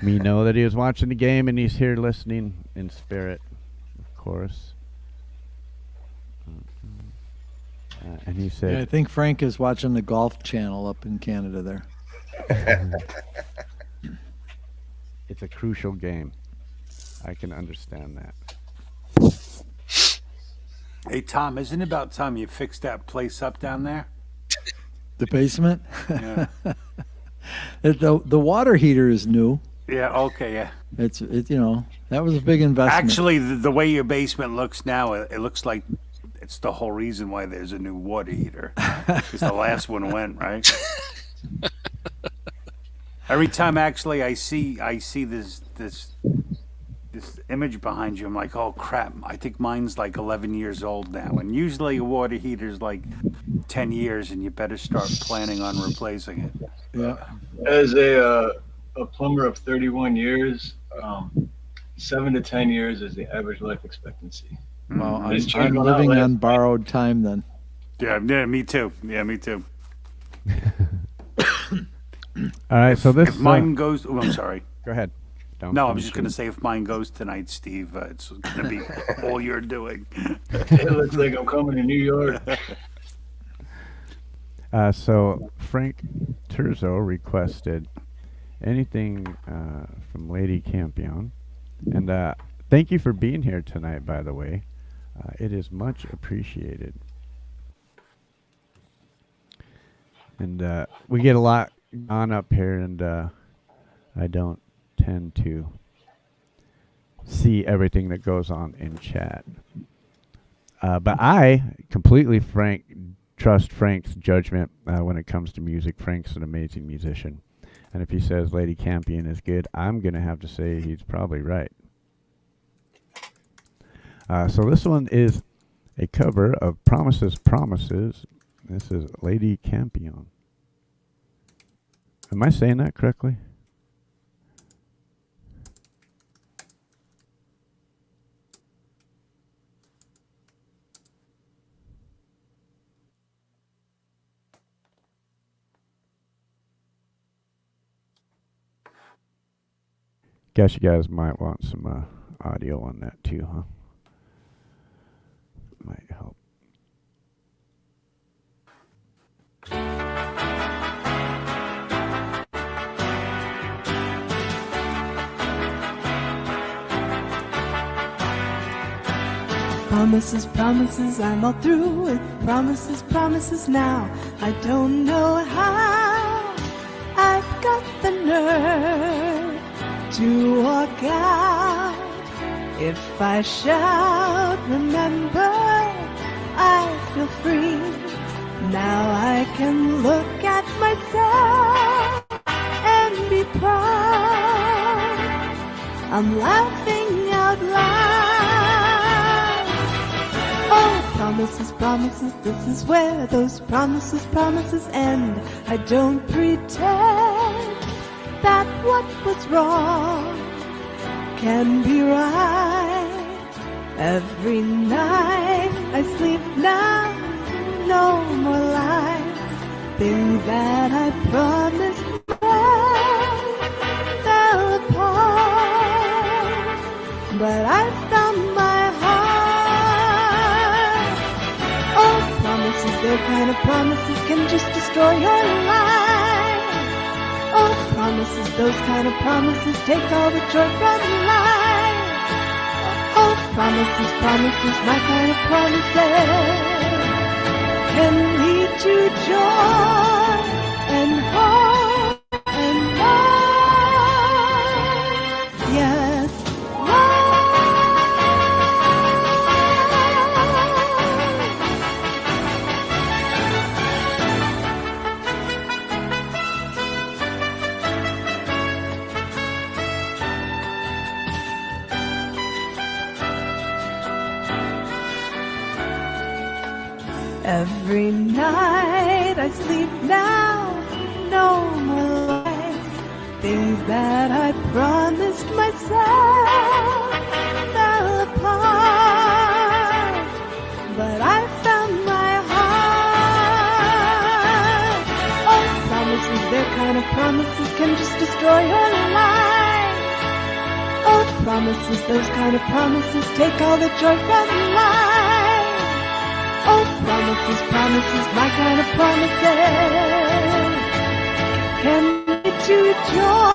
me know that he was watching the game, and he's here listening in spirit, of course. And he said, Yeah, I think Frank is watching the Golf Channel up in Canada there. it's a crucial game. I can understand that. Hey, Tom, isn't it about time you fixed that place up down there? The basement? Yeah. The water heater is new. Yeah, okay, yeah. It's that was a big investment. Actually, the way your basement looks now, it looks like it's the whole reason why there's a new water heater. Because the last one went, right? Every time, actually, I see this image behind you, I'm like, oh crap! I think mine's like 11 years old now, and usually a water heater's like 10 years, and you better start planning on replacing it. Yeah. As a plumber of 31 years, 7 to 10 years is the average life expectancy. Well, I'm living on borrowed time then. Yeah, me too. Yeah, me too. All right, so this if mine goes. Oh, I'm sorry. Go ahead. Don't No, I finish was just going it. to say, if mine goes tonight, Steve, it's going to be all you're doing. It looks like I'm coming to New York. So Frank Turzo requested anything from Lady Campion. And thank you for being here tonight, by the way. It is much appreciated. And we get a lot on up here, and I don't tend to see everything that goes on in chat. But I completely trust Frank's judgment when it comes to music. Frank's an amazing musician. And if he says Lady Campion is good, I'm going to have to say he's probably right. So this one is a cover of Promises, Promises. This is Lady Campion. Am I saying that correctly? Guess you guys might want some audio on that too, huh? Might help. Promises, promises, I'm all through with promises, promises now. I don't know how I've got the nerve to walk out. If I shout, remember, I feel free. Now I can look at myself and be proud. I'm laughing out loud. Oh, promises, promises, this is where those promises, promises end. I don't pretend that what was wrong can be right. Every night I sleep now, no more lies. Things that I promised fell apart, but I found my heart. Oh, promises, their kind of promises can just destroy your life. Oh, promises, those kind of promises take all the joy from life. Oh, promises, promises, my kind of promises can lead to joy and hope and love. Yes, every night I sleep now, no more lies. Things that I promised myself fell apart, but I found my heart. Oh, promises, their kind of promises can just destroy your life. Oh, promises, those kind of promises take all the joy from life. Oh, promises, promises, my kind of promises can lead to joy.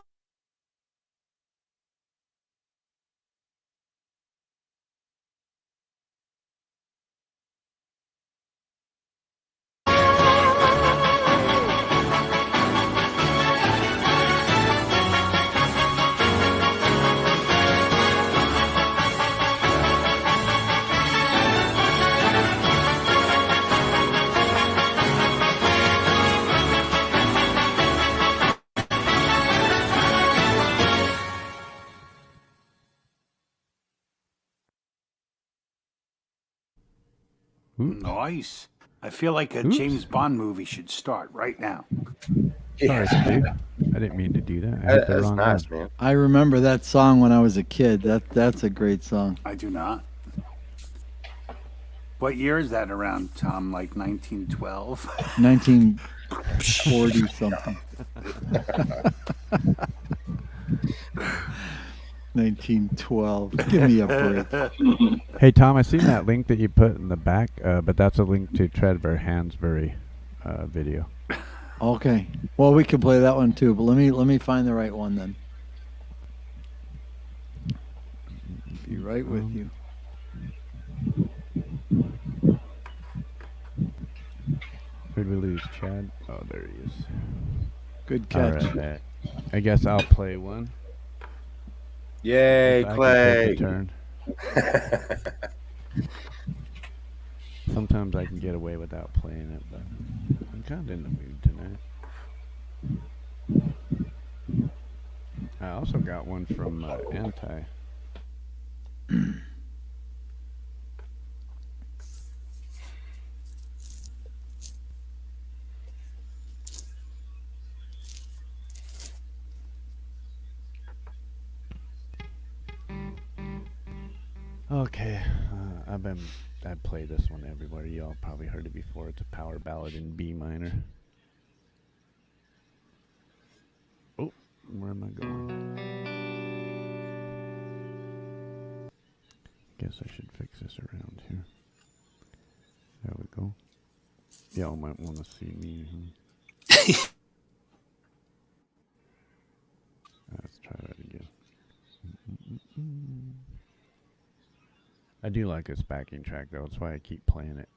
Nice. I feel like a James Bond movie should start right now. Sorry, Steve. I didn't mean to do that. I hit the wrong one. man. I remember that song when I was a kid. That's a great song. I do not. What year is that around, Tom? Like 1912? 1940 something. 1912. Give me a break. Hey, Tom, I seen that link that you put in the back, but that's a link to Trevor Hansberry video. Okay. Well, we can play that one too, but let me find the right one then. Be right with you. Where'd we lose Chad? Oh, there he is. Good catch. All right. I guess I'll play one. Yay, If I can Clay. take a turn. Sometimes I can get away without playing it, but I'm kind of in the mood tonight. I also got one from Anti. Okay, I play this one everywhere. Y'all probably heard it before. It's a power ballad in B minor. Oh, where am I going? Guess I should fix this around here. There we go. Y'all might want to see me. Let's try that again. I do like this backing track though. That's why I keep playing it.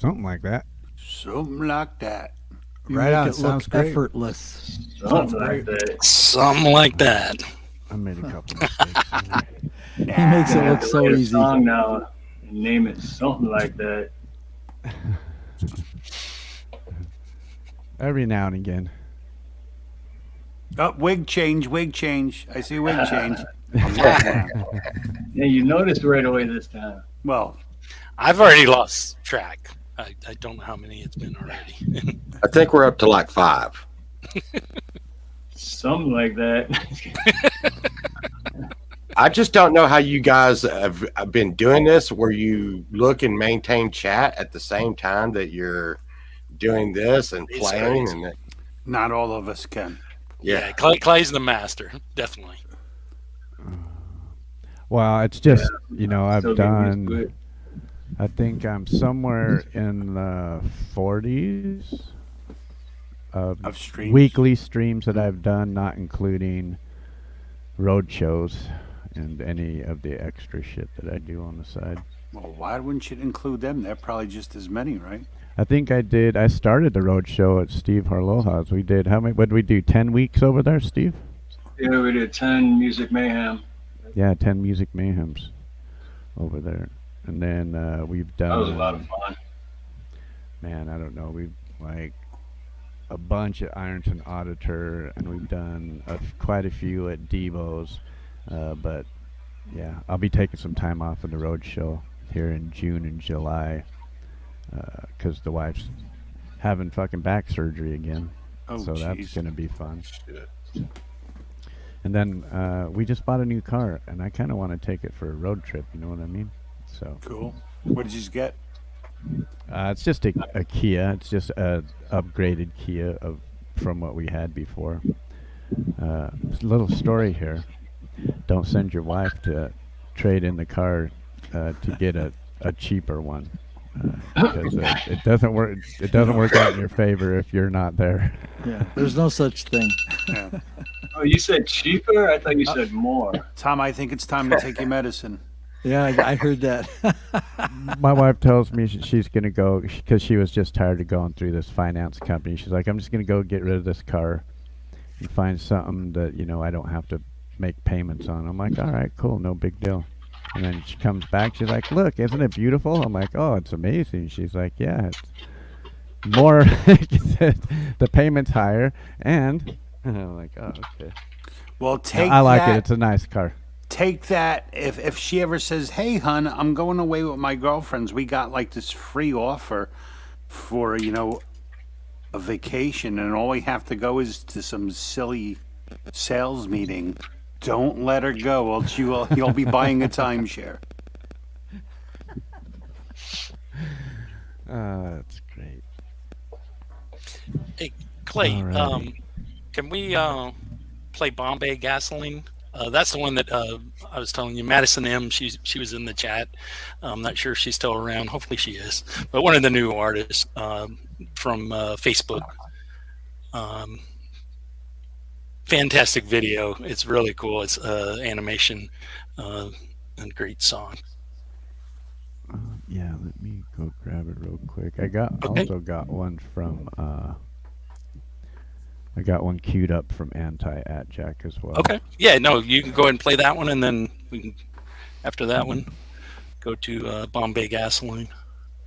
Something like that. Something like that. You Right make on. it Sounds look great. effortless. Sounds Look great. effortless. Something like that. Something like that. I made a couple mistakes. He makes it Gonna have look to so write a easy. song now and name it something like that. Every now and again. Oh, wig change, wig change. I see wig change. Yeah, you noticed right away this time. Well, I've already lost track. I don't know how many it's been already. I think we're up to like 5. Something like that. I just don't know how you guys have been doing this, where you look and maintain chat at the same time that you're doing this and It's playing. crazy. And not all of us can. Yeah, Clay's the master, definitely. Well, it's just, I've Still getting used to done, it. I think I'm somewhere in the 40s Of streams? weekly streams that I've done, not including road shows and any of the extra shit that I do on the side. Well, why wouldn't you include them? They're probably just as many, right? I think I started the road show at Steve Harloha's. We did, what did we do, 10 weeks over there, Steve? Yeah, we did 10 Music Mayhem. Yeah, 10 Music Mayhems over there. And then we've done... That was a lot of fun. Man, I don't know. We've like a bunch at Ironton Auditor, and we've done quite a few at Devo's. But yeah, I'll be taking some time off of the road show here in June and July because the wife's having fucking back surgery again. Oh, so that's jeez. gonna be fun. And then we just bought a new car, and I kind of want to take it for a road trip. You know what I mean? So Cool. What did you get? it's just a Kia. It's just a upgraded Kia from what we had before. Little story here. Don't send your wife to trade in the car to get a cheaper one because it doesn't work. It doesn't work out in your favor if you're not there. Yeah, there's no such thing. Yeah. Oh, you said cheaper? I thought you said more. Tom, I think it's time to take your medicine. Yeah, I heard that. My wife tells me she's going to go because she was just tired of going through this finance company. She's like, I'm just going to go get rid of this car and find something that, I don't have to make payments on. I'm like, all right, cool, no big deal. And then she comes back, she's like, look, isn't it beautiful? I'm like, oh, it's amazing. She's like, yeah, it's more, the payment's higher. And I'm like, oh, okay. Well, take I like that. it. It's a nice car. Take that. If she ever says, hey, hon, I'm going away with my girlfriends. We got like this free offer for, a vacation, and all we have to go is to some silly sales meeting. Don't let her go, else you'll be buying a timeshare. That's great. Hey, Clay, Alrighty. can we play Bombay Gasoline? That's the one that I was telling you. Madison M. She was in the chat. I'm not sure if she's still around. Hopefully she is. But one of the new artists from Facebook. Fantastic video. It's really cool. It's animation and great song. Yeah, let me go grab it real quick. I also got one from I got one queued up from Anti at Jack as well. Okay. Yeah, no, you can go ahead and play that one, and then we can, after that one, go to Bombay Gasoline.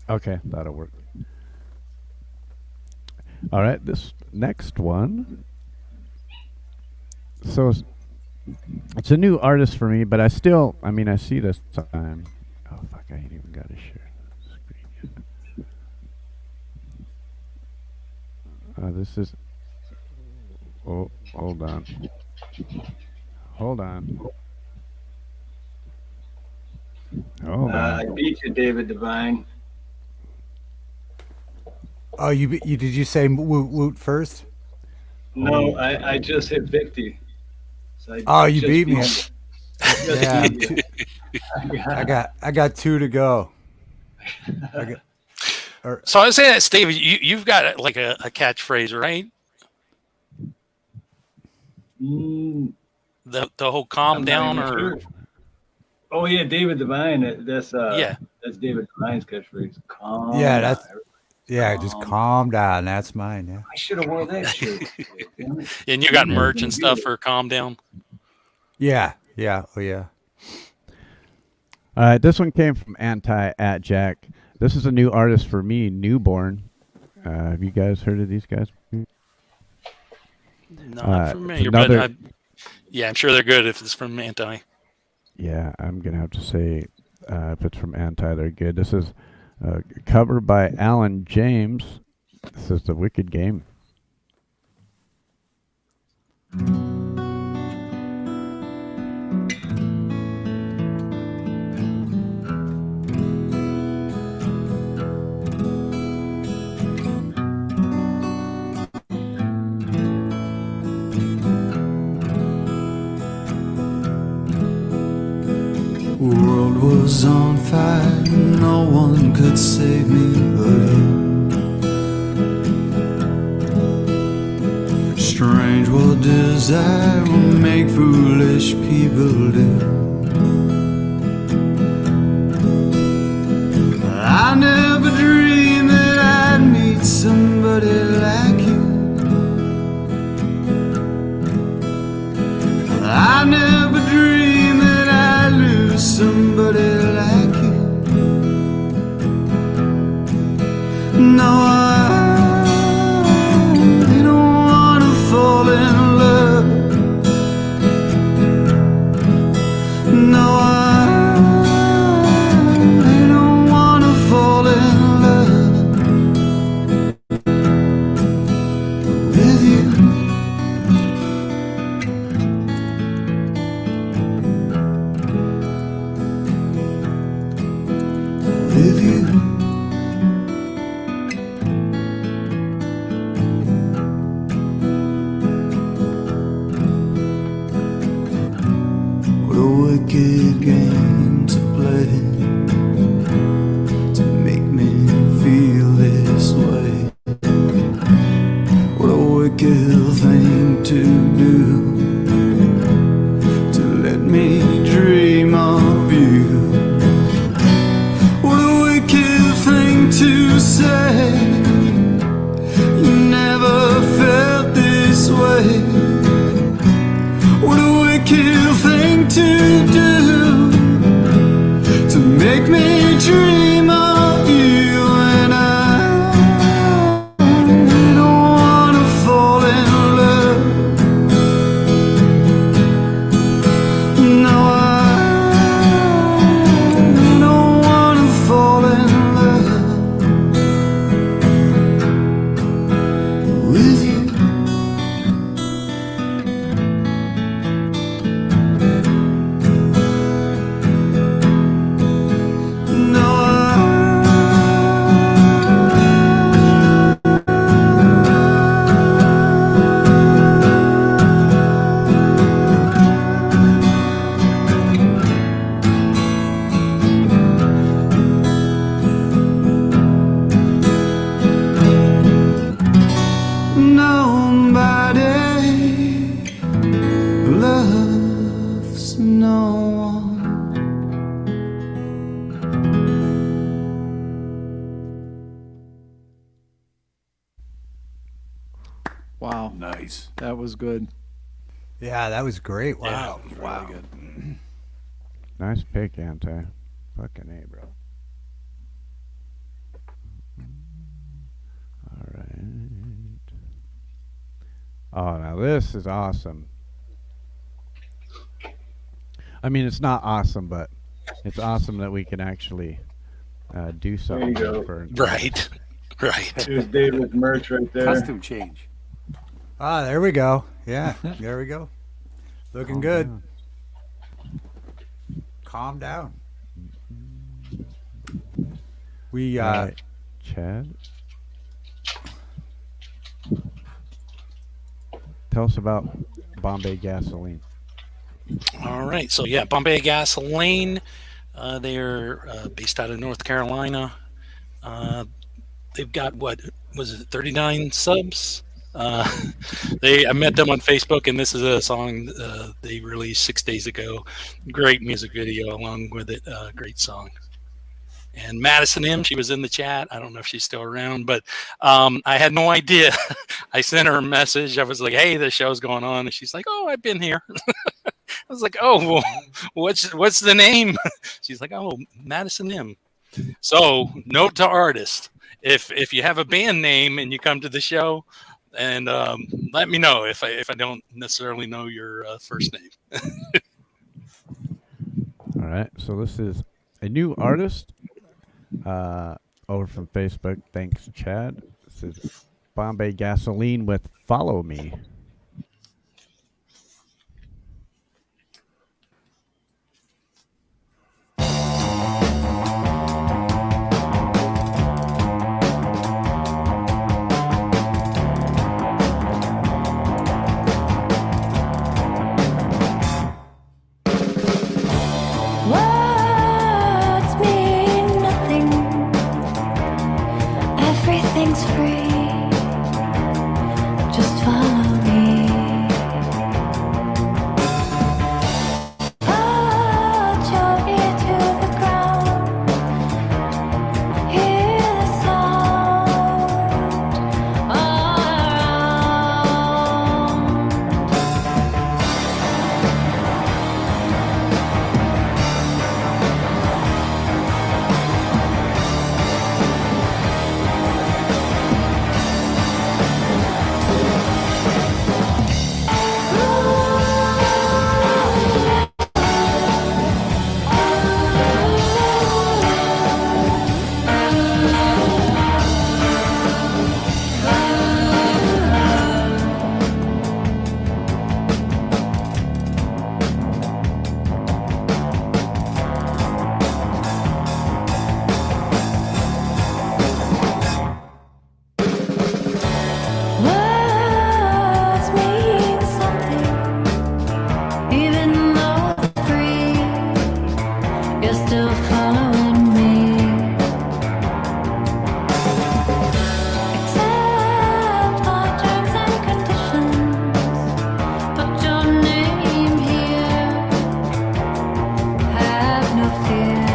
Okay, that'll work. All right, this next one. So it's a new artist for me, but I see this time. Oh fuck, I ain't even got to share the screen yet. This is. Oh, hold on. Hold on. Hold I on. beat you, David Devine. Oh, did you say Woot Woot first? No, I just hit 50. So You just beat me. Yeah. I got 2 to go. So I was saying that, Steve, you've got like a catchphrase, right? The whole calm down or. Oh yeah, David Devine. That's David Devine's catchphrase. Calm. Yeah, Yeah, just calm down. That's mine. Yeah. I should have wore that shirt. Damn it. And you got Yeah. merch and stuff for Calm Down. Yeah. Yeah. Oh yeah. This one came from Anti at Jack. This is a new artist for me, Newborn. Have you guys heard of these guys? Not familiar, another- but I'm sure they're good if it's from Anti. Yeah, I'm gonna have to say if it's from Anti, they're good. This is a cover by Alan James. This is The Wicked Game. World was on fire, no one could save me but you. Strange what desire will make foolish people do. I never dreamed that I'd meet somebody like you. I never dreamed that I'd lose somebody like you. No, I don't wanna fall in love. No, I don't wanna fall in love with you. With you. What a wicked game to play to make me feel this way. What a wicked thing to do to let me dream of you. What a wicked thing to say. You never felt this way. What a wicked thing to do to make me dream of you. And I don't wanna fall in love. No, I don't wanna fall in love with you. Nobody loves no one. Wow. Nice. That was good. Yeah, that was great. Yeah, Wow. it was Wow. really good. Nice pick, Anti. Fucking A, bro. All right. Oh, now this is awesome. I mean, it's not awesome, but it's awesome that we can actually do something. go. For Right. Right. There's David's merch right there. Custom change. Ah, there we go. Yeah, there we go. Looking Calm good. down. Calm down. We All right, Chad, tell us about Bombay Gasoline. All right. So, yeah, Bombay Gasoline. They are based out of North Carolina. They've got, what was it, 39 subs? I met them on Facebook, and this is a song they released 6 days ago. Great music video along with it. Great song. And Madison M, she was in the chat. I don't know if she's still around, but I had no idea. I sent her a message. I was like, hey, the show's going on. And she's like, oh, I've been here. I was like, oh, well, what's the name? She's like, oh, Madison M. So note to artist, if you have a band name and you come to the show, and let me know if I don't necessarily know your first name. All right, so this is a new artist over from Facebook. Thanks, Chad. This is Bombay Gasoline with Follow Me. Words mean nothing. Everything's free. Just follow me. Put your ear to the ground. Hear the sound all around. Words mean something, even though it's free. You're still following me. Accept my terms and conditions. Put your name here. Have no fear.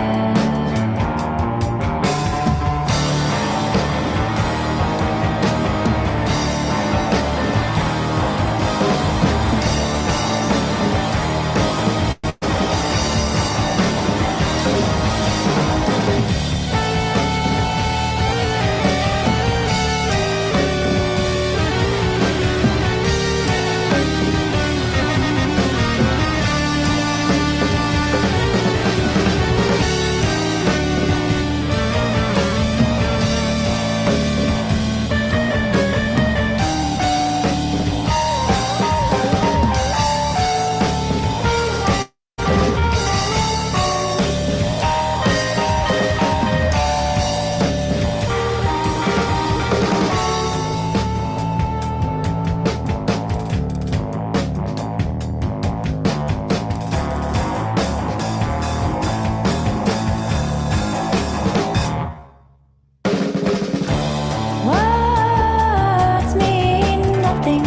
Words mean nothing.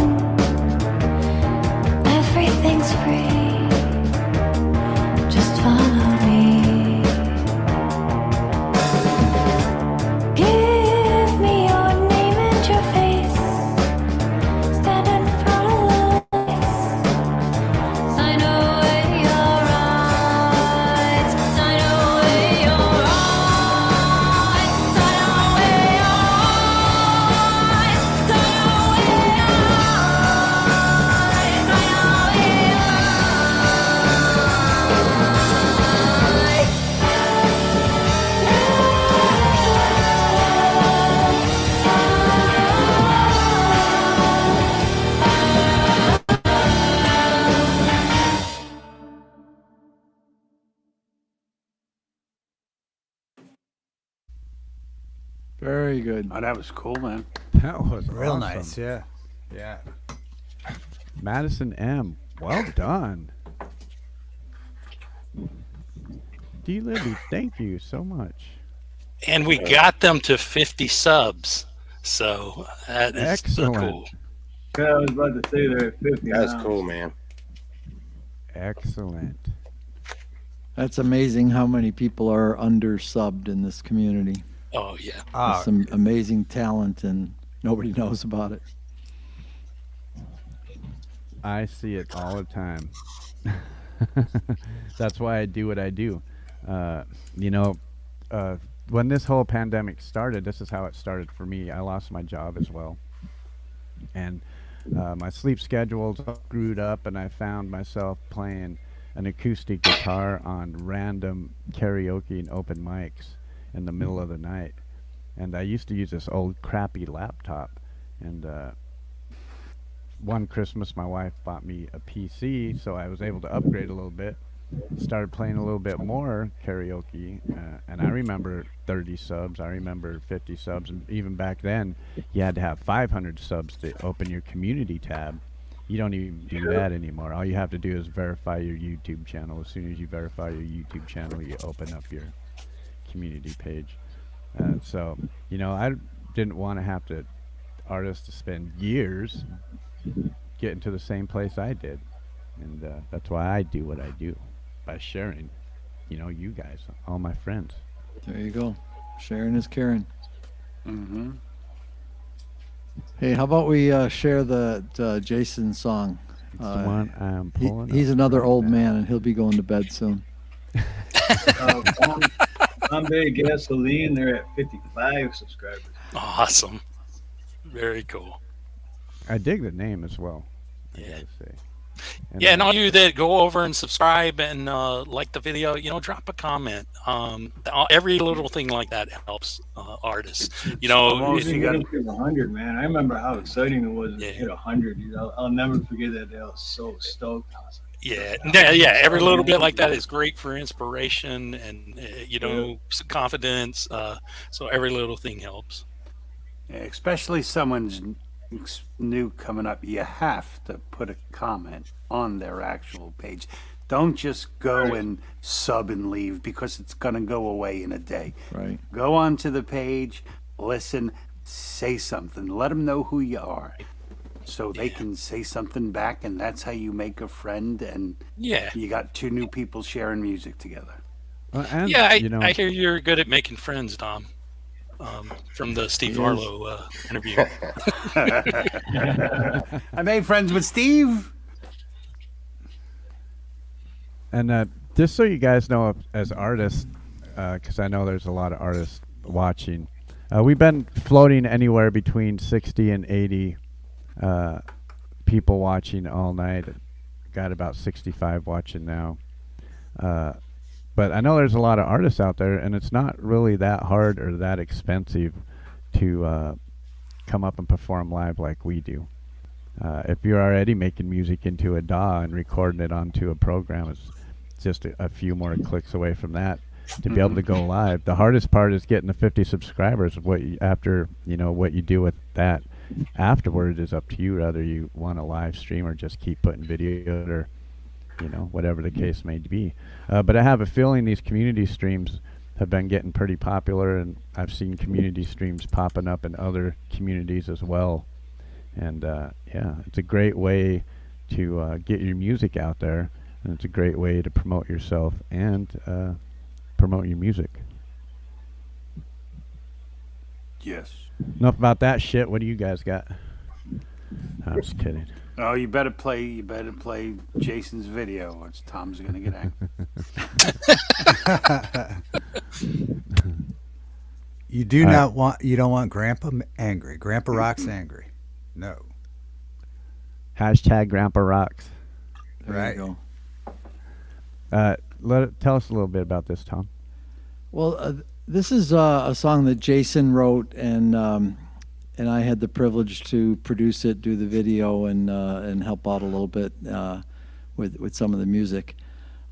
Everything's free. Just follow me. Give me your name and your face. Stand in front of the lights. Sign away your rights. Sign away your rights. Sign away your rights. Sign away your rights. Sign away your Very good. Oh, that was cool, man. That was Real awesome. nice, yeah. Yeah. Madison M. Well done. D. Libby, thank you so much. And we got them to 50 subs. So that is Excellent. cool. Yeah, I was about to say they're at 50 That's now. cool, man. Excellent. That's amazing how many people are under-subbed in this community. Oh yeah. There's some amazing talent and nobody knows about it. I see it all the time. That's why I do what I do. You know, when this whole pandemic started, this is how it started for me. I lost my job as well. And my sleep schedules all screwed up, and I found myself playing an acoustic guitar on random karaoke and open mics in the middle of the night. And I used to use this old crappy laptop. And one Christmas, my wife bought me a PC, so I was able to upgrade a little bit. Started playing a little bit more karaoke, and I remember 30 subs. I remember 50 subs, and even back then, you had to have 500 subs to open your community tab. You don't even do that anymore. All you have to do is verify your YouTube channel. As soon as you verify your YouTube channel, you open up your community page. So, you know, I didn't want to have artists to spend years getting to the same place I did. And that's why I do what I do, by sharing, you know, you guys, all my friends. There you go. Sharing is caring. Mm-hmm. Hey, how about we share the Jason song? It's the one I'm pulling He's up another right old now. man, and he'll be going to bed soon. Bombay Gasoline, they're at 55 subscribers. Awesome. Very cool. I dig the name as well, I Yeah. gotta say. Yeah, and all you that go over and subscribe and like the video, you know, drop a comment. Every little thing like that helps artists. You know, Almost you got to 100, man. I remember how exciting it was to hit 100. You know, I'll never forget that day. I was so stoked. I was like, yeah. Every little bit like that is great for inspiration and you know, confidence. So every little thing helps. Yeah, especially someone's new coming up, you have to put a comment on their actual page. Don't just go and sub and leave, because it's going to go away in a day. Right. Go onto the page, listen, say something, let them know who you are, so they can say something back, and that's how you make a friend. And you got two new people sharing music together. And, Yeah, you know, I hear you're good at making friends, Tom. From the Steve Yes. Harlow interview. I made friends with Steve. And just so you guys know, as artists, because I know there's a lot of artists watching, we've been floating anywhere between 60 and 80 people watching all night. Got about 65 watching now. But I know there's a lot of artists out there, and it's not really that hard or that expensive to come up and perform live like we do. If you're already making music into a DAW and recording it onto a program, it's just a few more clicks away from that to be able to go live. The hardest part is getting the 50 subscribers. What you do with that afterward is up to you, whether you want to live stream or just keep putting video or, you know, whatever the case may be. But I have a feeling these community streams have been getting pretty popular, and I've seen community streams popping up in other communities as well. And yeah, it's a great way to get your music out there, and it's a great way to promote yourself and promote your music. Yes. Enough about that shit. What do you guys got? I'm just kidding. Oh, you better play Jason's video, or Tom's gonna get angry. You don't want Grandpa angry. Grandpa Rock's angry. No. Hashtag Grandpa Rocks. There you Right. Tell us a little bit about this, Tom. Well, this is a song that Jason wrote, and I had the privilege to produce it, do the video, and help out a little bit with some of the music.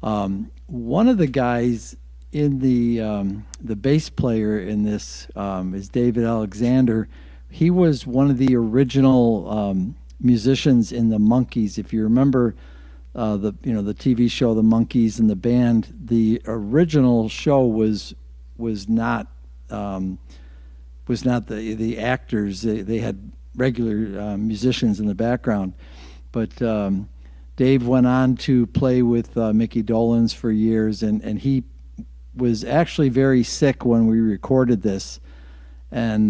One of the guys in the bass player in this is David Alexander. He was one of the original musicians in the Monkees. If you remember the TV show The Monkees and the band, the original show was not the actors. They had regular musicians in the background, but Dave went on to play with Mickey Dolenz for years, and he was actually very sick when we recorded this, and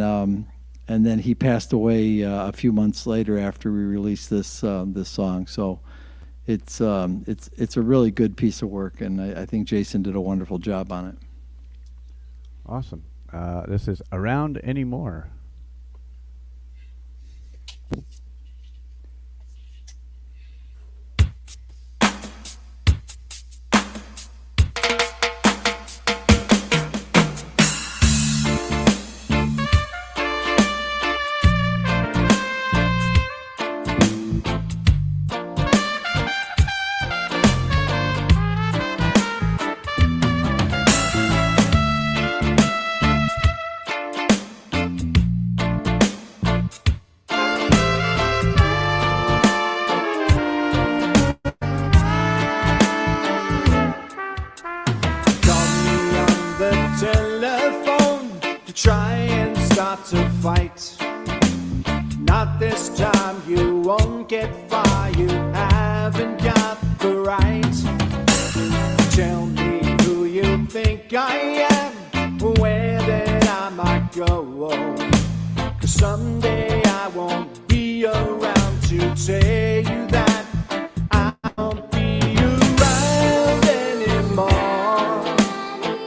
then he passed away a few months later after we released this this song. So it's a really good piece of work, and I think Jason did a wonderful job on it. Awesome. This is Around Anymore. Call me on the telephone to try and start a fight. Not this time, you won't get far, you haven't got the right. Tell me who you think I am, where that I might go. 'Cause someday I won't be around to tell you that I won't be around anymore.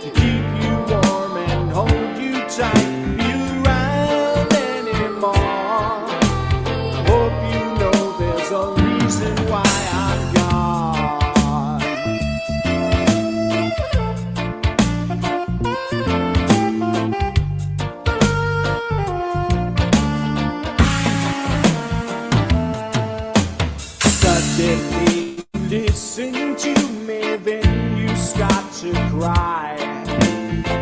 To keep you warm and hold you tight, be around anymore. I hope you know there's a reason why I'm gone. Suddenly listen to me, then you start to cry.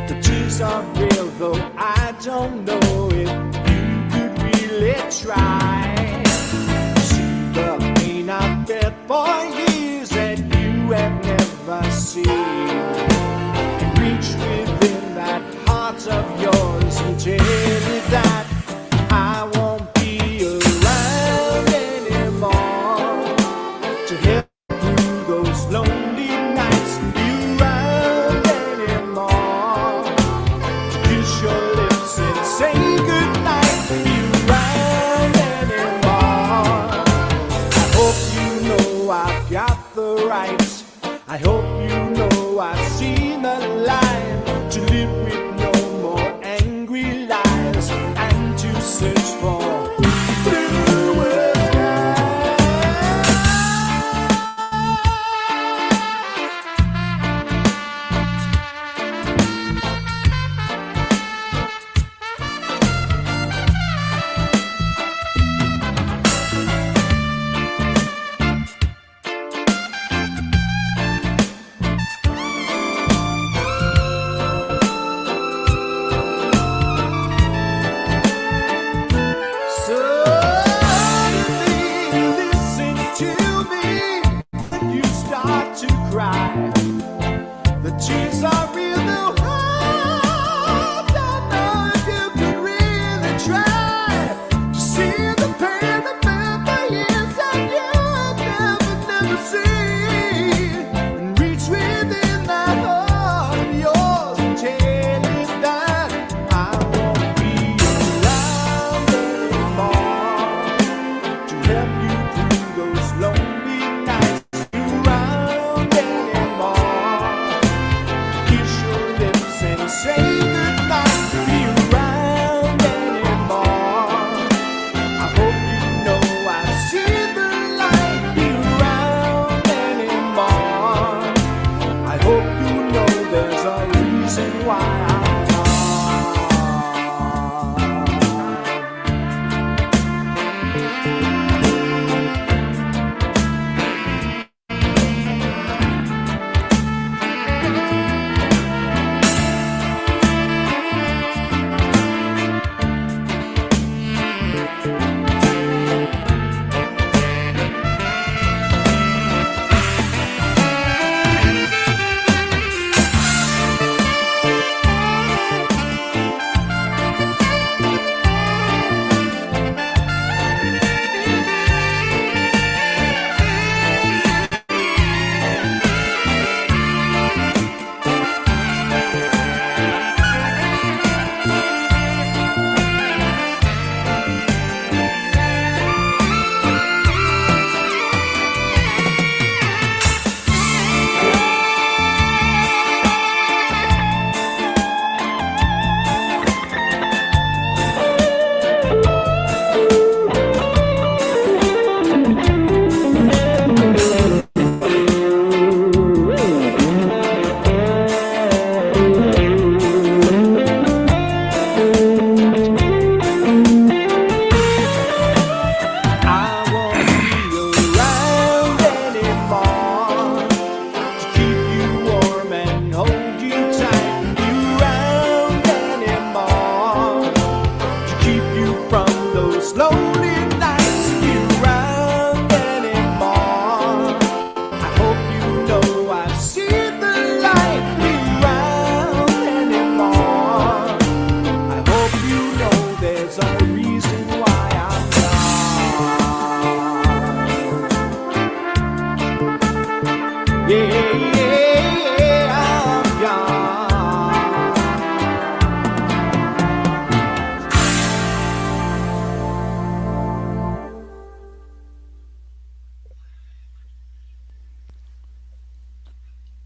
The tears are real, though I don't know if you could really try. See the pain I've felt for years that you have never seen. Reach within that heart of yours and tell me that I won't be around anymore to help through those lonely nights. Be around anymore to kiss your lips and say goodnight. Be around anymore. I hope you know I've got the right. I hope you know I've seen the line to live with no more angry lies and to search for bluer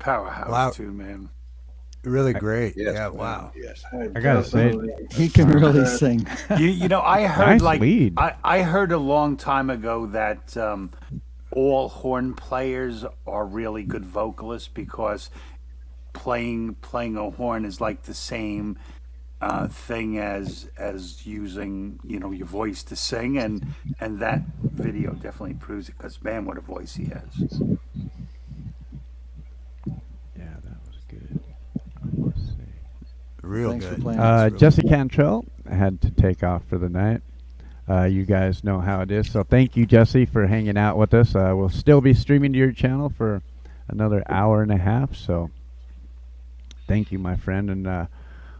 Powerhouse Wow. too, man. Really great. Yes, yeah. man. Wow. Yes. I gotta say, He can really sing. You know, I heard Nice like lead. I heard a long time ago that all horn players are really good vocalists because playing a horn is like the same thing as using your voice to sing, and that video definitely proves it because man, what a voice he has. Yeah, that was good. I must say. Real Thanks for good. playing this, Jesse Cantrell had to take off for the night. You guys know how it is. So thank you, Jesse, for hanging out with us. We'll still be streaming to your channel for another hour and a half. So thank you, my friend. And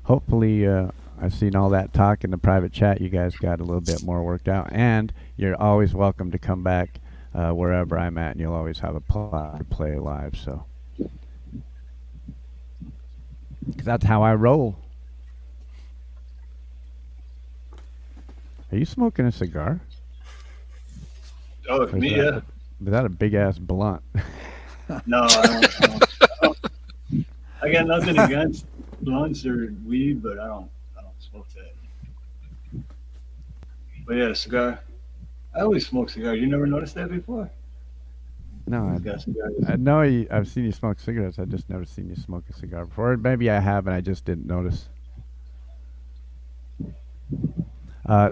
hopefully I've seen all that talk in the private chat. You guys got a little bit more worked out. And you're always welcome to come back wherever I'm at. And you'll always have a play live. So 'cause that's how I roll. Are you smoking a cigar? Oh, Or is me, that- yeah. Is that a big ass blunt? No, I don't. I got nothing against blunts or weed, but I don't smoke that. But yeah, cigar. I always smoke cigars. You never noticed that before? No, He's got cigars. I know I've seen you smoke cigarettes. I just never seen you smoke a cigar before. Maybe I have, and I just didn't notice.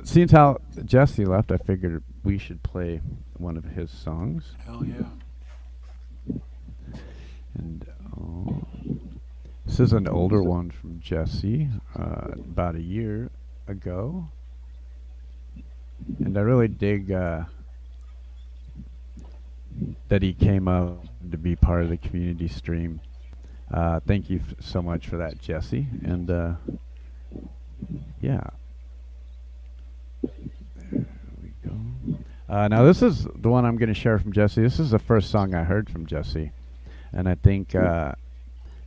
Seeing how Jesse left, I figured we should play one of his songs. Hell yeah. And this is an older one from Jesse, about a year ago. And I really dig that he came up to be part of the community stream. Thank you so much for that, Jesse. And yeah. There we go. Now this is the one I'm going to share from Jesse. This is the first song I heard from Jesse. And I think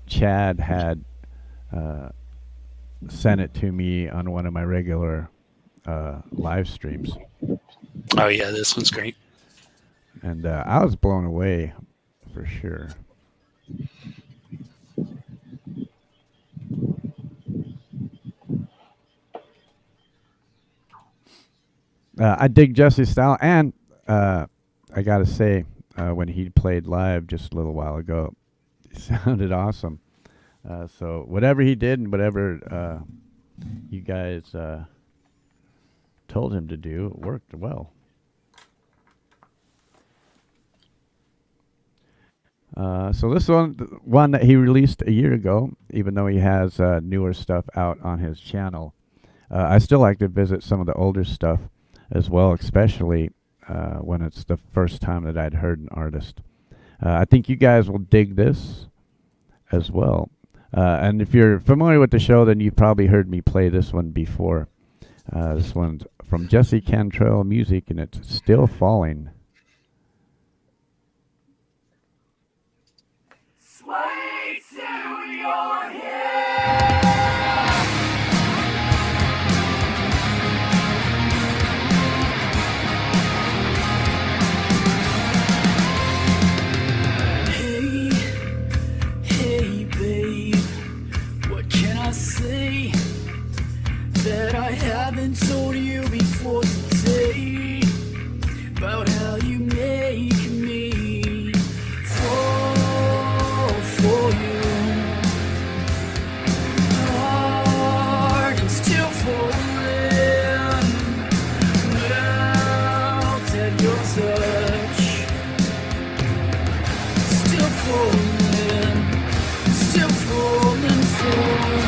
Chad had sent it to me on one of my regular live streams. Oh yeah, this one's great. And I was blown away for sure. I dig Jesse's style, and I gotta say, when he played live just a little while ago, it sounded awesome. So whatever he did and whatever you guys told him to do, it worked well. So this one that he released a year ago, even though he has newer stuff out on his channel, I still like to visit some of the older stuff as well, especially when it's the first time that I'd heard an artist. I think you guys will dig this as well. And if you're familiar with the show, then you've probably heard me play this one before. This one's from Jesse Cantrell Music, and it's Still Falling. Sway to your head. Hey, hey, babe, what can I say that I haven't told you before today about how you make me fall for you? Heart is still falling, melt at your touch. Still falling for you.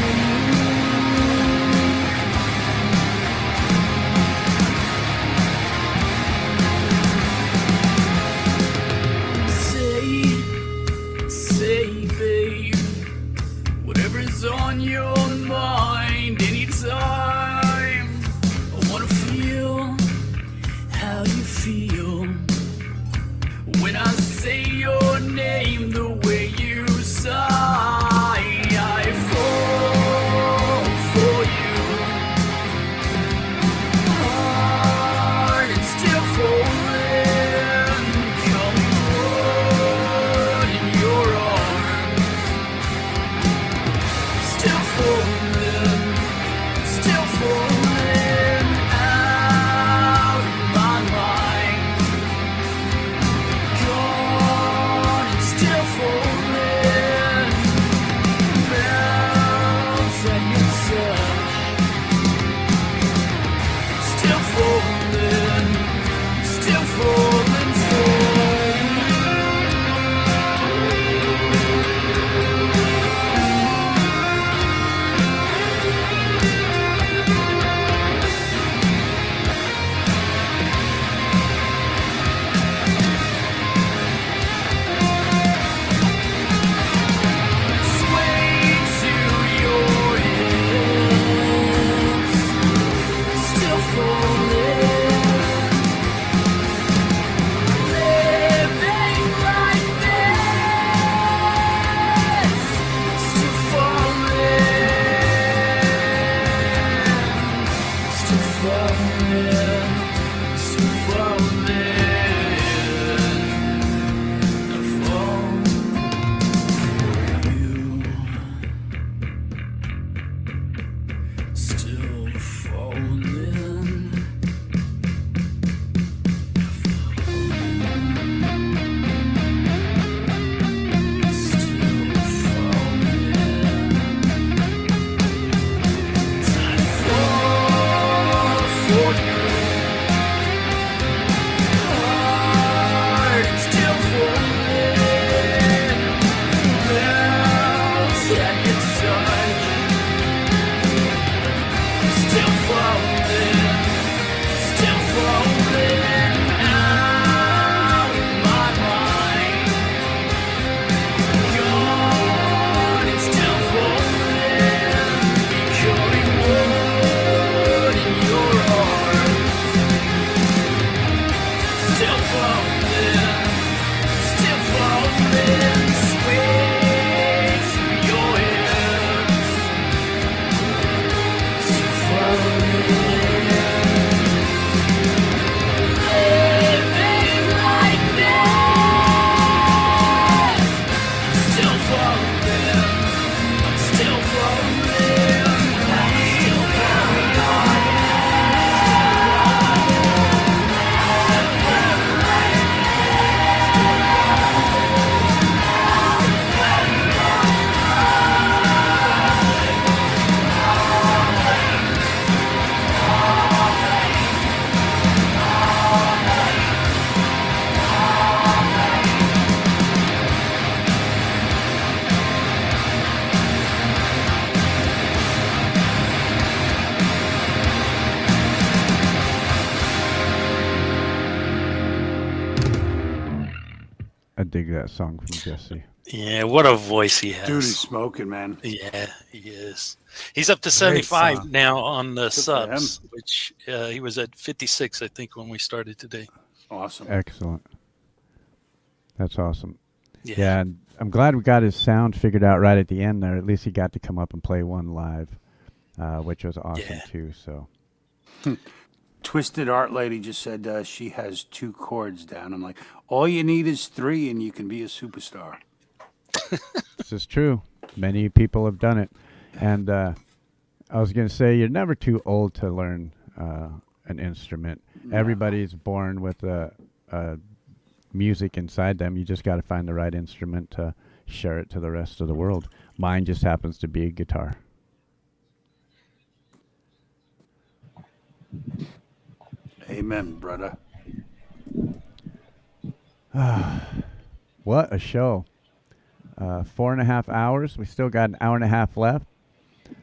I dig that song from Jesse. Yeah, what a voice he has. Dude is smoking, man. Yeah, he is. He's up to Great 75 song. now on the Good for subs, which he was at 56, I think, when we started today. Awesome. Excellent. That's awesome. Yeah. And I'm glad we got his sound figured out right at the end there. At least he got to come up and play one live, which was awesome too. So. Twisted Art Lady just said she has 2 chords down. I'm like, all you need is 3 and you can be a superstar. This is true. Many people have done it. And I was going to say, you're never too old to learn an instrument. No. Everybody's born with music inside them. You just got to find the right instrument to share it to the rest of the world. Mine just happens to be a guitar. Amen, brother. What a show. 4.5 hours. We still got an hour and a half left.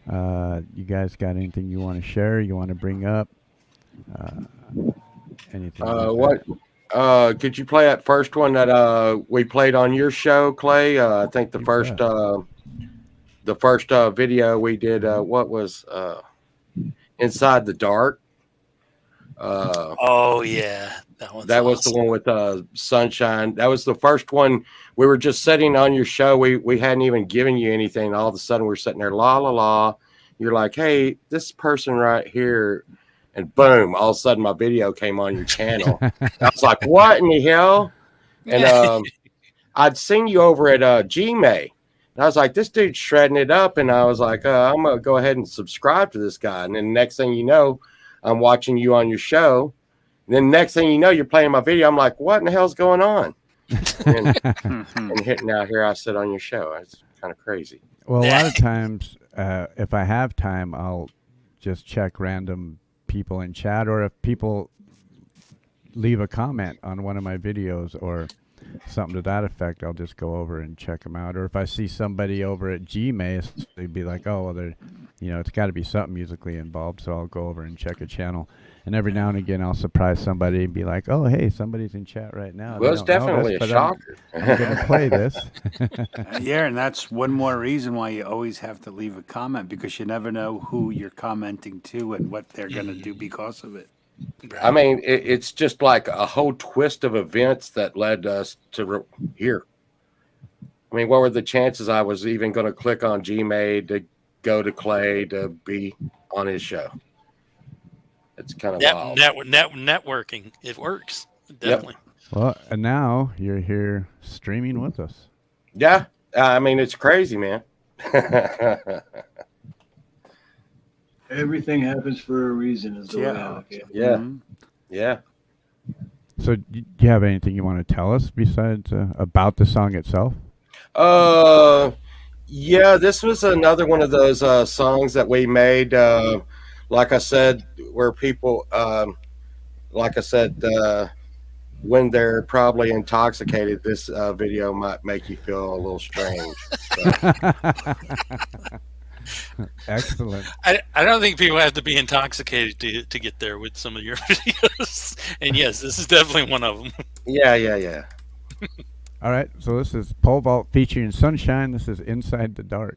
You guys got anything you want to share? You want to bring up? Anything? What? Could you play that first one that we played on your show, Clay? I think the first video we did. What was Inside the Dark? Oh yeah, that was the one with Sunshine. That was the first one. We were just sitting on your show. We hadn't even given you anything. All of a sudden, we're sitting there, la la la. You're like, hey, this person right here, and boom! All of a sudden, my video came on your channel. I was like, what in the hell? And I'd seen you over at GMA. And I was like, this dude's shredding it up. And I was like, I'm gonna go ahead and subscribe to this guy. And then the next thing you know, I'm watching you on your show. And then next thing you know, you're playing my video. I'm like, what in the hell's going on? and hitting out here, I sit on your show. It's kind of crazy. Well, a lot of times, if I have time, I'll just check random people in chat, or if people leave a comment on one of my videos or something to that effect, I'll just go over and check them out. Or if I see somebody over at GMA, they'd be like, oh, well, they're, it's got to be something musically involved, so I'll go over and check a channel. And every now and again, I'll surprise somebody and be like, oh, hey, somebody's in chat right now. Well, it's definitely a shocker. I'm going to play this. Yeah, and that's one more reason why you always have to leave a comment, because you never know who you're commenting to and what they're going to do because of it. I mean, it's just like a whole twist of events that led us to here. I mean, what were the chances I was even going to click on GMA to go to Clay to be on his show? It's kind of wild. Networking. It works. Definitely. Yep. Well, and now you're here streaming with us. Yeah. I mean, it's crazy, man. Everything happens for a reason, is the way I look at it. Yeah. Mm-hmm. Yeah. So do you have anything you want to tell us besides about the song itself? Yeah, this was another one of those songs that we made, like I said, where people, when they're probably intoxicated, this video might make you feel a little strange. Excellent. I don't think people have to be intoxicated to get there with some of your videos. And yes, this is definitely one of them. Yeah. All right, so this is Pole Vault featuring Sunshine. This is Inside the Dark.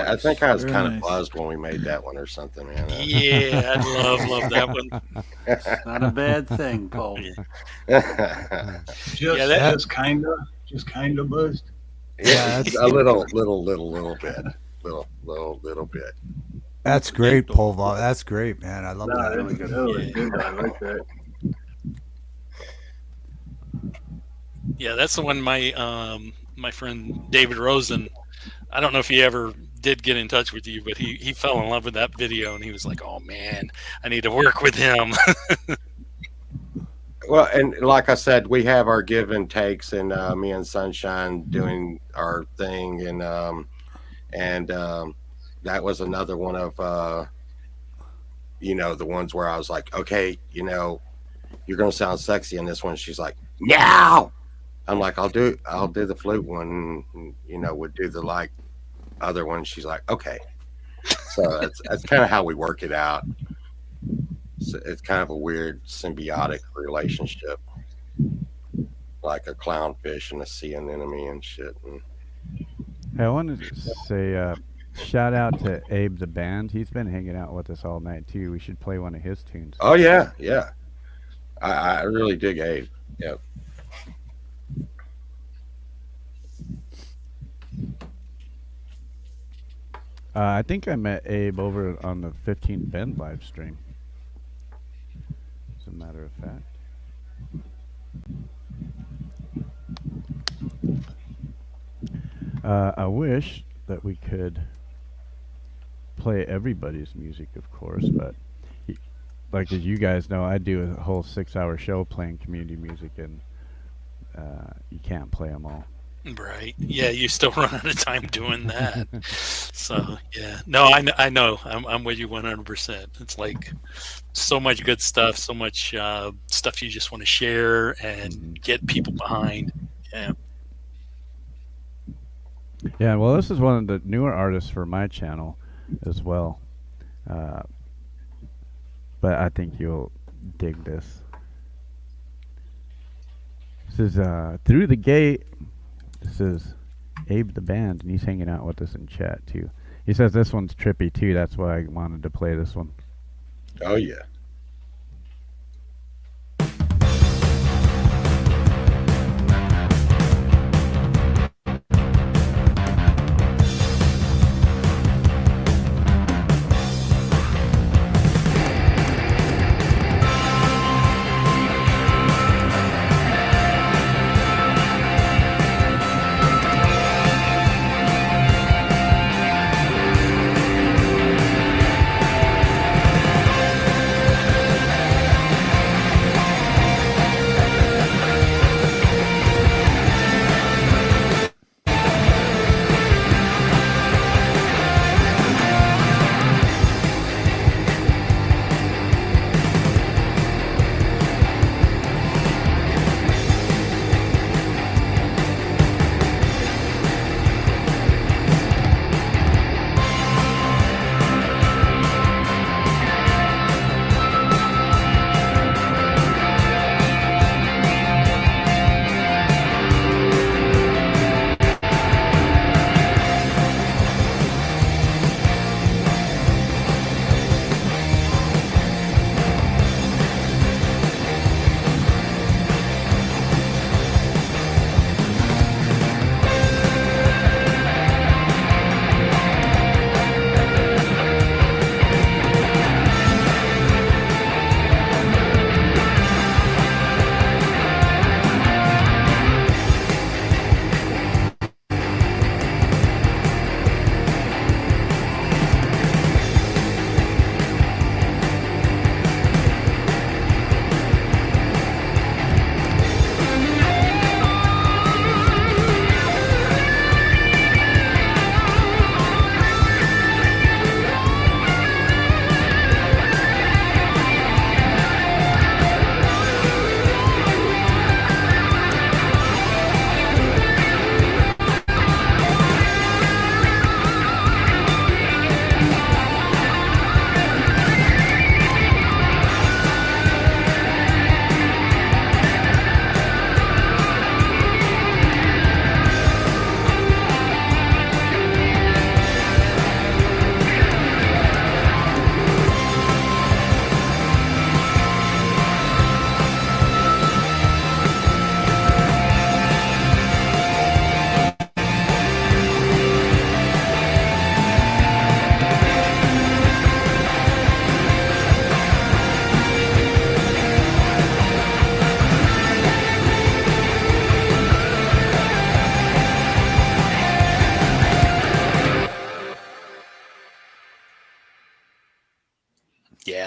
I think I was Very kind of nice. buzzed when we made that one or something, man. Yeah, I love that one. Not a bad thing, Paul. Just, Yeah, that- just kind of buzzed. Yeah, a little bit, little bit. That's great, Polva. That's great, man. I love Nah, that. that was good. I like that. Yeah, that's the one my friend David Rosen, I don't know if he ever did get in touch with you, but he fell in love with that video and he was like, oh man, I need to work with him. Well, and like I said, we have our give and takes, and me and Sunshine doing our thing, and that was another one of the ones where I was like, okay, you're gonna sound sexy in this one. She's like, no. I'm like, I'll do the flute one, and, we'll do the like other one. She's like, okay. So that's kind of how we work it out. So it's kind of a weird symbiotic relationship, like a clownfish and a sea anemone and shit. And Hey, I wanted to say shout out to Abe the band. He's been hanging out with us all night too. We should play one of his tunes. oh yeah, I really dig Abe. Yeah. I think I met Abe over on the 15 Bend live stream. As a matter of fact. I wish that we could play everybody's music, of course, but like as you guys know, I do a whole 6-hour show playing community music, and you can't play them all. Right. Yeah, you still run out of time doing that. So yeah. No, I know. I'm with you 100%. It's like so much good stuff, so much stuff you just want to share and get people behind. Yeah. Yeah, well, this is one of the newer artists for my channel as well. But I think you'll dig this. This is Through the Gate. This is Abe the band, and he's hanging out with us in chat too. He says this one's trippy too. That's why I wanted to play this one. Oh yeah. Thank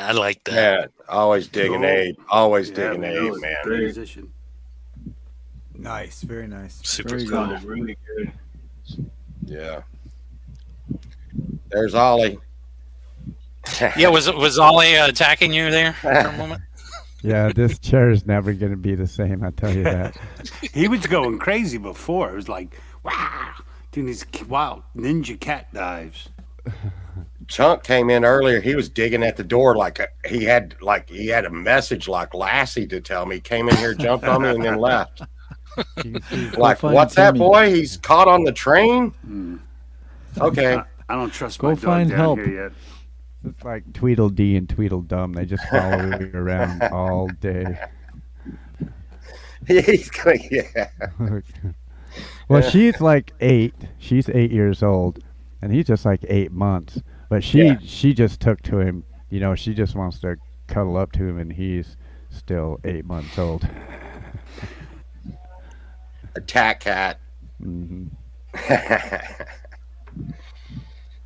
I like that. Yeah, always digging Cool. Abe. Always Yeah, digging man, Abe, was man. great musician. Nice, very nice. Super Very cool. Sounded really good. Yeah. There's Ollie. Yeah, was Ollie attacking you there for a moment? Yeah, this chair is never going to be the same. I tell you that. He was going crazy before. It was like, wow, doing these wild ninja cat dives. Chunk came in earlier. He was digging at the door like he had a message like Lassie to tell me. He came in here, jumped on me, and then left. Like, find what's that, Timmy. boy? He's caught on the train? Okay. I don't trust Go my dog find down help. here yet. It's like Tweedledee and Tweedledum. They just follow you around all day. He's going, yeah. Well, she's like 8. She's 8 years old, and he's just like 8 months. But she just took to him. You know, she just wants to cuddle up to him, and he's still 8 months old. Attack cat. Hmm.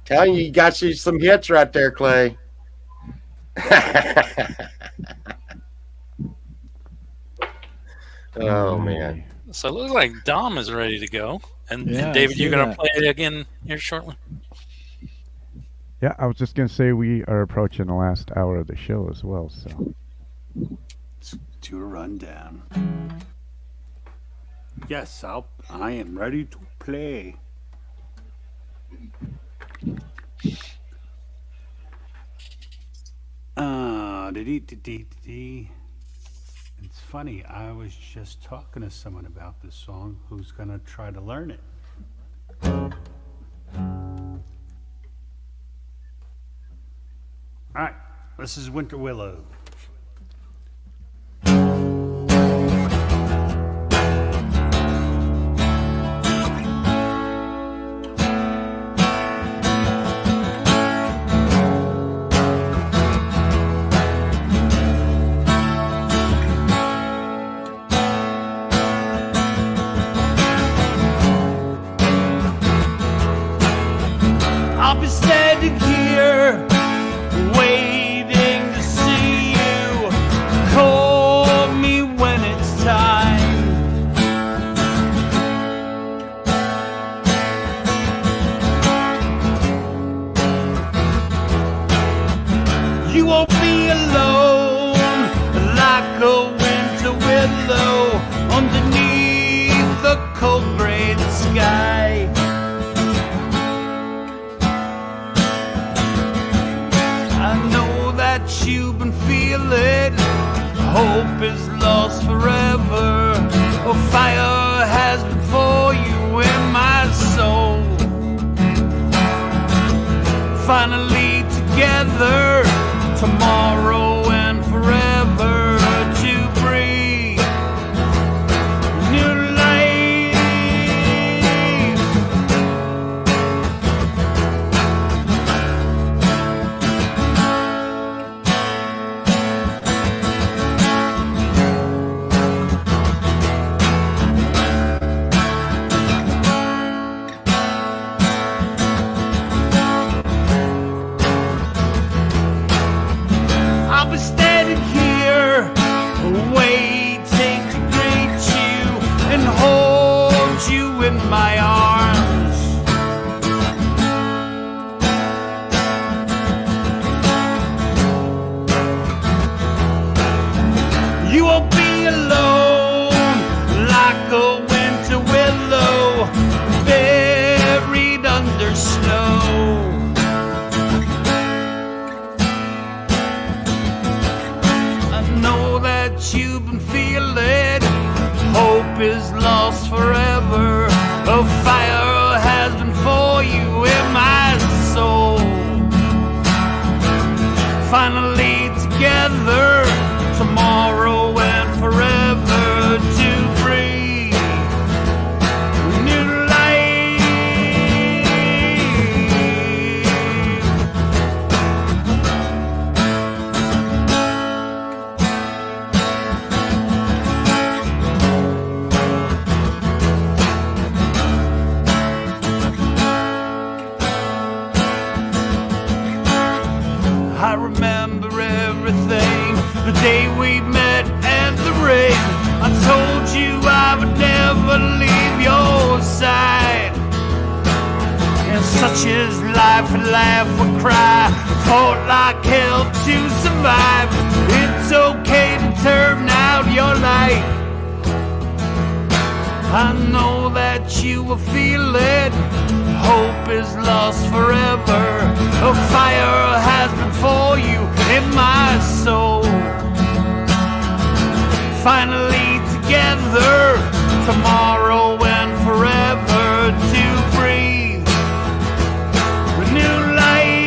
Telling you got you some hits right there, Clay. Oh man. So it looks like Dom is ready to go. And Yeah, I David, see you're going to that. play it again here shortly? Yeah, I was just gonna say we are approaching the last hour of the show as well. So Let's do a rundown. Yes, I am ready to play. It's funny, I was just talking to someone about this song who's gonna try to learn it. All right, this is Winter Willow. I'll be standing here waiting to see you. Call me when it's time. You won't be alone like a winter willow underneath the cold gray sky. I know that you've been feeling hope is lost forever. A fire has been for you in my soul. Finally together, tomorrow and forever to breathe new life. I'll be standing here waiting to greet you and hold you in my arms. You won't be alone like a winter willow buried under snow. I know that you've been feeling hope is lost forever. A fire has been for you in my soul. Finally together, tomorrow and forever to breathe new life. watch as life would laugh, would cry, fought like hell to survive. It's okay to turn out your light. I know that you will feel it. Hope is lost forever. A fire has been for you in my soul. Finally together, tomorrow and forever, to breathe renew life.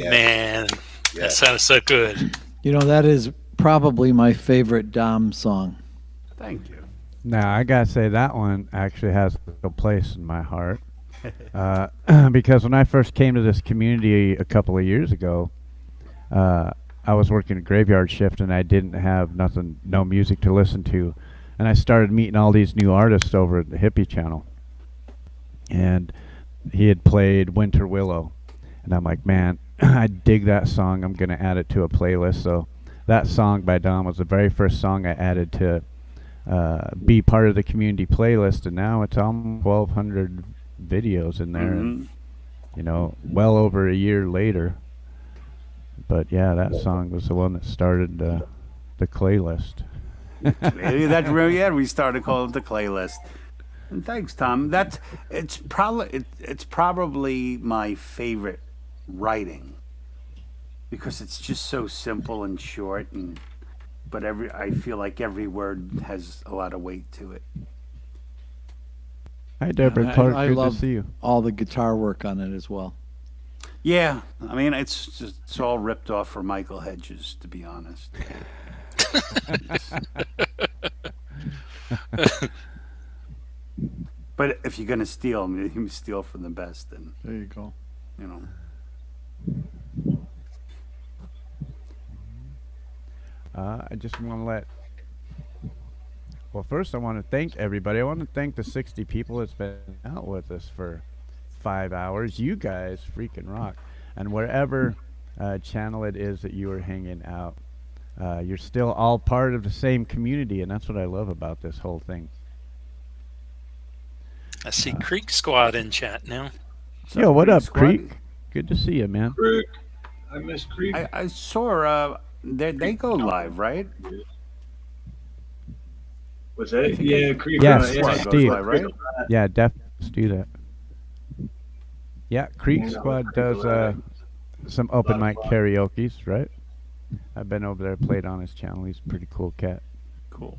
Man, that sounded so good. You know, that is probably my favorite Dom song. Thank you. Now I gotta say that one actually has a place in my heart, because when I first came to this community a couple of years ago, I was working a graveyard shift and I didn't have no music to listen to, and I started meeting all these new artists over at the Hippie Channel, and he had played Winter Willow, and I'm like, man, I dig that song. I'm gonna add it to a playlist. So that song by Dom was the very first song I added to be part of the community playlist, and now it's almost 1,200 videos in there, and you know, well over a year later. But yeah, that song was the one that started the playlist. Yeah, we started calling it the playlist. And thanks, Tom. It's probably my favorite writing, because it's just so simple and short, but I feel like every word has a lot of weight to it. Hi, Deborah Clark. I Good love to see you. all the guitar work on it as well. Yeah, I mean, it's all ripped off for Michael Hedges, to be honest. But if you're gonna steal, I mean, you steal from the best, and there you go. You know. I just want to well, first I want to thank everybody. I want to thank the 60 people that's been out with us for 5 hours. You guys freaking rock. And wherever channel it is that you are hanging out, you're still all part of the same community, and that's what I love about this whole thing. I see Creek Squad in chat now. Yo, what up, Creek? Good to see you, man. Creek. I miss Creek. I saw they go live, right? Was that? Yeah, Creek. Yes, yeah, Steve. Live, right? Yeah, definitely let's do that. Yeah, Creek Squad does some open mic karaoke's, right? I've been over there, played on his channel. He's a pretty cool cat. Cool.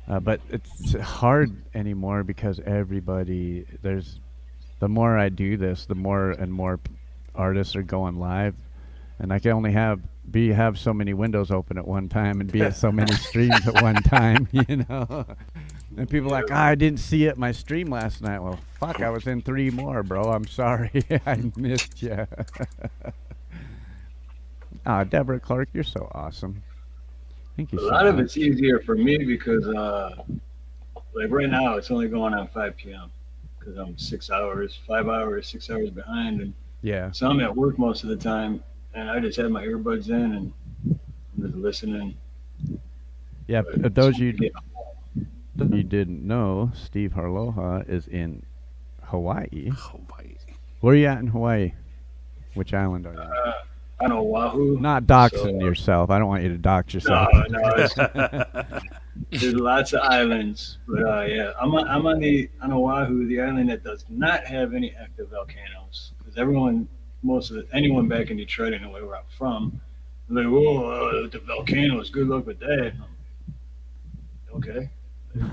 But it's hard anymore because everybody, the more I do this, the more and more artists are going live, and I can only have so many windows open at one time and be at so many streams at one time, you know. And people are like, I didn't see it in my stream last night. Well, fuck, I was in 3 more, bro. I'm sorry. I missed you. Deborah Clark, you're so awesome. Thank you A so lot of much. it's easier for me because, like right now, it's only going on 5 p.m. because I'm 6 hours, 5 hours, 6 hours behind, and Yeah. so I'm at work most of the time, and I just have my earbuds in and I'm just listening. Yeah, but those you didn't know, Steve Harloha is in Hawaii. Where are you at in Hawaii? Which island are you on? On Oahu. Not doxing yourself. I don't want you to dox yourself. No, there's lots of islands, but yeah, I'm on Oahu, the island that does not have any active volcanoes. Because anyone back in Detroit, anyway, where I'm from, they're like, whoa, the volcanoes, good luck with that. Okay,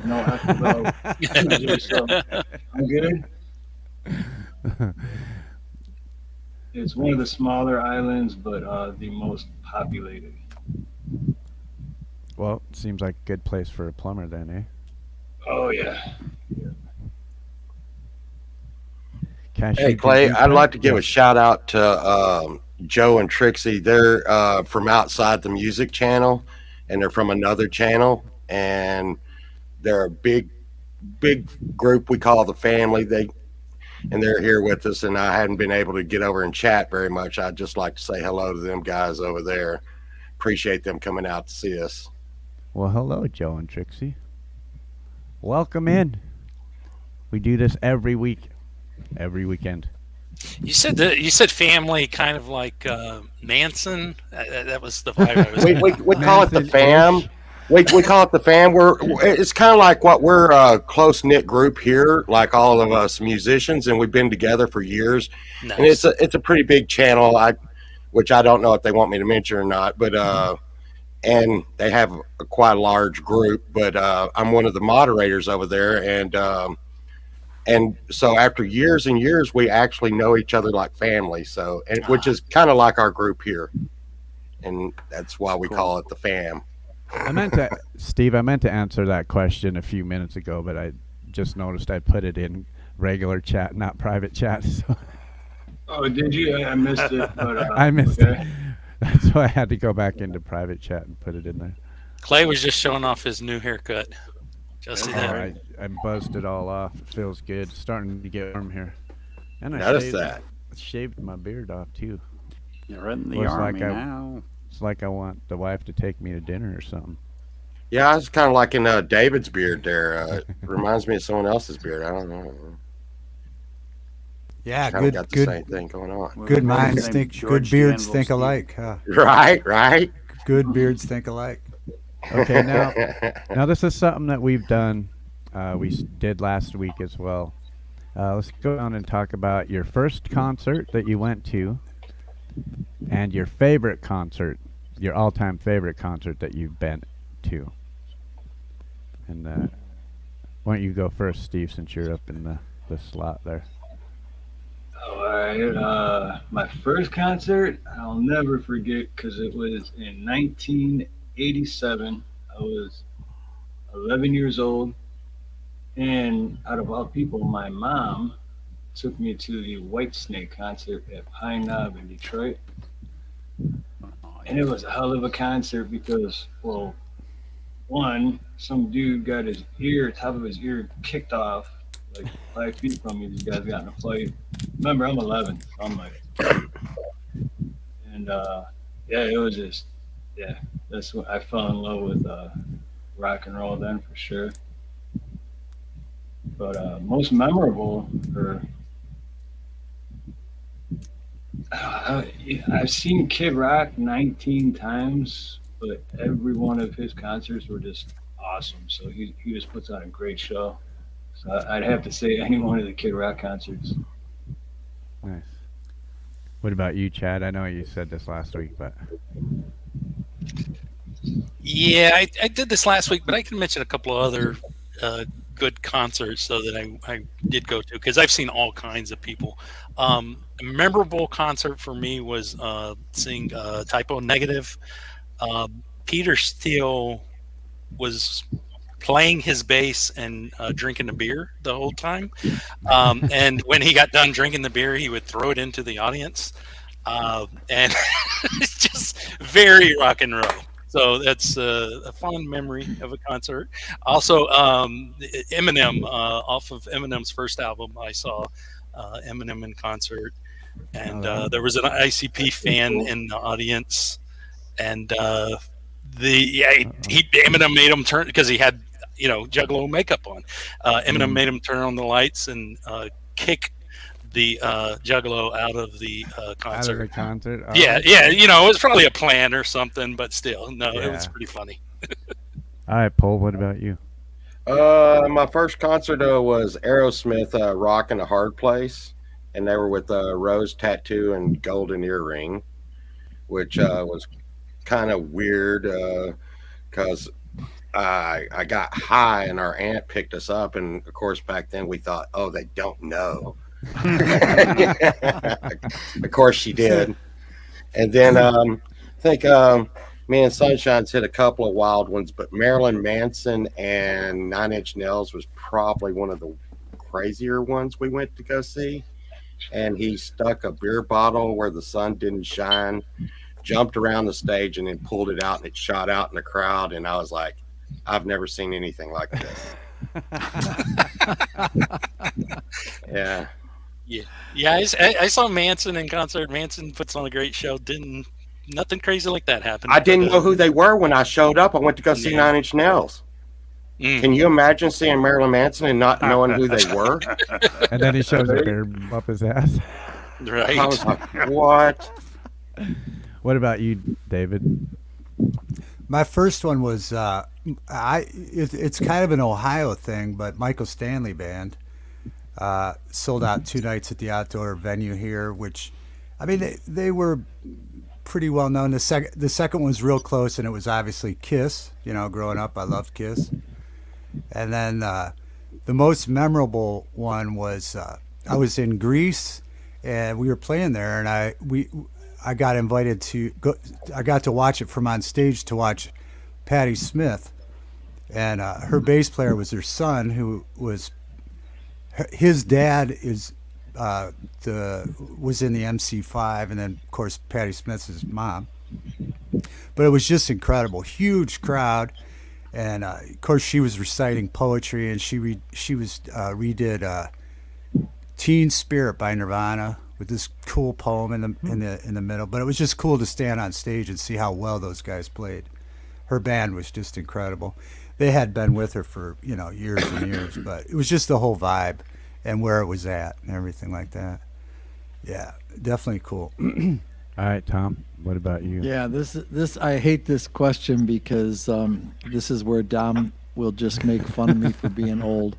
no active volcanoes, so I'm good. It's one of the smaller islands, but the most populated. Well, it seems like a good place for a plumber then, eh? Oh yeah. Cash Hey you can Clay, do I'd that? like to give Yeah. a shout out to Joe and Trixie. They're from outside the music channel, and they're from another channel, and they're a big group we call the family. They're here with us, and I hadn't been able to get over and chat very much. I'd just like to say hello to them guys over there. Appreciate them coming out to see us. Well, hello, Joe and Trixie. Welcome in. We do this every week, every weekend. You said family, kind of like Manson. That was the vibe I was. We call it the fam. We call it the fam. It's kind of like what we're a close knit group here, like all of us musicians, and we've been together for years. Nice. And it's a pretty big channel. Which I don't know if they want me to mention or not, but and they have quite a large group. But I'm one of the moderators over there, and so after years and years, we actually know each other like family. So, which is kind of like our group here, and that's why we call it the fam. Steve, I meant to answer that question a few minutes ago, but I just noticed I put it in regular chat, not private chat. So Oh, did you? I missed it. But, I missed okay. it. That's why I had to go back into private chat and put it in there. Clay was just showing off his new haircut. Just see that. I buzzed it all off. It feels good. It's starting to get warm here. And I Notice that. Shaved my beard off too. You're in the Looks army like now. It's like I want the wife to take me to dinner or something. Yeah, it's kind of like in David's beard there. Reminds me of someone else's beard. I don't know. Yeah, Kinda good, got the good. same thing going on. Good minds named think. George Good beards Danville think Steve. alike, huh? Right. Good beards think alike. Okay, now this is something that we've done. Did last week as well. Let's go on and talk about your first concert that you went to, and your favorite concert, your all-time favorite concert that you've been to. And why don't you go first, Steve, since you're up in the slot there? All right. My first concert, I'll never forget because it was in 1987. I was 11 years old. And out of all people, my mom took me to the Whitesnake concert at Pine Knob in Detroit. And it was a hell of a concert because, well, one, some dude got his top of his ear kicked off like 5 feet from me. These guys got in a fight. Remember, I'm 11. So I'm like, and yeah, it was just, yeah, that's when I fell in love with rock and roll then for sure. But most memorable, I've seen Kid Rock 19 times, but every one of his concerts were just awesome. So he just puts on a great show. So I'd have to say any one of the Kid Rock concerts. Nice. What about you, Chad? I know you said this last week, but Yeah, I did this last week, but I can mention a couple of other good concerts though that I did go to because I've seen all kinds of people. A memorable concert for me was seeing Typo Negative. Peter Steele was playing his bass and drinking a beer the whole time. And when he got done drinking the beer, he would throw it into the audience. And it's just very rock and roll. So that's a fond memory of a concert. Also, Eminem, off of Eminem's first album, I saw Eminem in concert. And there was an ICP fan in the audience. And Eminem made him turn, because he had, Juggalo makeup on. Eminem made him turn on the lights and kick the Juggalo out of the concert. out of the concert. Oh, Yeah, it was probably a plan or something, but still, no, it was Yeah. pretty funny. All right, Paul. What about you? My first concert was Aerosmith, "Rockin' a Hard Place," and they were with Rose Tattoo and Golden Earring, which was kind of weird because I got high and our aunt picked us up, and of course back then we thought, oh, they don't know. Of course she did. And then I think Me and Sunshine's hit a couple of wild ones, but Marilyn Manson and Nine Inch Nails was probably one of the crazier ones we went to go see. And he stuck a beer bottle where the sun didn't shine, jumped around the stage, and then pulled it out, and it shot out in the crowd. And I was like, I've never seen anything like this. Yeah. Yeah. I saw Manson in concert. Manson puts on a great show. Nothing crazy like that happened. I didn't know who they were when I showed up. I went to go see Nine Inch Nails. Can you imagine seeing Marilyn Manson and not knowing who they were? And then he shows a bear up his ass. Right. I was like, what? What about you, David? My first one was it's kind of an Ohio thing, but Michael Stanley Band sold out 2 nights at the outdoor venue here, which, I mean, they were pretty well known. The second one was real close, and it was obviously Kiss. You know, growing up, I loved Kiss. And then the most memorable one was I was in Greece, and we were playing there, and I got invited to go. I got to watch it from on stage to watch Patti Smith, and her bass player was her son, who was his dad was in the MC5, and then of course Patti Smith's his mom. But it was just incredible, huge crowd, and of course she was reciting poetry, and she redid "Teen Spirit" by Nirvana with this cool poem in the middle. But it was just cool to stand on stage and see how well those guys played. Her band was just incredible. They had been with her for years and years, but it was just the whole vibe and where it was at and everything like that. Yeah, definitely cool. All right, Tom, what about you? Yeah, this I hate this question because this is where Dom will just make fun of me for being old.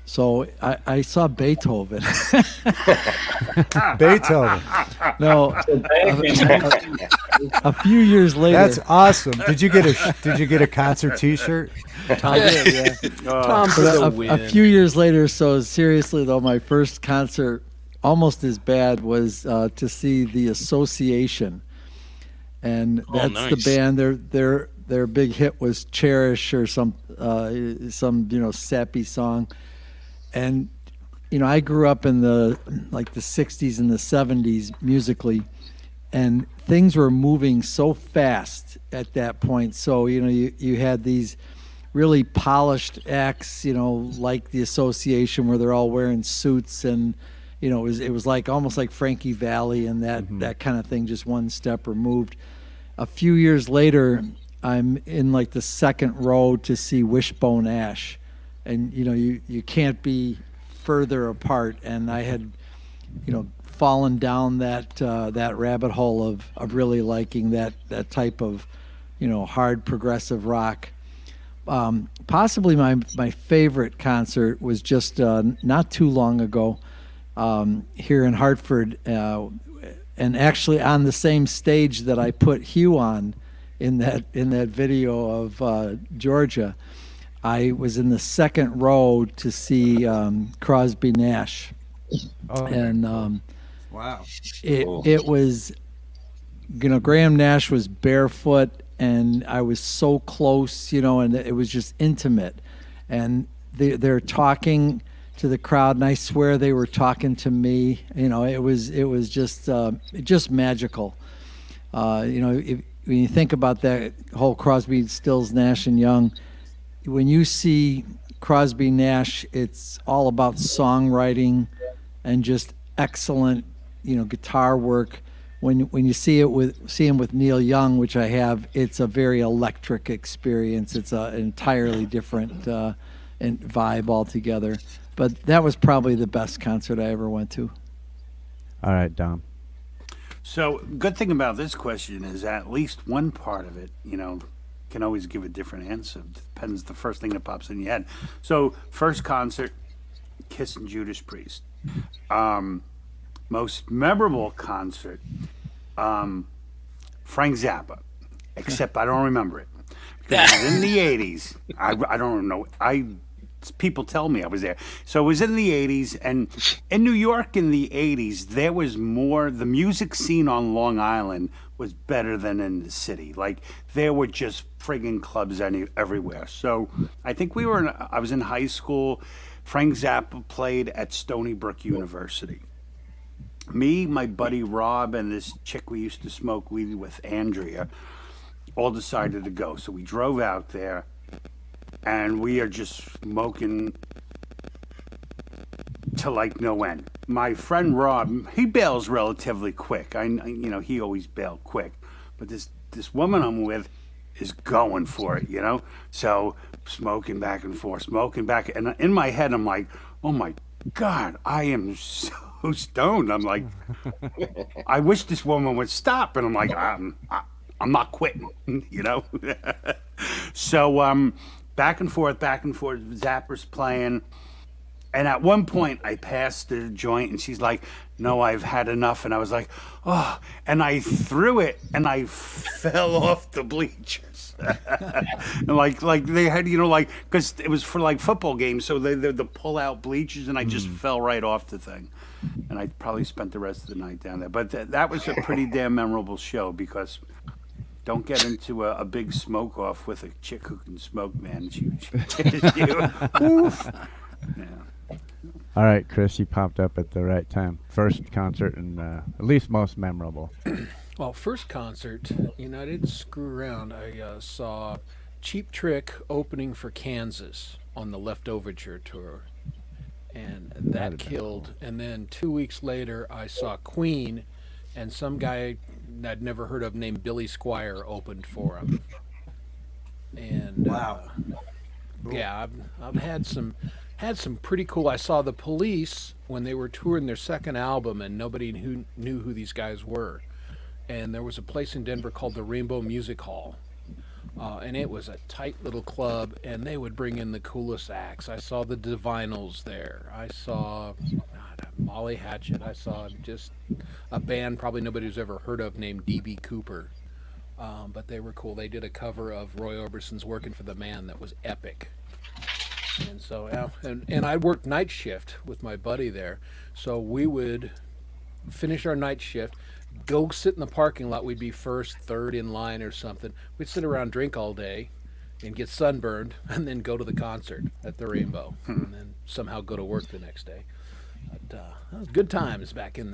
So I saw Beethoven. Beethoven. No, a few years later. That's awesome. Did you get a concert T-shirt? I did, yeah. Tom for the But win. a few years later, so seriously though, my first concert, almost as bad, was to see the Association, and that's nice. the band. Their big hit was "Cherish" or some sappy song, and I grew up in the 60s and the 70s musically, and things were moving so fast at that point. So you had these really polished acts, like the Association, where they're all wearing suits, and it was like almost like Frankie Valli and that kind of thing, just one step removed. A few years later, I'm in the second row to see Wishbone Ash, and you can't be further apart. And I had fallen down that rabbit hole of really liking that type of hard progressive rock. Possibly my favorite concert was just not too long ago here in Hartford, and actually on the same stage that I put Hugh on in that video of Georgia. I was in the second row to see Crosby Nash, and wow, it was Graham Nash was barefoot, and I was so close, and it was just intimate, and they're talking to the crowd, and I swear they were talking to me. It was just magical. When you think about that whole Crosby, Stills, Nash and Young, when you see Crosby Nash, it's all about songwriting and just excellent, guitar work. When you see him with Neil Young, which I have, it's a very electric experience. It's an entirely different vibe altogether. But that was probably the best concert I ever went to. All right, Dom. So, good thing about this question is at least one part of it, can always give a different answer. Depends the first thing that pops in your head. So, first concert, Kiss and Judas Priest. Most memorable concert, Frank Zappa, except I don't remember it. Because it was in the 80s. I don't know. People tell me I was there. So it was in the 80s, and in New York in the 80s, there was more, the music scene on Long Island was better than in the city. Like there were just friggin' clubs everywhere. So I think I was in high school. Frank Zappa played at Stony Brook University. Me, my buddy Rob, and this chick we used to smoke weed with, Andrea, all decided to go. So we drove out there, and we are just smoking to like no end. My friend Rob, he bails relatively quick. He always bailed quick, but this woman I'm with is going for it, So smoking back and forth, and in my head I'm like, oh my God, I am so stoned. I'm like, I wish this woman would stop, and I'm like, I'm not quitting, So back and forth, Zapper's playing. And at one point, I passed the joint, and she's like, no, I've had enough. And I was like, oh, and I threw it, and I fell off the bleachers. And like they had, because it was for like football games, so the pull-out bleachers, and I just fell right off the thing. And I probably spent the rest of the night down there. But that was a pretty damn memorable show, because don't get into a big smoke-off with a chick who can smoke, man. She oof. Yeah. All right, Chris, you popped up at the right time. First concert and at least most memorable. Well, first concert, I didn't screw around. I saw Cheap Trick opening for Kansas on the Leftoverture tour, and that killed. And then 2 weeks later, I saw Queen, and some guy I'd never heard of named Billy Squire opened for him. And wow. Yeah, I've had some pretty cool. I saw the Police when they were touring their second album, and nobody knew who these guys were. And there was a place in Denver called the Rainbow Music Hall, and it was a tight little club, and they would bring in the coolest acts. I saw the Divinals there. I saw Molly Hatchet. I saw just a band probably nobody's ever heard of named D.B. Cooper, but they were cool. They did a cover of Roy Orbison's "Working for the Man" that was epic. And so, and I worked night shift with my buddy there. So we would finish our night shift, go sit in the parking lot. We'd be first, third in line or something. We'd sit around, drink all day, and get sunburned, and then go to the concert at the Rainbow, and then somehow go to work the next day. But that was good times back in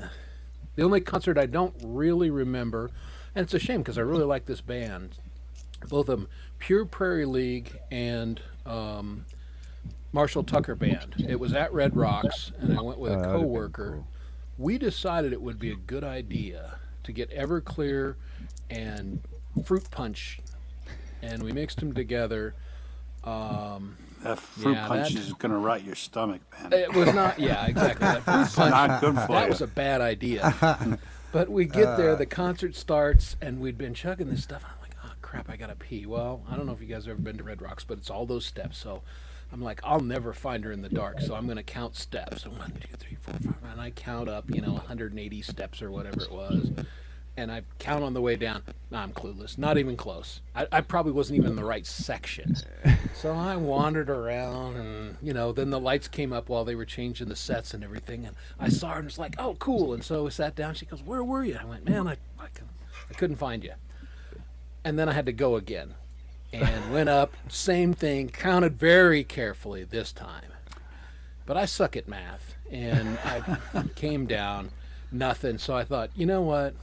the only concert I don't really remember, and it's a shame because I really like this band. Both of them, Pure Prairie League and Marshall Tucker Band. It was at Red Rocks, and I went with a coworker. Cool. We decided it would be a good idea to get Everclear and Fruit Punch, and we mixed them together. That fruit punch is going to rot your stomach, man. It was not, yeah, exactly. That fruit punch, not good for that you. was a bad idea. But we get there, the concert starts, and we'd been chugging this stuff. I'm like, oh, crap, I got to pee. Well, I don't know if you guys have ever been to Red Rocks, but it's all those steps. So I'm like, I'll never find her in the dark, so I'm going to count steps. 1, 2, 3, 4, 5, and I count up, 180 steps or whatever it was. And I count on the way down. I'm clueless. Not even close. I probably wasn't even in the right section. So I wandered around, and, then the lights came up while they were changing the sets and everything. And I saw her, and was like, oh, cool. And so we sat down. She goes, where were you? I went, man, I couldn't find you. And then I had to go again. And went up, same thing, counted very carefully this time. But I suck at math. And I came down, nothing. So I thought, you know what?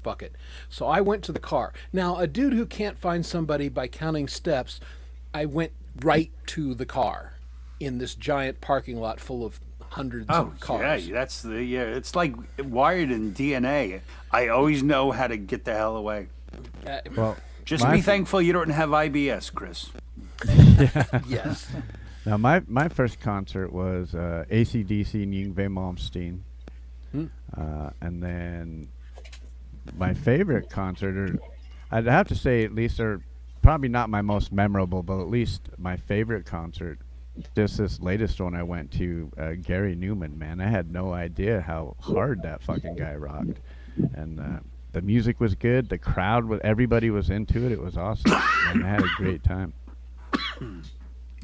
Fuck it. So I went to the car. Now, a dude who can't find somebody by counting steps, I went right to the car in this giant parking lot full of hundreds of cars. Yeah, it's like wired in DNA. I always know how to get the hell away. Well, just be thankful you don't have IBS, Chris. Yes. Now, my first concert was AC/DC and Yngwie Malmsteen. And then my favorite concert, or I'd have to say at least, or probably not my most memorable, but at least my favorite concert, just this latest one I went to, Gary Newman, man. I had no idea how hard that fucking guy rocked. And the music was good. The crowd, everybody was into it. It was awesome. And I had a great time.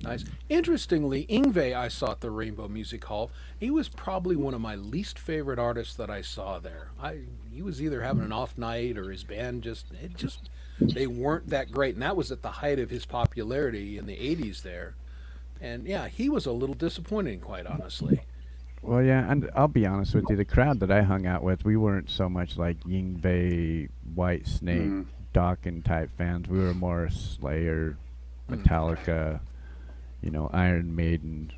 Nice. Interestingly, Ingve I saw at the Rainbow Music Hall. He was probably one of my least favorite artists that I saw there. He was either having an off night or his band just they weren't that great, and that was at the height of his popularity in the '80s there. And yeah, he was a little disappointing, quite honestly. Well, yeah, and I'll be honest with you, the crowd that I hung out with, we weren't so much like Yngwie, White Snake, Dawkins type fans. We were more Slayer, Metallica, Iron Maiden.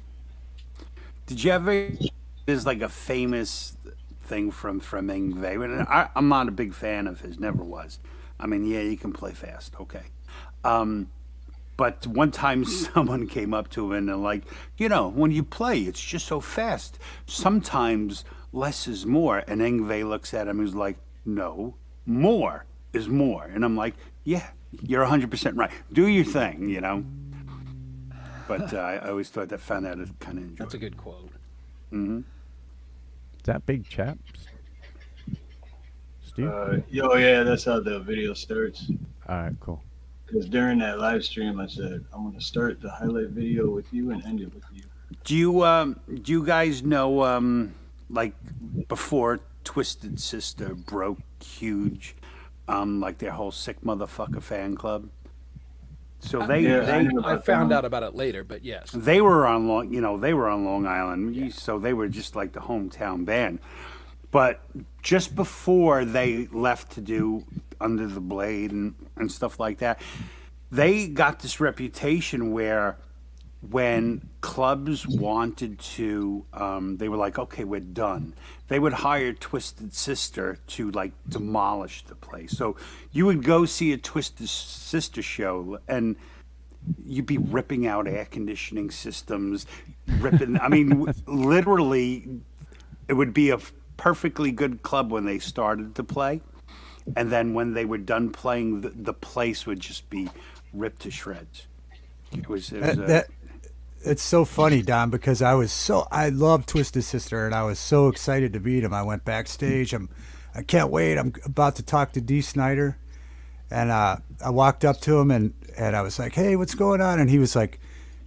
Did you ever? There's like a famous thing from Yngwie. And I'm not a big fan of his. Never was. I mean, yeah, you can play fast, okay. But one time someone came up to him and they're like, when you play, it's just so fast. Sometimes less is more. And Yngwie looks at him and he's like, no, more is more. And I'm like, yeah, you're 100% right. Do your thing, But I always found that kind of enjoyable. That's a good quote. Mm-hmm. Is that big chap? Steve? Yeah, that's how the video starts. All right, cool. Because during that live stream, I said, I'm going to start the highlight video with you and end it with you. Do you guys know, like before Twisted Sister broke huge, like their whole Sick Motherfucker fan club? So I found out about it later, but yes. They were on Long Island, yeah. So they were just like the hometown band. But just before they left to do Under the Blade and stuff like that, they got this reputation where when clubs wanted to, they were like, okay, we're done. They would hire Twisted Sister to like demolish the place. So you would go see a Twisted Sister show and you'd be ripping out air conditioning systems, literally, it would be a perfectly good club when they started to play, and then when they were done playing, the place would just be ripped to shreds. It's so funny, Don, because I love Twisted Sister and I was so excited to meet him. I went backstage. I can't wait. I'm about to talk to Dee Snider, and I walked up to him and I was like, "Hey, what's going on?" And he was like,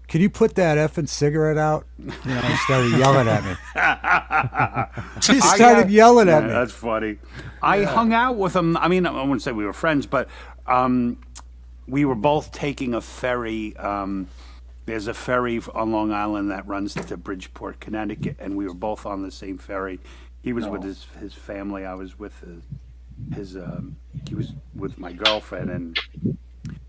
"Can you put that effing cigarette out?" He started yelling at me. He started yelling at me. That's funny. I hung out with him. I mean, I wouldn't say we were friends, but we were both taking a ferry. There's a ferry on Long Island that runs to Bridgeport, Connecticut, and we were both on the same ferry. He was with his family. I was with he was with my girlfriend, and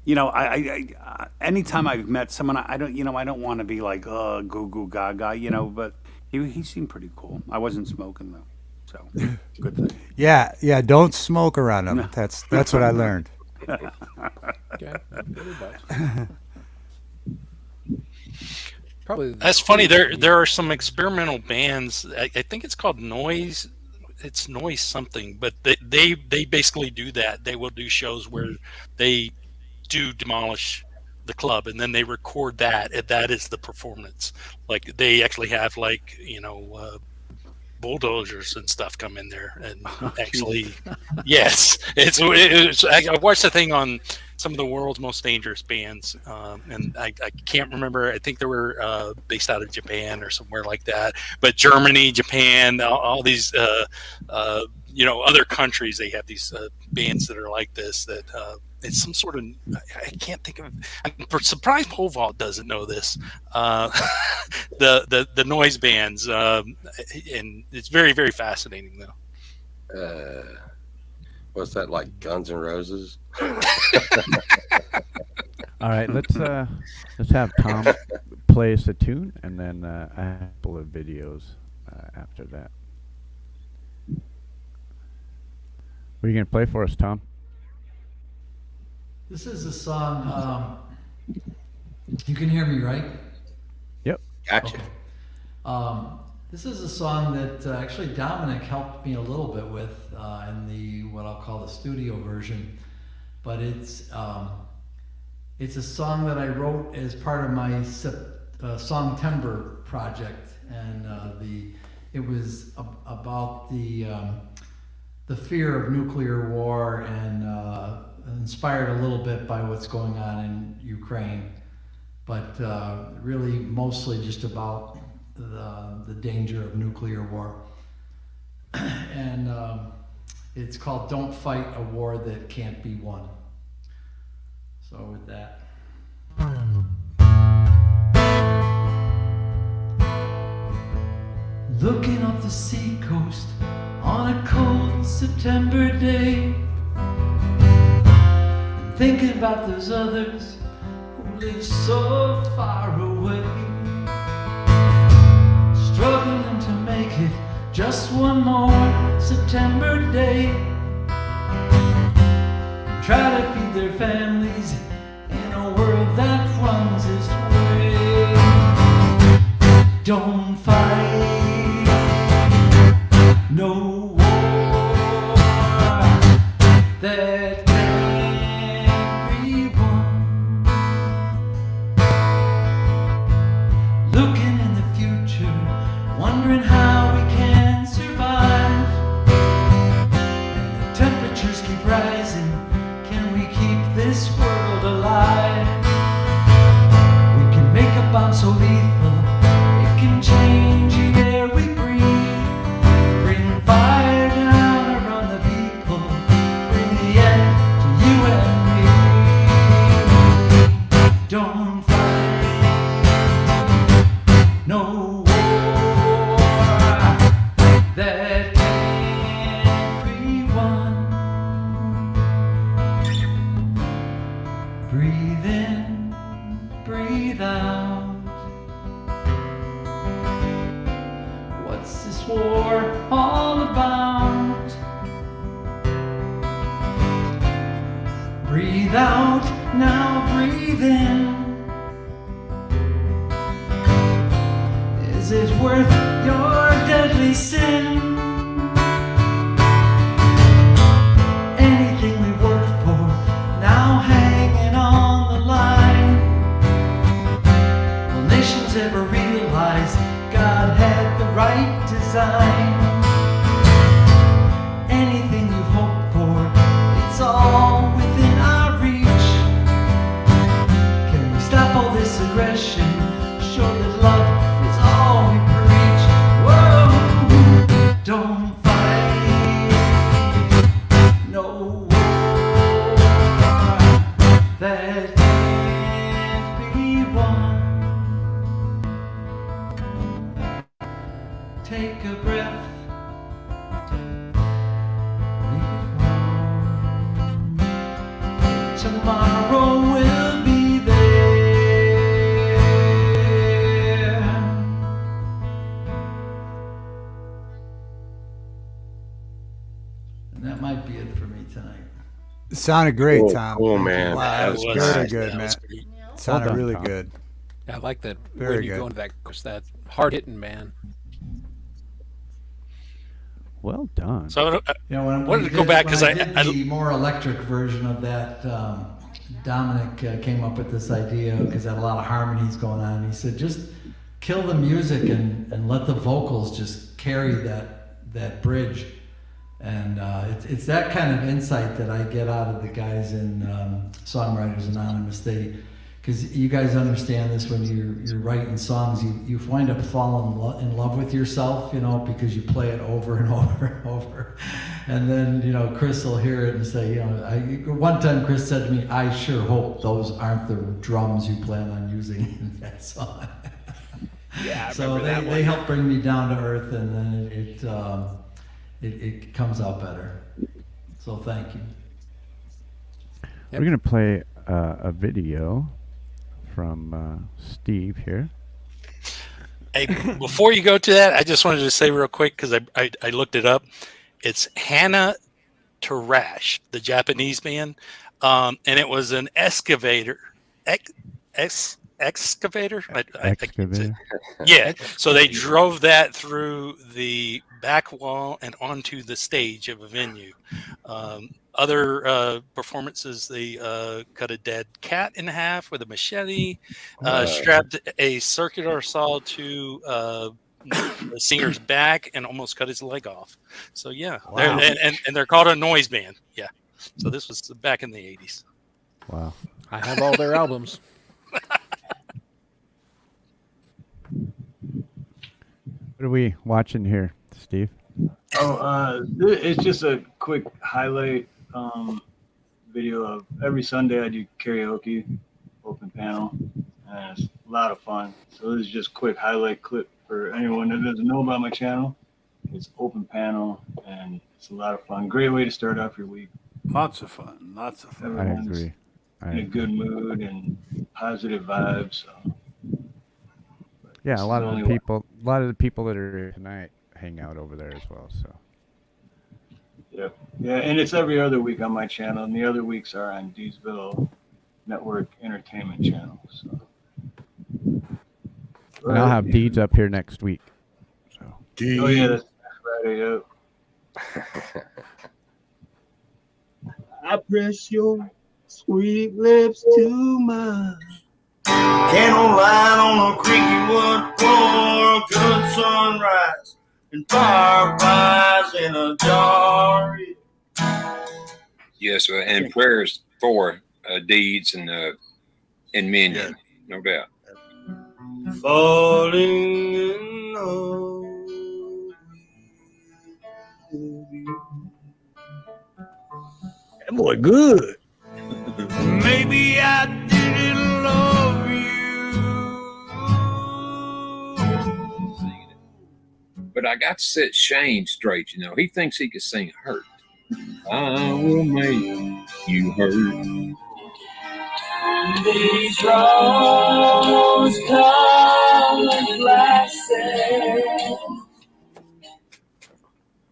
I anytime I've met someone, I don't want to be like, goo goo gaga, but he seemed pretty cool. I wasn't smoking though, so good thing. Yeah, don't smoke around him. No. That's what I learned. Okay, good advice. Probably. That's funny. There are some experimental bands. I think it's called Noise. It's Noise something, but they basically do that. They will do shows where they do demolish the club, and then they record that, and that is the performance. Like they actually have bulldozers and stuff come in there and actually yes, it's I watched the thing on some of the world's most dangerous bands, and I can't remember. I think they were based out of Japan or somewhere like that, but Germany, Japan, all these other countries, they have these bands that are like this, that it's some sort of, I can't think of, I'm surprised Pole Vault doesn't know this, the noise bands, and it's very, very fascinating though. What's that, like Guns N' Roses? All right, let's have Tom play us a tune, and then a couple of videos after that. What are you going to play for us, Tom? This is a song, you can hear me, right? Yep. Gotcha. Okay. This is a song that actually Dominic helped me a little bit with in the what I'll call the studio version, but it's a song that I wrote as part of my Songtember project, and it was about the fear of nuclear war, and inspired a little bit by what's going on in Ukraine. but really mostly just about the danger of nuclear war. And it's called Don't Fight a War That Can't Be Won. So with that. Looking up the seacoast on a cold September day, and thinking about those others who live so far away, struggling to make it just one more September day, try to feed their families in a world that runs its way. Don't fight no war that can't be won. Looking in the future, wondering how we can survive. And the temperatures keep rising. Can we keep this world alive? We can make a bomb so lethal it can change the air we breathe. Bring fire down around the people. Bring the end to you and me. Don't fight no war that can't be won. Breathe in, breathe out. What's this war all about? Breathe out, now breathe in. Is it worth your deadly sin? Anything we worked for, now hanging on the line. Will nations ever realize God had the right design? Anything you hope for, it's all within our reach. Can we stop all this aggression? Show that love is all we preach. Whoa, don't fight no war that can't be won. Take a breath. Tomorrow will be there. And that might be it for me tonight. It sounded great, Cool, Tom. cool, Thank you. man. Wow, That that was was very nice. good, That man. was great. Sounded Well done, really Tom. good. I like that Very when you good. go into that hard hitting, man. Well done. So You know, when wanted we to go did- back when because I did the more electric version of that, Dominic came up with this idea because had a lot of harmonies going on. He said, just kill the music and let the vocals just carry that bridge. And it's that kind of insight that I get out of the guys in Songwriters Anonymous. Because you guys understand this when you're writing songs, you wind up falling in love with yourself, you know, because you play it over and over and over. And then, you know, Chris will hear it and say, you know, one time Chris said to me, I sure hope those aren't the drums you plan on using in that song. Yeah, I So remember that they one. help bring me down to earth, and then it comes out better. So thank you. We're going to play a video from Steve here. Hey, before you go to that, I just wanted to say real quick because I looked it up. It's Hana Tarash, the Japanese band, and it was an excavator. Excavator? Excavator. Yeah. So they drove that through the back wall and onto the stage of a venue. Other performances, they cut a dead cat in half with a machete, strapped a circular saw to the singer's back, and almost cut his leg off. So yeah, Wow. and they're called a noise band. Yeah. So this was back in the 80s. Wow. I have all their albums. What are we watching here, Steve? It's just a quick highlight video of every Sunday I do karaoke, open panel, and it's a lot of fun. So this is just a quick highlight clip for anyone that doesn't know about my channel. It's open panel, and it's a lot of fun. Great way to start off your week. Lots of fun. Lots of fun. I agree. In a good mood and positive vibes. So. Yeah, a lot of only the people that are here tonight hang out over there as well. So. Yeah, and it's every other week on my channel, and the other weeks are on Deesville Network Entertainment channel. So. And I'll have Deeds up here next week. So. Oh yeah, that's Friday. Yep. I press your sweet lips to mine. Candlelight on a creaky wood floor, good sunrise and fireflies in a jar. Yes, and prayers for Deeds and Minion, no doubt. Falling in love. That boy good. Maybe I didn't love you. But I got to set Shane straight, you know. He thinks he can sing Hurt. I will make you hurt. These rose-colored glasses.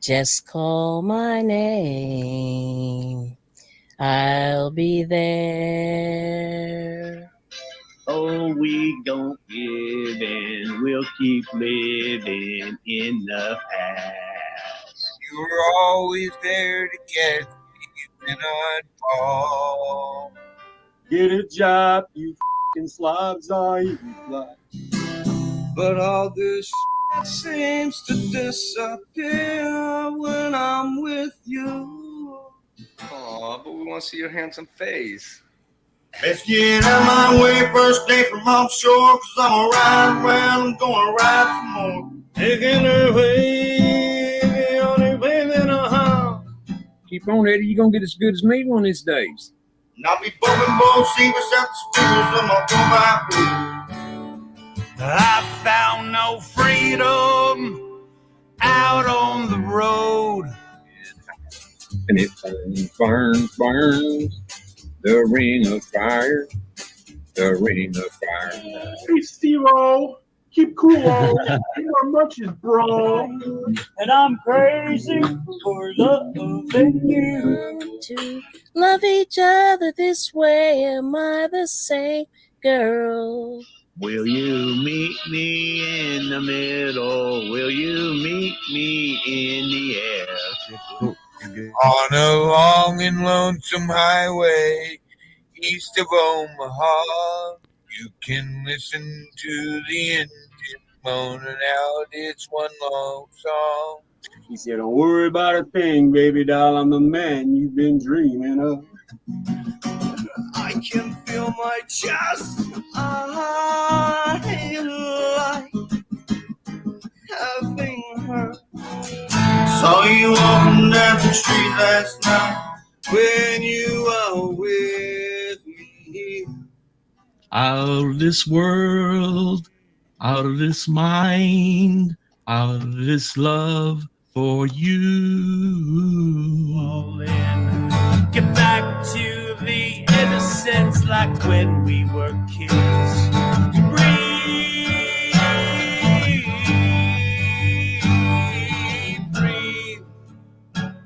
Just call my name. I'll be there. Oh, we gon' give and we'll keep living in the past. You were always there to catch me when I'd fall. Get a job, you f***ing slobs, are you fly? But all this seems to disappear when I'm with you. Aw, but we want to see your handsome face. Let's get out of my way first day from offshore, cause I'm gonna ride around, I'm gonna ride some more. Taking her away, the only way that I have. Keep on, Eddie. You're going to get as good as me one of these days. And I'll be bumping both seats out the speakers, I'm gonna go back. I found no freedom out on the road. And it burns, burns, the ring of fire, the ring of fire. Hey, Steve-O, keep cool. You are much as bro. And I'm crazy for loving you. To love each other this way, am I the same girl? Will you meet me in the middle? Will you meet me in the air? On a long and lonesome highway east of Omaha, you can listen to the engine moaning out its one long song. He said, don't worry about a thing, baby doll. I'm the man you've been dreaming of. I can feel my chest. I like having her. Saw you walking down the street last night when you were with me. Out of this world, out of this mind, out of this love for you. All in. Get back to the innocence like when we were kids. Breathe.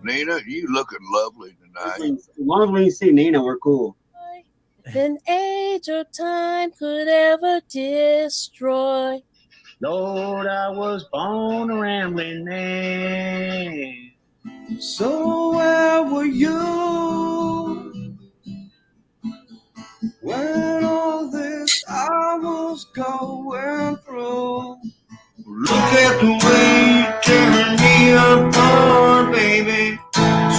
Nina, you looking lovely tonight. As long as we see Nina, we're cool. Than age or time could ever destroy. Lord, I was born a rambling man. So where were you when all this I was going through? Look at the way you turn me apart, baby.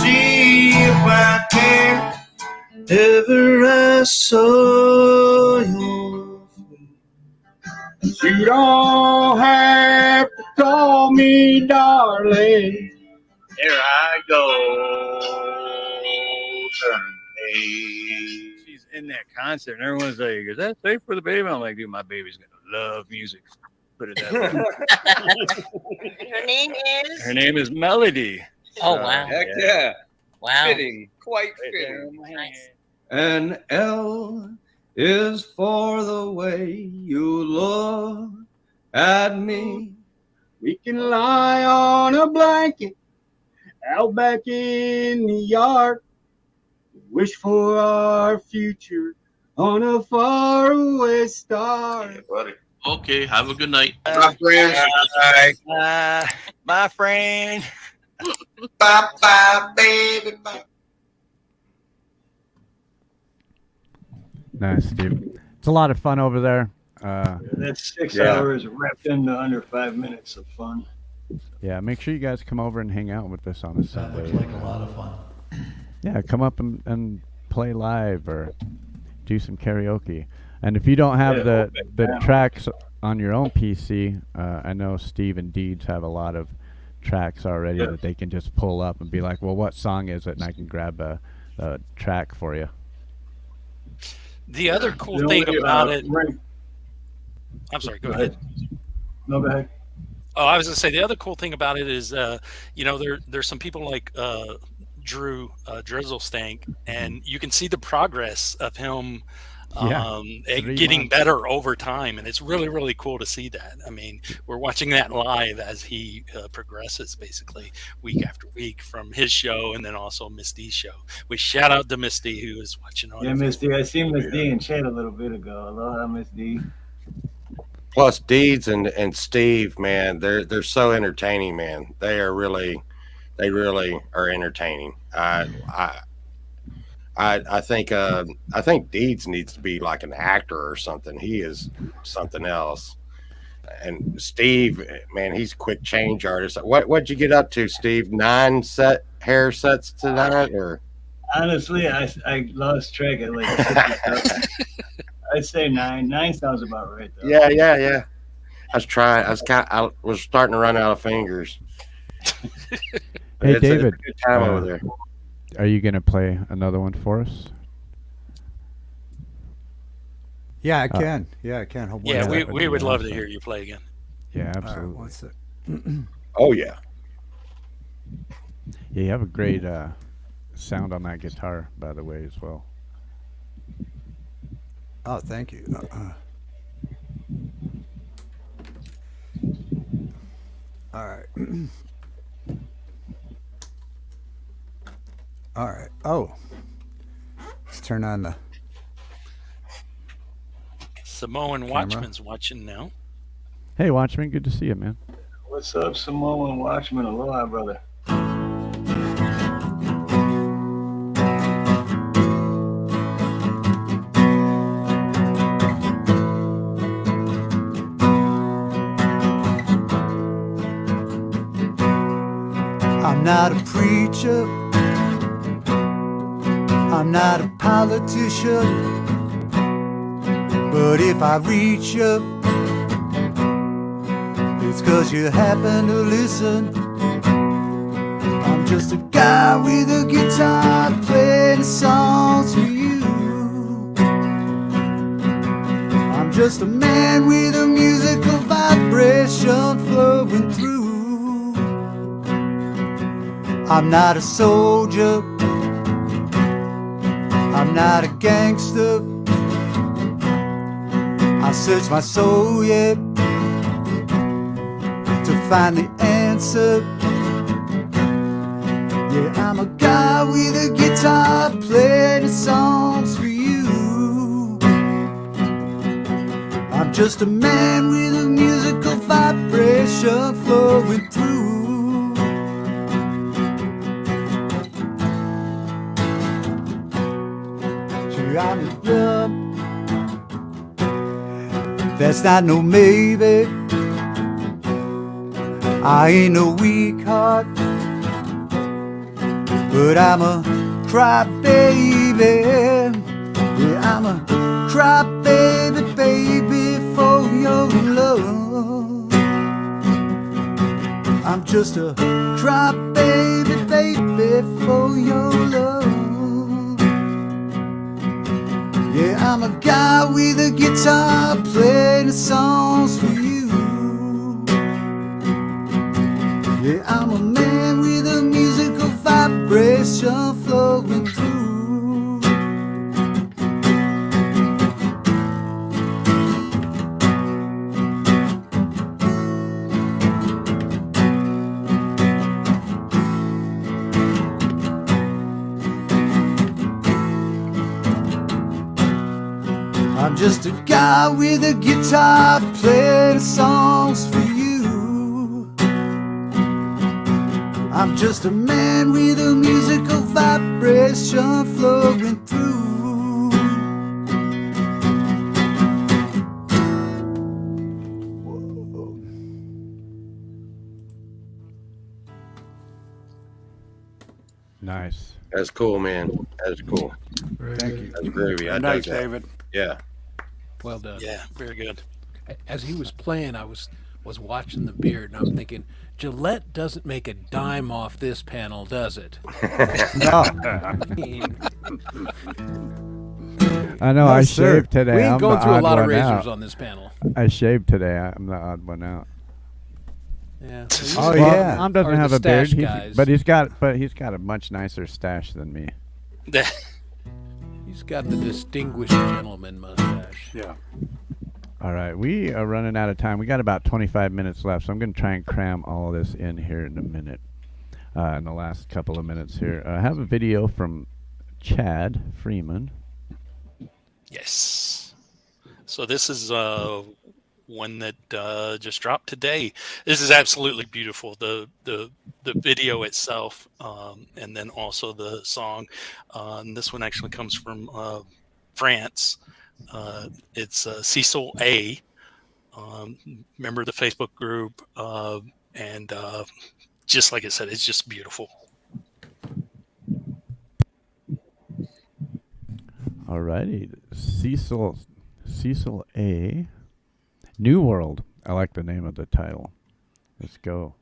See if I can ever I saw your face. You don't have to call me darling. Here I go. Turn page. She's in that concert, and everyone's like, "Is that safe for the baby?" I'm like, "Dude, my baby's gonna love music." Put it that way. Her name is? Her name is Melody. Oh, wow. Heck yeah. Wow. Fitting. Quite fitting. Nice. And L is for the way you look at me. We can lie on a blanket out back in the yard. Wish for our future on a faraway star. Yeah, buddy. Okay, have a good night. My friends. My friend. Bye bye, baby. Bye. Nice, Steve. It's a lot of fun over there. That's 6 Yeah. hours wrapped into under 5 minutes of fun. Yeah, make sure you guys come over and hang out with us on a That Sunday. looked like a lot of fun. Yeah, come up and play live or do some karaoke. And if you don't have Yeah, the tracks on your own PC, I know Steve and Deeds have a lot of tracks already Yeah. that they can just pull up and be like, well, what song is it? And I can grab a track for you. The other cool The thing only, about it. right- I'm sorry. Go ahead. No, go ahead. Oh, I was gonna say the other cool thing about it is, there's some people like Drew Drizzle Stank, and you can see the progress of him Yeah, getting 3 months. better over time, and it's really, really cool to see that. I mean, we're watching that live as he progresses, basically week after week from his show, and then also Misty's show. We shout out to Misty who is watching on. Yeah, Miss D. I seen Miss D in chat a little bit ago. Aloha, Miss D. Plus Deeds and Steve, man, they're so entertaining, man. They really are entertaining. I think Deeds needs to be like an actor or something. He is something else. And Steve, man, he's a quick change artist. What'd you get up to, Steve? 9 hair sets tonight, or? Honestly, I lost track at like 50. I'd say 9. 9 sounds about right, though. Yeah. I was starting to run out of fingers. Hey, It's David, a good time over there. Are you going to play another one for us? Yeah, I can. Yeah, I can. Hold Yeah, on. we would love to hear you play again. Yeah, All right, absolutely. what's it? Oh yeah. Yeah, you have a great sound on that guitar, by the way, as well. Oh, thank you. All right. All right. Oh, let's turn on the Samoan camera. Watchman's watching now. Hey, Watchman, good to see you, man. What's up, Samoan Watchman? Aloha, brother. I'm not a preacher, I'm not a politician, but if I reach up, it's 'cause you happen to listen. I'm just a guy with a guitar playing songs for you. I'm just a man with a musical vibration flowing through. I'm not a soldier, I'm not a gangster. I search my soul yet to find the answer. Yeah, I'm a guy with a guitar playing songs for you. I'm just a man with a musical vibration flowing through. I'm young, that's not no maybe. I ain't no weak heart, but I'm a crybaby. Yeah, I'm a crybaby, baby, for your love. just a cry baby, baby for your love. Yeah, I'm a guy with a guitar playing the songs for you. Yeah, I'm a man with a musical vibration flowing through. I'm just a guy with a guitar playing songs for you. I'm just a man with a musical vibration flowing through. Nice. That's cool, man. That's cool. Thank you. That's groovy. I Nice, dug that. David. Yeah. Well done. Yeah, very good. As he was playing, I was watching the beard, and I'm thinking, Gillette doesn't make a dime off this panel, does it? No. I mean, I know. No, I sir. shaved today. we ain't I'm going the through a odd lot of one razors out. on this panel. I shaved today. I'm the odd one out. Yeah. Oh, Well, yeah. Tom doesn't Or have the a beard, stash guys. but he's got a much nicer stash than me. He's got the distinguished gentleman mustache. Yeah. All right, we are running out of time. We got about 25 minutes left, so I'm going to try and cram all of this in here in a minute. In the last couple of minutes here, I have a video from Chad Freeman. Yes. So this is one that just dropped today. This is absolutely beautiful. The video itself, and then also the song. And this one actually comes from France. It's Cecil A. Member of the Facebook group, and just like I said, it's just beautiful. All righty, Cecil A. New World. I like the name of the title. Let's go.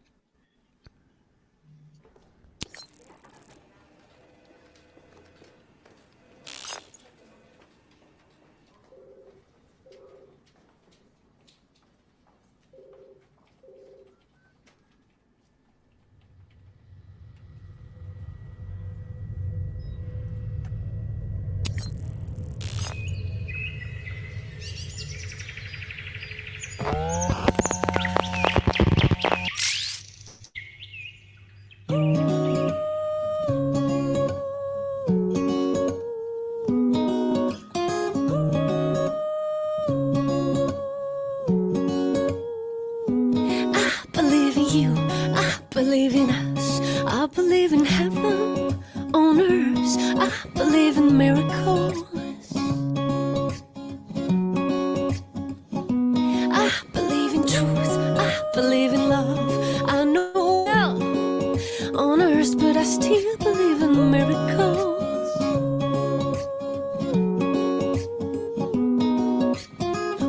I believe in you, I believe in us, I believe in heaven on earth, I believe in miracles. I believe in truth, I believe in love, I know well on earth, but I still believe in miracles.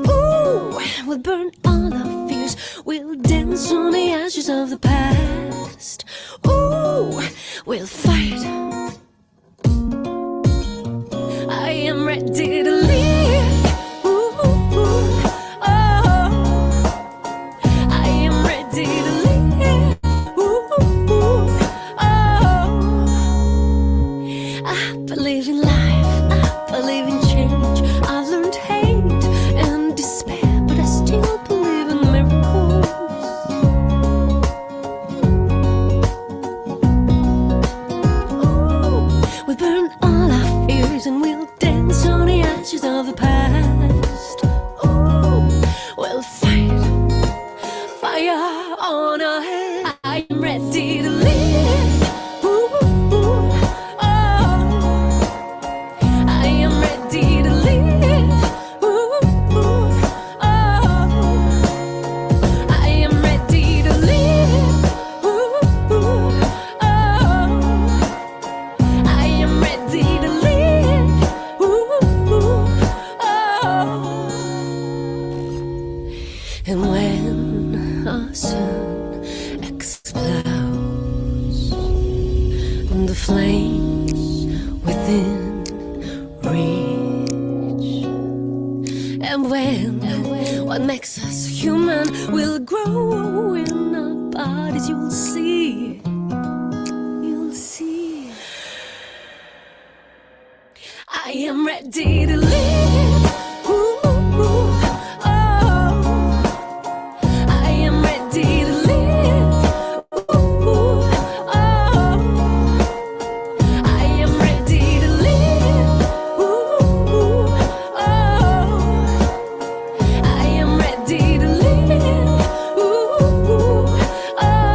Ooh, we'll burn all our fears, we'll dance on the ashes of the past. Ooh, we'll fight. I am ready to live. Ooh, oh, I am ready to live. Ooh, oh, I believe in life, I believe in change. I learned hate and despair, but I still believe in miracles. Ooh, we'll burn all our fears and we'll dance on the And when what makes us human will grow in our bodies, you'll see. You'll see. I am ready to live. Ooh, oh. I am ready to live. Ooh, oh. I am ready to live. Ooh, oh. I am ready to live. Ooh, oh.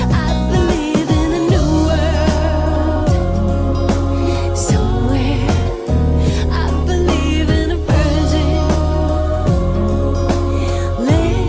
I believe in a new world somewhere. I believe in a virgin land.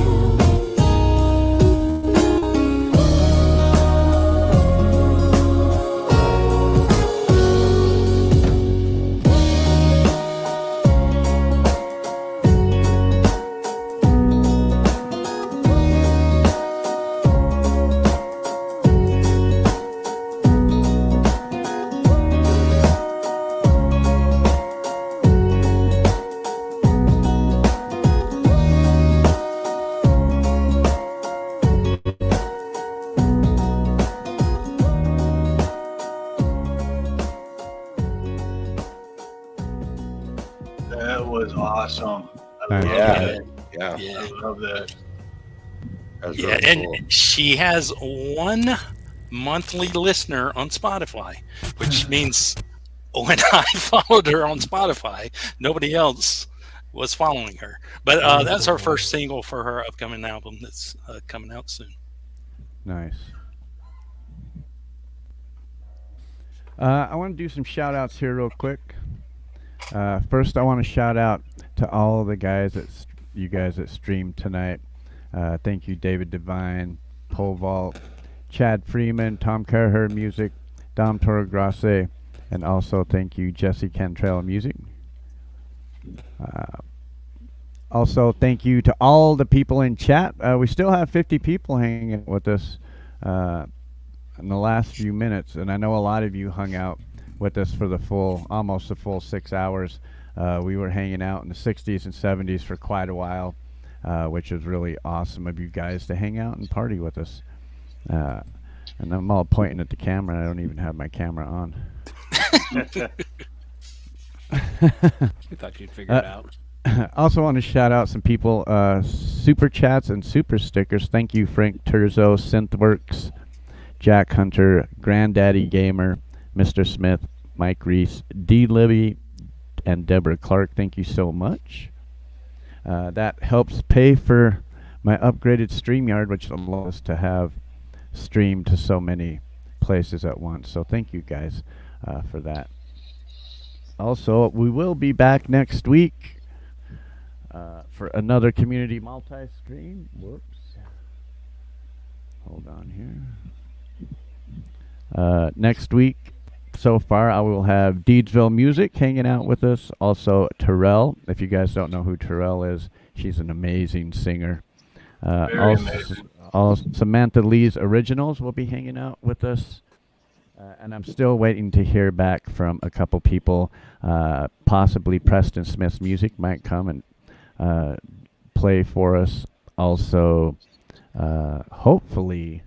That was awesome. I Nice. love Yeah. that. Yeah. Yeah. I love that. That's Yeah, really and cool. she has one monthly listener on Spotify, which means when I followed her on Spotify, nobody else was following her. But that's her first single for her upcoming album that's coming out soon. Nice. I want to do some shout outs here real quick. First, I want to shout out to all the guys you guys that streamed tonight. Thank you, David Devine, Pole Vault, Chad Freeman, Tom Carher Music, Dom Torregrasse, and also thank you, Jesse Cantrell Music. Also, thank you to all the people in chat. We still have 50 people hanging with us in the last few minutes, and I know a lot of you hung out with us for almost the full 6 hours. We were hanging out in the 60s and 70s for quite a while, which was really awesome of you guys to hang out and party with us. And I'm all pointing at the camera, and I don't even have my camera on. We thought you'd figure it out. Also want to shout out some people, super chats and super stickers. Thank you, Frank Terzo, Synthworks, Jack Hunter, Granddaddy Gamer, Mr. Smith, Mike Reese, D. Libby, and Deborah Clark. Thank you so much. That helps pay for my upgraded StreamYard, which allows us to have streamed to so many places at once. So thank you guys for that. Also, we will be back next week for another community multi-stream. Whoops. Hold on here. Next week, so far, I will have Deedsville Music hanging out with us. Also, Terrell. If you guys don't know who Terrell is, she's an amazing singer. Also, Samantha Lee's Originals will be hanging out with us. And I'm still waiting to hear back from a couple people. Possibly Preston Smith's Music might come and play for us. Also, hopefully,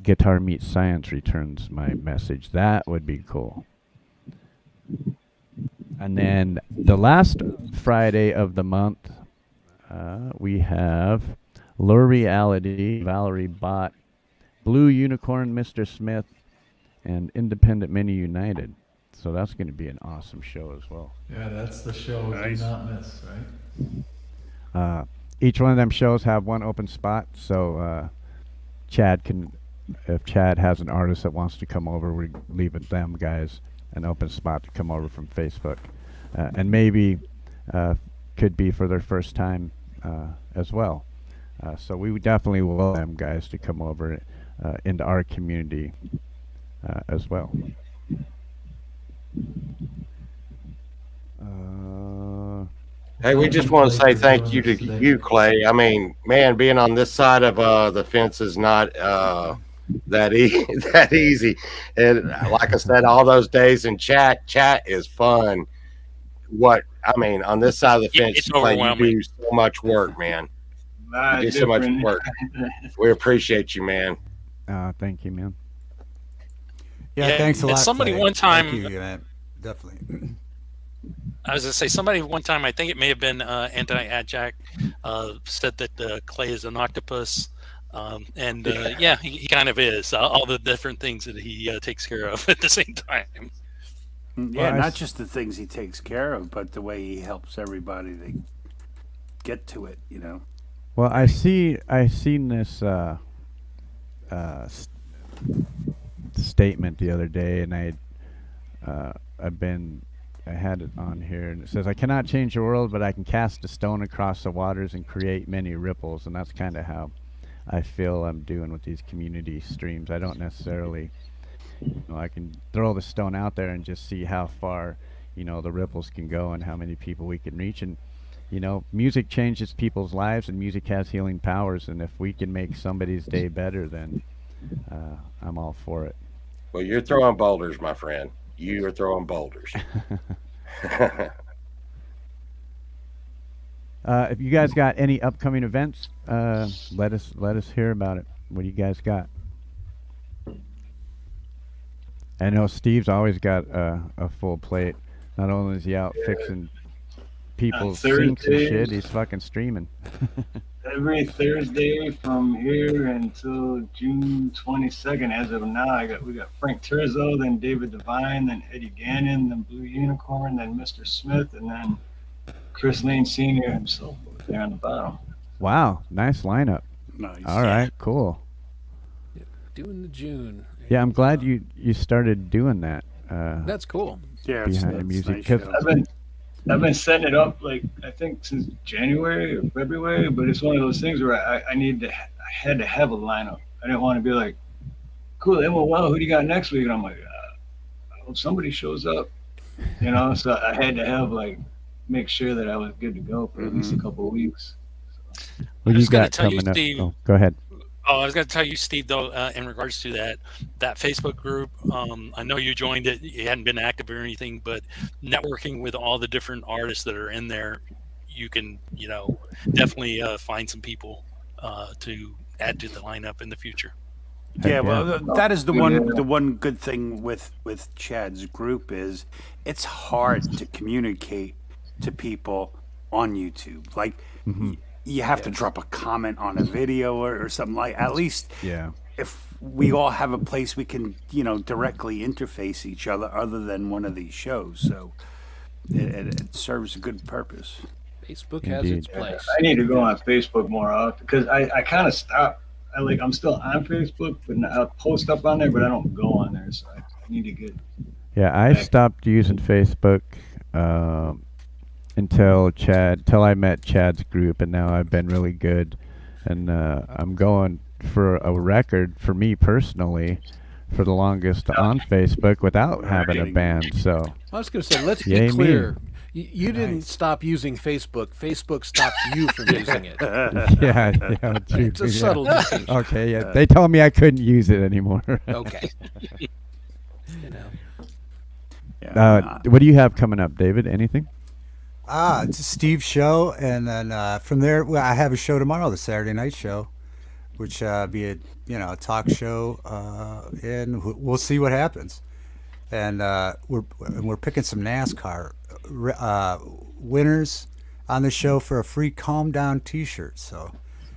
Guitar Meets Science returns my message. That would be cool. And then the last Friday of the month, we have Lure Reality, Valerie Bott, Blue Unicorn, Mr. Smith, and Independent Mini United. So that's going to be an awesome show as well. Yeah, that's the show Nice. do not miss, right? Each one of them shows have one open spot, so Chad can, if Chad has an artist that wants to come over, we leave it them guys an open spot to come over from Facebook, and maybe could be for their first time as well. So we would definitely welcome them guys to come over into our community as well. Hey, we just want to say thank you to you, Clay. I mean, man, being on this side of the fence is not that easy. And like I said, all those days in chat is fun. What I mean, on this side of the fence, it's Clay, you overwhelming. do so much work, man. You do so much Different. work. We appreciate you, man. Thank you, man. Yeah, thanks a and lot. somebody Clay. one time, Thank you, man. Definitely. I was gonna say, somebody one time, I think it may have been Anti-Adjack, said that Clay is an octopus. Yeah, he kind of is. All the different things that he takes care of at the same time. Yeah, not just the things he takes care of, but the way he helps everybody to get to it, you know. Well, I seen this statement the other day, and I had it on here, and it says, "I cannot change the world, but I can cast a stone across the waters and create many ripples." And that's kind of how I feel I'm doing with these community streams. I don't necessarily, I can throw the stone out there and just see how far, the ripples can go and how many people we can reach. And music changes people's lives, and music has healing powers. And if we can make somebody's day better, then I'm all for it. Well, you're throwing boulders, my friend. You are throwing boulders. If you guys got any upcoming events, let us hear about it. What do you guys got? I know Steve's always got a full plate. Not only is he out fixing people's sinks and shit, he's fucking streaming. Every Thursday from here until June 22nd. As of now, we got Frank Terzo, then David Devine, then Eddie Gannon, then Blue Unicorn, then Mr. Smith, and then Chris Lane Sr. himself over there on the bottom. Wow, nice lineup. Nice. All right, cool. Doing the June. Yeah, I'm glad you started doing that. That's cool. Yeah, behind the music. nice 'Cause- show. I've been setting it up I think since January or February, but it's one of those things where I had to have a lineup. I didn't want to be like, cool, then well, who do you got next week? And I'm like, I hope somebody shows up, So I had to have make sure that I was good to go for at least a couple of weeks. What do you got tell you, coming up? Steve- Oh, go ahead. Oh, I was going to tell you, Steve, though, in regards to that Facebook group, I know you joined it. You hadn't been active or anything, but networking with all the different artists that are in there, you can, definitely find some people to add to the lineup in the future. Yeah, well, that is the one good thing with Chad's group is it's hard to communicate to people on YouTube. Like, you have to drop a comment on a video or something like. At least, if we all have a place we can, directly interface each other than one of these shows. So it serves a good purpose. Facebook has its place. I need to go on Facebook more often because I kind of stopped. I'm still on Facebook, but I'll post stuff on there, but I don't go on there. So I need to get. Yeah, I stopped using Facebook until I met Chad's group, and now I've been really good. And I'm going for a record for me personally for the longest on Facebook without having a band. So I was going to say, let's yay be clear. me. You didn't stop using Facebook. Facebook stopped you from using it. yeah, true, It's a subtle distinction. Okay, yeah. They told me I couldn't use it anymore. Okay. What do you have coming up, David? Anything? It's a Steve show, and then from there, I have a show tomorrow, the Saturday night show, which be a talk show, and we'll see what happens. And we're picking some NASCAR winners on the show for a free Calm Down T-shirt. So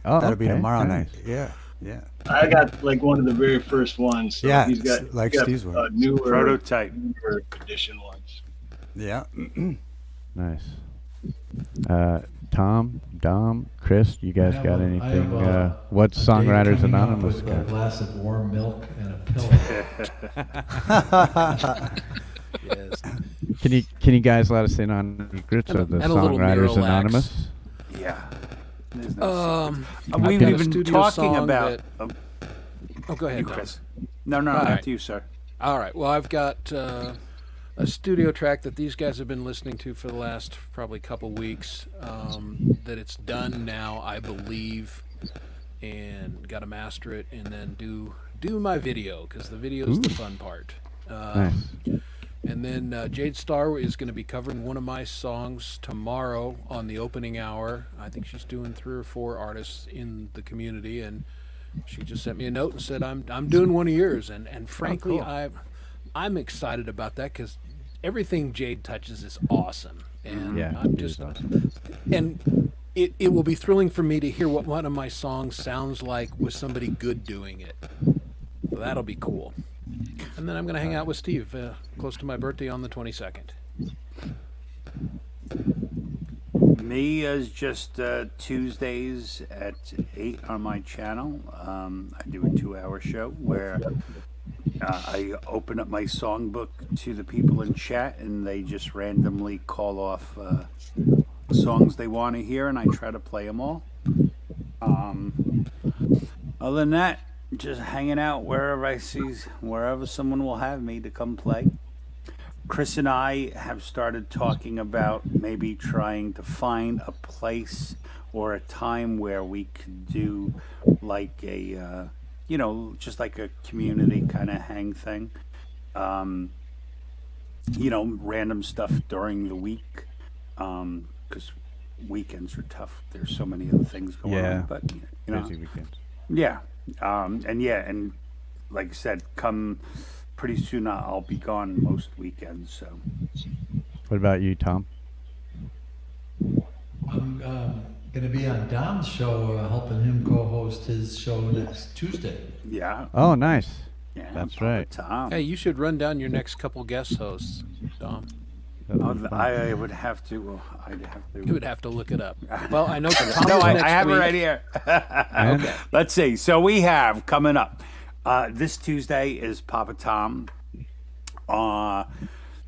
that'll be tomorrow night. Yeah. I got one of the very first ones. So Yeah, he's got Steve's one. Newer Prototype. newer edition ones. Yeah. Nice. Tom, Dom, Chris, you guys got anything? What Songwriters Anonymous with got? a glass of warm milk and a pillow. Yes. Can you guys let us in on the secrets of the and a little Songwriters Miralax. Anonymous? Yeah. I've We've got a been studio talking song about. that- Oh, go ahead, you, Tom. Chris. No, All after right. you, sir. All right. Well, I've got a studio track that these guys have been listening to for the last probably couple weeks. That it's done now, I believe, and got to master it and then do my video because the video is the fun part. Nice. And then Jade Starr is going to be covering one of my songs tomorrow on the opening hour. I think she's doing 3 or 4 artists in the community, and she just sent me a note and said, "I'm doing one of yours." And frankly, cool. I'm excited about that because everything Jade touches is awesome, and Yeah, I'm it is just awesome. and it will be thrilling for me to hear what one of my songs sounds like with somebody good doing it. So that'll be cool. And then I'm going to hang out with Steve close to my birthday on the 22nd. Me is just Tuesdays at 8 on my channel. I do a 2-hour show where I open up my songbook to the people in chat, and they just randomly call off songs they want to hear, and I try to play them all. Other than that, just hanging out wherever someone will have me to come play. Chris and I have started talking about maybe trying to find a place or a time where we could do like a, just like a community kind of hang thing. Random stuff during the week, because weekends are tough. There's so many other things going on, but busy weekends. yeah, and like I said, come pretty soon. I'll be gone most weekends. So, What about you, Tom? I'm going to be on Dom's show, helping him co-host his show next Tuesday. Yeah. Oh, nice. Yeah, that's right. Hey, you should run down your next couple guest hosts, Dom. I would have to. I'd have to. You would have to look it up. Well, I know Tom No, is I next have it week. right here. Okay. Let's see. So we have coming up this Tuesday is Papa Tom.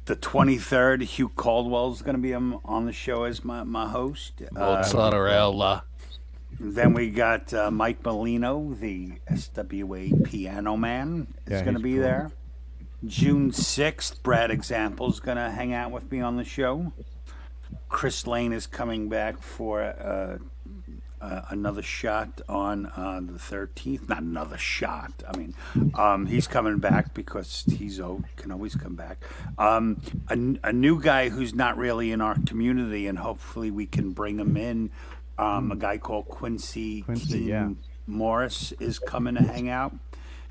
The 23rd, Hugh Caldwell's going to be on the show as my host. Mozzarella. Then we got Mike Molino, the SWA piano man, is Yeah, going to he's be cool. there. June 6th, Brad Example's going to hang out with me on the show. Chris Lane is coming back for another shot on the 13th. Not another shot. I mean, he's coming back because can always come back. A new guy who's not really in our community, and hopefully we can bring him in. A guy called Quincy Keene yeah. Morris is coming to hang out.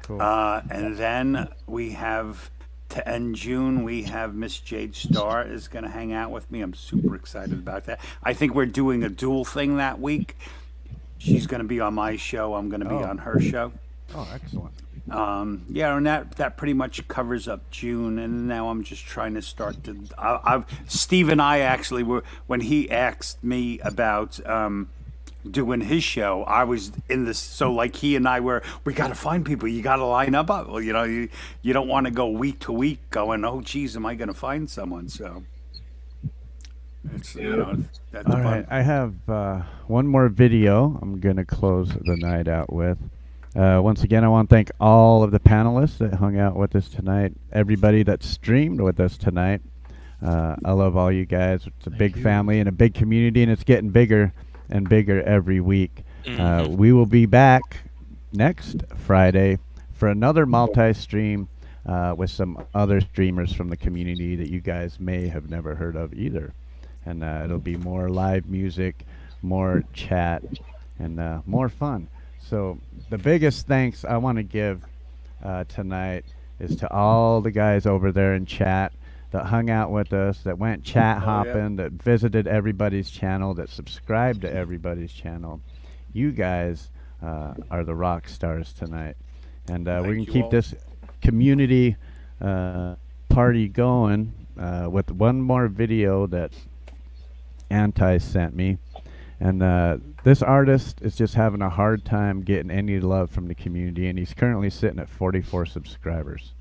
Cool. And then we have, to end June, we have Miss Jade Starr is going to hang out with me. I'm super excited about that. I think we're doing a dual thing that week. She's going to be on my show. I'm going to be on her show. Oh, excellent. And that pretty much covers up June. And now I'm just trying to start to. Steve and I actually were, when he asked me about doing his show, I was in this. So like he and I we got to find people. You got to line up. Well, you don't want to go week to week going, oh, geez, am I going to find someone? So. It's, that's All right, I have one more video I'm going to close the night out with. Once again, I want to thank all of the panelists that hung out with us tonight, everybody that streamed with us tonight. I love all you guys. It's a big family and a big community, and it's getting bigger and bigger every week. We will be back next Friday for another multi-stream with some other streamers from the community that you guys may have never heard of either. And it'll be more live music, more chat, and more fun. So the biggest thanks I want to give tonight is to all the guys over there in chat that hung out with us, that went chat hopping, that visited everybody's channel, that subscribed to everybody's channel. You guys are the rock stars tonight. And we're going to keep this community party going with one more video that Anti sent me. And this artist is just having a hard time getting any love from the community, and he's currently sitting at 44 subscribers.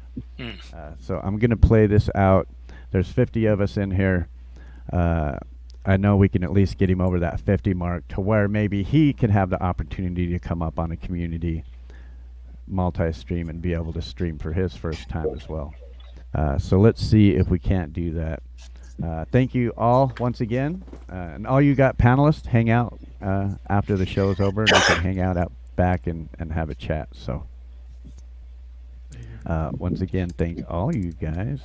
So I'm going to play this out. There's 50 of us in here. I know we can at least get him over that 50 mark to where maybe he can have the opportunity to come up on a community multi-stream and be able to stream for his first time as well. So let's see if we can't do that. Thank you all once again. And all you got panelists, hang out after the show's over, and we can hang out back and have a chat. So once again, thank all you guys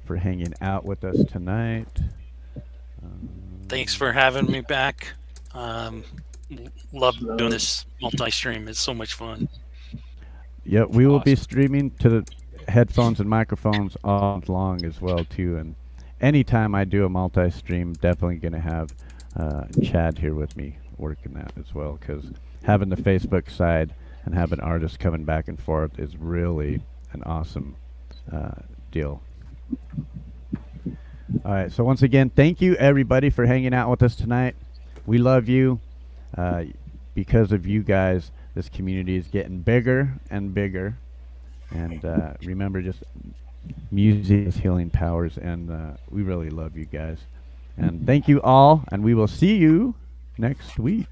for hanging out with us tonight. Thanks for having me back. Love doing this multi-stream. It's so much fun. Yeah, we will be streaming to the headphones and microphones all long as well too. And anytime I do a multi-stream, definitely going to have Chad here with me working that as well, because having the Facebook side and having artists coming back and forth is really an awesome deal. All right, so once again, thank you everybody for hanging out with us tonight. We love you. Because of you guys, this community is getting bigger and bigger. And remember, just music is healing powers, and we really love you guys. And thank you all, and we will see you next week.